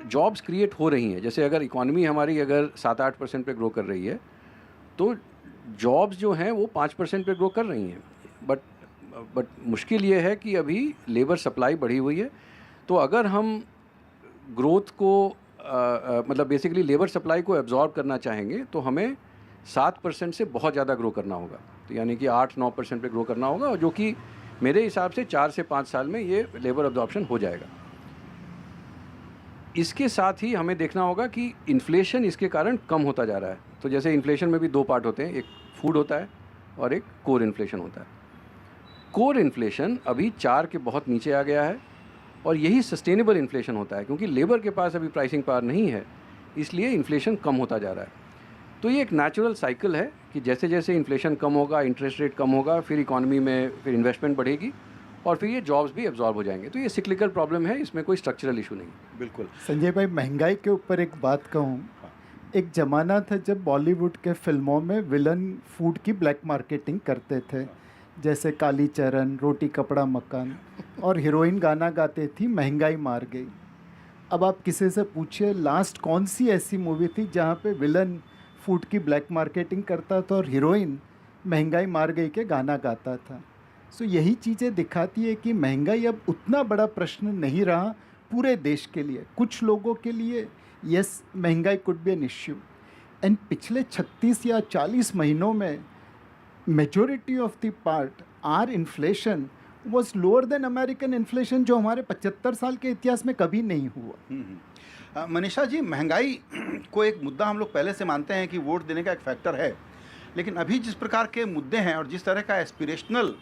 जॉब्स क्रिएट हो रही हैं। जैसे अगर इकॉनमी हमारी अगर 7-8% पे ग्रो कर रही है तो जॉब्स जो हैं वो 5% पे ग्रो कर रही हैं। बट मुश्किल ये है कि अभी लेबर सप्लाई बढ़ी हुई है। तो अगर हम ग्रोथ को मतलब बेसिकली लेबर सप्लाई को एब्जॉर्ब करना चाहेंगे तो हमें 7% से बहुत ज़्यादा ग्रो करना होगा। तो यानी कि 8-9% पे ग्रो करना होगा, जो कि मेरे हिसाब से 4 से 5 साल में ये लेबर एब्जॉर्प्शन हो जाएगा। इसके साथ ही हमें देखना होगा कि इन्फ्लेशन इसके कारण कम होता जा रहा है। तो जैसे इन्फ्लेशन में भी 2 पार्ट होते हैं, एक फूड होता है और एक कोर इन्फ्लेशन होता है। कोर इन्फ्लेशन अभी 4 के बहुत नीचे आ गया है और यही सस्टेनेबल इन्फ्लेशन होता है, क्योंकि लेबर के पास अभी प्राइसिंग पावर नहीं है, इसलिए इन्फ्लेशन कम होता जा रहा है। तो ये एक नेचुरल साइकिल है कि जैसे जैसे इन्फ्लेशन कम होगा, इंटरेस्ट रेट कम होगा, फिर इकॉनमी में फिर इन्वेस्टमेंट बढ़ेगी और फिर ये जॉब्स भी एब्जॉर्ब हो जाएंगे। तो ये सिक्लिकल प्रॉब्लम है, इसमें कोई स्ट्रक्चरल इशू नहीं। बिल्कुल। संजय भाई, महंगाई के ऊपर एक बात कहूँ, एक ज़माना था जब बॉलीवुड के फिल्मों में विलन फूड की ब्लैक मार्केटिंग करते थे, जैसे काली चरण, रोटी कपड़ा मकान, और हीरोइन गाना गाते थी महंगाई मार गई। अब आप किसी से पूछिए लास्ट कौन सी ऐसी मूवी थी जहाँ पे विलन फूड की ब्लैक मार्केटिंग करता था और हीरोइन महंगाई मार गई के गाना गाता था। सो यही चीज़ें दिखाती है कि महंगाई अब उतना बड़ा प्रश्न नहीं रहा पूरे देश के लिए। कुछ लोगों के लिए यस, महंगाई could be an issue, and पिछले 36 या 40 महीनों में majority of the part are inflation was lower than American inflation, जो हमारे 75 साल के इतिहास में कभी नहीं हुआ। मनीषा जी, महंगाई को एक मुद्दा हम लोग पहले से मानते हैं कि वोट देने का एक फैक्टर है, लेकिन अभी जिस प्रकार के मुद्दे हैं और जिस तरह का एस्पिरेशनल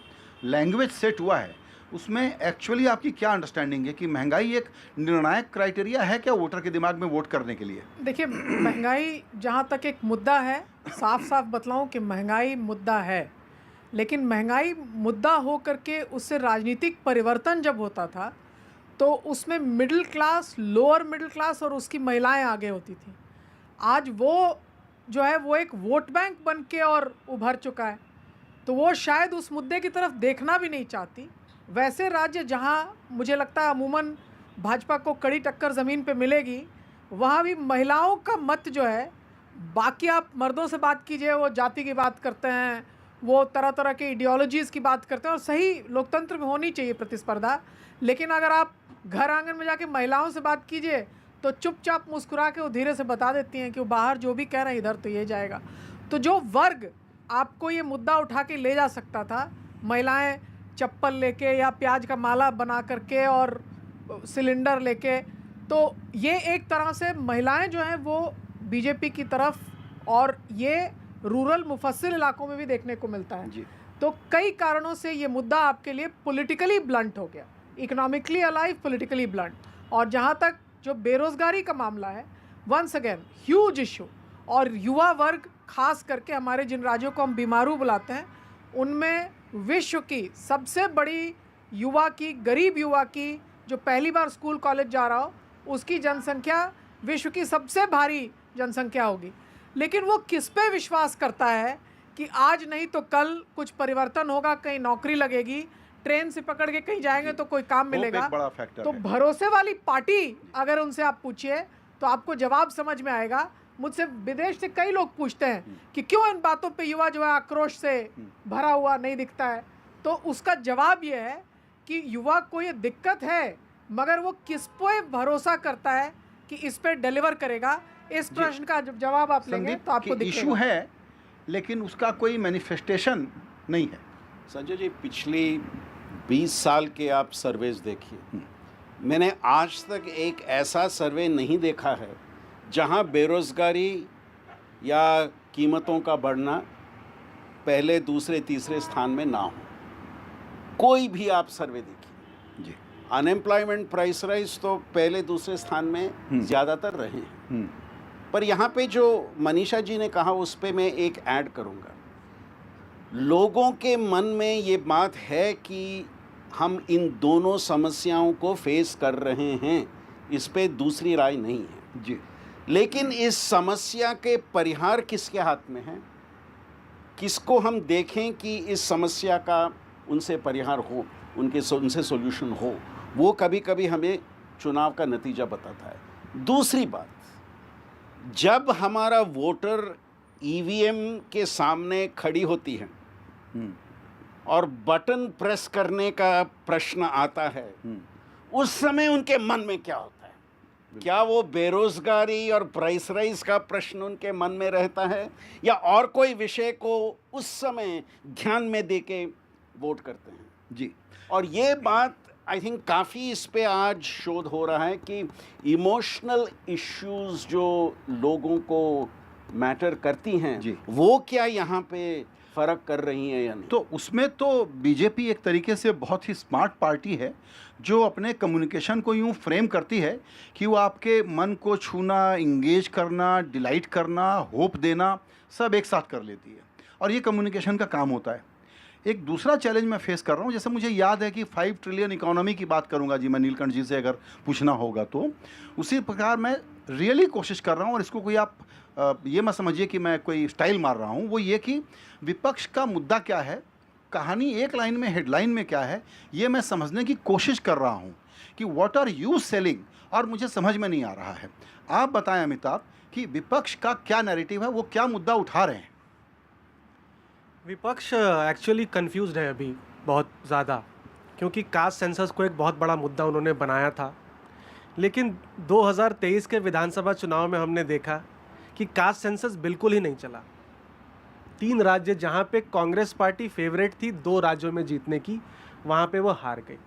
लैंग्वेज सेट हुआ है उसमें एक्चुअली आपकी क्या अंडरस्टैंडिंग है कि महंगाई एक निर्णायक क्राइटेरिया है क्या वोटर के दिमाग में वोट करने के लिए? देखिए, महंगाई जहाँ तक एक मुद्दा है, साफ साफ बतलाऊं कि महंगाई मुद्दा है, लेकिन महंगाई मुद्दा हो करके उससे राजनीतिक परिवर्तन जब होता था तो उसमें middle class, lower middle class और उसकी महिलाएं आगे होती थी। आज वो जो है वो एक वोट बैंक बन के और उभर चुका है, तो वो शायद उस मुद्दे की तरफ देखना भी नहीं चाहती। वैसे राज्य जहां मुझे लगता है अमूमन भाजपा को कड़ी टक्कर ज़मीन पे मिलेगी, वहाँ भी महिलाओं का मत जो है, बाकी आप मर्दों से बात कीजिए, वो जाति की बात करते हैं, वो तरह तरह के आइडियोलॉजीज़ की बात करते हैं, और सही लोकतंत्र में होनी चाहिए प्रतिस्पर्धा, लेकिन अगर आप घर आंगन में जाके महिलाओं से बात कीजिए तो चुपचाप मुस्कुरा के वो धीरे से बता देती हैं कि वो बाहर जो भी कह रहे हैं इधर तो ये जाएगा। तो जो वर्ग आपको ये मुद्दा उठा के ले जा सकता था, महिलाएं चप्पल लेके या प्याज का माला बना करके और सिलेंडर लेके, तो ये एक तरह से महिलाएं जो हैं वो बीजेपी की तरफ, और ये रूरल मुफस्सिल इलाकों में भी देखने को मिलता है जी। तो कई कारणों से ये मुद्दा आपके लिए पॉलिटिकली ब्लंट हो गया, इकोनॉमिकली अलाइव, पॉलिटिकली ब्लंट। और जहाँ तक जो बेरोज़गारी का मामला है, वंस अगेन ह्यूज इशू, और युवा वर्ग खास करके हमारे जिन राज्यों को हम बीमारू बुलाते हैं, उनमें विश्व की सबसे बड़ी युवा की, गरीब युवा की, जो पहली बार स्कूल कॉलेज जा रहा हो, उसकी जनसंख्या विश्व की सबसे भारी जनसंख्या होगी। लेकिन वो किस पे विश्वास करता है कि आज नहीं तो कल कुछ परिवर्तन होगा, कहीं नौकरी लगेगी, ट्रेन से पकड़ के कहीं जाएंगे तो कोई काम मिलेगा। तो भरोसे वाली पार्टी अगर उनसे आप पूछिए तो आपको जवाब समझ में आएगा। मुझसे विदेश से कई लोग पूछते हैं कि क्यों इन बातों पे युवा जो है आक्रोश से भरा हुआ नहीं दिखता है, तो उसका जवाब ये है कि युवा को ये दिक्कत है, मगर वो किस पे भरोसा करता है कि इस पे डिलीवर करेगा। इस प्रश्न का जवाब आप लेंगे तो आपको दिखेगा। इशू है लेकिन उसका कोई मैनिफेस्टेशन नहीं है। संजय जी, पिछली 20 साल के आप सर्वेज देखिए, मैंने आज तक एक ऐसा सर्वे नहीं देखा है जहां बेरोज़गारी या कीमतों का बढ़ना पहले, दूसरे, तीसरे स्थान में ना हो। कोई भी आप सर्वे देखिए जी, अनएम्प्लॉयमेंट, प्राइस राइज तो पहले दूसरे स्थान में ज़्यादातर रहे हैं। पर यहाँ पे जो मनीषा जी ने कहा उस पे मैं एक ऐड करूँगा। लोगों के मन में ये बात है कि हम इन दोनों समस्याओं को फेस कर रहे हैं, इस पे दूसरी राय नहीं है जी। लेकिन इस समस्या के परिहार किसके हाथ में है, किसको हम देखें कि इस समस्या का उनसे परिहार हो, उनसे सॉल्यूशन हो, वो कभी कभी हमें चुनाव का नतीजा बताता है। दूसरी बात, जब हमारा वोटर ईवीएम के सामने खड़ी होती है और बटन प्रेस करने का प्रश्न आता है, उस समय उनके मन में क्या होता है? क्या वो बेरोजगारी और प्राइस राइज का प्रश्न उनके मन में रहता है, या और कोई विषय को उस समय ध्यान में देके वोट करते हैं जी? और ये बात आई थिंक काफ़ी इस पे आज शोध हो रहा है कि इमोशनल इश्यूज जो लोगों को मैटर करती हैं जी, वो क्या यहाँ पे फ़र्क कर रही हैं या नहीं? तो उसमें तो बीजेपी एक तरीके से बहुत ही स्मार्ट पार्टी है जो अपने कम्युनिकेशन को यूँ फ्रेम करती है कि वो आपके मन को छूना, इंगेज करना, डिलाइट करना, होप देना, सब एक साथ कर लेती है, और ये कम्युनिकेशन का काम होता है। एक दूसरा चैलेंज मैं फेस कर रहा हूँ, जैसे मुझे याद है कि 5 ट्रिलियन इकोनॉमी की बात करूँगा जी मैं नीलकंठ जी से अगर पूछना होगा तो, उसी प्रकार मैं रियली कोशिश कर रहा हूँ, और इसको कोई आप ये मत समझिए कि मैं कोई स्टाइल मार रहा हूँ, वो ये कि विपक्ष का मुद्दा क्या है, कहानी एक लाइन में, हेडलाइन में क्या है, ये मैं समझने की कोशिश कर रहा हूँ कि व्हाट आर यू सेलिंग, और मुझे समझ में नहीं आ रहा है। आप बताएं अमिताभ कि विपक्ष का क्या नैरेटिव है, वो क्या मुद्दा उठा रहे हैं? विपक्ष एक्चुअली कंफ्यूज्ड है अभी बहुत ज़्यादा, क्योंकि कास्ट सेंसस को एक बहुत बड़ा मुद्दा उन्होंने बनाया था, लेकिन 2023 के विधानसभा चुनाव में हमने देखा कि कास्ट सेंसस बिल्कुल ही नहीं चला। 3 राज्य जहां पे कांग्रेस पार्टी फेवरेट थी 2 राज्यों में जीतने की, वहां पे वो हार गई।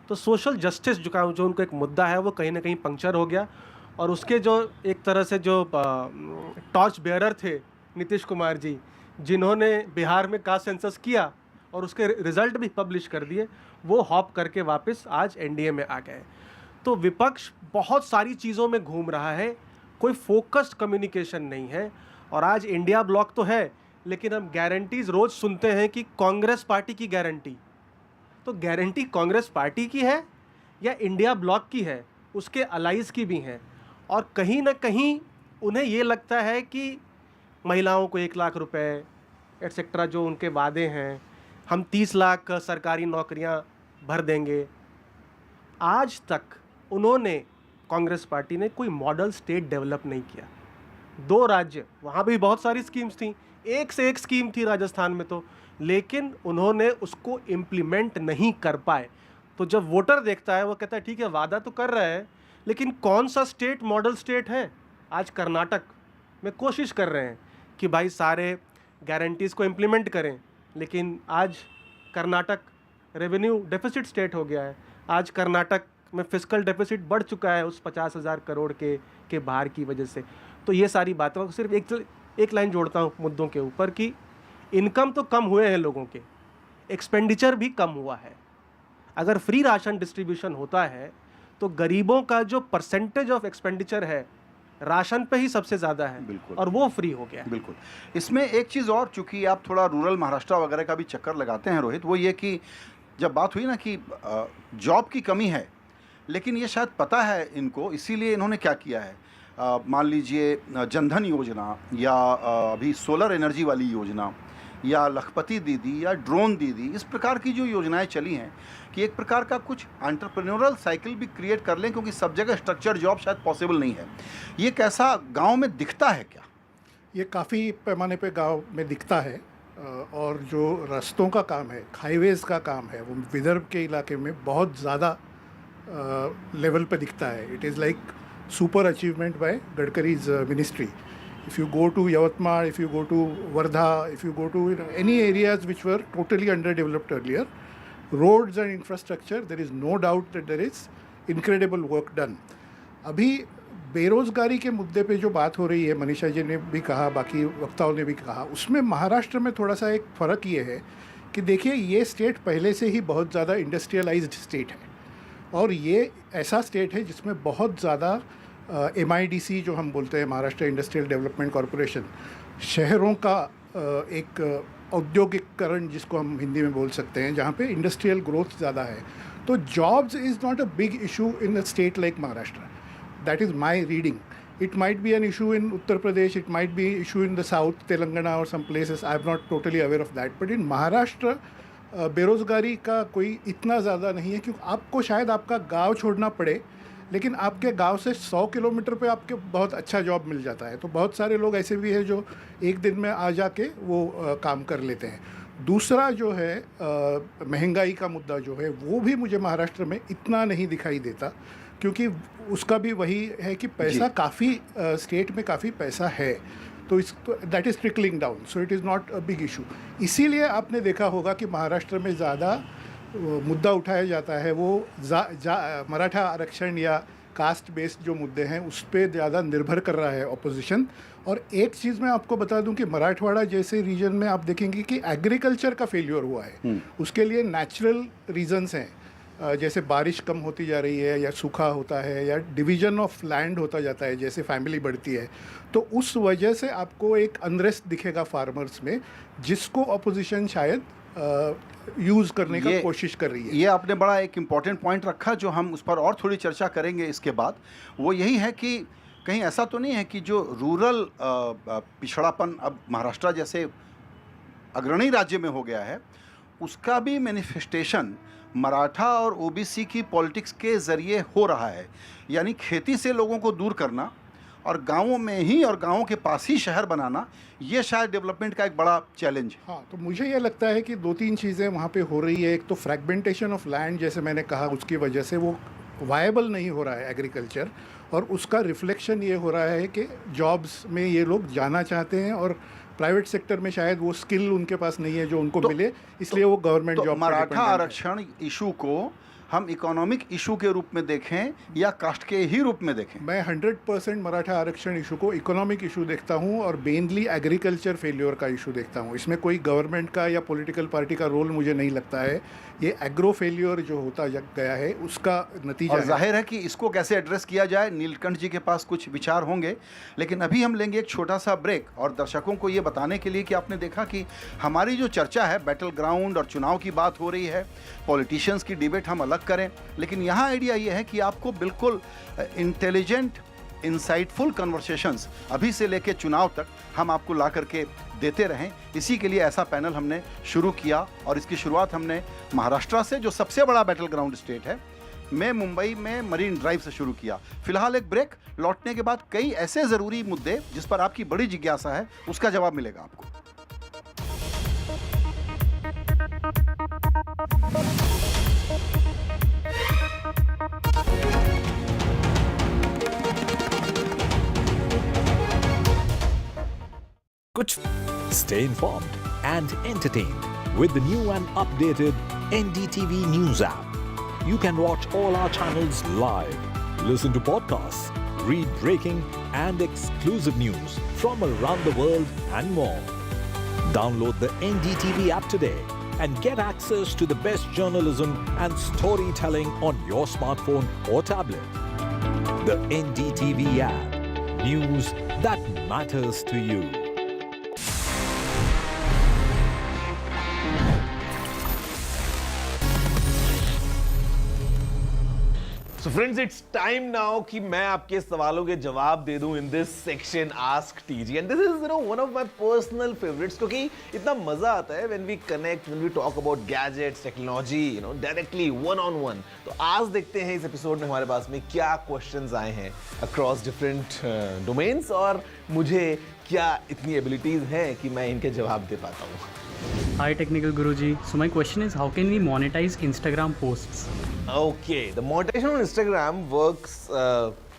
तो सोशल जस्टिस जो उनको एक मुद्दा है वो कहीं ना कहीं पंक्चर हो गया, और उसके जो एक तरह से जो टॉर्च बेयरर थे नीतीश कुमार जी, जिन्होंने बिहार में कास्ट सेंसस किया और उसके रिजल्ट भी पब्लिश कर दिए, वो हॉप करके वापस आज एनडीए में आ गए। तो विपक्ष बहुत सारी चीज़ों में घूम रहा है, कोई फोकस्ड कम्युनिकेशन नहीं है। और आज इंडिया ब्लॉक तो है, लेकिन हम गारंटीज रोज सुनते हैं कि कांग्रेस पार्टी की गारंटी, तो गारंटी कांग्रेस पार्टी की है या इंडिया ब्लॉक की है, उसके अलाइज की भी हैं। और कहीं ना कहीं उन्हें ये लगता है कि महिलाओं को 1 लाख रुपए एटसेट्रा जो उनके वादे हैं, हम 30 लाख सरकारी नौकरियां भर देंगे। आज तक उन्होंने, कांग्रेस पार्टी ने कोई मॉडल स्टेट डेवलप नहीं किया। 2 राज्य, वहाँ भी बहुत सारी स्कीम्स थी, एक से एक स्कीम थी राजस्थान में तो, लेकिन उन्होंने उसको इम्प्लीमेंट नहीं कर पाए। तो जब वोटर देखता है वो कहता है ठीक है वादा तो कर रहा है, लेकिन कौन सा स्टेट मॉडल स्टेट है? आज कर्नाटक में कोशिश कर रहे हैं कि भाई सारे गारंटीज़ को इम्प्लीमेंट करें, लेकिन आज कर्नाटक रेवेन्यू डेफिसिट स्टेट हो गया है। आज कर्नाटक में फिस्कल डेफिसिट बढ़ चुका है उस 50,000 करोड़ के बाहर की वजह से। तो ये सारी बातों, सिर्फ एक लाइन जोड़ता हूँ मुद्दों के ऊपर कि इनकम तो कम हुए हैं लोगों के, एक्सपेंडिचर भी कम हुआ है। अगर फ्री राशन डिस्ट्रीब्यूशन होता है तो गरीबों का जो परसेंटेज ऑफ एक्सपेंडिचर है राशन पे ही सबसे ज़्यादा है, बिल्कुल, और वो फ्री हो गया है। बिल्कुल। इसमें एक चीज़ और, चूंकि आप थोड़ा रूरल महाराष्ट्र वगैरह का भी चक्कर लगाते हैं रोहित, वो ये कि जब बात हुई ना कि जॉब की कमी है, लेकिन ये शायद पता है इनको, इसीलिए इन्होंने क्या किया है, मान लीजिए जनधन योजना या अभी सोलर एनर्जी वाली योजना या लखपति दीदी या ड्रोन दीदी, इस प्रकार की जो योजनाएं चली हैं कि एक प्रकार का कुछ एंटरप्रेन्योरल साइकिल भी क्रिएट कर लें, क्योंकि सब जगह स्ट्रक्चर जॉब शायद पॉसिबल नहीं है। ये कैसा गांव में दिखता है क्या? ये काफ़ी पैमाने पे गांव में दिखता है, और जो रास्तों का काम है, हाईवेज़ का काम है, वो विदर्भ के इलाके में बहुत ज़्यादा लेवल पे दिखता है। It is like super achievement by Gadkari's ministry. If you go to Yavatmal, if you go to Wardha, if you go to any areas which were totally underdeveloped earlier, roads and infrastructure, there is no doubt that there is incredible work done. अभी बेरोज़गारी के मुद्दे पे जो बात हो रही है, मनीषा जी ने भी कहा, बाकी वक्ताओं ने भी कहा, उसमें महाराष्ट्र में थोड़ा सा एक फ़र्क ये है कि देखिए ये स्टेट पहले से ही बहुत ज़्यादा इंडस्ट्रियलाइज्ड स्टेट है, और ये ऐसा स्टेट है जिसमें बहुत ज़्यादा MIDC जो हम बोलते हैं, महाराष्ट्र इंडस्ट्रियल डेवलपमेंट कॉरपोरेशन, शहरों का एक औद्योगिकरण जिसको हम हिंदी में बोल सकते हैं, जहाँ पे इंडस्ट्रियल ग्रोथ ज़्यादा है। तो jobs is not a big issue in a state like Maharashtra. That is my reading. It might be an issue in Uttar Pradesh, it might be issue in the south, Telangana or some places. I am not totally aware of that. But in Maharashtra, बेरोज़गारी का कोई इतना ज़्यादा नहीं है, क्योंकि आपको शायद आपका गांव छोड़ना पड़े, लेकिन आपके गांव से 100 किलोमीटर पे आपके बहुत अच्छा जॉब मिल जाता है. तो बहुत सारे लोग ऐसे भी हैं जो एक दिन में आ जाके वो काम कर लेते हैं. दूसरा जो है महंगाई का मुद्दा जो है, वो भी मुझे महाराष्ट्र में इतना नहीं दिखाई देता, क्योंकि उसका भी वही है कि पैसा काफ़ी स्टेट में काफ़ी पैसा है, तो इस that is trickling down, so it is not a big issue. इसीलिए आपने देखा होगा कि महाराष्ट्र में ज़्यादा मुद्दा उठाया जाता है वो मराठा आरक्षण या कास्ट बेस्ड जो मुद्दे हैं उस पर ज़्यादा निर्भर कर रहा है ऑपोजिशन. और एक चीज़ मैं आपको बता दूं कि मराठवाड़ा जैसे रीजन में आप देखेंगे कि एग्रीकल्चर का फेल्योर हुआ है. उसके लिए नेचुरल रीजंस हैं, जैसे बारिश कम होती जा रही है या सूखा होता है या डिवीज़न ऑफ लैंड होता जाता है, जैसे फैमिली बढ़ती है, तो उस वजह से आपको एक अनरेस्ट दिखेगा फार्मर्स में, जिसको अपोजिशन शायद यूज़ करने का कोशिश कर रही है. ये आपने बड़ा एक इम्पॉर्टेंट पॉइंट रखा जो हम उस पर और थोड़ी चर्चा करेंगे इसके बाद. वो यही है कि कहीं ऐसा तो नहीं है कि जो रूरल पिछड़ापन अब महाराष्ट्र जैसे अग्रणी राज्य में हो गया है, उसका भी मैनिफेस्टेशन मराठा और ओबीसी की पॉलिटिक्स के ज़रिए हो रहा है. यानी खेती से लोगों को दूर करना और गांवों में ही और गांवों के पास ही शहर बनाना, ये शायद डेवलपमेंट का एक बड़ा चैलेंज है. हाँ, तो मुझे ये लगता है कि 2-3 चीज़ें वहाँ पे हो रही है. एक तो फ्रैगमेंटेशन ऑफ लैंड, जैसे मैंने कहा, उसकी वजह से वो वायबल नहीं हो रहा है एग्रीकल्चर, और उसका रिफ्लेक्शन ये हो रहा है कि जॉब्स में ये लोग जाना चाहते हैं और प्राइवेट सेक्टर में शायद वो स्किल उनके पास नहीं है जो उनको मिले, इसलिए वो गवर्नमेंट जॉब. मराठा आरक्षण इशू को हम इकोनॉमिक इशू के रूप में देखें या कास्ट के ही रूप में देखें? मैं 100% मराठा आरक्षण इशू को इकोनॉमिक इशू देखता हूं और मेनली एग्रीकल्चर फेल्योर का इशू देखता हूं। इसमें कोई गवर्नमेंट का या पॉलिटिकल पार्टी का रोल मुझे नहीं लगता है। ये एग्रो फेल्योर जो होता गया है उसका नतीजा और जाहिर है कि इसको कैसे एड्रेस किया जाए, नीलकंठ जी के पास कुछ विचार होंगे। लेकिन अभी हम लेंगे एक छोटा सा ब्रेक और दर्शकों को ये बताने के लिए कि आपने देखा कि हमारी जो चर्चा है बैटल ग्राउंड और चुनाव की बात हो रही है, पॉलिटिशियंस की डिबेट हम अलग करें, लेकिन यहाँ आइडिया ये है कि आपको बिल्कुल इंटेलिजेंट इंसाइटफुल कन्वर्सेशंस अभी से लेकर चुनाव तक हम आपको ला करके देते रहें। इसी के लिए ऐसा पैनल हमने शुरू किया और इसकी शुरुआत हमने महाराष्ट्र से, जो सबसे बड़ा बैटल ग्राउंड स्टेट है, मैं मुंबई में मरीन ड्राइव से शुरू किया। फिलहाल एक ब्रेक, लौटने के बाद कई ऐसे ज़रूरी मुद्दे जिस पर आपकी बड़ी जिज्ञासा है उसका जवाब मिलेगा आपको। कुछ stay informed and entertained with the new and updated NDTV News app. You can watch all our channels live, listen to podcasts, read breaking and exclusive news from around the world and more. Download the NDTV app today and get access to the best journalism and storytelling on your smartphone or tablet. The NDTV app. News that matters to you. So friends, it's time now कि मैं आपके सवालों के जवाब दे दूं in this section Ask TG, and this is one of my personal favorites क्योंकि इतना मजा आता है when we connect, when we talk about gadgets, technology, directly one on one. तो आज देखते हैं इस एपिसोड में हमारे पास में क्या questions आए हैं across different domains और मुझे क्या इतनी abilities हैं कि मैं इनके जवाब दे पाता हूँ। Hi Technical Guruji. So my question is, how can we monetize Instagram posts? Okay, the monetization on Instagram works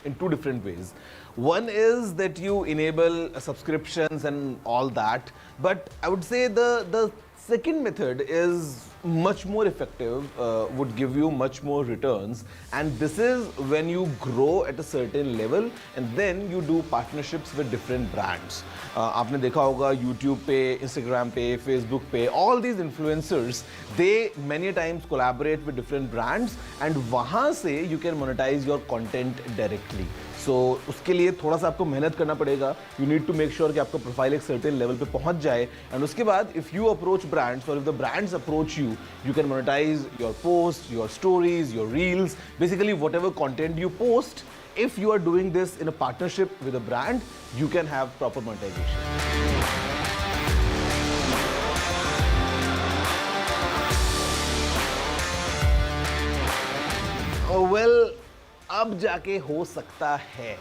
in two different ways. One is that you enable subscriptions and all that, but I would say the second method is much more effective, would give you much more returns, and this is when you grow at a certain level and then you do partnerships with different brands. आपने देखा होगा YouTube पे, Instagram पे, Facebook पे, all these influencers, they many times collaborate with different brands and वहाँ से you can monetize your content directly. So उसके लिए थोड़ा सा आपको मेहनत करना पड़ेगा. You need to make sure कि आपका प्रोफाइल एक certain level पे पहुँच जाए, and उसके बाद if you approach brands or if the brands approach you, you can monetize your posts, your stories, your reels, basically whatever content you post. If you are doing this in a partnership with a brand, you can have proper monetization. Oh well, अब जाके हो सकता है.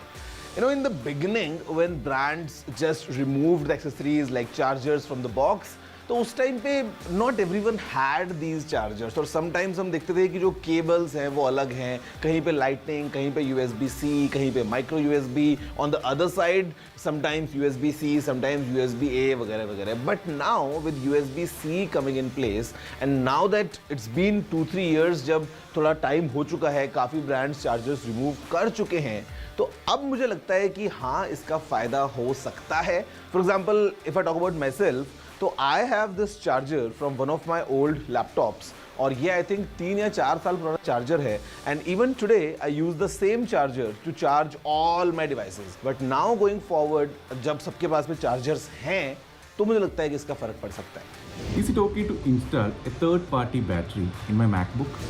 In the beginning, when brands just removed the accessories like chargers from the box, तो उस time पे not everyone had these chargers और sometimes हम देखते थे कि जो केबल्स हैं वो अलग हैं, कहीं पे लाइटनिंग, कहीं पे USB-C, कहीं पे micro USB, on the other side sometimes USB-C, sometimes USB-A वगैरह वगैरह. But now with USB-C coming in place and now that it's been 2-3 years, जब थोड़ा टाइम हो चुका है, काफ़ी ब्रांड्स चार्जर्स रिमूव कर चुके हैं, तो अब मुझे लगता है कि हाँ इसका फ़ायदा हो सकता है. For example if I talk about myself, तो I have this charger from one of my old laptops और ये आई थिंक 3 या 4 साल पुराना चार्जर है. And even today I use the same charger to charge all my devices. But now going forward जब सबके पास में चार्जर्स हैं तो मुझे लगता है कि इसका फ़र्क पड़ सकता है. Is it okay to install a third-party battery in my MacBook?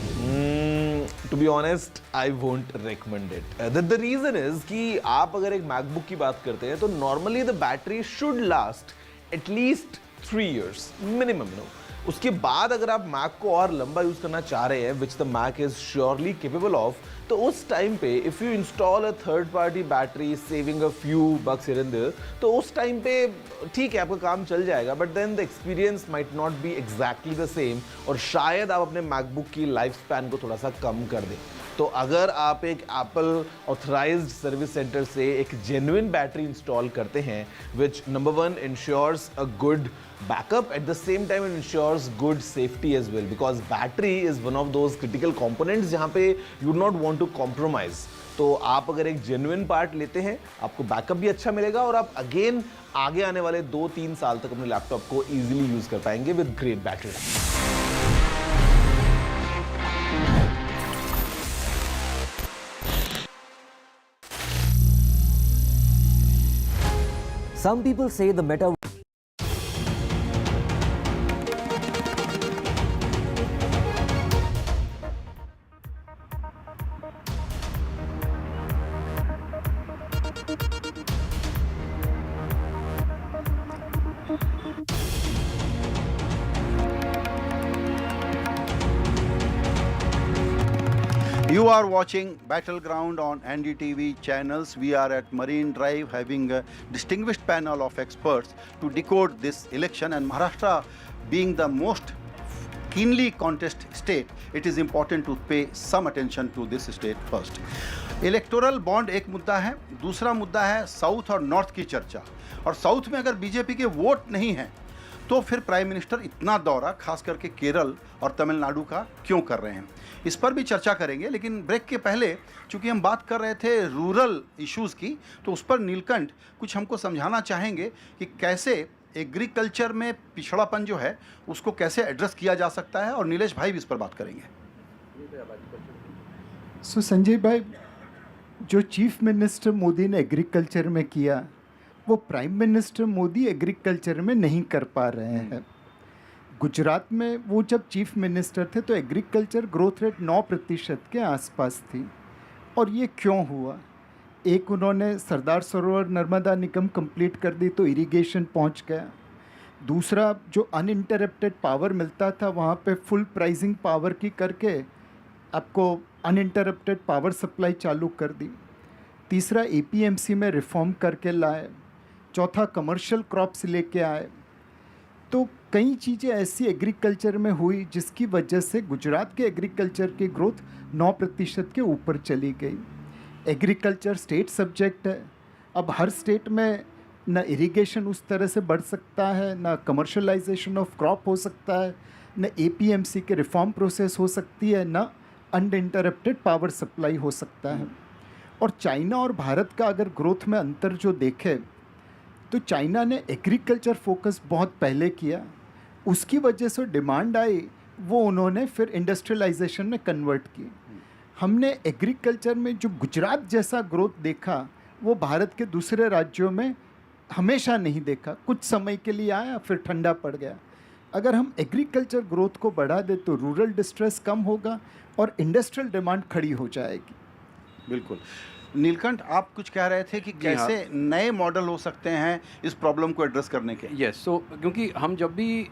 To be honest, I won't recommend it. The reason is कि आप अगर एक MacBook की बात करते हैं तो normally the battery should last at least 3 years minimum. उसके बाद अगर आप Mac को और लंबा यूज़ करना चाह रहे हैं, which the Mac is surely capable of, तो उस टाइम पे if you install a third party battery saving a few bucks here and there, तो उस टाइम पे ठीक है आपका काम चल जाएगा, but then the experience might not be exactly the same और शायद आप अपने MacBook की लाइफ स्पैन को थोड़ा सा कम कर दें. तो अगर आप एक एप्पल ऑथराइज्ड सर्विस सेंटर से एक जेन्युइन बैटरी इंस्टॉल करते हैं, which number 1 ensures a good backup, at the same time it ensures good safety as well, because battery is one of those critical components जहाँ पे you would not want to compromise. तो आप अगर एक genuine part लेते हैं, आपको backup भी अच्छा मिलेगा और आप अगेन आगे आने वाले 2-3 साल तक अपने लैपटॉप को इजीली यूज कर पाएंगे with great battery. Some people say the meta You are watching Battleground on NDTV channels. We are at Marine Drive having a distinguished panel of experts to decode this election, and Maharashtra being the most keenly contested state, it is important to pay some attention to this state first. Electoral bond एक मुद्दा है, दूसरा मुद्दा है south और north की चर्चा। और साउथ में अगर बीजेपी के वोट नहीं हैं तो फिर प्राइम मिनिस्टर इतना दौरा खास करके केरल और तमिलनाडु का क्यों कर रहे हैं, इस पर भी चर्चा करेंगे। लेकिन ब्रेक के पहले चूंकि हम बात कर रहे थे रूरल इश्यूज़ की, तो उस पर नीलकंठ कुछ हमको समझाना चाहेंगे कि कैसे एग्रीकल्चर में पिछड़ापन जो है उसको कैसे एड्रेस किया जा सकता है, और नीलेश भाई भी इस पर बात करेंगे। सो संजय भाई, जो चीफ मिनिस्टर मोदी ने एग्रीकल्चर में किया वो प्राइम मिनिस्टर मोदी एग्रीकल्चर में नहीं कर पा रहे हैं। गुजरात में वो जब चीफ मिनिस्टर थे तो एग्रीकल्चर ग्रोथ रेट 9% के आसपास थी। और ये क्यों हुआ? एक, उन्होंने सरदार सरोवर नर्मदा निगम कंप्लीट कर दी तो इरिगेशन पहुंच गया। दूसरा, जो अनइंटरप्टेड पावर मिलता था वहाँ पे फुल प्राइसिंग पावर की करके आपको अनइंटरप्टेड पावर सप्लाई चालू कर दी। तीसरा, एपीएमसी में रिफॉर्म करके लाए। चौथा, कमर्शियल क्रॉप्स लेके आए। तो कई चीज़ें ऐसी एग्रीकल्चर में हुई जिसकी वजह से गुजरात के एग्रीकल्चर की ग्रोथ 9% के ऊपर चली गई। एग्रीकल्चर स्टेट सब्जेक्ट है। अब हर स्टेट में ना इरिगेशन उस तरह से बढ़ सकता है, ना कमर्शलाइजेशन ऑफ क्रॉप हो सकता है, ना एपीएमसी के रिफॉर्म प्रोसेस हो सकती है, ना अनइंटरप्टेड पावर सप्लाई हो सकता है। और चाइना और भारत का अगर ग्रोथ में अंतर जो देखे तो चाइना ने एग्रीकल्चर फोकस बहुत पहले किया, उसकी वजह से डिमांड आई, वो उन्होंने फिर इंडस्ट्रियलाइजेशन में कन्वर्ट की। हमने एग्रीकल्चर में जो गुजरात जैसा ग्रोथ देखा वो भारत के दूसरे राज्यों में हमेशा नहीं देखा। कुछ समय के लिए आया फिर ठंडा पड़ गया। अगर हम एग्रीकल्चर ग्रोथ को बढ़ा दे तो रूरल डिस्ट्रेस कम होगा और इंडस्ट्रियल डिमांड खड़ी हो जाएगी। बिल्कुल। नीलकंठ, आप कुछ कह रहे थे कि कैसे नए मॉडल हो सकते हैं इस प्रॉब्लम को एड्रेस करने के। यस, सो क्योंकि हम जब भी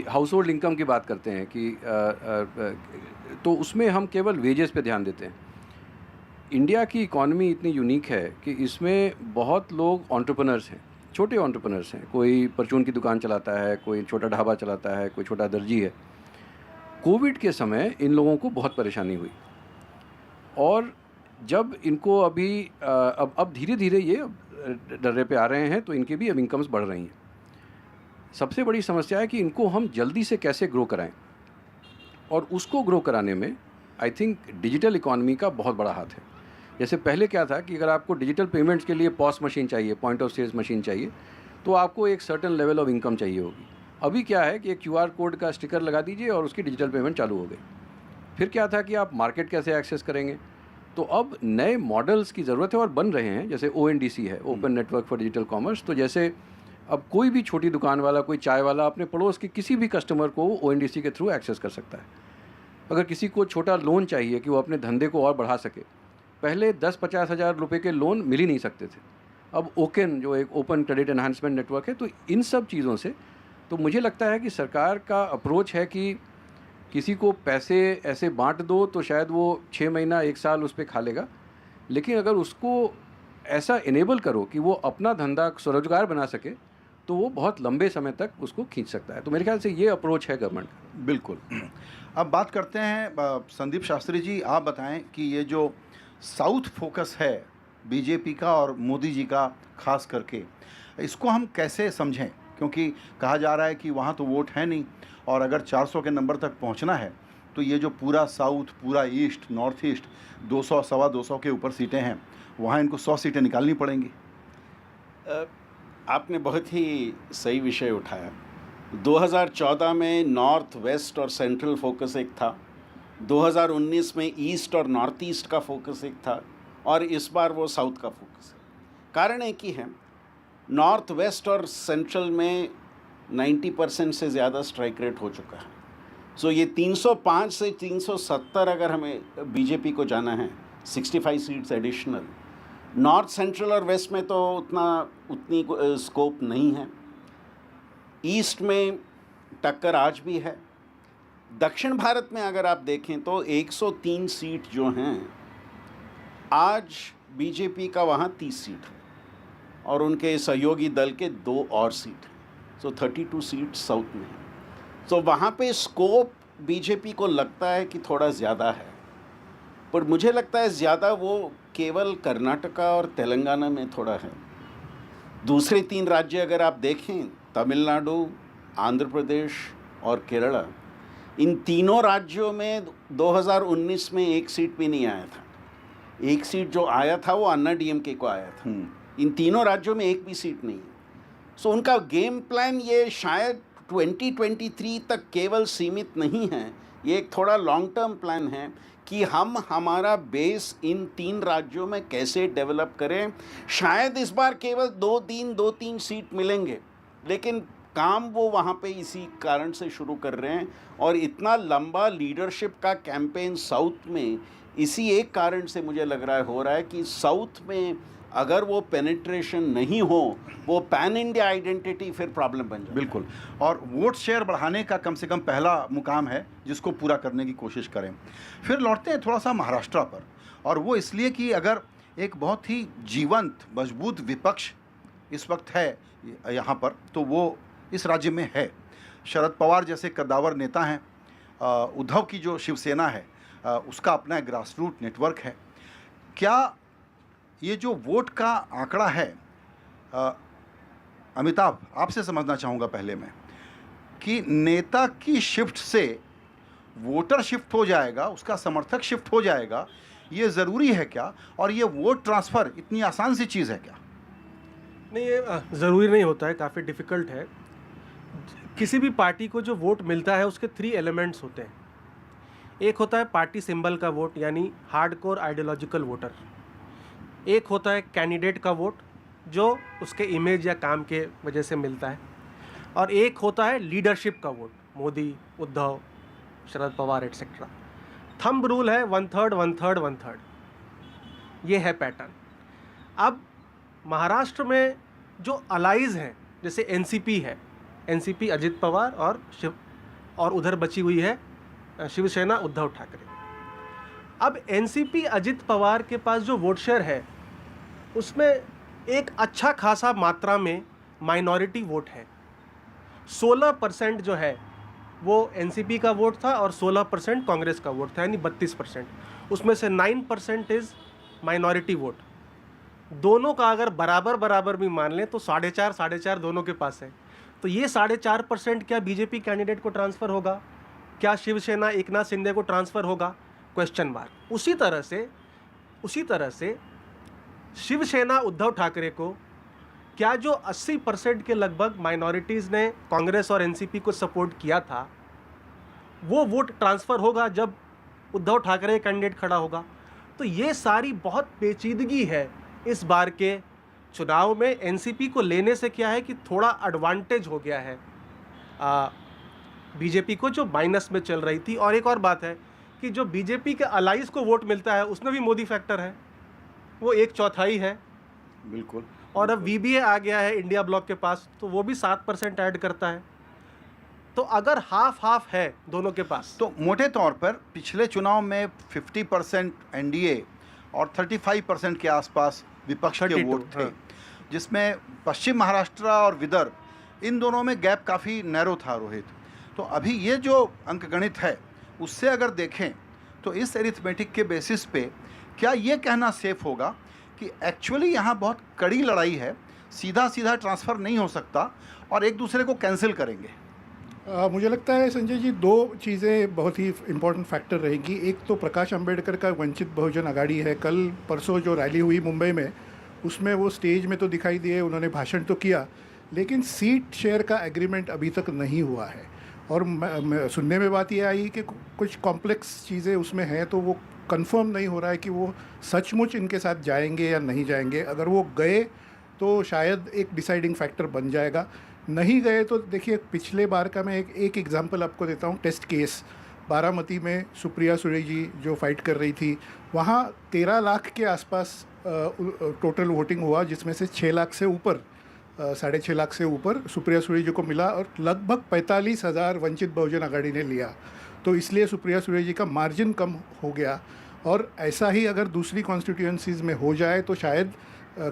हाउस होल्ड इनकम की बात करते हैं कि तो उसमें हम केवल वेजेस पे ध्यान देते हैं। इंडिया की इकॉनमी इतनी यूनिक है कि इसमें बहुत लोग एंटरप्रेन्योर्स हैं, छोटे एंटरप्रेन्योर्स हैं। कोई परचून की दुकान चलाता है, कोई छोटा ढाबा चलाता है, कोई छोटा दर्जी है। कोविड के समय इन लोगों को बहुत परेशानी हुई और जब इनको अभी अब धीरे धीरे ये डर्रे पे आ रहे हैं तो इनके भी अब इनकम्स बढ़ रही हैं। सबसे बड़ी समस्या है कि इनको हम जल्दी से कैसे ग्रो कराएं, और उसको ग्रो कराने में आई थिंक डिजिटल इकॉनमी का बहुत बड़ा हाथ है। जैसे पहले क्या था कि अगर आपको डिजिटल पेमेंट्स के लिए पॉस मशीन चाहिए, पॉइंट ऑफ सेल्स मशीन चाहिए, तो आपको एक सर्टेन लेवल ऑफ इनकम चाहिए होगी। अभी क्या है कि एक QR कोड का स्टिकर लगा दीजिए और उसकी डिजिटल पेमेंट चालू हो गई। फिर क्या था कि आप मार्केट कैसे एक्सेस करेंगे। तो अब नए मॉडल्स की ज़रूरत है और बन रहे हैं। जैसे ONDC है, open network for digital commerce. तो जैसे अब कोई भी छोटी दुकान वाला, कोई चाय वाला अपने पड़ोस के किसी भी कस्टमर को ONDC के थ्रू एक्सेस कर सकता है। अगर किसी को छोटा लोन चाहिए कि वो अपने धंधे को और बढ़ा सके, पहले 10-50 हज़ार रुपये के लोन मिल ही नहीं सकते थे। अब ओकेन जो एक ओपन क्रेडिट एनहांसमेंट नेटवर्क है, तो इन सब चीज़ों से तो मुझे लगता है कि सरकार का अप्रोच है कि किसी को पैसे ऐसे बांट दो तो शायद वो 6 महीना 1 साल उस पर खा लेगा, लेकिन अगर उसको ऐसा इनेबल करो कि वो अपना धंधा स्वरोजगार बना सके तो वो बहुत लंबे समय तक उसको खींच सकता है। तो मेरे ख्याल से ये अप्रोच है गवर्नमेंट का। बिल्कुल। अब बात करते हैं संदीप शास्त्री जी, आप बताएं कि ये जो साउथ फोकस है बीजेपी का और मोदी जी का खास करके, इसको हम कैसे समझें? क्योंकि कहा जा रहा है कि वहाँ तो वोट है नहीं, और अगर 400 के नंबर तक पहुँचना है तो ये जो पूरा साउथ, पूरा ईस्ट, नॉर्थ ईस्ट, 200 सवा 200 के ऊपर सीटें हैं, वहाँ इनको 100 सीटें निकालनी पड़ेंगी। आपने बहुत ही सही विषय उठाया। 2014 में नॉर्थ वेस्ट और सेंट्रल फोकस एक था, 2019 में ईस्ट और नॉर्थ ईस्ट का फोकस एक था, और इस बार वो साउथ का फोकस है। कारण एक ही है, नॉर्थ वेस्ट और सेंट्रल में 90% से ज़्यादा स्ट्राइक रेट हो चुका है। सो ये 305 से 370 अगर हमें बीजेपी को जाना है, 65 सीट्स एडिशनल। नॉर्थ, सेंट्रल और वेस्ट में तो उतनी स्कोप नहीं है। ईस्ट में टक्कर आज भी है। दक्षिण भारत में अगर आप देखें तो 103 सीट जो हैं, आज बीजेपी का वहाँ 30 सीट है और उनके सहयोगी दल के 2 और सीट हैं। सो 32 सीट साउथ में है। सो वहाँ पे स्कोप बीजेपी को लगता है कि थोड़ा ज़्यादा है, पर मुझे लगता है ज़्यादा वो केवल कर्नाटका और तेलंगाना में थोड़ा है। दूसरे 3 राज्य अगर आप देखें, तमिलनाडु, आंध्र प्रदेश और केरला, इन तीनों राज्यों में 2019 में 1 सीट भी नहीं आया था। 1 सीट जो आया था वो अन्ना डीएमके को आया था। इन तीनों राज्यों में 1 भी सीट नहीं है। सो उनका गेम प्लान ये शायद 2023 तक केवल सीमित नहीं है, ये एक थोड़ा लॉन्ग टर्म प्लान है कि हम हमारा बेस इन 3 राज्यों में कैसे डेवलप करें। शायद इस बार केवल 2-3 सीट मिलेंगे, लेकिन काम वो वहाँ पे इसी कारण से शुरू कर रहे हैं। और इतना लंबा लीडरशिप का कैंपेन साउथ में इसी एक कारण से मुझे लग रहा है हो रहा है कि साउथ में अगर वो पेनिट्रेशन नहीं हो, वो पैन इंडिया आइडेंटिटी फिर प्रॉब्लम बन जाए। बिल्कुल। और वोट शेयर बढ़ाने का कम से कम पहला मुकाम है जिसको पूरा करने की कोशिश करें। फिर लौटते हैं थोड़ा सा महाराष्ट्र पर, और वो इसलिए कि अगर एक बहुत ही जीवंत मजबूत विपक्ष इस वक्त है यहाँ पर, तो वो इस राज्य में है। शरद पवार जैसे कद्दावर नेता हैं, उद्धव की जो शिवसेना है उसका अपना एक ग्रासरूट नेटवर्क है। क्या ये जो वोट का आंकड़ा है, अमिताभ आपसे समझना चाहूँगा पहले मैं, कि नेता की शिफ्ट से वोटर शिफ्ट हो जाएगा, उसका समर्थक शिफ्ट हो जाएगा, ये ज़रूरी है क्या? और ये वोट ट्रांसफ़र इतनी आसान सी चीज़ है क्या? नहीं, ये ज़रूरी नहीं होता है, काफ़ी डिफ़िकल्ट है। किसी भी पार्टी को जो वोट मिलता है उसके 3 एलिमेंट्स होते हैं। एक होता है पार्टी सिंबल का वोट, यानी हार्डकोर आइडियोलॉजिकल वोटर। एक होता है कैंडिडेट का वोट, जो उसके इमेज या काम के वजह से मिलता है। और एक होता है लीडरशिप का vote, Modi, Uddhav, Sharad Pawar etcetera. Thumb rule है 1/3, 1/3, 1/3। ये है पैटर्न। अब महाराष्ट्र में जो अलाइज हैं, जैसे एनसीपी है, एनसीपी अजित पवार और उधर बची हुई है शिवसेना उद्धव ठाकरे। अब एनसीपी अजित पवार के पास जो वोट शेयर है उसमें एक अच्छा खासा मात्रा में माइनॉरिटी वोट है। 16% जो है वो एनसीपी का वोट था और 16% कांग्रेस का वोट था, यानी 32%। उसमें से 9% इज़ माइनॉरिटी वोट। दोनों का अगर बराबर भी मान लें तो 4.5 दोनों के पास है। तो ये 4.5% क्या बीजेपी कैंडिडेट को ट्रांसफ़र होगा? क्या शिवसेना एकनाथ शिंदे को ट्रांसफ़र होगा? Question mark. उसी तरह से शिवसेना उद्धव ठाकरे को क्या जो 80% के लगभग माइनॉरिटीज़ ने कांग्रेस और एनसीपी को सपोर्ट किया था, वो वोट ट्रांसफ़र होगा जब उद्धव ठाकरे कैंडिडेट खड़ा होगा? तो ये सारी बहुत पेचीदगी है इस बार के चुनाव में। एनसीपी को लेने से क्या है कि थोड़ा एडवांटेज हो गया है बीजेपी को, जो माइनस में चल रही थी। और एक और बात है कि जो बीजेपी के अलाइज को वोट मिलता है उसमें भी मोदी फैक्टर है, वो 1/4 है। बिल्कुल। और अब वीबीए आ गया है इंडिया ब्लॉक के पास, तो वो भी 7% ऐड करता है। तो अगर हाफ है दोनों के पास, तो मोटे तौर पर पिछले चुनाव में 50% एनडीए और 35% के आसपास विपक्ष के वोट थे, जिसमें पश्चिम महाराष्ट्र और विदर्भ इन दोनों में गैप काफ़ी नैरो था रोहित। तो अभी ये जो अंकगणित है उससे अगर देखें तो इस एरिथमेटिक के बेसिस पे क्या ये कहना सेफ होगा कि एक्चुअली यहाँ बहुत कड़ी लड़ाई है, सीधा सीधा ट्रांसफ़र नहीं हो सकता और एक दूसरे को कैंसिल करेंगे? मुझे लगता है संजय जी, दो चीज़ें बहुत ही इम्पोर्टेंट फैक्टर रहेगी। एक तो प्रकाश अंबेडकर का वंचित बहुजन अघाड़ी है। कल परसों जो रैली हुई मुंबई में, उसमें वो स्टेज में तो दिखाई दिए, उन्होंने भाषण तो किया, लेकिन सीट शेयर का एग्रीमेंट अभी तक नहीं हुआ है। और सुनने में बात ये आई कि कुछ कॉम्प्लेक्स चीज़ें उसमें हैं, तो वो कंफर्म नहीं हो रहा है कि वो सचमुच इनके साथ जाएंगे या नहीं जाएंगे। अगर वो गए तो शायद एक डिसाइडिंग फैक्टर बन जाएगा, नहीं गए तो देखिए पिछले बार का मैं एक एग्जांपल आपको देता हूँ। टेस्ट केस बारामती में सुप्रिया सुळे जी जो फाइट कर रही थी, वहाँ 13 लाख के आसपास टोटल वोटिंग हुआ, जिसमें से 6 लाख से ऊपर 6.5 लाख से ऊपर सुप्रिया सुळे जी को मिला और लगभग 45,000 वंचित बहुजन अघाड़ी ने लिया। तो इसलिए सुप्रिया सुळे जी का मार्जिन कम हो गया। और ऐसा ही अगर दूसरी कॉन्स्टिट्यूएंसीज़ में हो जाए तो शायद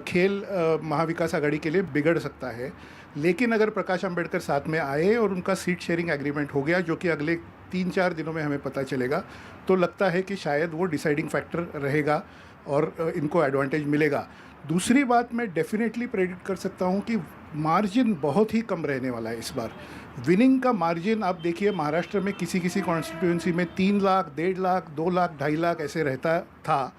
खेल महाविकास आघाड़ी के लिए बिगड़ सकता है। लेकिन अगर प्रकाश अंबेडकर साथ में आए और उनका सीट शेयरिंग एग्रीमेंट हो गया, जो कि अगले 3-4 दिनों में हमें पता चलेगा, तो लगता है कि शायद वो डिसाइडिंग फैक्टर रहेगा और इनको एडवांटेज मिलेगा। दूसरी बात, मैं डेफिनेटली प्रेडिक्ट कर सकता हूँ कि मार्जिन बहुत ही कम रहने वाला है इस बार। विनिंग का मार्जिन आप देखिए, महाराष्ट्र में किसी किसी कॉन्स्टिट्यूएंसी में 3 लाख, 1.5 लाख, 2 लाख, 2.5 लाख ऐसे रहता था,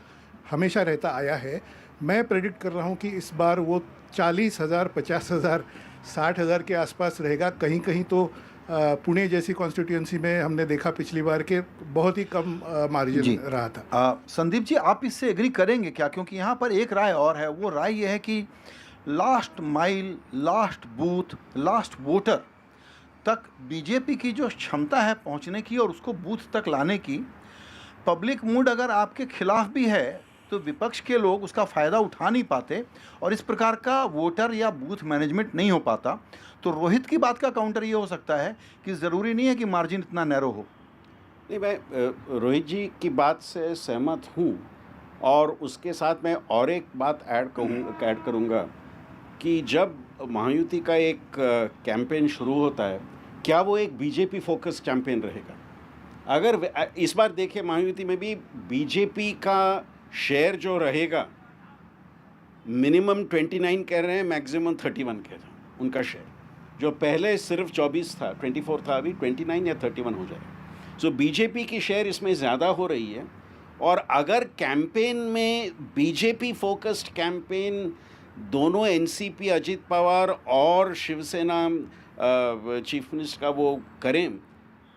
हमेशा रहता आया है। मैं प्रेडिक्ट कर रहा हूँ कि इस बार वो 40,000, 50,000, 60,000 के आसपास रहेगा। कहीं कहीं तो पुणे जैसी कॉन्स्टिट्यूएंसी में हमने देखा पिछली बार के बहुत ही कम मार्जिन रहा था। संदीप जी, आप इससे एग्री करेंगे क्या? क्योंकि यहाँ पर एक राय और है, वो राय ये है कि last mile, last booth, last voter तक बीजेपी की जो क्षमता है पहुँचने की और उसको बूथ तक लाने की, पब्लिक मूड अगर आपके खिलाफ भी है तो विपक्ष के लोग उसका फ़ायदा उठा नहीं पाते और इस प्रकार का वोटर या बूथ मैनेजमेंट नहीं हो पाता। तो रोहित की बात का काउंटर ये हो सकता है कि ज़रूरी नहीं है कि मार्जिन इतना नैरो हो। नहीं, मैं रोहित जी की बात से सहमत हूँ और उसके साथ मैं और एक बात ऐड करूँगा कि जब महायुति का एक कैंपेन शुरू होता है, क्या वो एक बीजेपी फोकस कैंपेन रहेगा? अगर इस बार देखिए महायुति में भी बीजेपी का शेयर जो रहेगा, मिनिमम 29 कह रहे हैं, मैक्सिमम 31 कह रहे हैं उनका शेयर, जो पहले सिर्फ 24 था, 24 था, अभी 29 या 31 हो जाएगा। सो बीजेपी की शेयर इसमें ज़्यादा हो रही है। और अगर कैंपेन में बीजेपी फोकस्ड कैंपेन दोनों एनसीपी अजित पवार और शिवसेना चीफ मिनिस्टर का वो करें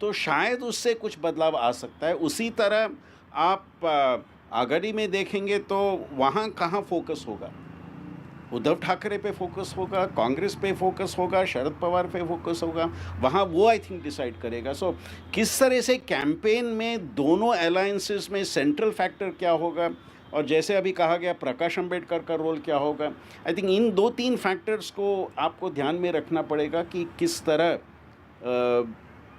तो शायद उससे कुछ बदलाव आ सकता है। उसी तरह आप आघाड़ी में देखेंगे तो वहाँ कहाँ फोकस होगा? उद्धव ठाकरे पे फोकस होगा, कांग्रेस पे फोकस होगा, शरद पवार पे फोकस होगा, वहाँ वो आई थिंक डिसाइड करेगा। सो किस तरह से कैंपेन में दोनों अलायंसेस में सेंट्रल फैक्टर क्या होगा और जैसे अभी कहा गया प्रकाश अंबेडकर का रोल क्या होगा, आई थिंक इन 2-3 फैक्टर्स को आपको ध्यान में रखना पड़ेगा कि किस तरह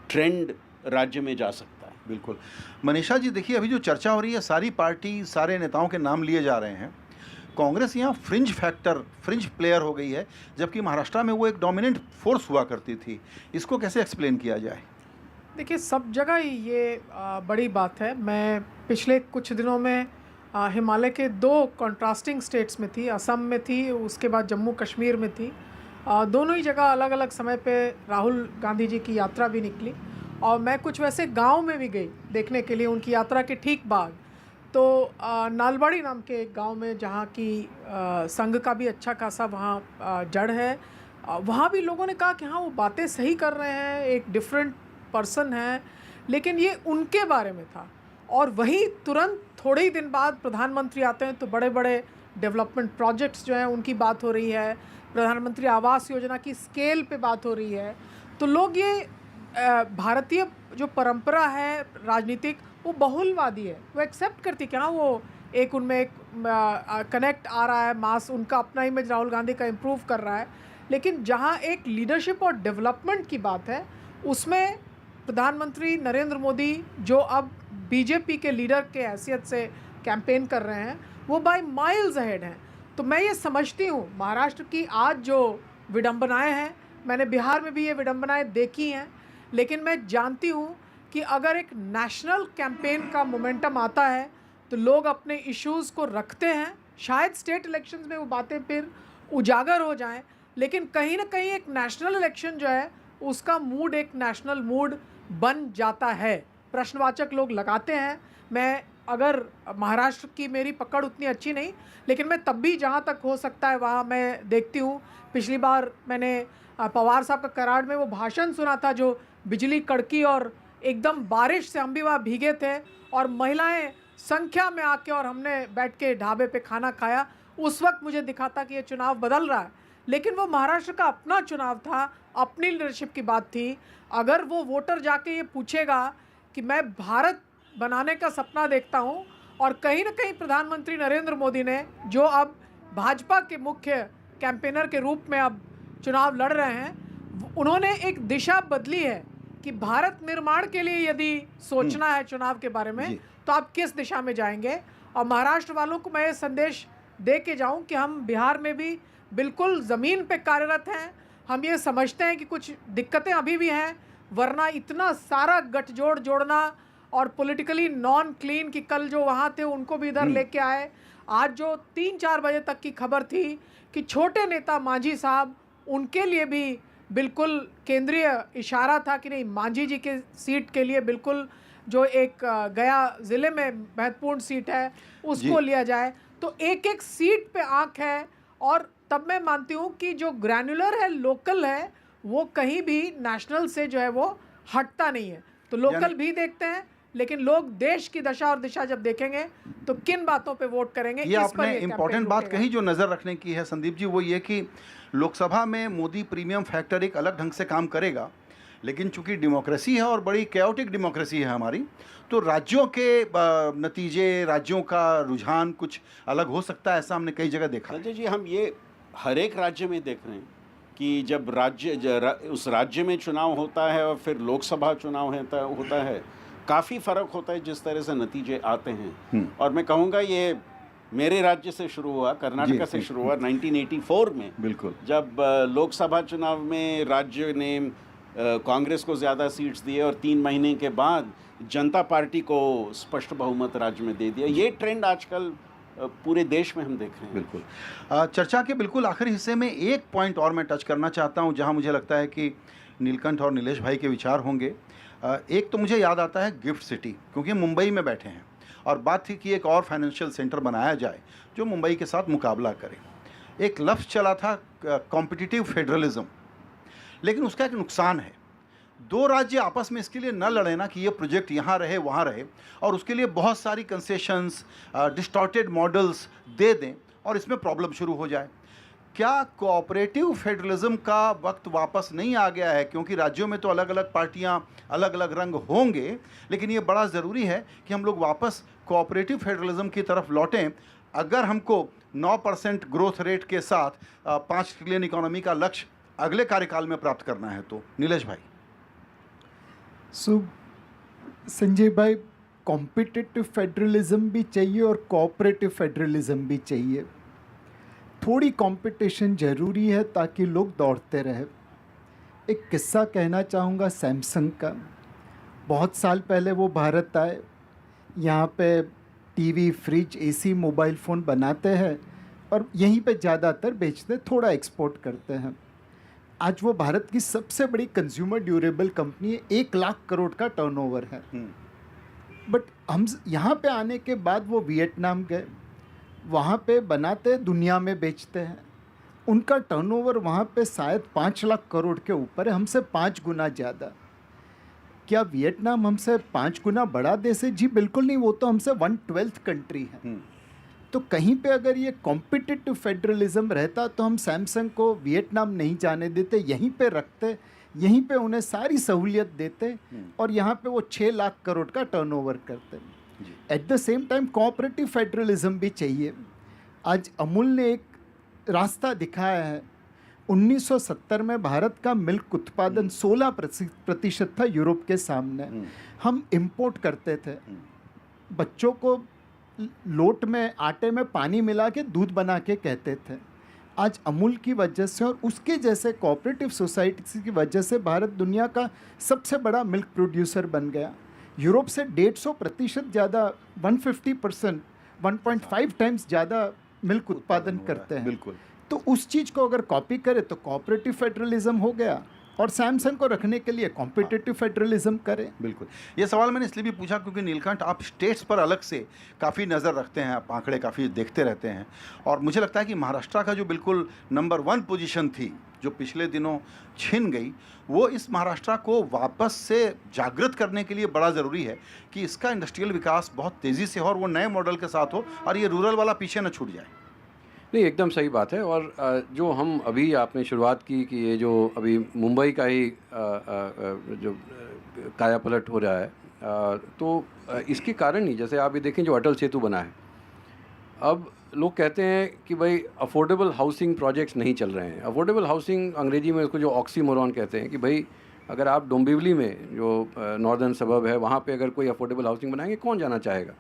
ट्रेंड राज्य में जा सकता है। बिल्कुल। मनीषा जी, देखिए अभी जो चर्चा हो रही है, सारी पार्टी, सारे नेताओं के नाम लिए जा रहे हैं। कांग्रेस यहाँ फ्रिंज प्लेयर हो गई है, जबकि महाराष्ट्र में वो एक डोमिनेंट फोर्स हुआ करती थी। इसको कैसे एक्सप्लेन किया जाए? देखिए, सब जगह ही ये बड़ी बात है। मैं पिछले कुछ दिनों में हिमालय के 2 कॉन्ट्रास्टिंग स्टेट्स में थी, असम में थी, उसके बाद जम्मू कश्मीर में थी। दोनों ही जगह अलग अलग समय पे राहुल गांधी जी की यात्रा भी निकली और मैं कुछ वैसे गांव में भी गई देखने के लिए उनकी यात्रा के ठीक बाद। तो नालबाड़ी नाम के एक गांव में, जहां की संघ का भी अच्छा खासा वहां जड़ है, वहां भी लोगों ने कहा कि हाँ, वो बातें सही कर रहे हैं, एक डिफरेंट पर्सन है, लेकिन ये उनके बारे में था। और वहीं तुरंत थोड़े ही दिन बाद प्रधानमंत्री आते हैं तो बड़े बड़े डेवलपमेंट प्रोजेक्ट्स जो हैं उनकी बात हो रही है, प्रधानमंत्री आवास योजना की स्केल पे बात हो रही है। तो लोग ये भारतीय जो परंपरा है राजनीतिक, वो बहुलवादी है, वो एक्सेप्ट करती कि हाँ, वो एक उनमें एक कनेक्ट आ रहा है, मास उनका अपना इमेज राहुल गांधी का इम्प्रूव कर रहा है। लेकिन जहाँ एक लीडरशिप और डेवलपमेंट की बात है, उसमें प्रधानमंत्री नरेंद्र मोदी जो अब बीजेपी के लीडर के हैसियत से कैंपेन कर रहे हैं, वो बाय माइल्स अहेड हैं। तो मैं ये समझती हूँ महाराष्ट्र की आज जो विडंबनाएं हैं मैंने बिहार में भी ये विडंबनाएं देखी हैं, लेकिन मैं जानती हूँ कि अगर एक नेशनल कैंपेन का मोमेंटम आता है तो लोग अपने इश्यूज़ को रखते हैं। शायद स्टेट इलेक्शंस में वो बातें फिर उजागर हो जाएं, लेकिन कहीं ना कहीं एक नेशनल इलेक्शन जो है उसका मूड एक नेशनल मूड बन जाता है। प्रश्नवाचक लोग लगाते हैं। मैं अगर महाराष्ट्र की मेरी पकड़ उतनी अच्छी नहीं, लेकिन मैं तब भी जहाँ तक हो सकता है वहाँ मैं देखती हूँ। पिछली बार मैंने पवार साहब का कराड़ में वो भाषण सुना था जो बिजली कड़की और एकदम बारिश से हम भी वहाँ भीगे थे और महिलाएं संख्या में आके और हमने बैठ के ढाबे पे खाना खाया। उस वक्त मुझे दिखा था कि ये चुनाव बदल रहा है, लेकिन वो महाराष्ट्र का अपना चुनाव था, अपनी लीडरशिप की बात थी। अगर वो वोटर जाके ये पूछेगा कि मैं भारत बनाने का सपना देखता हूँ, और कहीं ना कहीं प्रधानमंत्री नरेंद्र मोदी ने जो अब भाजपा के मुख्य कैंपेनर के रूप में अब चुनाव लड़ रहे हैं, उन्होंने एक दिशा बदली है कि भारत निर्माण के लिए यदि सोचना है चुनाव के बारे में तो आप किस दिशा में जाएंगे। और महाराष्ट्र वालों को मैं ये संदेश दे के जाऊं कि हम बिहार में भी बिल्कुल ज़मीन पे कार्यरत हैं। हम ये समझते हैं कि कुछ दिक्कतें अभी भी हैं, वरना इतना सारा गठजोड़ जोड़ना और पॉलिटिकली नॉन क्लीन कि कल जो वहाँ थे उनको भी इधर लेके आए। आज जो 3-4 बजे तक की खबर थी कि छोटे नेता मांझी साहब, उनके लिए भी बिल्कुल केंद्रीय इशारा था कि नहीं, मांझी जी के सीट के लिए बिल्कुल जो एक गया ज़िले में महत्वपूर्ण सीट है उसको लिया जाए। तो एक एक सीट पे आंख है, और तब मैं मानती हूँ कि जो ग्रैनुलर है, लोकल है, वो कहीं भी नेशनल से जो है वो हटता नहीं है। तो लोकल भी देखते हैं, लेकिन लोग देश की दशा और दिशा जब देखेंगे तो किन बातों पे वोट करेंगे। ये आपने इम्पोर्टेंट बात कही जो नज़र रखने की है संदीप जी, वो ये कि लोकसभा में मोदी प्रीमियम फैक्टर एक अलग ढंग से काम करेगा, लेकिन चूंकि डेमोक्रेसी है और बड़ी कैओटिक डेमोक्रेसी है हमारी, तो राज्यों के नतीजे, राज्यों का रुझान कुछ अलग हो सकता है। ऐसा हमने कई जगह देखा। संजय जी, हम ये हर एक राज्य में देख रहे हैं कि जब उस राज्य में चुनाव होता है और फिर लोकसभा चुनाव होता है, काफ़ी फ़र्क होता है जिस तरह से नतीजे आते हैं। और मैं कहूँगा ये मेरे राज्य से शुरू हुआ, कर्नाटका से शुरू हुआ 1984 में। बिल्कुल, जब लोकसभा चुनाव में राज्य ने कांग्रेस को ज़्यादा सीट्स दिए और 3 महीने के बाद जनता पार्टी को स्पष्ट बहुमत राज्य में दे दिया। ये ट्रेंड आजकल पूरे देश में हम देख रहे हैं। बिल्कुल। चर्चा के बिल्कुल आखिरी हिस्से में एक पॉइंट और मैं टच करना चाहता हूं, जहां मुझे लगता है कि नीलकंठ और नीलेश भाई के विचार होंगे। एक तो मुझे याद आता है गिफ्ट सिटी, क्योंकि मुंबई में बैठे हैं और बात थी कि एक और फाइनेंशियल सेंटर बनाया जाए जो मुंबई के साथ मुकाबला करे। एक लफ्ज़ चला था कॉम्पिटिटिव फेडरलिज्म, लेकिन उसका एक नुकसान है। 2 राज्य आपस में इसके लिए न लड़े ना कि ये प्रोजेक्ट यहाँ रहे वहाँ रहे, और उसके लिए बहुत सारी कंसेशंस, डिस्टॉर्टेड मॉडल्स दे दें और इसमें प्रॉब्लम शुरू हो जाए। क्या कोऑपरेटिव फेडरलिज्म का वक्त वापस नहीं आ गया है? क्योंकि राज्यों में तो अलग अलग पार्टियां, अलग अलग रंग होंगे, लेकिन ये बड़ा ज़रूरी है कि हम लोग वापस कोऑपरेटिव फेडरलिज्म की तरफ लौटें अगर हमको 9% ग्रोथ रेट के साथ 5 ट्रिलियन इकोनॉमी का लक्ष्य अगले कार्यकाल में प्राप्त करना है। तो नीलेश भाई। संजय भाई, कॉम्पिटिटिव फेडरलिज्म भी चाहिए और कोऑपरेटिव फेडरलिज्म भी चाहिए। थोड़ी कंपटीशन ज़रूरी है ताकि लोग दौड़ते रहे। एक किस्सा कहना चाहूँगा सैमसंग का। बहुत साल पहले वो भारत आए, यहाँ पे TV, fridge, AC, mobile phone बनाते हैं और यहीं पे ज़्यादातर बेचते, थोड़ा एक्सपोर्ट करते हैं। आज वो भारत की सबसे बड़ी कंज्यूमर ड्यूरेबल कंपनी है, 1 लाख करोड़ का टर्नओवर है। बट हम यहाँ पे आने के बाद वो वियतनाम गए, वहाँ पे बनाते, दुनिया में बेचते हैं। उनका टर्नओवर वहाँ पे शायद 5 लाख करोड़ के ऊपर है, हमसे 5 गुना ज़्यादा। क्या वियतनाम हमसे 5 गुना बड़ा देश है? जी बिल्कुल नहीं, वो तो हमसे 1/12 कंट्री है। तो कहीं पे अगर ये कॉम्पिटिटिव फेडरलिज्म रहता तो हम सैमसंग को वियतनाम नहीं जाने देते, यहीं पे रखते, यहीं पे उन्हें सारी सहूलियत देते और यहाँ पे वो 6 लाख करोड़ का टर्नओवर करते। Eight the same time cooperative federalism भी चाहिए। आज अमूल ने एक रास्ता दिखाया है। 1970 में भारत का मिल्क उत्पादन 16% था यूरोप के सामने। हम इंपोर्ट करते थे, बच्चों को लोट में, आटे में पानी मिला के दूध बना के कहते थे। आज अमूल की वजह से और उसके जैसे कोऑपरेटिव सोसाइटी की वजह से भारत दुनिया का सबसे बड़ा मिल्क प्रोड्यूसर बन गया। यूरोप से 150% ज़्यादा 150%, 1.5 टाइम्स ज़्यादा मिल्क उत्पादन करते हैं। बिल्कुल। तो उस चीज़ को अगर कॉपी करे तो कोऑपरेटिव फेडरलिज्म हो गया, और सैमसंग को रखने के लिए कॉम्पिटिटिव फेडरलिज्म करें। बिल्कुल। ये सवाल मैंने इसलिए भी पूछा क्योंकि नीलकंठ आप स्टेट्स पर अलग से काफ़ी नज़र रखते हैं, आप आंकड़े काफ़ी देखते रहते हैं, और मुझे लगता है कि महाराष्ट्र का जो बिल्कुल नंबर 1 पोजीशन थी जो पिछले दिनों छिन गई, वो इस महाराष्ट्र को वापस से जागृत करने के लिए बड़ा ज़रूरी है कि इसका इंडस्ट्रियल विकास बहुत तेज़ी से हो और वो नए मॉडल के साथ हो और ये रूरल वाला पीछे न छूट जाए। नहीं, एकदम सही बात है। और जो हम अभी आपने शुरुआत की कि ये जो अभी मुंबई का ही जो काया पलट हो रहा है, तो इसके कारण ही, जैसे आप ये देखें जो अटल सेतु बना है, अब लोग कहते हैं कि भाई अफोर्डेबल हाउसिंग प्रोजेक्ट्स नहीं चल रहे हैं। अफोर्डेबल हाउसिंग अंग्रेजी में उसको जो ऑक्सीमोरॉन कहते हैं कि भाई अगर आप डोंबिवली में जो नॉर्दर्न सबब है वहाँ पे अगर कोई अफोर्डेबल हाउसिंग बनाएंगे, कौन जाना चाहेगा।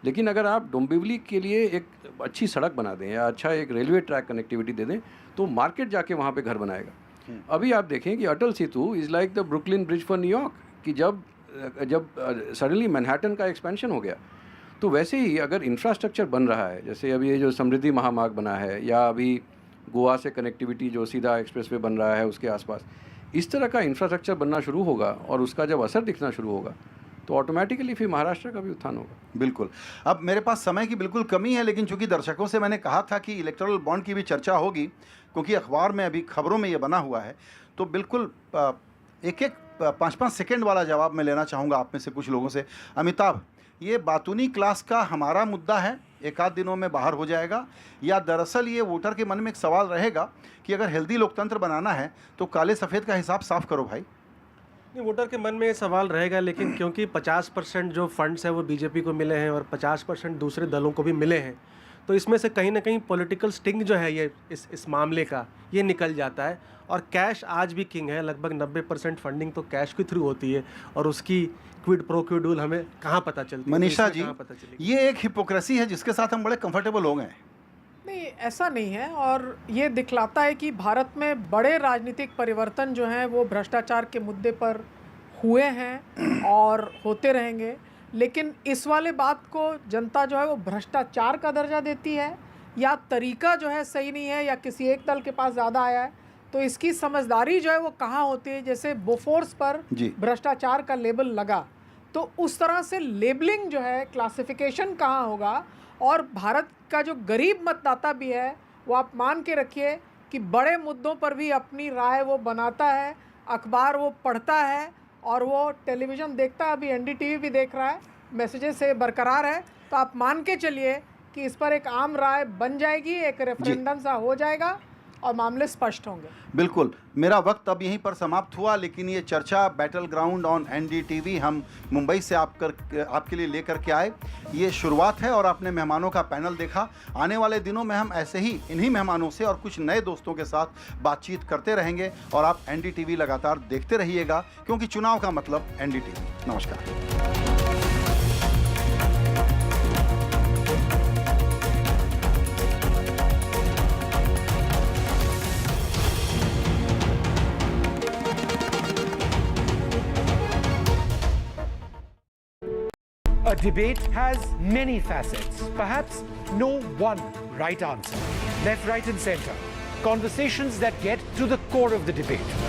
लेकिन अगर आप डोंबिवली के लिए एक अच्छी सड़क बना दें या अच्छा एक रेलवे ट्रैक कनेक्टिविटी दे दें तो मार्केट जाके वहाँ पे घर बनाएगा। अभी आप देखें कि Atal Setu is like the Brooklyn bridge for New York, कि जब सडनली मैनहट्टन का एक्सपेंशन हो गया, तो वैसे ही अगर इंफ्रास्ट्रक्चर बन रहा है, जैसे अभी ये जो समृद्धि महामार्ग बना है या अभी गोवा से कनेक्टिविटी जो सीधा एक्सप्रेसवे बन रहा है उसके आसपास, इस तरह का इंफ्रास्ट्रक्चर बनना शुरू होगा और उसका जब असर दिखना शुरू होगा तो ऑटोमेटिकली फिर महाराष्ट्र का भी उत्थान होगा। बिल्कुल। अब मेरे पास समय की बिल्कुल कमी है, लेकिन चूंकि दर्शकों से मैंने कहा था कि इलेक्टोरल बॉन्ड की भी चर्चा होगी, क्योंकि अखबार में अभी खबरों में ये बना हुआ है, तो बिल्कुल एक 5-5 सेकेंड वाला जवाब मैं लेना चाहूँगा आप में से कुछ लोगों से। अमिताभ, ये बातूनी क्लास का हमारा मुद्दा है, एक आध दिनों में बाहर हो जाएगा, या दरअसल ये वोटर के मन में एक सवाल रहेगा कि अगर हेल्दी लोकतंत्र बनाना है तो काले सफ़ेद का हिसाब साफ करो भाई। नहीं, वोटर के मन में ये सवाल रहेगा, लेकिन क्योंकि 50% जो फंड्स हैं वो बीजेपी को मिले हैं और 50% दूसरे दलों को भी मिले हैं, तो इसमें से कहीं ना कहीं पॉलिटिकल स्टिंग जो है ये इस मामले का ये निकल जाता है। और कैश आज भी किंग है, लगभग 90% फंडिंग तो कैश के थ्रू होती है, और उसकी क्विड प्रो क्विड डूल हमें कहाँ पता चलती है। मनीषा जी, ये एक हिपोक्रेसी है जिसके साथ हम बड़े कंफर्टेबल हो गए हैं। नहीं, ऐसा नहीं है, और ये दिखलाता है कि भारत में बड़े राजनीतिक परिवर्तन जो हैं वो भ्रष्टाचार के मुद्दे पर हुए हैं और होते रहेंगे। लेकिन इस वाले बात को जनता जो है वो भ्रष्टाचार का दर्जा देती है, या तरीका जो है सही नहीं है, या किसी एक दल के पास ज़्यादा आया है, तो इसकी समझदारी जो है वो कहाँ होती है। जैसे बोफोर्स पर भ्रष्टाचार का लेबल लगा, तो उस तरह से लेबलिंग जो है, क्लासिफिकेशन कहाँ होगा। और भारत का जो गरीब मतदाता भी है वो आप मान के रखिए कि बड़े मुद्दों पर भी अपनी राय वो बनाता है, अखबार वो पढ़ता है और वो टेलीविज़न देखता है। अभी एनडीटीवी भी देख रहा है, मैसेजेस से बरकरार है, तो आप मान के चलिए कि इस पर एक आम राय बन जाएगी, एक रेफरेंडम सा हो जाएगा और मामले स्पष्ट होंगे। बिल्कुल। मेरा वक्त अब यहीं पर समाप्त हुआ, लेकिन ये चर्चा बैटल ग्राउंड ऑन एनडीटीवी हम मुंबई से आपके लिए लेकर के आए। ये शुरुआत है और आपने मेहमानों का पैनल देखा। आने वाले दिनों में हम ऐसे ही इन्हीं मेहमानों से और कुछ नए दोस्तों के साथ बातचीत करते रहेंगे, और आप एनडीटीवी लगातार देखते रहिएगा, क्योंकि चुनाव का मतलब एनडीटीवी। नमस्कार। A debate has many facets, perhaps no one right answer. Left, right and center. Conversations that get to the core of the debate.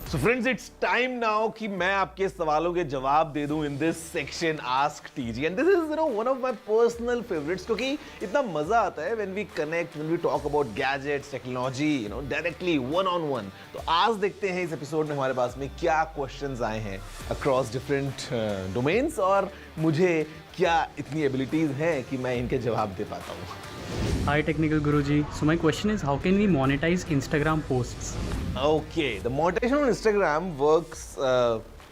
So friends, it's time now कि मैं आपके सवालों के जवाब दे दूं in this section Ask TG, and this is one of my personal favorites, क्योंकि इतना मजा आता है when we connect, when we talk about gadgets, technology, directly one on one। तो आज देखते हैं इस एपिसोड में हमारे पास में क्या questions आए हैं across different domains, और मुझे क्या इतनी एबिलिटीज हैं कि मैं इनके जवाब दे पाता हूँ। Hi Technical Guruji. So my question is, how can we monetize Instagram posts? Okay, the monetization on Instagram works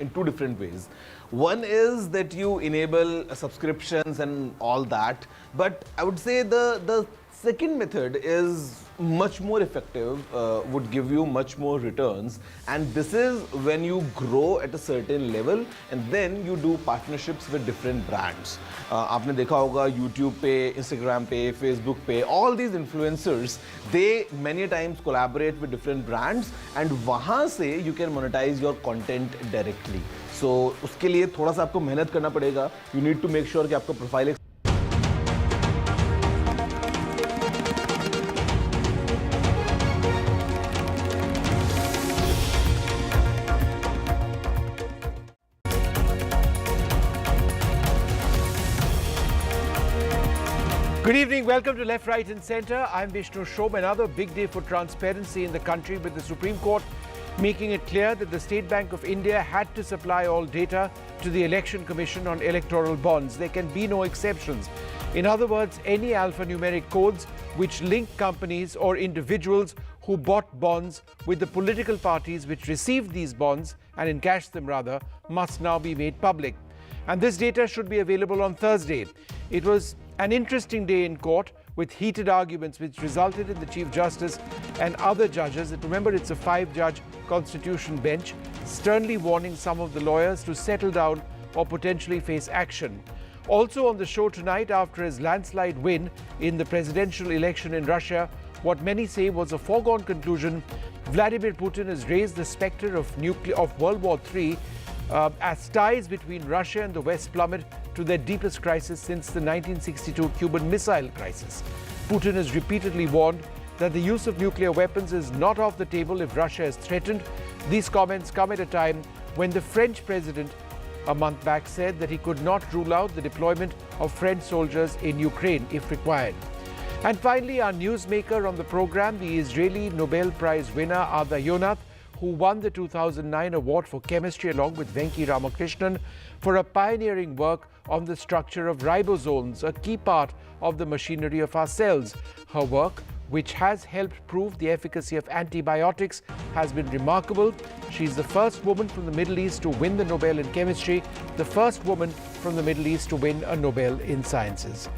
in two different ways. One is that you enable subscriptions and all that, but I would say the second method is much more effective, would give you much more returns, and this is when you grow at a certain level and then you do partnerships with different brands. आपने देखा होगा YouTube पे, Instagram पे, Facebook पे, all these influencers, they many times collaborate with different brands and वहाँ से you can monetize your content directly. So उसके लिए थोड़ा सा आपको मेहनत करना पड़ेगा. You need to make sure कि आपका profile Good evening, welcome to Left, Right and Centre. I'm Vishnu Shom. Another big day for transparency in the country with the Supreme Court making it clear that the State Bank of India had to supply all data to the Election Commission on electoral bonds. There can be no exceptions. In other words, any alphanumeric codes which link companies or individuals who bought bonds with the political parties which received these bonds and encashed them rather must now be made public. And this data should be available on Thursday. It was an interesting day in court with heated arguments which resulted in the Chief Justice and other judges, and remember it's a 5-judge constitution bench, sternly warning some of the lawyers to settle down or potentially face action. Also on the show tonight, after his landslide win in the presidential election in Russia, what many say was a foregone conclusion, Vladimir Putin has raised the spectre of World War III as ties between Russia and the West plummet to their deepest crisis since the 1962 Cuban Missile Crisis. Putin has repeatedly warned that the use of nuclear weapons is not off the table if Russia is threatened. These comments come at a time when the French president a month back said that he could not rule out the deployment of French soldiers in Ukraine if required. And finally, our newsmaker on the program, the Israeli Nobel Prize winner Ada Yonath, who won the 2009 award for chemistry along with Venki Ramakrishnan for a pioneering work on the structure of ribosomes, a key part of the machinery of our cells. Her work, which has helped prove the efficacy of antibiotics, has been remarkable. She's the first woman from the Middle East to win the Nobel in chemistry, the first woman from the Middle East to win a Nobel in sciences.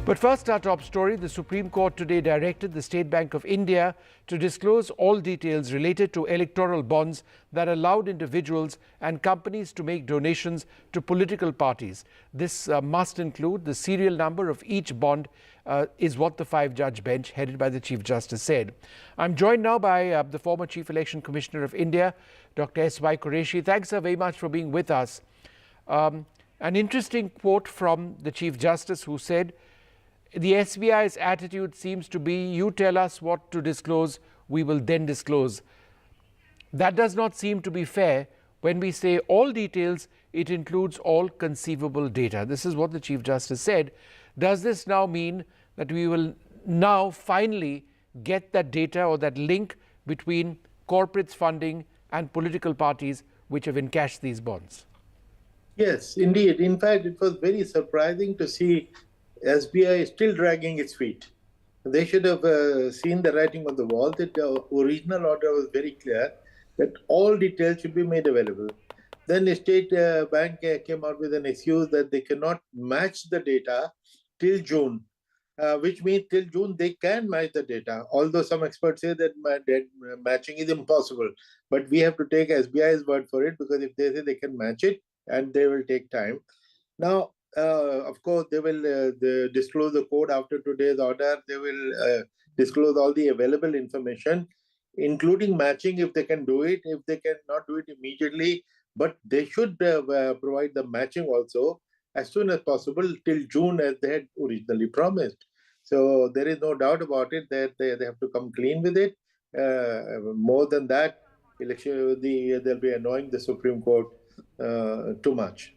But first, our top story. The Supreme Court today directed the State Bank of India to disclose all details related to electoral bonds that allowed individuals and companies to make donations to political parties. This must include the serial number of each bond, is what the 5-judge bench headed by the Chief Justice said. I'm joined now by the former Chief Election Commissioner of India, Dr. S.Y. Qureshi. Thanks very much for being with us. An interesting quote from the Chief Justice, who said, the SBI's attitude seems to be, you tell us what to disclose, we will then disclose. That does not seem to be fair. When we say all details, it includes all conceivable data. This is what the Chief Justice said. Does this now mean that we will now finally get that data or that link between corporates funding and political parties which have encashed these bonds? Yes, indeed. In fact, it was very surprising to see SBI is still dragging its feet. They should have seen the writing on the wall. That the original order was very clear that all details should be made available. Then the State Bank came out with an excuse that they cannot match the data till June, which means till June they can match the data. Although some experts say that matching is impossible. But we have to take SBI's word for it, because if they say they can match it, and they will take time. Now, of course, they will disclose the code after today's order. They will disclose all the available information, including matching if they can do it, if they cannot do it immediately. But they should provide the matching also as soon as possible till June, as they had originally promised. So there is no doubt about it that they have to come clean with it. More than that, they'll be annoying the Supreme Court too much.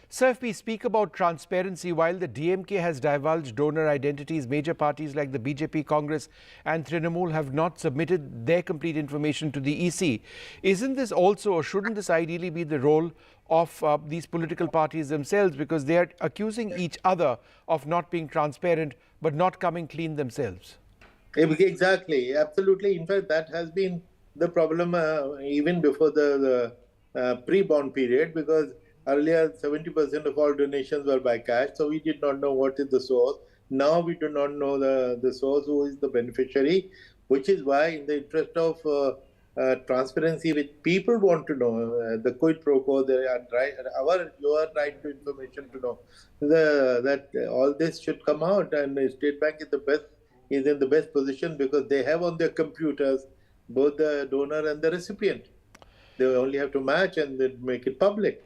Sir, if we speak about transparency, while the DMK has divulged donor identities, major parties like the BJP, Congress and Trinamool have not submitted their complete information to the EC. Isn't this also, or shouldn't this ideally be the role of these political parties themselves, because they are accusing each other of not being transparent but not coming clean themselves? Exactly, absolutely. In fact, that has been the problem even before the pre-bond period, because earlier 70% of all donations were by cash, so we did not know what is the source. Now we do not know the source, who is the beneficiary, which is why, in the interest of transparency, which people want to know, the quid pro quo, your right to information to know, that all this should come out, and the State Bank is in the best position because they have on their computers both the donor and the recipient. They only have to match and then make it public.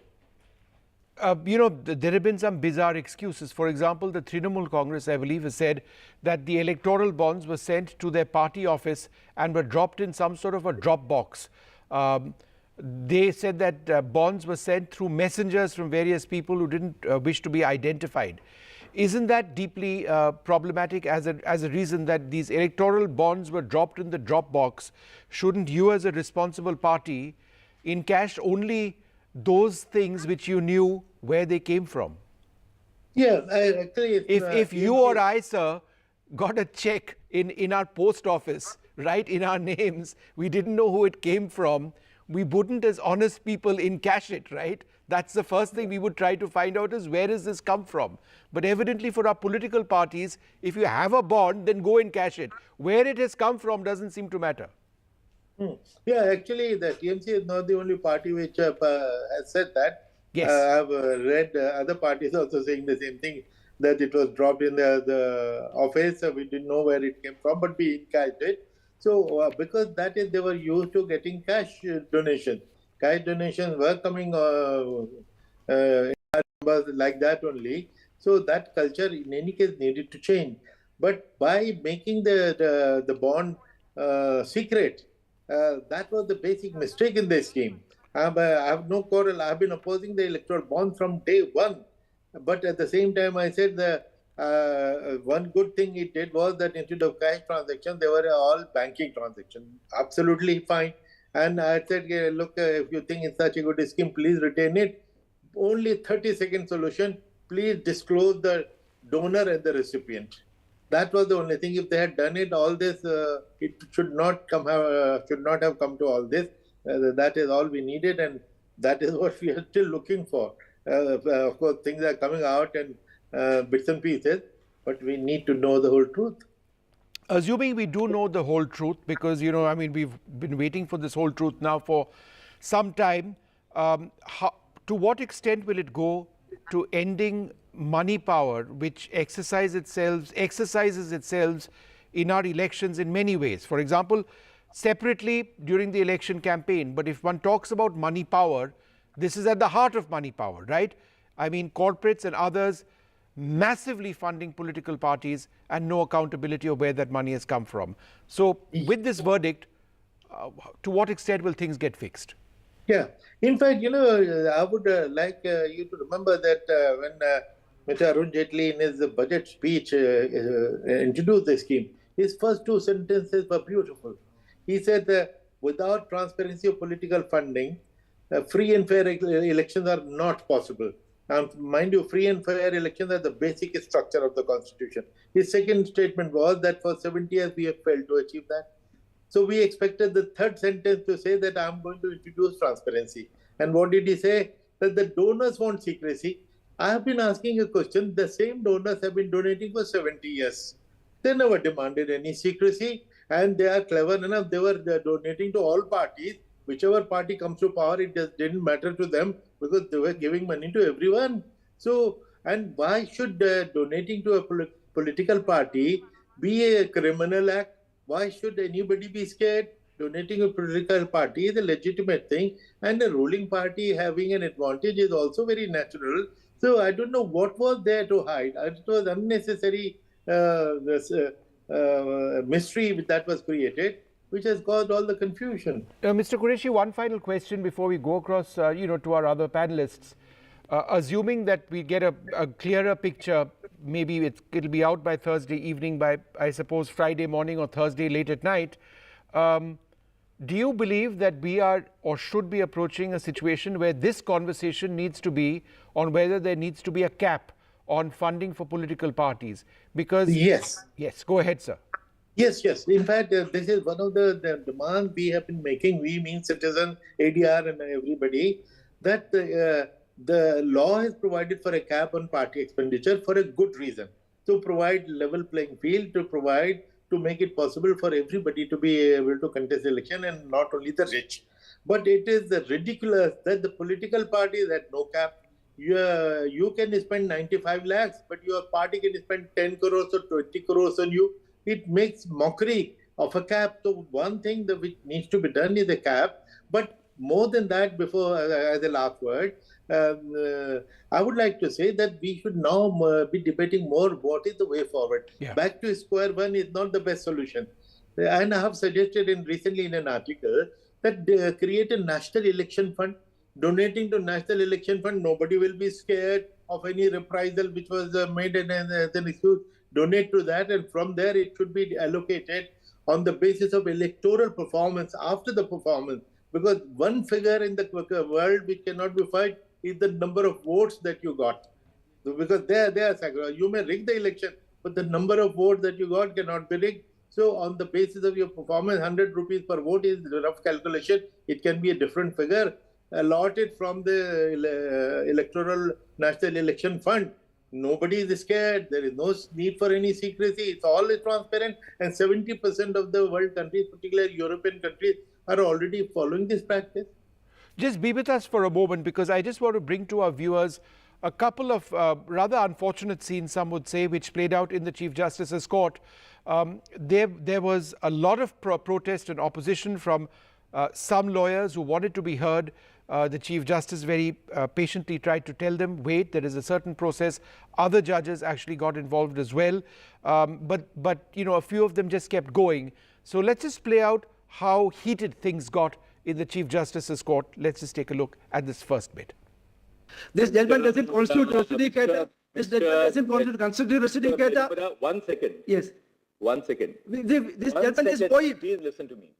There have been some bizarre excuses. For example, the Trinamool Congress, I believe, has said that the electoral bonds were sent to their party office and were dropped in some sort of a drop box. They said that bonds were sent through messengers from various people who didn't wish to be identified. Isn't that deeply problematic as a reason that these electoral bonds were dropped in the drop box? Shouldn't you, as a responsible party, encash only those things which you knew where they came from? Yeah, actually, if you or I, sir, got a check in our post office, right, in our names, we didn't know who it came from, we wouldn't, as honest people, encash it, right? That's the first thing we would try to find out, is where does this come from? But evidently for our political parties, if you have a bond, then go and cash it. Where it has come from doesn't seem to matter. Yeah, actually, the TMC is not the only party which has said that. Yes. I've read other parties also saying the same thing, that it was dropped in the office. We didn't know where it came from, but we encashed it. So, because that is, they were used to getting cash donations. Cash donations were coming in numbers like that only. So, that culture, in any case, needed to change. But by making the bond secret, that was the basic mistake in the scheme. I have no quarrel. I have been opposing the electoral bond from day one. But at the same time, I said one good thing it did was that instead of cash transactions, they were all banking transactions. Absolutely fine. And I said, look, if you think it's such a good scheme, please retain it. Only 30-second solution. Please disclose the donor and the recipient. That was the only thing. If they had done it, all this, it should not have come to all this. That is all we needed, and that is what we are still looking for. Of course, things are coming out and bits and pieces, but we need to know the whole truth. Assuming we do know the whole truth, because, we've been waiting for this whole truth now for some time, to what extent will it go to ending money power, which exercises itself in our elections in many ways? For example, separately during the election campaign, but if one talks about money power, this is at the heart of money power, right? Corporates and others massively funding political parties and no accountability of where that money has come from. So with this verdict, to what extent will things get fixed? Yeah. In fact, I would like you to remember that when Mr. Arun Jaitley in his budget speech introduced the scheme, his first two sentences were beautiful. He said that without transparency of political funding, free and fair elections are not possible. And mind you, free and fair elections are the basic structure of the Constitution. His second statement was that for 70 years we have failed to achieve that. So we expected the third sentence to say that I'm going to introduce transparency. And what did he say? That the donors want secrecy. I have been asking a question. The same donors have been donating for 70 years. They never demanded any secrecy, and they are clever enough. They were donating to all parties. Whichever party comes to power, it just didn't matter to them because they were giving money to everyone. So, and why should donating to a political party be a criminal act? Why should anybody be scared? Donating a political party is a legitimate thing, and the ruling party having an advantage is also very natural. So I don't know what was there to hide. It was unnecessary mystery that was created, which has caused all the confusion. Mr. Qureshi, one final question before we go across, to our other panelists. Assuming that we get a clearer picture, maybe it'll be out by Thursday evening, by, I suppose, Friday morning or Thursday late at night. Do you believe that we are or should be approaching a situation where this conversation needs to be on whether there needs to be a cap on funding for political parties? Because yes, go ahead, sir. Yes. In fact, this is one of the demands we have been making. We mean citizens, ADR, and everybody, that the law has provided for a cap on party expenditure for a good reason. to provide level playing field, to make it possible for everybody to be able to contest election, and not only the rich. But it is ridiculous that the political parties had no cap. You can spend 95 lakhs, but your party can spend 10 crores or 20 crores on you. It makes mockery of a cap. So one thing that which needs to be done is a cap. But more than that, before as a last word, I would like to say that we should now be debating more what is the way forward. Yeah. Back to square one is not the best solution. And I have suggested recently in an article that create a national election fund. Donating to national election fund, nobody will be scared of any reprisal which was made as an excuse. Donate to that, and from there it should be allocated on the basis of electoral performance after the performance. Because one figure in the world which cannot be fight is the number of votes that you got. Because you may rig the election, but the number of votes that you got cannot be rigged. So on the basis of your performance, 100 rupees per vote is a rough calculation. It can be a different figure allotted from the Electoral National Election Fund. Nobody is scared. There is no need for any secrecy. It's all transparent. And 70% of the world countries, particularly European countries, are already following this practice. Just be with us for a moment, because I just want to bring to our viewers a couple of rather unfortunate scenes, some would say, which played out in the Chief Justice's court. There was a lot of protest and opposition from some lawyers who wanted to be heard. The Chief Justice very patiently tried to tell them, wait, there is a certain process. Other judges actually got involved as well. But you know, a few of them just kept going. So let's just play out how heated things got in the Chief Justice's court. Let's just take a look at this first bit. This gentleman doesn't constitute residing. This gentleman doesn't constitute residing. 1 second. Yes. 1 second. This gentleman is boy. Please listen to me.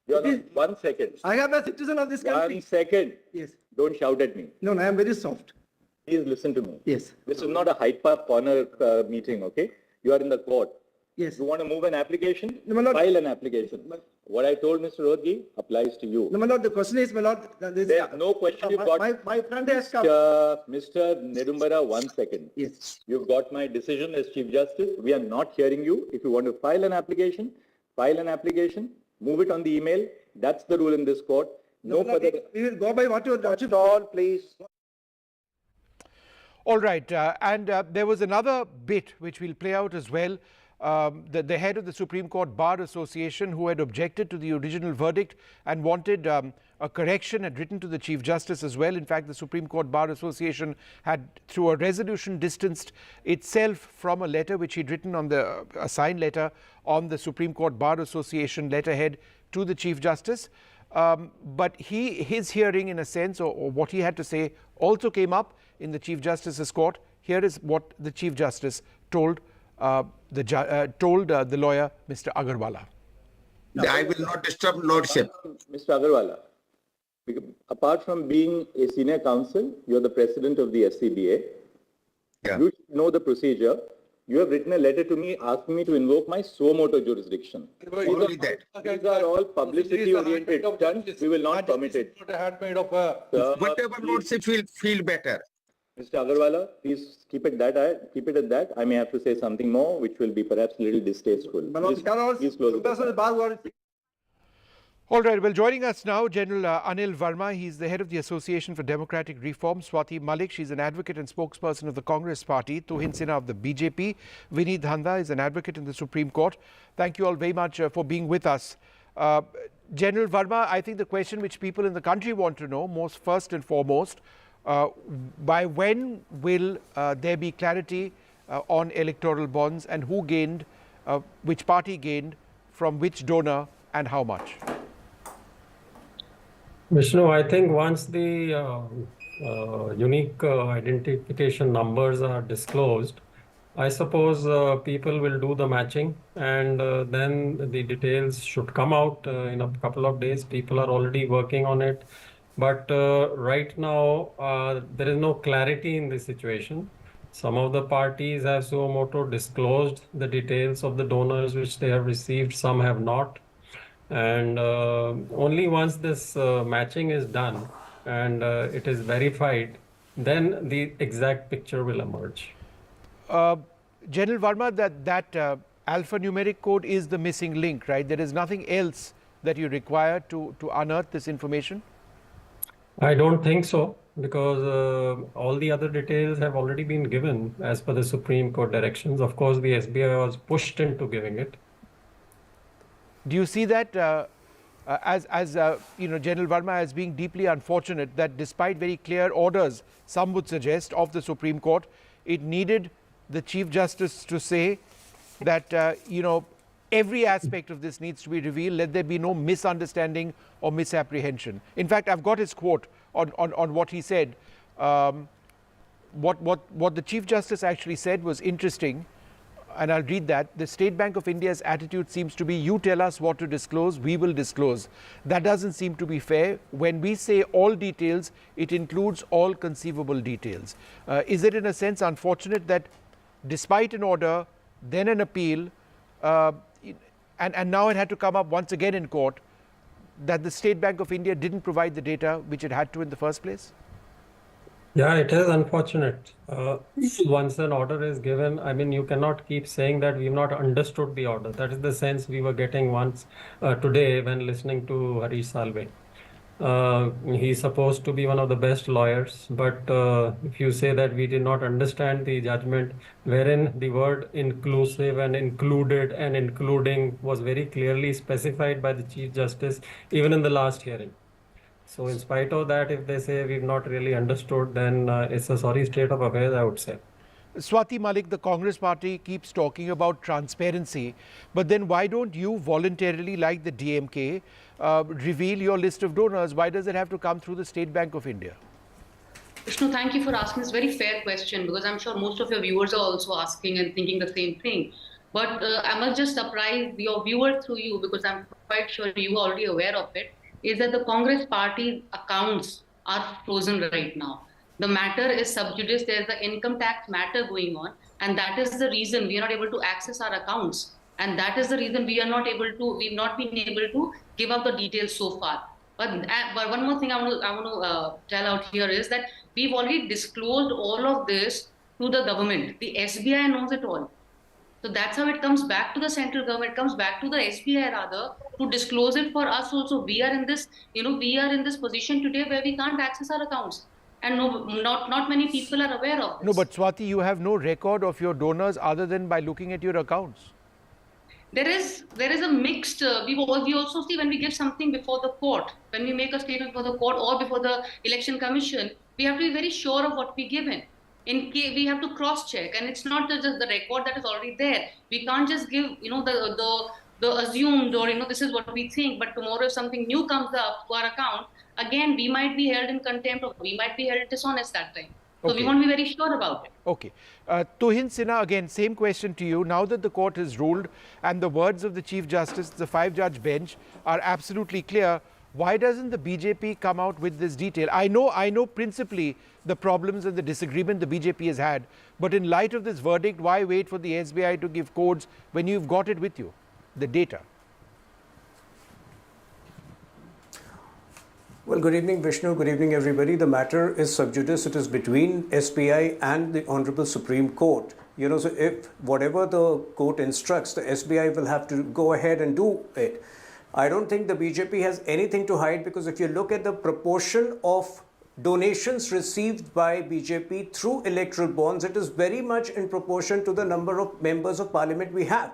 You're not, 1 second. I am a citizen of this country. 1 second. Yes. Don't shout at me. No, I am very soft. Please listen to me. Yes. This is not a Hyde Park corner meeting, okay? You are in the court. Yes. You want to move an application? No, my lord. File an application. What I told Mr. Rodgi applies to you. No, my lord, the question is, my lord. There's no question you've got. My friend has come. Mr. Nedumbara, 1 second. Yes. You've got my decision as Chief Justice. We are not hearing you. If you want to file an application, move it on the email. That's the rule in this court. No further. We will go by what your lordship. All, please. All right. And there was another bit which we'll play out as well. The head of the Supreme Court Bar Association, who had objected to the original verdict and wanted a correction, had written to the Chief Justice as well. In fact, the Supreme Court Bar Association had, through a resolution, distanced itself from a letter which he'd written on a signed letter on the Supreme Court Bar Association letterhead to the Chief Justice. But his hearing, in a sense, or what he had to say, also came up in the Chief Justice's court. Here is what the Chief Justice told the lawyer, Mr. Agarwala. I will not disturb Lordship. Mr. Agarwala, apart from being a senior counsel, you are the president of the SCBA. Yeah. You know the procedure. You have written a letter to me asking me to invoke my suo motu jurisdiction. These are all publicity-oriented stunts. We will not permit it. Whatever Lordship feel better. Mr. Agarwala, please keep it at that. I may have to say something more, which will be perhaps a little distasteful. Please close it. All right. Well, joining us now, General Anil Verma. He's the head of the Association for Democratic Reform. Swati Malik, she's an advocate and spokesperson of the Congress Party. Tuhin Sinha of the BJP. Vineet Dhanda is an advocate in the Supreme Court. Thank you all very much for being with us. General Verma, I think the question which people in the country want to know, first and foremost, by when will there be clarity on electoral bonds, and who gained, which party gained, from which donor, and how much? Vishnu, I think once the unique identification numbers are disclosed, I suppose people will do the matching, and then the details should come out in a couple of days. People are already working on it. But right now, there is no clarity in this situation. Some of the parties have suo motu disclosed the details of the donors which they have received, some have not. And only once this matching is done and it is verified, then the exact picture will emerge. General Verma, that alphanumeric code is the missing link, right? There is nothing else that you require to unearth this information? I don't think so, because all the other details have already been given as per the Supreme Court directions. Of course, the SBI was pushed into giving it. Do you see that as General Verma, as being deeply unfortunate that despite very clear orders, some would suggest, of the Supreme Court, it needed the Chief Justice to say that every aspect of this needs to be revealed, let there be no misunderstanding or misapprehension. In fact, I've got his quote on what he said. What the Chief Justice actually said was interesting, and I'll read that. The State Bank of India's attitude seems to be, you tell us what to disclose, we will disclose. That doesn't seem to be fair. When we say all details, it includes all conceivable details. Is it in a sense unfortunate that despite an order, then an appeal, and now it had to come up once again in court, that the State Bank of India didn't provide the data which it had to in the first place? Yeah, it is unfortunate. Once an order is given, I mean, you cannot keep saying that we've not understood the order. That is the sense we were getting once today when listening to Harish Salve. He's supposed to be one of the best lawyers, but if you say that we did not understand the judgment, wherein the word inclusive and included and including was very clearly specified by the Chief Justice, even in the last hearing. So in spite of that, if they say we've not really understood, then it's a sorry state of affairs, I would say. Swati Malik, the Congress party keeps talking about transparency, but then why don't you voluntarily, like the DMK, reveal your list of donors? Why does it have to come through the State Bank of India? Vishnu, thank you for asking this very fair question, because I'm sure most of your viewers are also asking and thinking the same thing. But I must just surprise your viewers through you, because I'm quite sure you are already aware of it, is that the Congress party accounts are frozen right now. The matter is sub judice. There's the income tax matter going on, and that is the reason we are not able to access our accounts. And that is the reason we've not been able to give out the details so far. But one more thing I want to tell out here is that we've already disclosed all of this to the government. The SBI knows it all. So that's how it comes back to the central government, it comes back to the SBI rather, to disclose it for us also. We are in this, we are in this position today where we can't access our accounts. And not many people are aware of this. No, but Swati, you have no record of your donors other than by looking at your accounts. There is a mixed, we also see when we give something before the court, when we make a statement before the court or before the Election Commission, we have to be very sure of what we give in. In case we have to cross-check, and it's not just the record that is already there. We can't just give, the assumed or, this is what we think, but tomorrow if something new comes up to our account, again, we might be held in contempt or we might be held dishonest that time. So we want to be very sure about it. Okay. Tuhin Sinha, again, same question to you. Now that the court has ruled and the words of the Chief Justice, the 5-judge bench, are absolutely clear, why doesn't the BJP come out with this detail? I know principally the problems and the disagreement the BJP has had, but in light of this verdict, why wait for the SBI to give codes when you've got it with you, the data? Well, good evening, Vishnu. Good evening, everybody. The matter is sub judice. It is between SBI and the Honorable Supreme Court. So if whatever the court instructs, the SBI will have to go ahead and do it. I don't think the BJP has anything to hide, because if you look at the proportion of donations received by BJP through electoral bonds, it is very much in proportion to the number of members of parliament we have.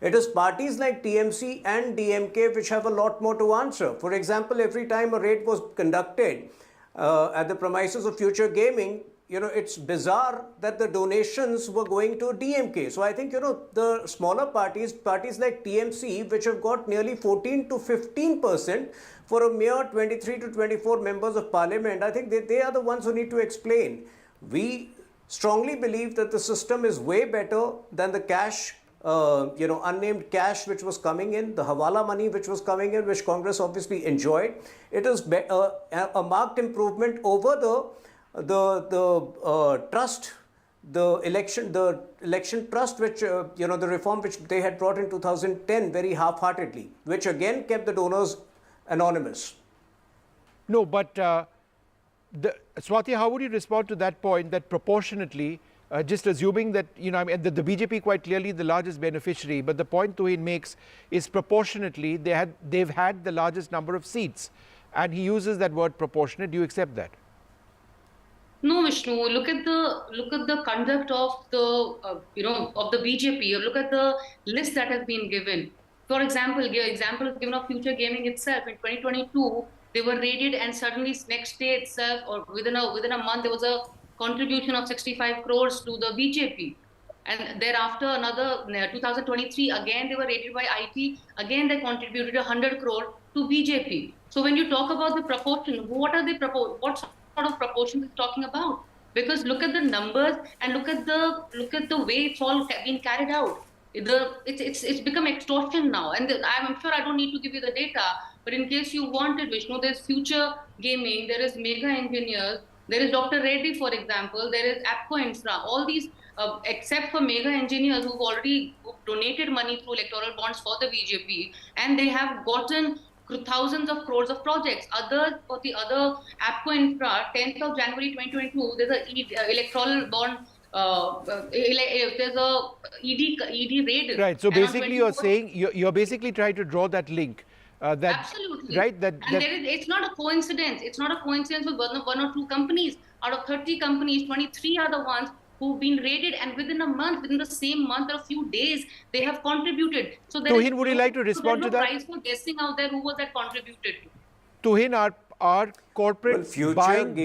It is parties like TMC and DMK which have a lot more to answer. For example, every time a raid was conducted at the premises of Future Gaming, it's bizarre that the donations were going to DMK. So I think, the smaller parties like TMC, which have got nearly 14 to 15% for a mere 23 to 24 members of parliament, I think they are the ones who need to explain. We strongly believe that the system is way better than the cash, unnamed cash which was coming in, the hawala money which was coming in, which Congress obviously enjoyed. It is a marked improvement over the trust, the election trust, which the reform which they had brought in 2010 very half-heartedly, which again kept the donors anonymous. No, but Swati, how would you respond to that point that proportionately just assuming that, I mean, the BJP quite clearly the largest beneficiary, but the point Tuhin makes is proportionately they've had the largest number of seats, and he uses that word proportionate. Do you accept that? No, Vishnu. Look at the conduct of the of the BJP. Look at the list that has been given. For example, given of Future Gaming itself in 2022, they were raided, and suddenly next day itself, or within a month, there was a contribution of 65 crores to the BJP. And thereafter, another 2023, again they were raided by IT. Again, they contributed 100 crore to BJP. So when you talk about the proportion, what sort of proportion is talking about? Because look at the numbers and look at the way it's all being carried out. It's become extortion now, and I'm sure I don't need to give you the data, but in case you wanted, Vishnu, there's Future Gaming, there is Mega Engineers, there is Dr. Reddy, for example, there is APCO Infra. All these, except for Mega Engineers, who've already donated money through electoral bonds for the BJP, and they have gotten thousands of crores of projects. For the other APCO Infra, 10th of January 2022, there's an electoral bond. There's a ED raid. Right. So basically, you're basically trying to draw that link. Absolutely. Right. It's not a coincidence. It's not a coincidence with one or two companies. Out of 30 companies, 23 are the ones who've been raided, and within the same month or a few days, they have contributed. So Tuhin, would you like to respond to that? Price for guessing out there who was that contributed to. Tuhin, are corporates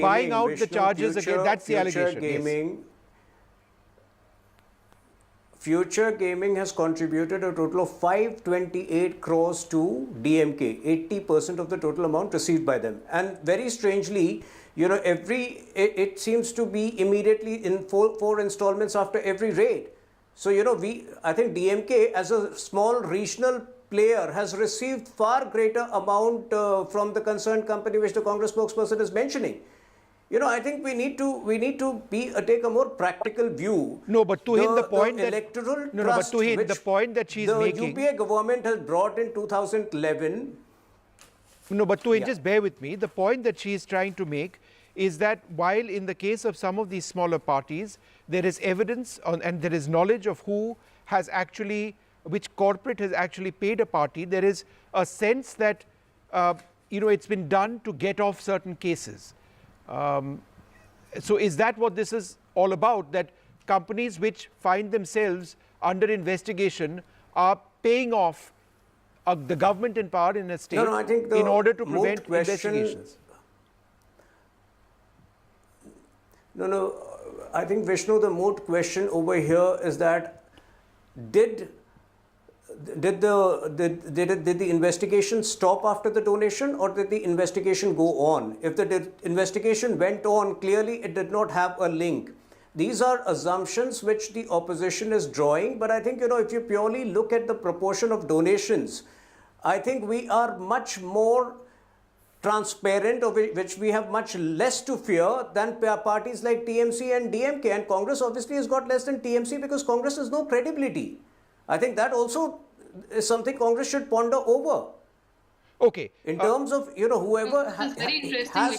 buying out Vishnu, the charges again? That's the allegation. Future Gaming has contributed a total of 528 crores to DMK, 80% of the total amount received by them. And very strangely, it seems to be immediately in four installments after every raid. So, I think DMK as a small regional player has received far greater amount from the concerned company, which the Congress spokesperson is mentioning. I think we need to take a more practical view. No, but Tuhin, the point that electoral trust, but Tuhin, the point that she's making, the UPA government has brought in 2011. No, but Tuhin, just bear with me. The point that she is trying to make is that while in the case of some of these smaller parties, there is evidence and there is knowledge of which corporate has actually paid a party, there is a sense that it's been done to get off certain cases. So is that what this is all about, that companies which find themselves under investigation are paying off the government in power in a state I think in order to prevent investigations? I think, Vishnu, the moot question over here is that did the investigation stop after the donation, or did the investigation go on? If the investigation went on, clearly it did not have a link. These are assumptions which the opposition is drawing, but I think, if you purely look at the proportion of donations, I think we are much more transparent, of which we have much less to fear than parties like TMC and DMK. And Congress obviously has got less than TMC because Congress has no credibility. I think that also is something Congress should ponder over. Okay. In terms of, whoever has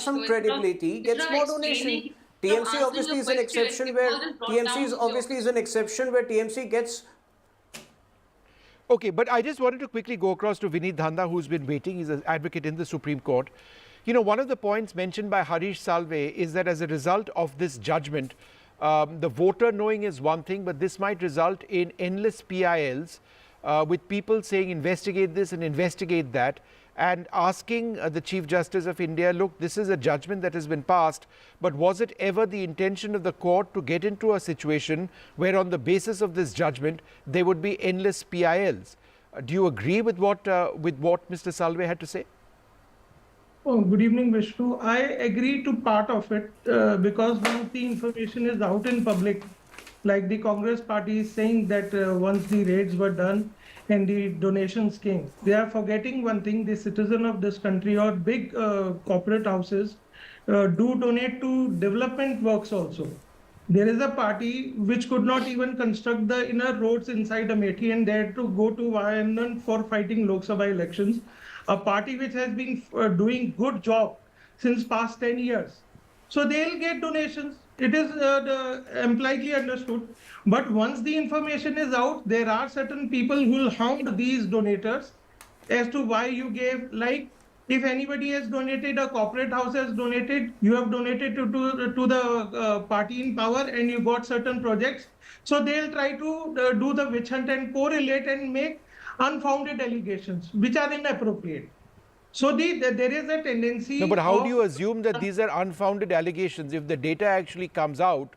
some credibility gets more donation. TMC obviously is an exception where TMC gets. Okay, but I just wanted to quickly go across to Vineet Dhanda, who's been waiting. He's an advocate in the Supreme Court. One of the points mentioned by Harish Salve is that as a result of this judgment, the voter knowing is one thing, but this might result in endless PILs with people saying investigate this and investigate that, and asking the Chief Justice of India, look, this is a judgment that has been passed, but was it ever the intention of the court to get into a situation where on the basis of this judgment there would be endless PILs? Do you agree with what Mr. Salve had to say? Oh, good evening, Vishnu. I agree to part of it because once the information is out in public, like the Congress party is saying that once the raids were done and the donations came, they are forgetting one thing: the citizen of this country or big corporate houses do donate to development works also. There is a party which could not even construct the inner roads inside Amethi and dared to go to Wayanad for fighting Lok Sabha elections. A party which has been doing good job since past 10 years. So they'll get donations. It is impliedly understood. But once the information is out, there are certain people who will hound these donators as to why you gave. Like, if anybody has donated, a corporate house has donated, you have donated to the party in power and you got certain projects. So they'll try to do the witch hunt and correlate and make unfounded allegations, which are inappropriate. So there is a tendency. No, but how do you assume that these are unfounded allegations? If the data actually comes out,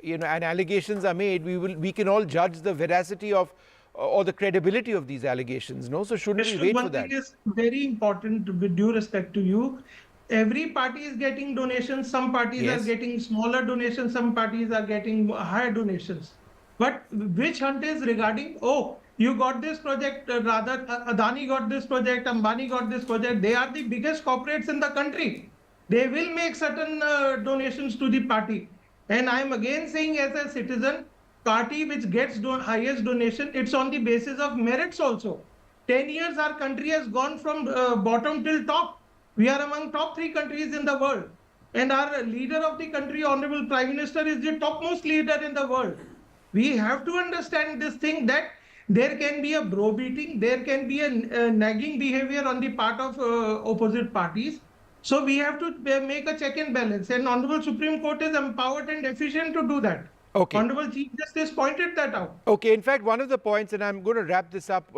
and allegations are made, we can all judge the veracity of or the credibility of these allegations. No, so shouldn't we wait for that? One thing is very important, with due respect to you. Every party is getting donations. Some parties are getting smaller donations. Some parties are getting higher donations. But which hunt is regarding, oh, you got this project, rather Adani got this project, Ambani got this project. They are the biggest corporates in the country. They will make certain donations to the party. And I am again saying, as a citizen, party which gets highest donation, it's on the basis of merits also. 10 years our country has gone from bottom till top. We are among top 3 countries in the world. And our leader of the country, Honorable Prime Minister, is the topmost leader in the world. We have to understand this thing, that there can be a bro beating, there can be a nagging behavior on the part of opposite parties. So we have to make a check and balance, and Honorable Supreme Court is empowered and efficient to do that. Okay. Honorable Chief Justice pointed that out. Okay, in fact, one of the points, and I'm going to wrap this up,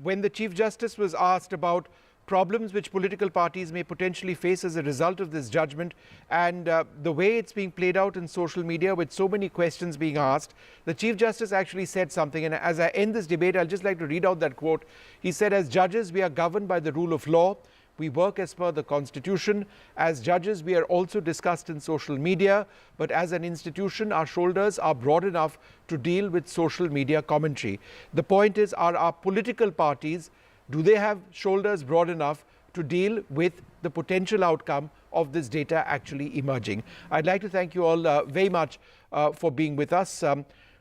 when the Chief Justice was asked about problems which political parties may potentially face as a result of this judgment and the way it's being played out in social media with so many questions being asked, the Chief Justice actually said something, and as I end this debate, I'll just like to read out that quote. He said, "As judges, we are governed by the rule of law. We work as per the Constitution. As judges, we are also discussed in social media, but as an institution, our shoulders are broad enough to deal with social media commentary." The point is, are our political parties, do they have shoulders broad enough to deal with the potential outcome of this data actually emerging? I'd like to thank you all very much for being with us.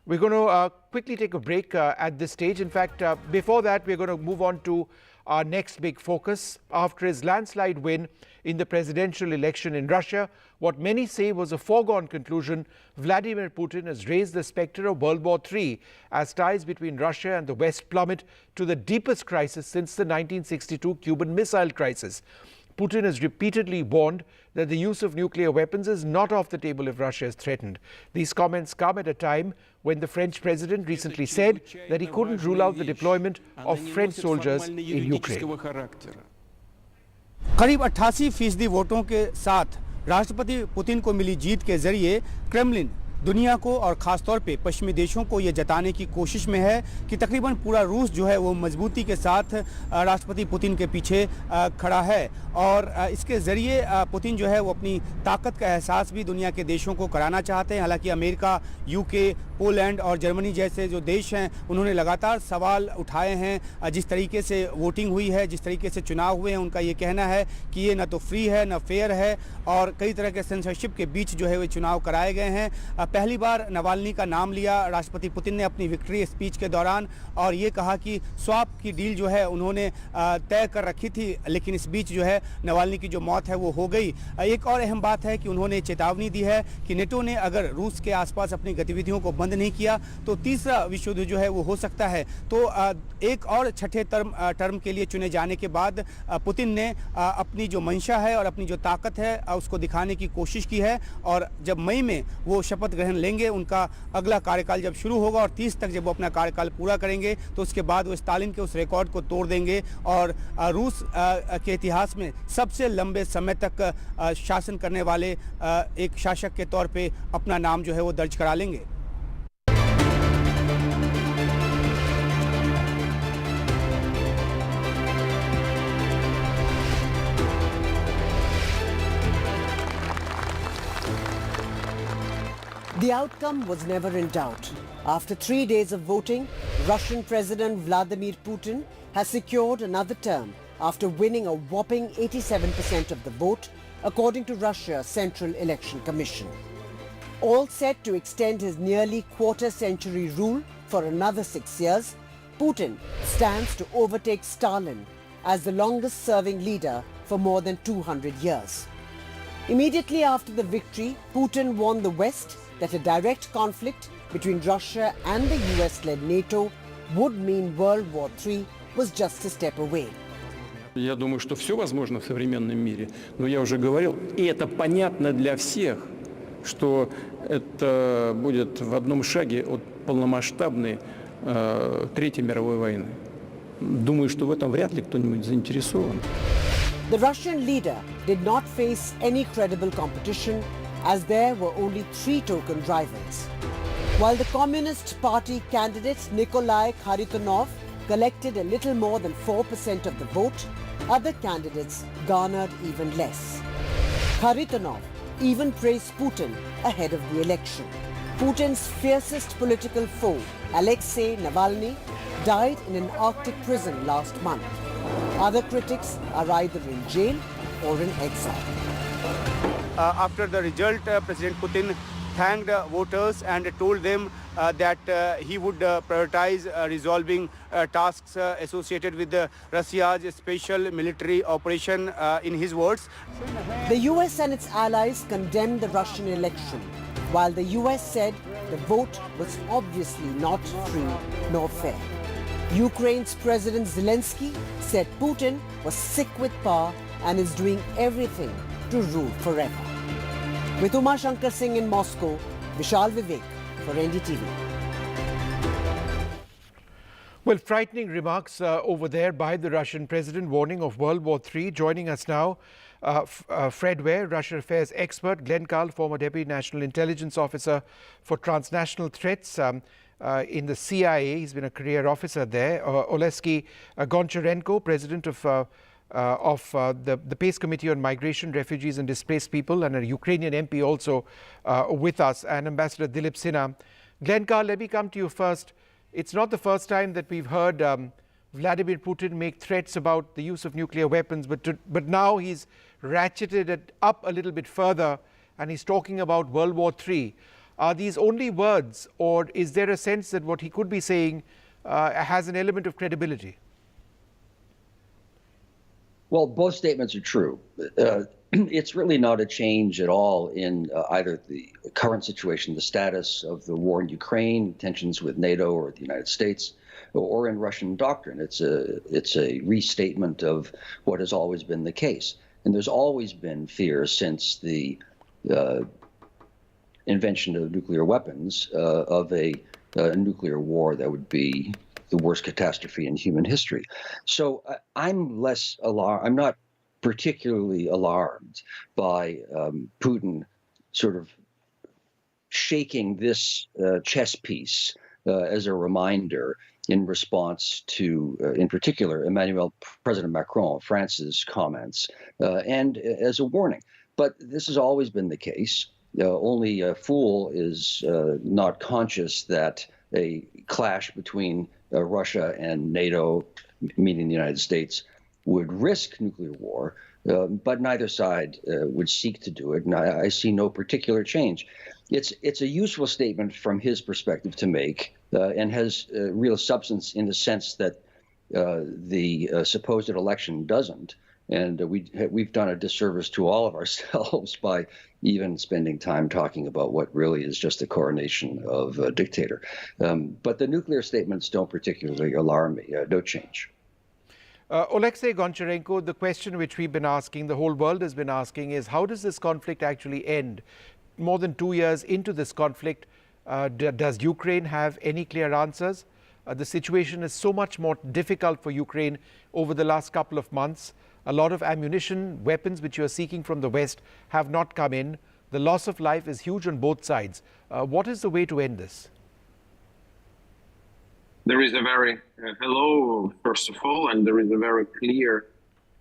We're going to quickly take a break at this stage. In fact, before that, we're going to move on to our next big focus. After his landslide win in the presidential election in Russia, what many say was a foregone conclusion, Vladimir Putin has raised the spectre of World War III as ties between Russia and the West plummet to the deepest crisis since the 1962 Cuban Missile Crisis. Putin has repeatedly warned that the use of nuclear weapons is not off the table if Russia is threatened. These comments come at a time when the French president recently said that he couldn't rule out the deployment of French soldiers in Ukraine. करीब 88% वोटों के साथ राष्ट्रपति Putin को मिली जीत के जरिए Kremlin दुनिया को और ख़ास तौर पे पश्चिमी देशों को ये जताने की कोशिश में है कि तकरीबन पूरा रूस जो है वो मजबूती के साथ राष्ट्रपति पुतिन के पीछे खड़ा है और इसके ज़रिए पुतिन जो है वो अपनी ताकत का एहसास भी दुनिया के देशों को कराना चाहते हैं। हालांकि अमेरिका, यूके, पोलैंड और जर्मनी जैसे जो देश हैं उन्होंने लगातार सवाल उठाए हैं। जिस तरीके से वोटिंग हुई है, जिस तरीके से चुनाव हुए हैं, उनका ये कहना है कि ये न तो फ्री है न फेयर है और कई तरह के सेंसरशिप के बीच जो है वो चुनाव कराए गए हैं। पहली बार नावाल्नी का नाम लिया राष्ट्रपति पुतिन ने अपनी विक्ट्री स्पीच के दौरान और ये कहा कि स्वाप की डील जो है उन्होंने तय कर रखी थी, लेकिन इस बीच जो है नावाल्नी की जो मौत है वो हो गई। एक और अहम बात है कि उन्होंने चेतावनी दी है कि नेटो ने अगर रूस के आसपास अपनी गतिविधियों को बंद नहीं किया तो तीसरा विश्व युद्ध जो है वो हो सकता है। तो एक और छठे टर्म के लिए चुने जाने के बाद पुतिन ने अपनी जो मंशा है और अपनी जो ताकत है उसको दिखाने की कोशिश की है और जब मई में वो शपथ ग्रहण लेंगे, उनका अगला कार्यकाल जब शुरू होगा और 30 तक जब वो अपना कार्यकाल पूरा करेंगे तो उसके बाद वो स्टालिन के उस रिकॉर्ड को तोड़ देंगे और रूस के इतिहास में सबसे लंबे समय तक शासन करने वाले एक शासक के तौर पे अपना नाम जो है वो दर्ज करा लेंगे। The outcome was never in doubt. After 3 days of voting, Russian President Vladimir Putin has secured another term after winning a whopping 87% of the vote, according to Russia's Central Election Commission. All set to extend his nearly quarter-century rule for another 6 years, Putin stands to overtake Stalin as the longest-serving leader for more than 200 years. Immediately after the victory, Putin warned the West that a direct conflict between Russia and the US-led NATO would mean World War III was just a step away. Я думаю, что все возможно в современном мире, но я уже говорил, и это понятно для всех, что это будет в одном шаге от полномасштабной Третьей мировой войны. Думаю, что в этом вряд ли кто-нибудь заинтересован. The Russian leader did not face any credible competition as there were only 3 token rivals. While the Communist Party candidate Nikolai Kharitonov collected a little more than 4% of the vote, other candidates garnered even less. Kharitonov even praised Putin ahead of the election. Putin's fiercest political foe, Alexei Navalny, died in an Arctic prison last month. Other critics are either in jail or in exile. After the result, President Putin thanked voters and told them that he would prioritize resolving tasks associated with Russia's special military operation, in his words. The US and its allies condemned the Russian election, while the US said the vote was obviously not free nor fair. Ukraine's President Zelensky said Putin was sick with power and is doing everything to rule forever. With Uma Shankar Singh in Moscow, Vishal Vivek for NDTV. Well, frightening remarks over there by the Russian president, warning of World War III. Joining us now, Fred Ware, Russian affairs expert, Glenn Carl, former Deputy National Intelligence Officer for Transnational Threats in the CIA. He's been a career officer there. Oleksiy Goncharenko, president of the PACE Committee on Migration, Refugees and Displaced People, and a Ukrainian MP also with us, and Ambassador Dilip Sinha. Glenn Carl, let me come to you first. It's not the first time that we've heard Vladimir Putin make threats about the use of nuclear weapons, but now he's ratcheted it up a little bit further and he's talking about World War III. Are these only words, or is there a sense that what he could be saying has an element of credibility? Well, both statements are true. It's really not a change at all in either the current situation, the status of the war in Ukraine, tensions with NATO or the United States, or in Russian doctrine. It's a restatement of what has always been the case. And there's always been fear since the invention of nuclear weapons of a nuclear war that would be the worst catastrophe in human history. So I'm less alarmed. I'm not particularly alarmed by Putin sort of shaking this chess piece as a reminder in response to, in particular, President Macron, France's comments, and as a warning. But this has always been the case. Only a fool is not conscious that a clash between Russia and NATO, meaning the United States, would risk nuclear war, but neither side would seek to do it. And I see no particular change. It's a useful statement from his perspective to make, and has real substance in the sense that the supposed election doesn't. And we've done a disservice to all of ourselves by even spending time talking about what really is just the coronation of a dictator. But the nuclear statements don't particularly alarm me. No change. Oleksiy Goncharenko, the question which we've been asking, the whole world has been asking, is how does this conflict actually end? More than 2 years into this conflict, does Ukraine have any clear answers? The situation is so much more difficult for Ukraine over the last couple of months. A lot of ammunition, weapons which you are seeking from the West have not come in. The loss of life is huge on both sides. What is the way to end this? There is a very, hello, first of all, and there is a very clear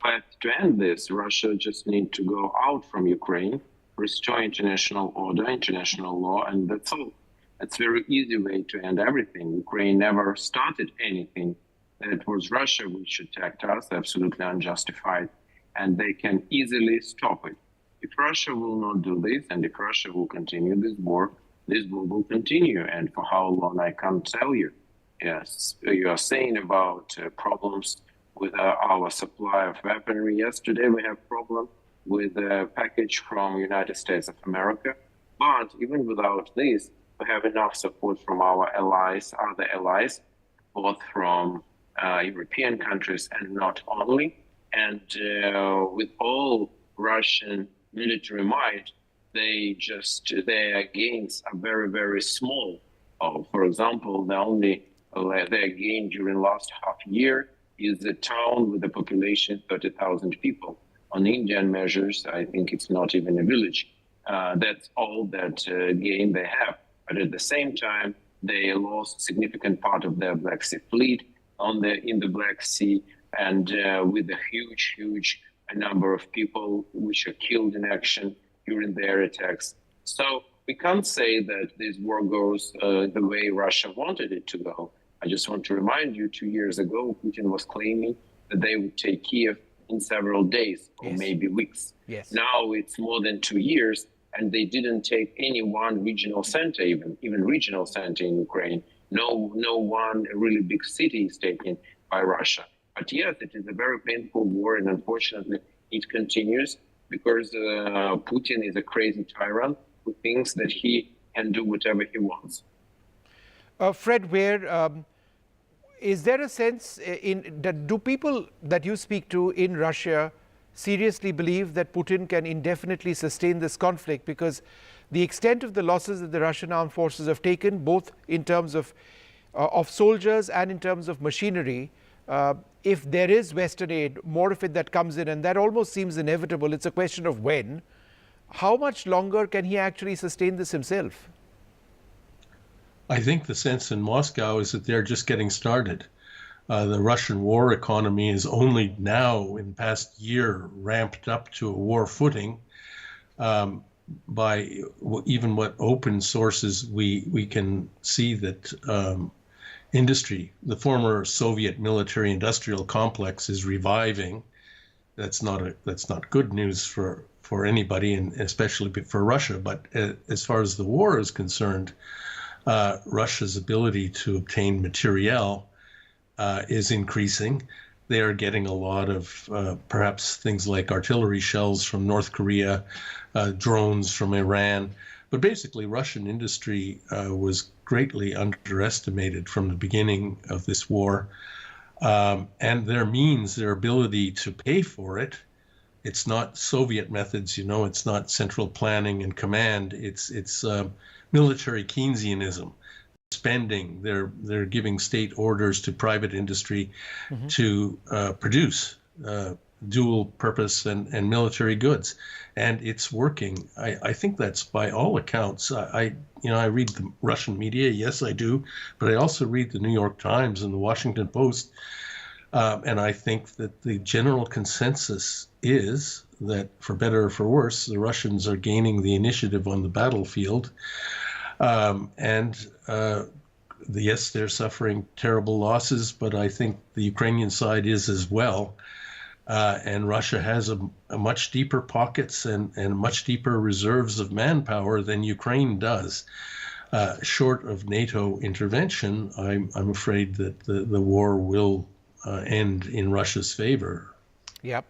path to end this. Russia just needs to go out from Ukraine, restore international order, international law, and that's all. It's a very easy way to end everything. Ukraine never started anything. It was Russia which attacked us, absolutely unjustified, and they can easily stop it. If Russia will not do this, and if Russia will continue this war will continue. And for how long, I can't tell you. Yes, you are saying about problems with our supply of weaponry. Yes, today we have problem with a package from United States of America. But even without this, we have enough support from our allies, other allies, both from European countries and not only. And with all Russian military might, their gains are very, very small. For example, their gain during last half year is a town with a population 30,000 people. On Indian measures, I think it's not even a village. That's all that gain they have. But at the same time, they lost significant part of their Black Sea fleet in the Black Sea, and with a huge number of people which are killed in action during their attacks. So we can't say that this war goes the way Russia wanted it to go. I just want to remind you, 2 years ago, Putin was claiming that they would take Kiev in several days or maybe weeks. Yes. Now it's more than 2 years, and they didn't take any one regional center, even regional center in Ukraine. No one really big city is taken by Russia. But yes, it is a very painful war, and unfortunately, it continues because Putin is a crazy tyrant who thinks that he can do whatever he wants. Fred Ware, is there a sense do people that you speak to in Russia seriously believe that Putin can indefinitely sustain this conflict? Because the extent of the losses that the Russian armed forces have taken, both in terms of soldiers and in terms of machinery, if there is Western aid, more of it that comes in, and that almost seems inevitable, it's a question of when, how much longer can he actually sustain this himself? I think the sense in Moscow is that they're just getting started. The Russian war economy is only now, in the past year, ramped up to a war footing. By even what open sources we can see that industry, the former Soviet military-industrial complex, is reviving. That's not good news for anybody, and especially for Russia. But as far as the war is concerned, Russia's ability to obtain materiel is increasing. They are getting a lot of perhaps things like artillery shells from North Korea, drones from Iran. But basically, Russian industry was greatly underestimated from the beginning of this war. And their ability to pay for it, it's not Soviet methods, it's not central planning and command. It's military Keynesianism. Spending, they're giving state orders to private industry to produce dual purpose and military goods, and it's working. I think that's by all accounts. I read the Russian media, yes I do, but I also read the New York Times and the Washington Post, and I think that the general consensus is that, for better or for worse, the Russians are gaining the initiative on the battlefield. Yes, they're suffering terrible losses, but I think the Ukrainian side is as well. And Russia has a much deeper pockets and much deeper reserves of manpower than Ukraine does. Short of NATO intervention, I'm afraid that the war will end in Russia's favor. Yep.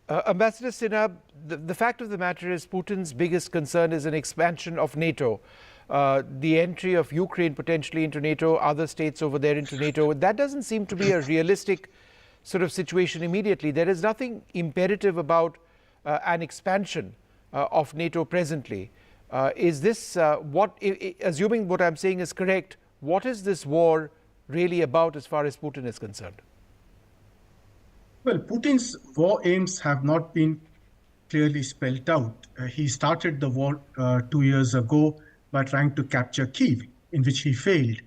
Ambassador Sinha, the fact of the matter is Putin's biggest concern is an expansion of NATO. The entry of Ukraine potentially into NATO, other states over there into NATO. That doesn't seem to be a realistic sort of situation immediately. There is nothing imperative about an expansion of NATO presently. Is this assuming what I'm saying is correct, what is this war really about as far as Putin is concerned? Well, Putin's war aims have not been clearly spelled out. He started the war 2 years ago by trying to capture Kyiv, in which he failed.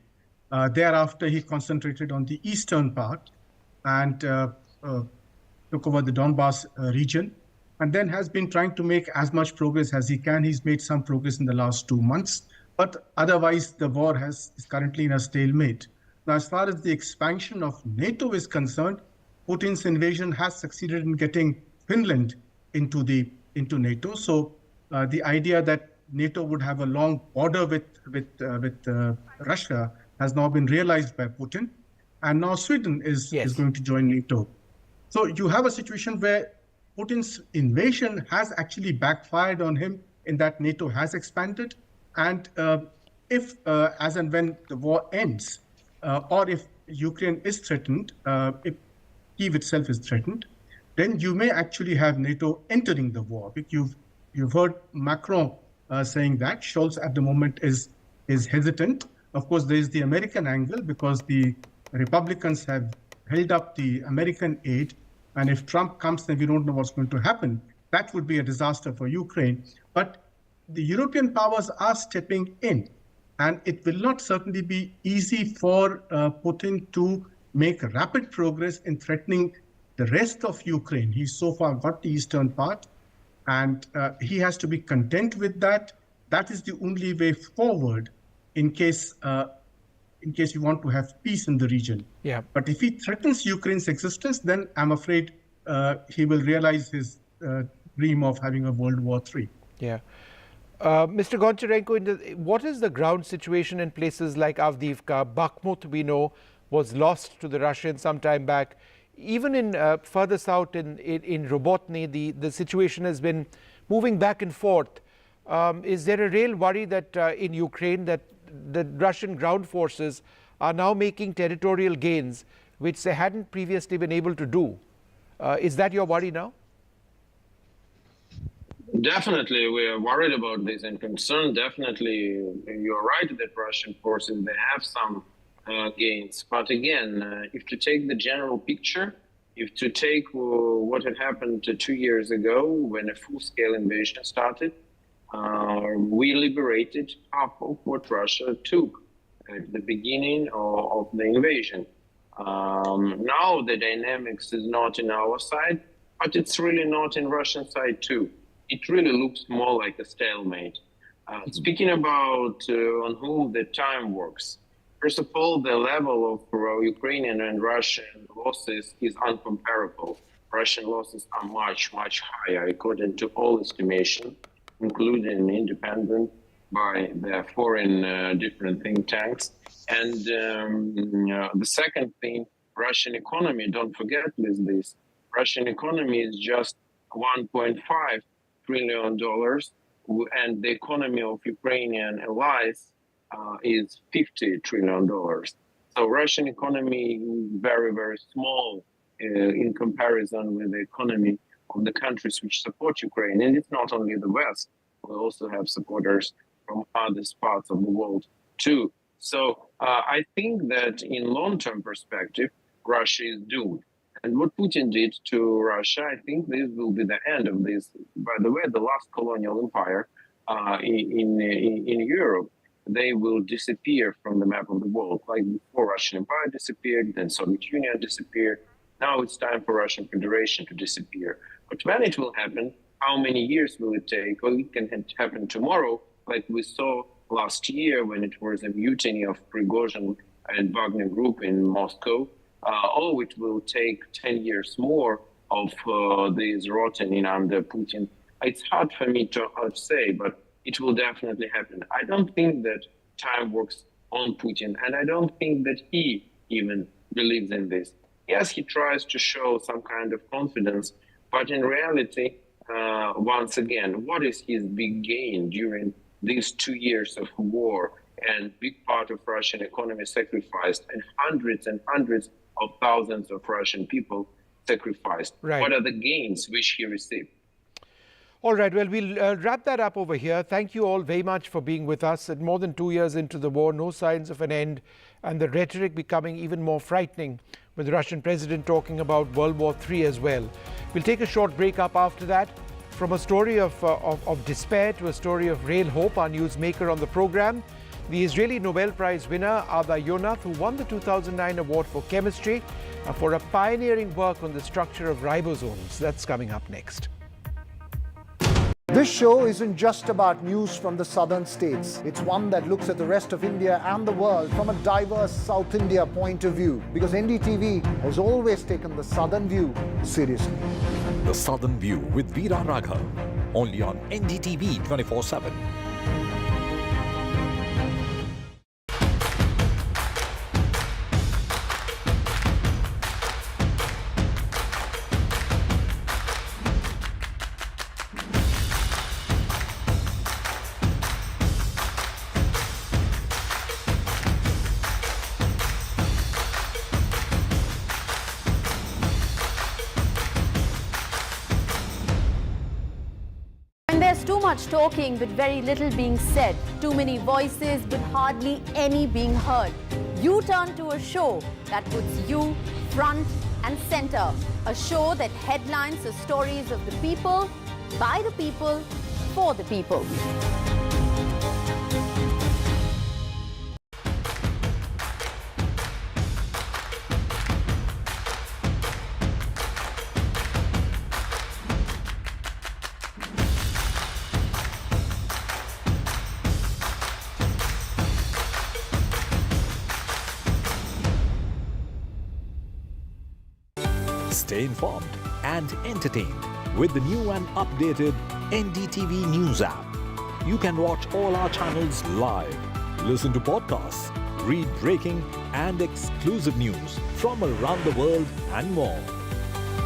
Thereafter, he concentrated on the eastern part and took over the Donbass region, and then has been trying to make as much progress as he can. He's made some progress in the last 2 months, but otherwise the war is currently in a stalemate. Now, as far as the expansion of NATO is concerned, Putin's invasion has succeeded in getting Finland into NATO. So the idea that NATO would have a long border with Russia has now been realized by Putin, and now Sweden is going to join NATO. So you have a situation where Putin's invasion has actually backfired on him in that NATO has expanded. And if, as and when the war ends, or if Ukraine is threatened, if Kyiv itself is threatened, then you may actually have NATO entering the war. You've heard Macron saying that. Scholz at the moment is hesitant. Of course, there is the American angle because the Republicans have held up the American aid. And if Trump comes, then we don't know what's going to happen. That would be a disaster for Ukraine. But the European powers are stepping in. And it will not certainly be easy for Putin to make rapid progress in threatening the rest of Ukraine. He's so far got the eastern part, and he has to be content with that. That is the only way forward in case you want to have peace in the region. Yeah. But if he threatens Ukraine's existence, then I'm afraid he will realize his dream of having a World War III. Yeah. Mr. Goncharenko, what is the ground situation in places like Avdiivka? Bakhmut, we know, was lost to the Russians some time back. Even in further south in Robotny, the situation has been moving back and forth. Is there a real worry that in Ukraine that the Russian ground forces are now making territorial gains, which they hadn't previously been able to do? Is that your worry now? Definitely, we are worried about this and concerned. Definitely, you're right that Russian forces, they have some gains. But again, if to take the general picture, if to take what had happened 2 years ago when a full-scale invasion started, we liberated half of what Russia took at the beginning of the invasion. Now the dynamics is not in our side, but it's really not in Russian side too. It really looks more like a stalemate. Speaking about on whom the time works, first of all, the level of Ukrainian and Russian losses is uncomparable. Russian losses are much, much higher according to all estimation, including independent by the foreign different think tanks. And the second thing, Russian economy, don't forget this, Russian economy is just $1.5 trillion, and the economy of Ukrainian allies is $50 trillion. So Russian economy is very, very small in comparison with the economy of the countries which support Ukraine. And it's not only the West, we also have supporters from other parts of the world too. So I think that in long-term perspective, Russia is doomed. And what Putin did to Russia, I think this will be the end of this. By the way, the last colonial empire in Europe, they will disappear from the map of the world. Like before, Russian Empire disappeared, then Soviet Union disappeared. Now it's time for Russian Federation to disappear. But when it will happen, how many years will it take? Well, it can happen tomorrow, like we saw last year when it was a mutiny of Prigozhin and Wagner Group in Moscow. Or it will take 10 years more of this rotting under Putin. It's hard for me to say, but it will definitely happen. I don't think that time works on Putin, and I don't think that he even believes in this. Yes, he tries to show some kind of confidence, but in reality, once again, what is his big gain during these 2 years of war and big part of Russian economy sacrificed and hundreds of thousands of Russian people sacrificed? Right. What are the gains which he received? All right, well, we'll wrap that up over here. Thank you all very much for being with us. At more than 2 years into the war, no signs of an end, and the rhetoric becoming even more frightening, with the Russian president talking about World War III as well. We'll take a short break up after that. From a story of despair to a story of real hope, our newsmaker on the program, the Israeli Nobel Prize winner Ada Yonath, who won the 2009 award for chemistry for a pioneering work on the structure of ribosomes. That's coming up next. This show isn't just about news from the southern states. It's one that looks at the rest of India and the world from a diverse South India point of view, because NDTV has always taken the southern view seriously. The Southern View with Veera Raghav, only on NDTV 24x7. much talking but very little being said. Too many voices but hardly any being heard. You turn to a show that puts you front and center. A show that headlines the stories of the people, by the people, for the people. Stay informed and entertained with the new and updated NDTV News app. You can watch all our channels live, listen to podcasts, read breaking and exclusive news from around the world and more.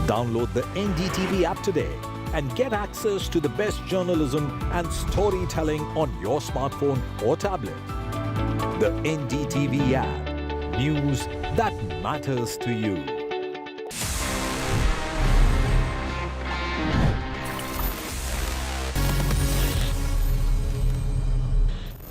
Download the NDTV app today and get access to the best journalism and storytelling on your smartphone or tablet. The NDTV app. News that matters to you.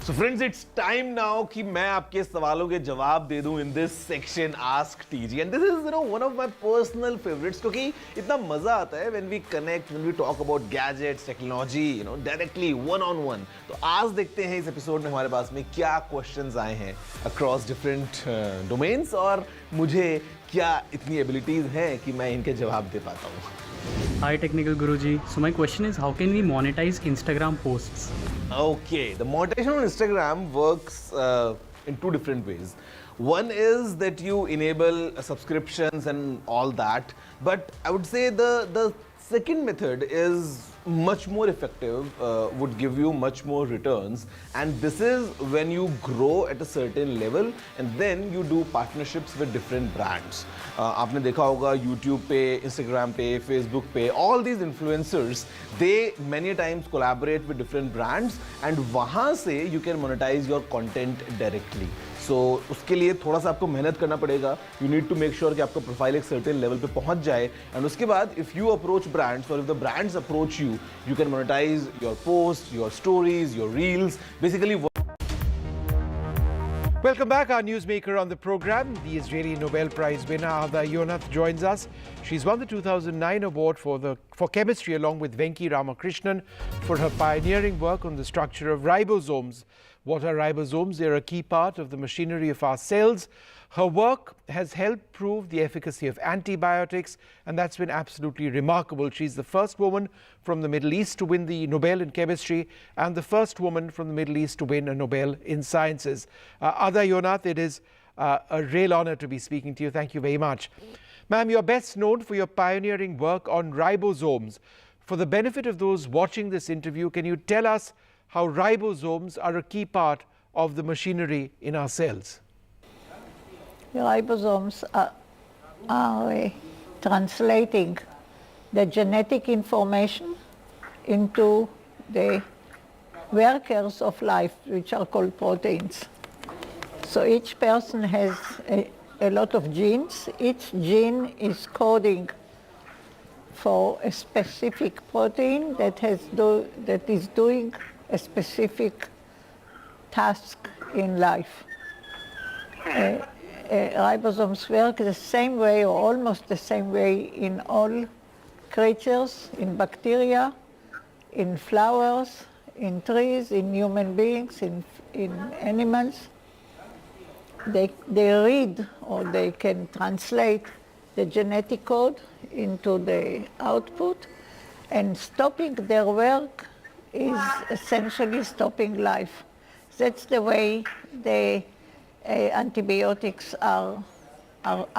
So friends, it's time now कि मैं आपके सवालों के जवाब दे दूं in this section Ask TG, and this is one of my personal favorites क्योंकि इतना मजा आता है when we connect, when we talk about gadgets, technology, directly one on one. तो आज देखते हैं इस एपिसोड में हमारे पास में क्या questions आए हैं across different domains और मुझे क्या इतनी abilities हैं कि मैं इनके जवाब दे पाता हूँ. Hi Technical Guruji. So my question is, how can we monetize Instagram posts? Okay, the monetization on Instagram works in two different ways. One is that you enable subscriptions and all that, but I would say the second method is much more effective, would give you much more returns, and this is when you grow at a certain level and then you do partnerships with different brands. आपने देखा होगा YouTube पे, Instagram पे, Facebook पे, all these influencers, they many times collaborate with different brands and वहाँ से you can monetize your content directly. So उसके लिए थोड़ा सा आपको मेहनत करना पड़ेगा. You need to make sure कि आपका प्रोफाइल एक certain level पे पहुंच जाए, and उसके बाद if you approach brands or if the brands approach you, you can monetize your posts, your stories, your reels, basically. Welcome back. Our newsmaker on the program, the Israeli Nobel Prize winner Ada Yonath, joins us. She's won the 2009 award for chemistry along with Venki Ramakrishnan for her pioneering work on the structure of ribosomes. What are ribosomes? They're a key part of the machinery of our cells. Her work has helped prove the efficacy of antibiotics, and that's been absolutely remarkable. She's the first woman from the Middle East to win the Nobel in chemistry and the first woman from the Middle East to win a Nobel in sciences. Ada Yonath, it is a real honor to be speaking to you. Thank you very much. Ma'am, you're best known for your pioneering work on ribosomes. For the benefit of those watching this interview, can you tell us how ribosomes are a key part of the machinery in our cells? Ribosomes are translating the genetic information into the workers of life, which are called proteins. So each person has a lot of genes. Each gene is coding for a specific protein that is doing a specific task in life. Ribosomes work the same way or almost the same way in all creatures, in bacteria, in flowers, in trees, in human beings, in animals. They read or they can translate the genetic code into the output, and stopping their work is essentially stopping life. That's the way the antibiotics are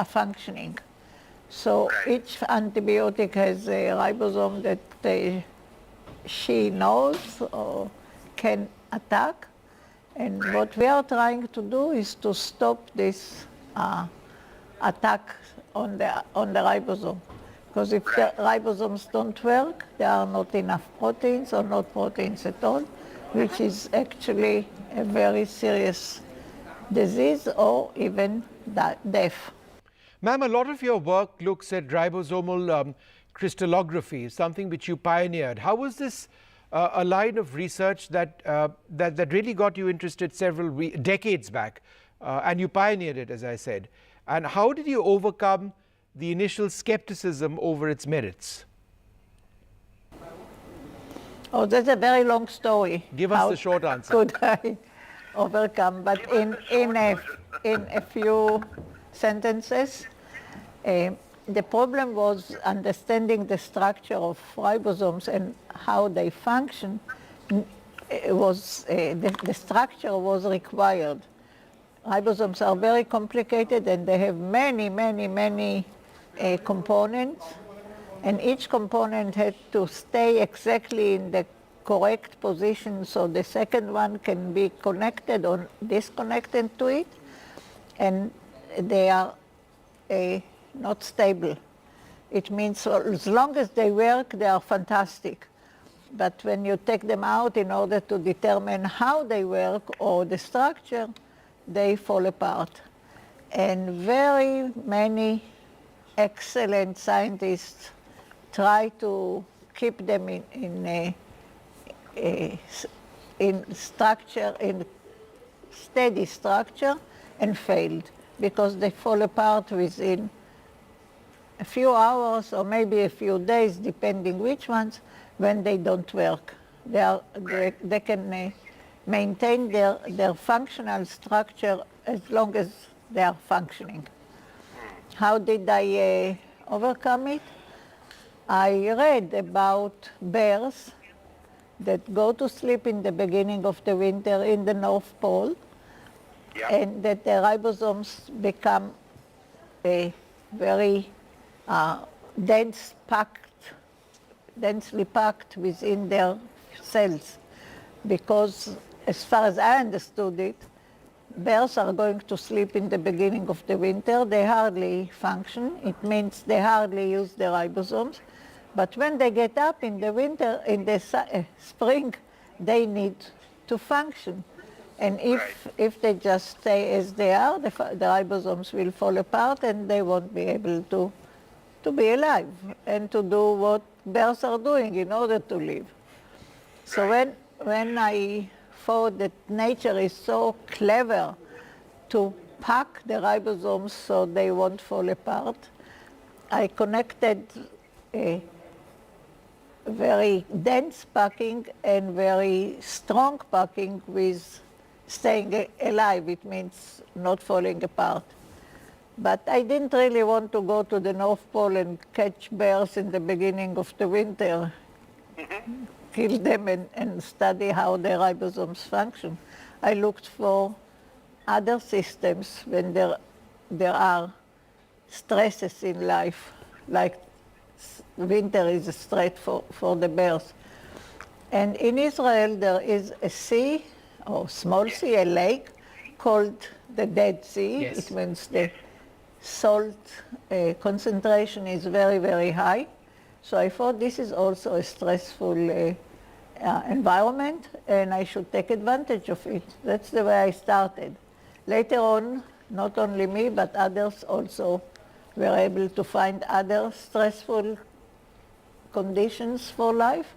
functioning. So each antibiotic has a ribosome that she knows or can attack, and what we are trying to do is to stop this attack on the ribosome. Because if the ribosomes don't work, there are not enough proteins or not proteins at all, which is actually a very serious disease or even death. Ma'am, a lot of your work looks at ribosomal crystallography, something which you pioneered. How was this a line of research that really got you interested several decades back, and you pioneered it, as I said. And how did you overcome the initial skepticism over its merits? Oh, that's a very long story. Give us the short answer. Could I overcome? But in a few sentences, the problem was understanding the structure of ribosomes and how they function. The structure was required. Ribosomes are very complicated and they have many components, and each component had to stay exactly in the correct position so the second one can be connected or disconnected to it, and they are not stable. It means as long as they work, they are fantastic. But when you take them out in order to determine how they work or the structure, they fall apart. And very many excellent scientists try to keep them in structure, in steady structure, and failed because they fall apart within a few hours or maybe a few days, depending which ones, when they don't work. They can maintain their functional structure as long as they are functioning. How did I overcome it? I read about bears that go to sleep in the beginning of the winter in the North Pole, and that the ribosomes become a very densely packed within their cells, because as far as I understood it, bears are going to sleep in the beginning of the winter. They hardly function. It means they hardly use their ribosomes. But when they get up in the winter, in the spring, they need to function. And if they just stay as they are, the ribosomes will fall apart and they won't be able to be alive and to do what bears are doing in order to live. So when I thought that nature is so clever to pack the ribosomes so they won't fall apart, I connected a very dense packing and very strong packing with staying alive. It means not falling apart. But I didn't really want to go to the North Pole and catch bears in the beginning of the winter, kill them and study how their ribosomes function. I looked for other systems when there are stresses in life, like winter is a threat for the bears. And in Israel there is a sea, or small sea, a lake, called the Dead Sea. Yes. It means the salt concentration is very, very high. So I thought this is also a stressful environment, and I should take advantage of it. That's the way I started. Later on, not only me, but others also were able to find other stressful conditions for life,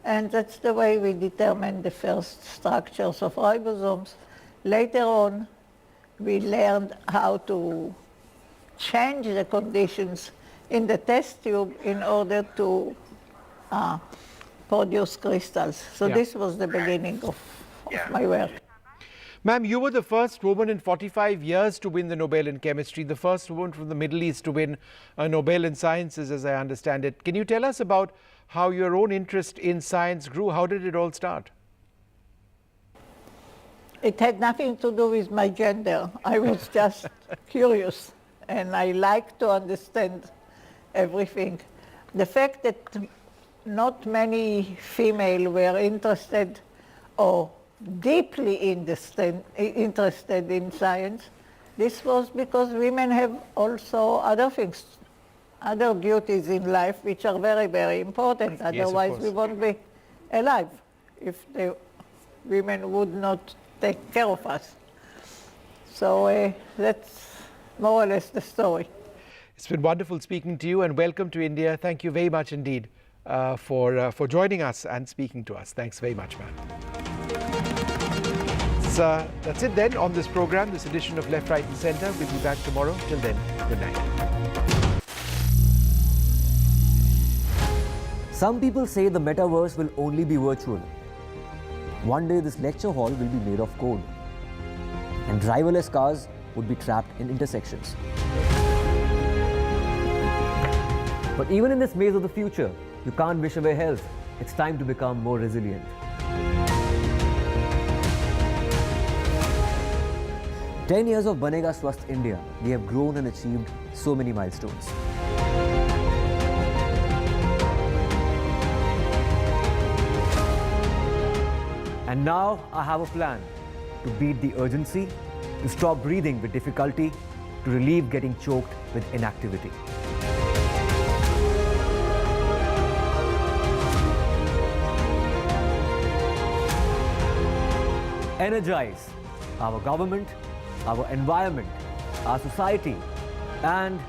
and that's the way we determined the first structures of ribosomes. Later on, we learned how to change the conditions in the test tube in order to produce crystals. So this was the beginning of my work. Ma'am, you were the first woman in 45 years to win the Nobel in Chemistry, the first woman from the Middle East to win a Nobel in Sciences, as I understand it. Can you tell us about how your own interest in science grew? How did it all start? It had nothing to do with my gender. I was just curious, and I like to understand everything. The fact that not many females were interested or deeply interested in science, this was because women have also other things, other duties in life which are very, very important. Otherwise we won't be alive if the women would not take care of us. So that's more or less the story. It's been wonderful speaking to you, and welcome to India. Thank you very much indeed for joining us and speaking to us. Thanks very much, man. So that's it then on this program, this edition of Left, Right and Centre. We'll be back tomorrow. Till then, good night. Some people say the metaverse will only be virtual. One day this lecture hall will be made of code, and driverless cars would be trapped in intersections. But even in this maze of the future, you can't wish away health. It's time to become more resilient. 10 years of Banega Swasth India, we have grown and achieved so many milestones. And now I have a plan to beat the urgency, to stop breathing with difficulty, to relieve getting choked with inactivity. Energize our government, our environment, our society, and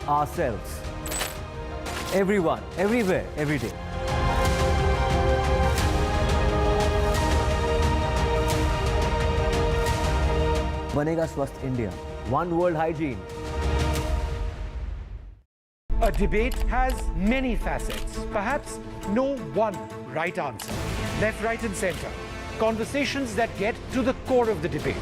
ourselves. Everyone, everywhere, every day. Banega Swasth India. One world hygiene. A debate has many facets. Perhaps no one right answer. Left, right and centre. Conversations that get to the core of the debate.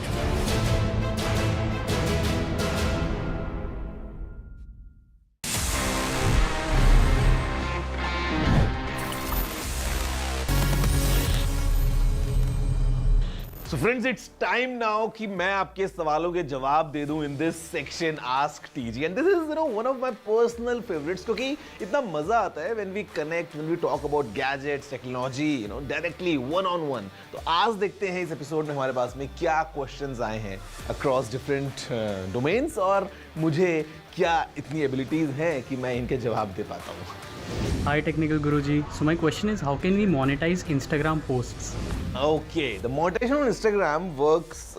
So friends, it's time now कि मैं आपके सवालों के जवाब दे दूं in this section Ask TG, and this is one of my personal favorites क्योंकि इतना मजा आता है when we connect, when we talk about gadgets, technology, directly one on one. तो आज देखते हैं इस एपिसोड में हमारे पास में क्या questions आए हैं across different domains और मुझे क्या इतनी abilities हैं कि मैं इनके जवाब दे पाता हूँ. Hi Technical Guruji. So my question is, how can we monetize Instagram posts? Okay, the monetization on Instagram works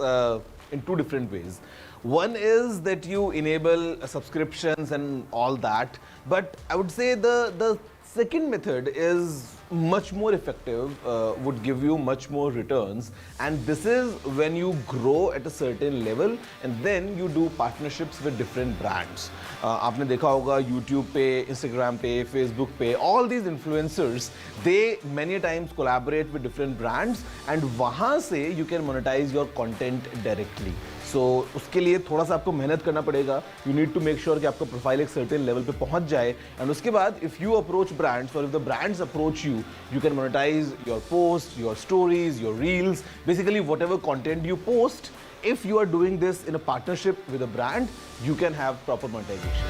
in two different ways. One is that you enable subscriptions and all that, but I would say the second method is much more effective, would give you much more returns, and this is when you grow at a certain level and then you do partnerships with different brands. आपने देखा होगा YouTube पे, Instagram पे, Facebook पे, all these influencers, they many times collaborate with different brands and वहाँ से you can monetize your content directly. So उसके लिए थोड़ा सा आपको मेहनत करना पड़ेगा. You need to make sure कि आपका प्रोफाइल एक certain level पे पहुँच जाए, and उसके बाद if you approach brands or if the brands approach you, you can monetize your posts, your stories, your reels, basically whatever content you post. If you are doing this in a partnership with a brand, you can have proper monetization.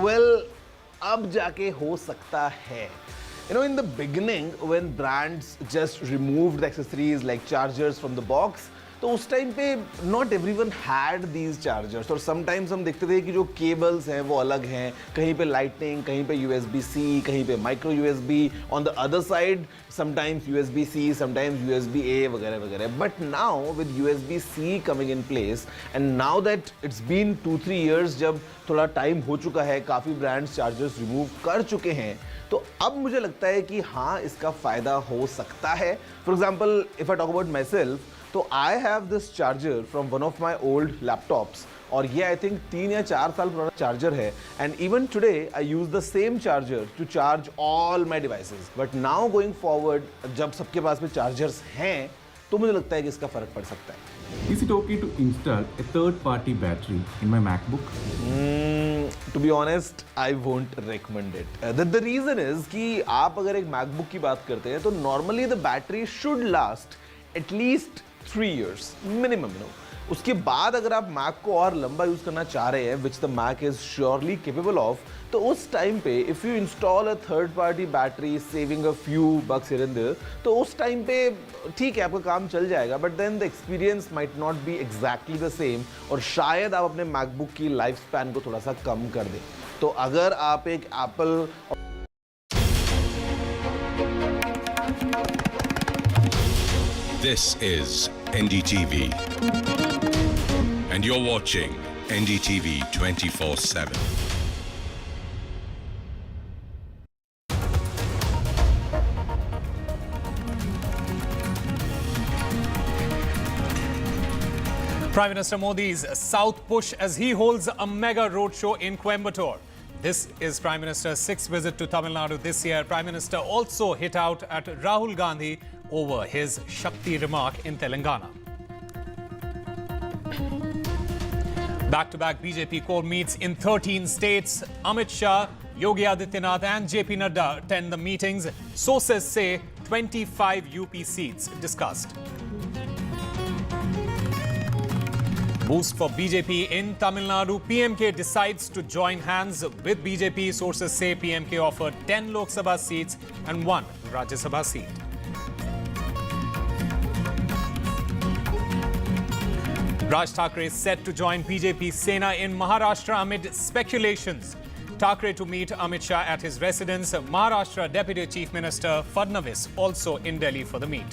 Well, अब जाके हो सकता है. In the beginning, when brands just removed the accessories like chargers from the box, तो उस time पे not everyone had these chargers. और sometimes हम देखते थे कि जो cables हैं वो अलग हैं, कहीं पे lightning, कहीं पे USB-C, कहीं पे micro USB, on the other side sometimes USB-C, sometimes USB-A वगैरह वगैरह. But now with USB-C coming in place and now that it's been 2-3 years जब थोड़ा टाइम हो चुका है, काफ़ी ब्रांड्स चार्जर्स रिमूव कर चुके हैं, तो अब मुझे लगता है कि हाँ इसका फ़ायदा हो सकता है. For example if I talk about myself, तो I have this charger from one of my old laptops और ये आई थिंक 3 या 4 साल पुराना चार्जर है. And even today I use the same charger to charge all my devices. But now going forward जब सबके पास में चार्जर्स हैं तो मुझे लगता है कि इसका फ़र्क पड़ सकता है. Is it okay to install a third-party battery in my MacBook? To be honest, I won't recommend it. The reason is कि आप अगर एक MacBook की बात करते हैं तो normally the battery should last at least 3 years minimum. उसके बाद अगर आप Mac को और लंबा यूज़ करना चाह रहे हैं, which the Mac is surely capable of, तो उस टाइम पे if you install a third party battery saving a few bucks here and there, तो उस टाइम पे ठीक है आपका काम चल जाएगा, but then the experience might not be exactly the same और शायद आप अपने MacBook की लाइफ स्पैन को थोड़ा सा कम कर दें. तो अगर आप एक Apple This is NDTV. and you're watching NDTV 24x7. Prime Minister Modi's South push as he holds a mega roadshow in Coimbatore. This is Prime Minister's sixth visit to Tamil Nadu this year. Prime Minister also hit out at Rahul Gandhi over his Shakti remark in Telangana. Back-to-back BJP core meets in 13 states. Amit Shah, Yogi Adityanath and JP Nadda attend the meetings. Sources say 25 UP seats discussed. Boost for BJP in Tamil Nadu. PMK decides to join hands with BJP. Sources say PMK offered 10 Lok Sabha seats and 1 Rajya Sabha seat. Raj Thackeray is set to join BJP Sena in Maharashtra amid speculations. Thackeray to meet Amit Shah at his residence. Maharashtra Deputy Chief Minister Fadnavis also in Delhi for the meet.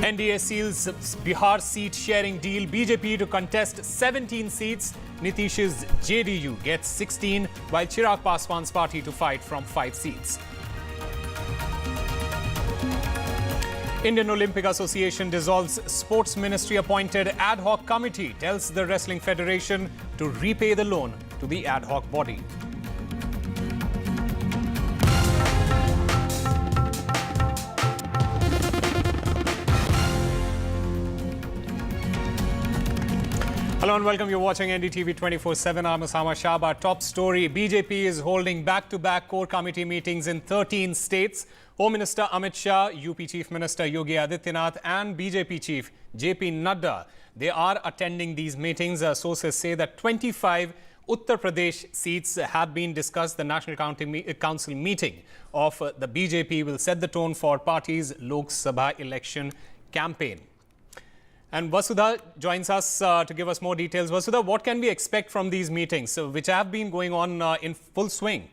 NDA seals Bihar seat sharing deal. BJP to contest 17 seats. Nitish's JDU gets 16, while Chirag Paswan's party to fight from 5 seats. Indian Olympic Association dissolves Sports Ministry appointed ad hoc committee. Tells the Wrestling Federation to repay the loan to the ad hoc body. Hello and welcome. You're watching NDTV 24x7. I'm Osama Shah. Our top story: BJP is holding back-to-back core committee meetings in 13 states. Home Minister Amit Shah, UP Chief Minister Yogi Adityanath and BJP Chief JP Nadda, they are attending these meetings. Sources say that 25 Uttar Pradesh seats have been discussed. The National Council meeting of the BJP will set the tone for party's Lok Sabha election campaign. And Vasudha joins us to give us more details. Vasudha, what can we expect from these meetings, which have been going on in full swing?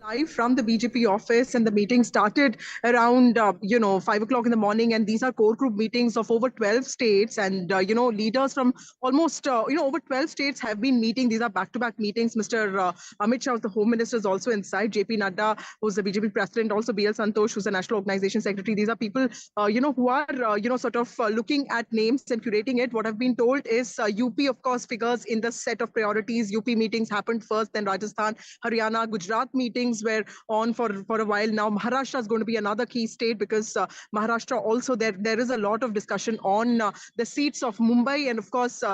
Live from the BJP office, and the meeting started around 5 o'clock in the morning, and these are core group meetings of over 12 states, and leaders from almost over 12 states have been meeting. These are back-to-back meetings. Mr. Amit Shah, the Home Minister, is also inside. JP Nadda, who's the BJP president, also BL Santosh, who's the National Organization Secretary. These are people who are sort of looking at names and curating it. What I've been told is UP, of course, figures in the set of priorities. UP meetings happened first, then Rajasthan, Haryana, Gujarat meetings were on for a while now. Maharashtra is going to be another key state because Maharashtra also there is a lot of discussion on the seats of Mumbai, and of course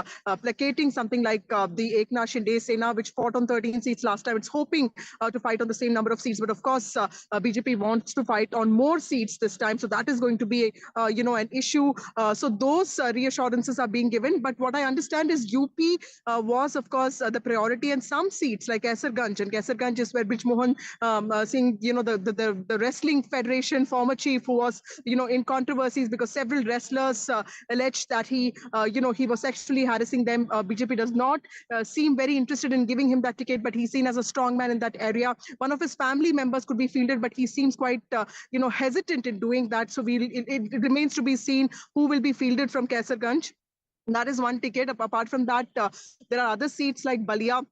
placating something like the Eknath Shinde Sena, which fought on 13 seats last time. It's hoping to fight on the same number of seats, but of course BJP wants to fight on more seats this time, so that is going to be an issue. So those reassurances are being given, but what I understand is UP was of course the priority, and some seats like Kaisarganj, and Kaisarganj is where Brij Mohan Singh, the Wrestling Federation former chief, who was in controversies because several wrestlers alleged that he was sexually harassing them. BJP does not seem very interested in giving him that ticket, but he's seen as a strong man in that area. One of his family members could be fielded, but he seems quite hesitant in doing that. So it remains to be seen who will be fielded from Kaisarganj. That is one ticket. Apart from that, there are other seats like Balia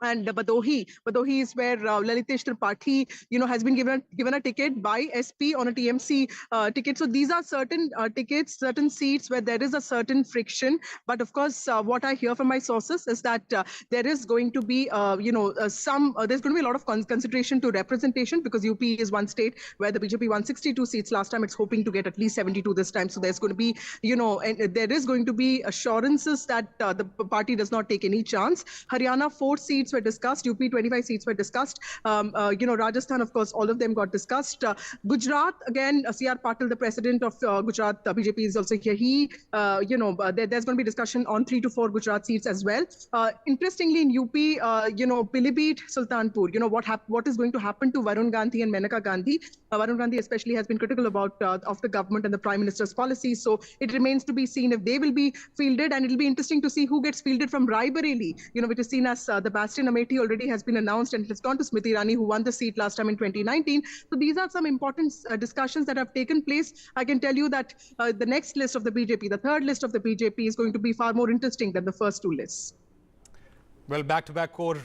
and Badohi. Badohi is where Lalitesh Tripathi, has been given a ticket by SP on a TMC ticket. So these are certain tickets, certain seats where there is a certain friction. But of course, what I hear from my sources is that there is going to be, there's going to be a lot of consideration to representation, because UP is one state where the BJP won 62 seats last time. It's hoping to get at least 72 this time. So there's going to be, and there is going to be assurances that the party does not take any chance. Haryana, 4 seats were discussed. UP, 25 seats were discussed. Rajasthan, of course, all of them got discussed. Gujarat, again, C.R. Patil, the president of Gujarat BJP, is also here. He, there's going to be discussion on 3 to 4 Gujarat seats as well. Interestingly, in UP, Pilibhit, Sultanpur, what is going to happen to Varun Gandhi and Menaka Gandhi? Varun Gandhi especially has been critical about of the government and the Prime Minister's policy. So it remains to be seen if they will be fielded, and it'll be interesting to see who gets fielded from Rae Bareli, which is seen as the bastion in Amethi already has been announced, and it has gone to Smriti Irani, who won the seat last time in 2019. So these are some important discussions that have taken place. I can tell you that the next list of the BJP, the third list of the BJP, is going to be far more interesting than the first two lists. Well, back-to-back core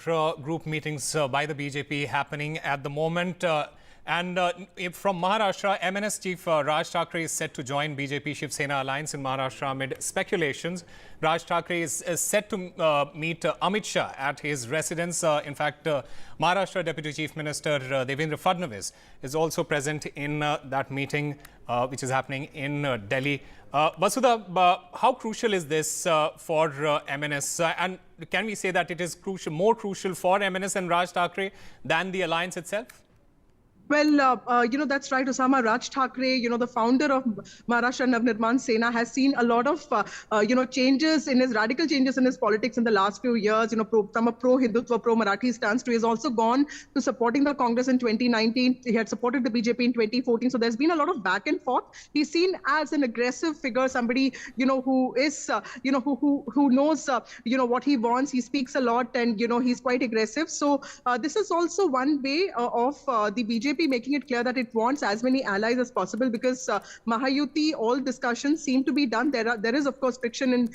group meetings by the BJP happening at the moment. From Maharashtra, MNS Chief Raj Thackeray is set to join BJP Shiv Sena alliance in Maharashtra amid speculations. Raj Thackeray is set to meet Amit Shah at his residence. In fact, Maharashtra Deputy Chief Minister Devendra Fadnavis is also present in that meeting, which is happening in Delhi. Vasudha, how crucial is this for MNS? And can we say that it is more crucial for MNS and Raj Thackeray than the alliance itself? Well, that's right, Osama. Raj Thackeray, the founder of Maharashtra Navnirman Sena, has seen a lot of, radical changes in his politics in the last few years, from a pro-Hindutva, pro-Marathi stance to he's also gone to supporting the Congress in 2019. He had supported the BJP in 2014. So there's been a lot of back and forth. He's seen as an aggressive figure, somebody, who is, who knows, what he wants. He speaks a lot and, he's quite aggressive. So this is also one way of the BJP making it clear that it wants as many allies as possible, because Mahayuti, all discussions seem to be done. There is of course friction in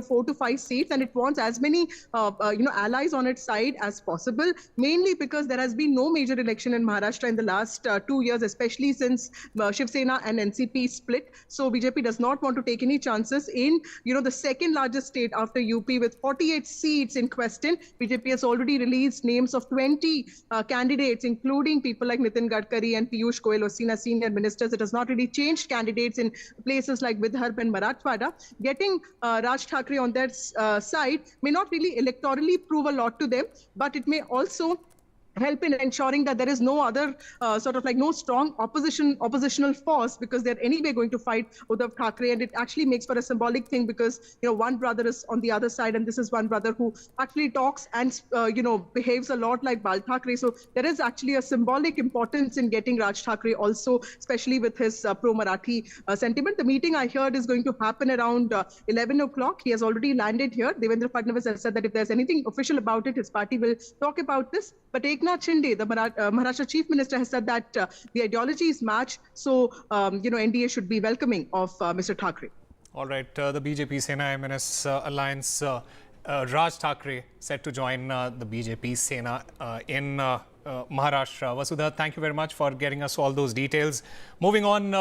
4 to 5 seats, and it wants as many allies on its side as possible, mainly because there has been no major election in Maharashtra in the last 2 years, especially since Shiv Sena and NCP split. So BJP does not want to take any chances in the second largest state after UP with 48 seats in question. BJP has already released names of 20 candidates, including people like Nitin Gadkari and Piyush Goyal, or seen as senior ministers. It has not really changed candidates in places like Vidarbha and Marathwada. Getting Raj Thackeray on their side may not really electorally prove a lot to them, but it may also help in ensuring that there is no other no strong oppositional force, because they're anyway going to fight Uddhav Thackeray, and it actually makes for a symbolic thing, because one brother is on the other side, and this is one brother who actually talks and behaves a lot like Bal Thackeray. So there is actually a symbolic importance in getting Raj Thackeray also, especially with his pro-Marathi sentiment. The meeting I heard is going to happen around 11 o'clock. He has already landed here. Devendra Fadnavis has said that if there's anything official about it, his party will talk about this. But Shinde, the Maharashtra Chief Minister, has said that the ideologies match, so NDA should be welcoming of Mr. Thackeray. All right, the BJP Sena MNS alliance, Raj Thackeray set to join the BJP Sena in Maharashtra. Vasudha, thank you very much for getting us all those details. Moving on,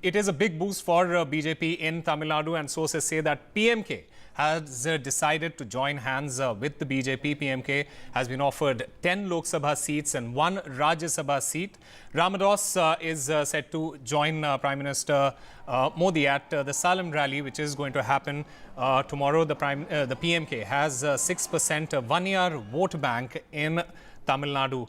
it is a big boost for BJP in Tamil Nadu, and sources say that PMK has decided to join hands with the BJP. PMK has been offered 10 Lok Sabha seats and 1 Rajya Sabha seat. Ramados is set to join Prime Minister Modi at the Salem rally, which is going to happen tomorrow. The PMK has 6% one-year vote bank in Tamil Nadu.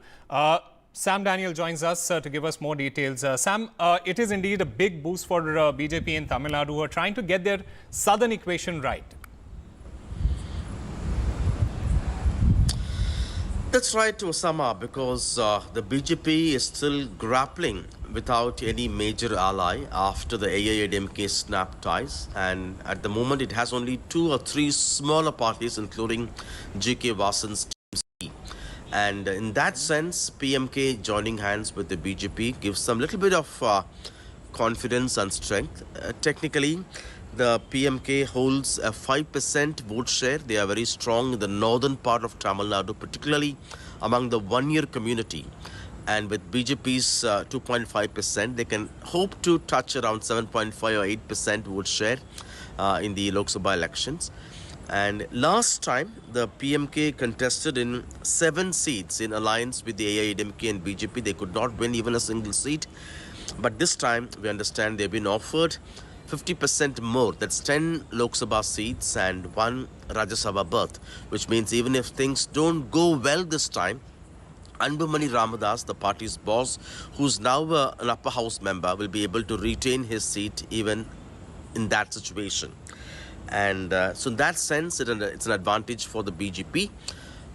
Sam Daniel joins us to give us more details. Sam, it is indeed a big boost for BJP in Tamil Nadu, who are trying to get their southern equation right. That's right, Osama, because the BJP is still grappling without any major ally after the AIADMK snapped ties, and at the moment it has only 2 or 3 smaller parties, including GK Vasan's Team C. And in that sense, PMK joining hands with the BJP gives some little bit of confidence and strength. Technically, the PMK holds a 5% vote share. They are very strong in the northern part of Tamil Nadu, particularly among the one-year community. And with BJP's 2.5%, they can hope to touch around 7.5 or 8% vote share in the Lok Sabha elections. And last time, the PMK contested in 7 seats in alliance with the AIADMK and BJP. They could not win even a single seat. But this time, we understand they've been offered 50% more, that's 10 Lok Sabha seats and 1 Rajya Sabha berth, which means even if things don't go well this time, Anbumani Ramadas, the party's boss, who's now an upper house member, will be able to retain his seat even in that situation. And so in that sense, it's an advantage for the BJP.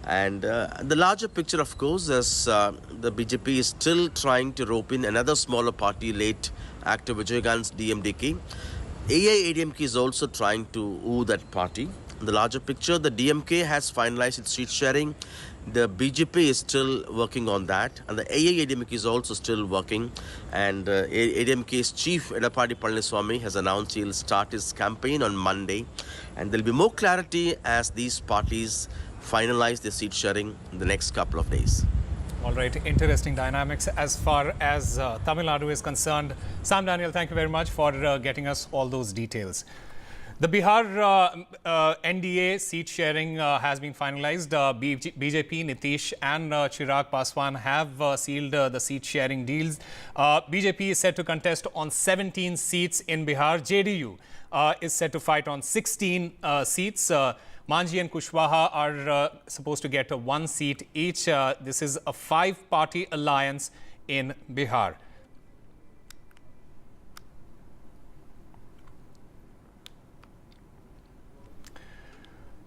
And the larger picture, of course, is the BJP is still trying to rope in another smaller party, late actor Vijay Gandhi's DMDK. AIADMK is also trying to woo that party. the larger picture, the DMK has finalized its seat sharing. The BJP is still working on that, and the AIADMK is also still working. And ADMK's chief Edappadi Palaniswamy has announced he'll start his campaign on Monday, and there'll be more clarity as these parties finalize their seat sharing in the next couple of days. All right, interesting dynamics as far as Tamil Nadu is concerned. Sam Daniel, thank you very much for getting us all those details. The Bihar NDA seat sharing has been finalized. BJP, Nitish and Chirag Paswan have sealed the seat sharing deals. BJP is set to contest on 17 seats in Bihar. JDU is set to fight on 16 seats. Manji and Kushwaha are supposed to get 1 seat each. This is a 5-party alliance in Bihar.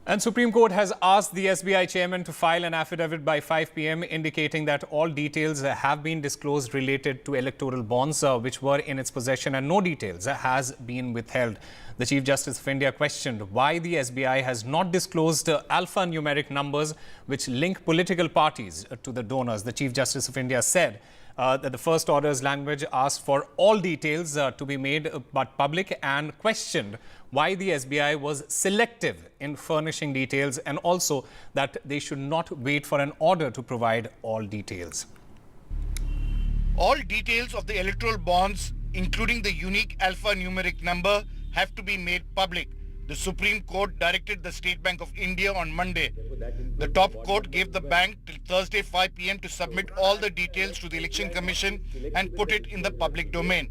And Supreme Court has asked the SBI chairman to file an affidavit by 5 p.m. indicating that all details have been disclosed related to electoral bonds which were in its possession, and no details has been withheld. The Chief Justice of India questioned why the SBI has not disclosed alphanumeric numbers which link political parties to the donors. The Chief Justice of India said that the first order's language asked for all details to be made but public, and questioned why the SBI was selective in furnishing details, and also that they should not wait for an order to provide all details. All details of the electoral bonds, including the unique alphanumeric number, have to be made public. The Supreme Court directed the State Bank of India on Monday. The top court gave the bank till Thursday 5 p.m. to submit all the details to the Election Commission and put it in the public domain.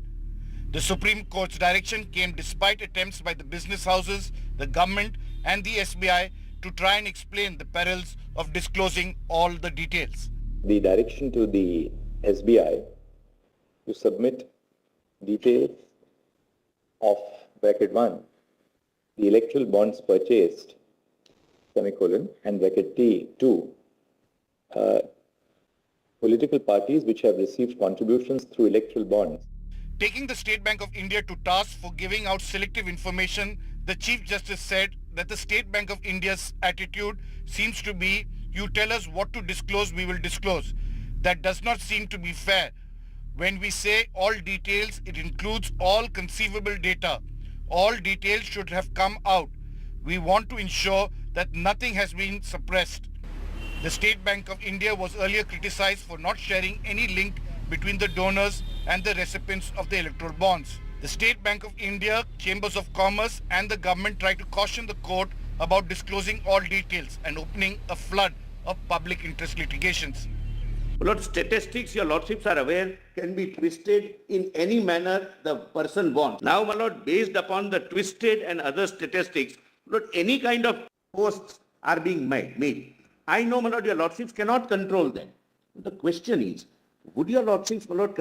The Supreme Court's direction came despite attempts by the business houses, the government and the SBI to try and explain the perils of disclosing all the details. The direction to the SBI to submit details of bracket 1, the electoral bonds purchased, semicolon, and bracket T2, political parties which have received contributions through electoral bonds. Taking the State Bank of India to task for giving out selective information, the Chief Justice said that the State Bank of India's attitude seems to be, you tell us what to disclose, we will disclose. That does not seem to be fair. When we say all details, it includes all conceivable data. All details should have come out. We want to ensure that nothing has been suppressed. The State Bank of India was earlier criticized for not sharing any link between the donors and the recipients of the electoral bonds. The State Bank of India, Chambers of Commerce and the government tried to caution the court about disclosing all details and opening a flood of public interest litigations. Lord, statistics, your lordships are aware, can be twisted in any manner the person wants. Now, my lord, based upon the twisted and other statistics, Lord, any kind of posts are being made. I know, my lord, your lordships cannot control them. The question is, would your lordships, my lord,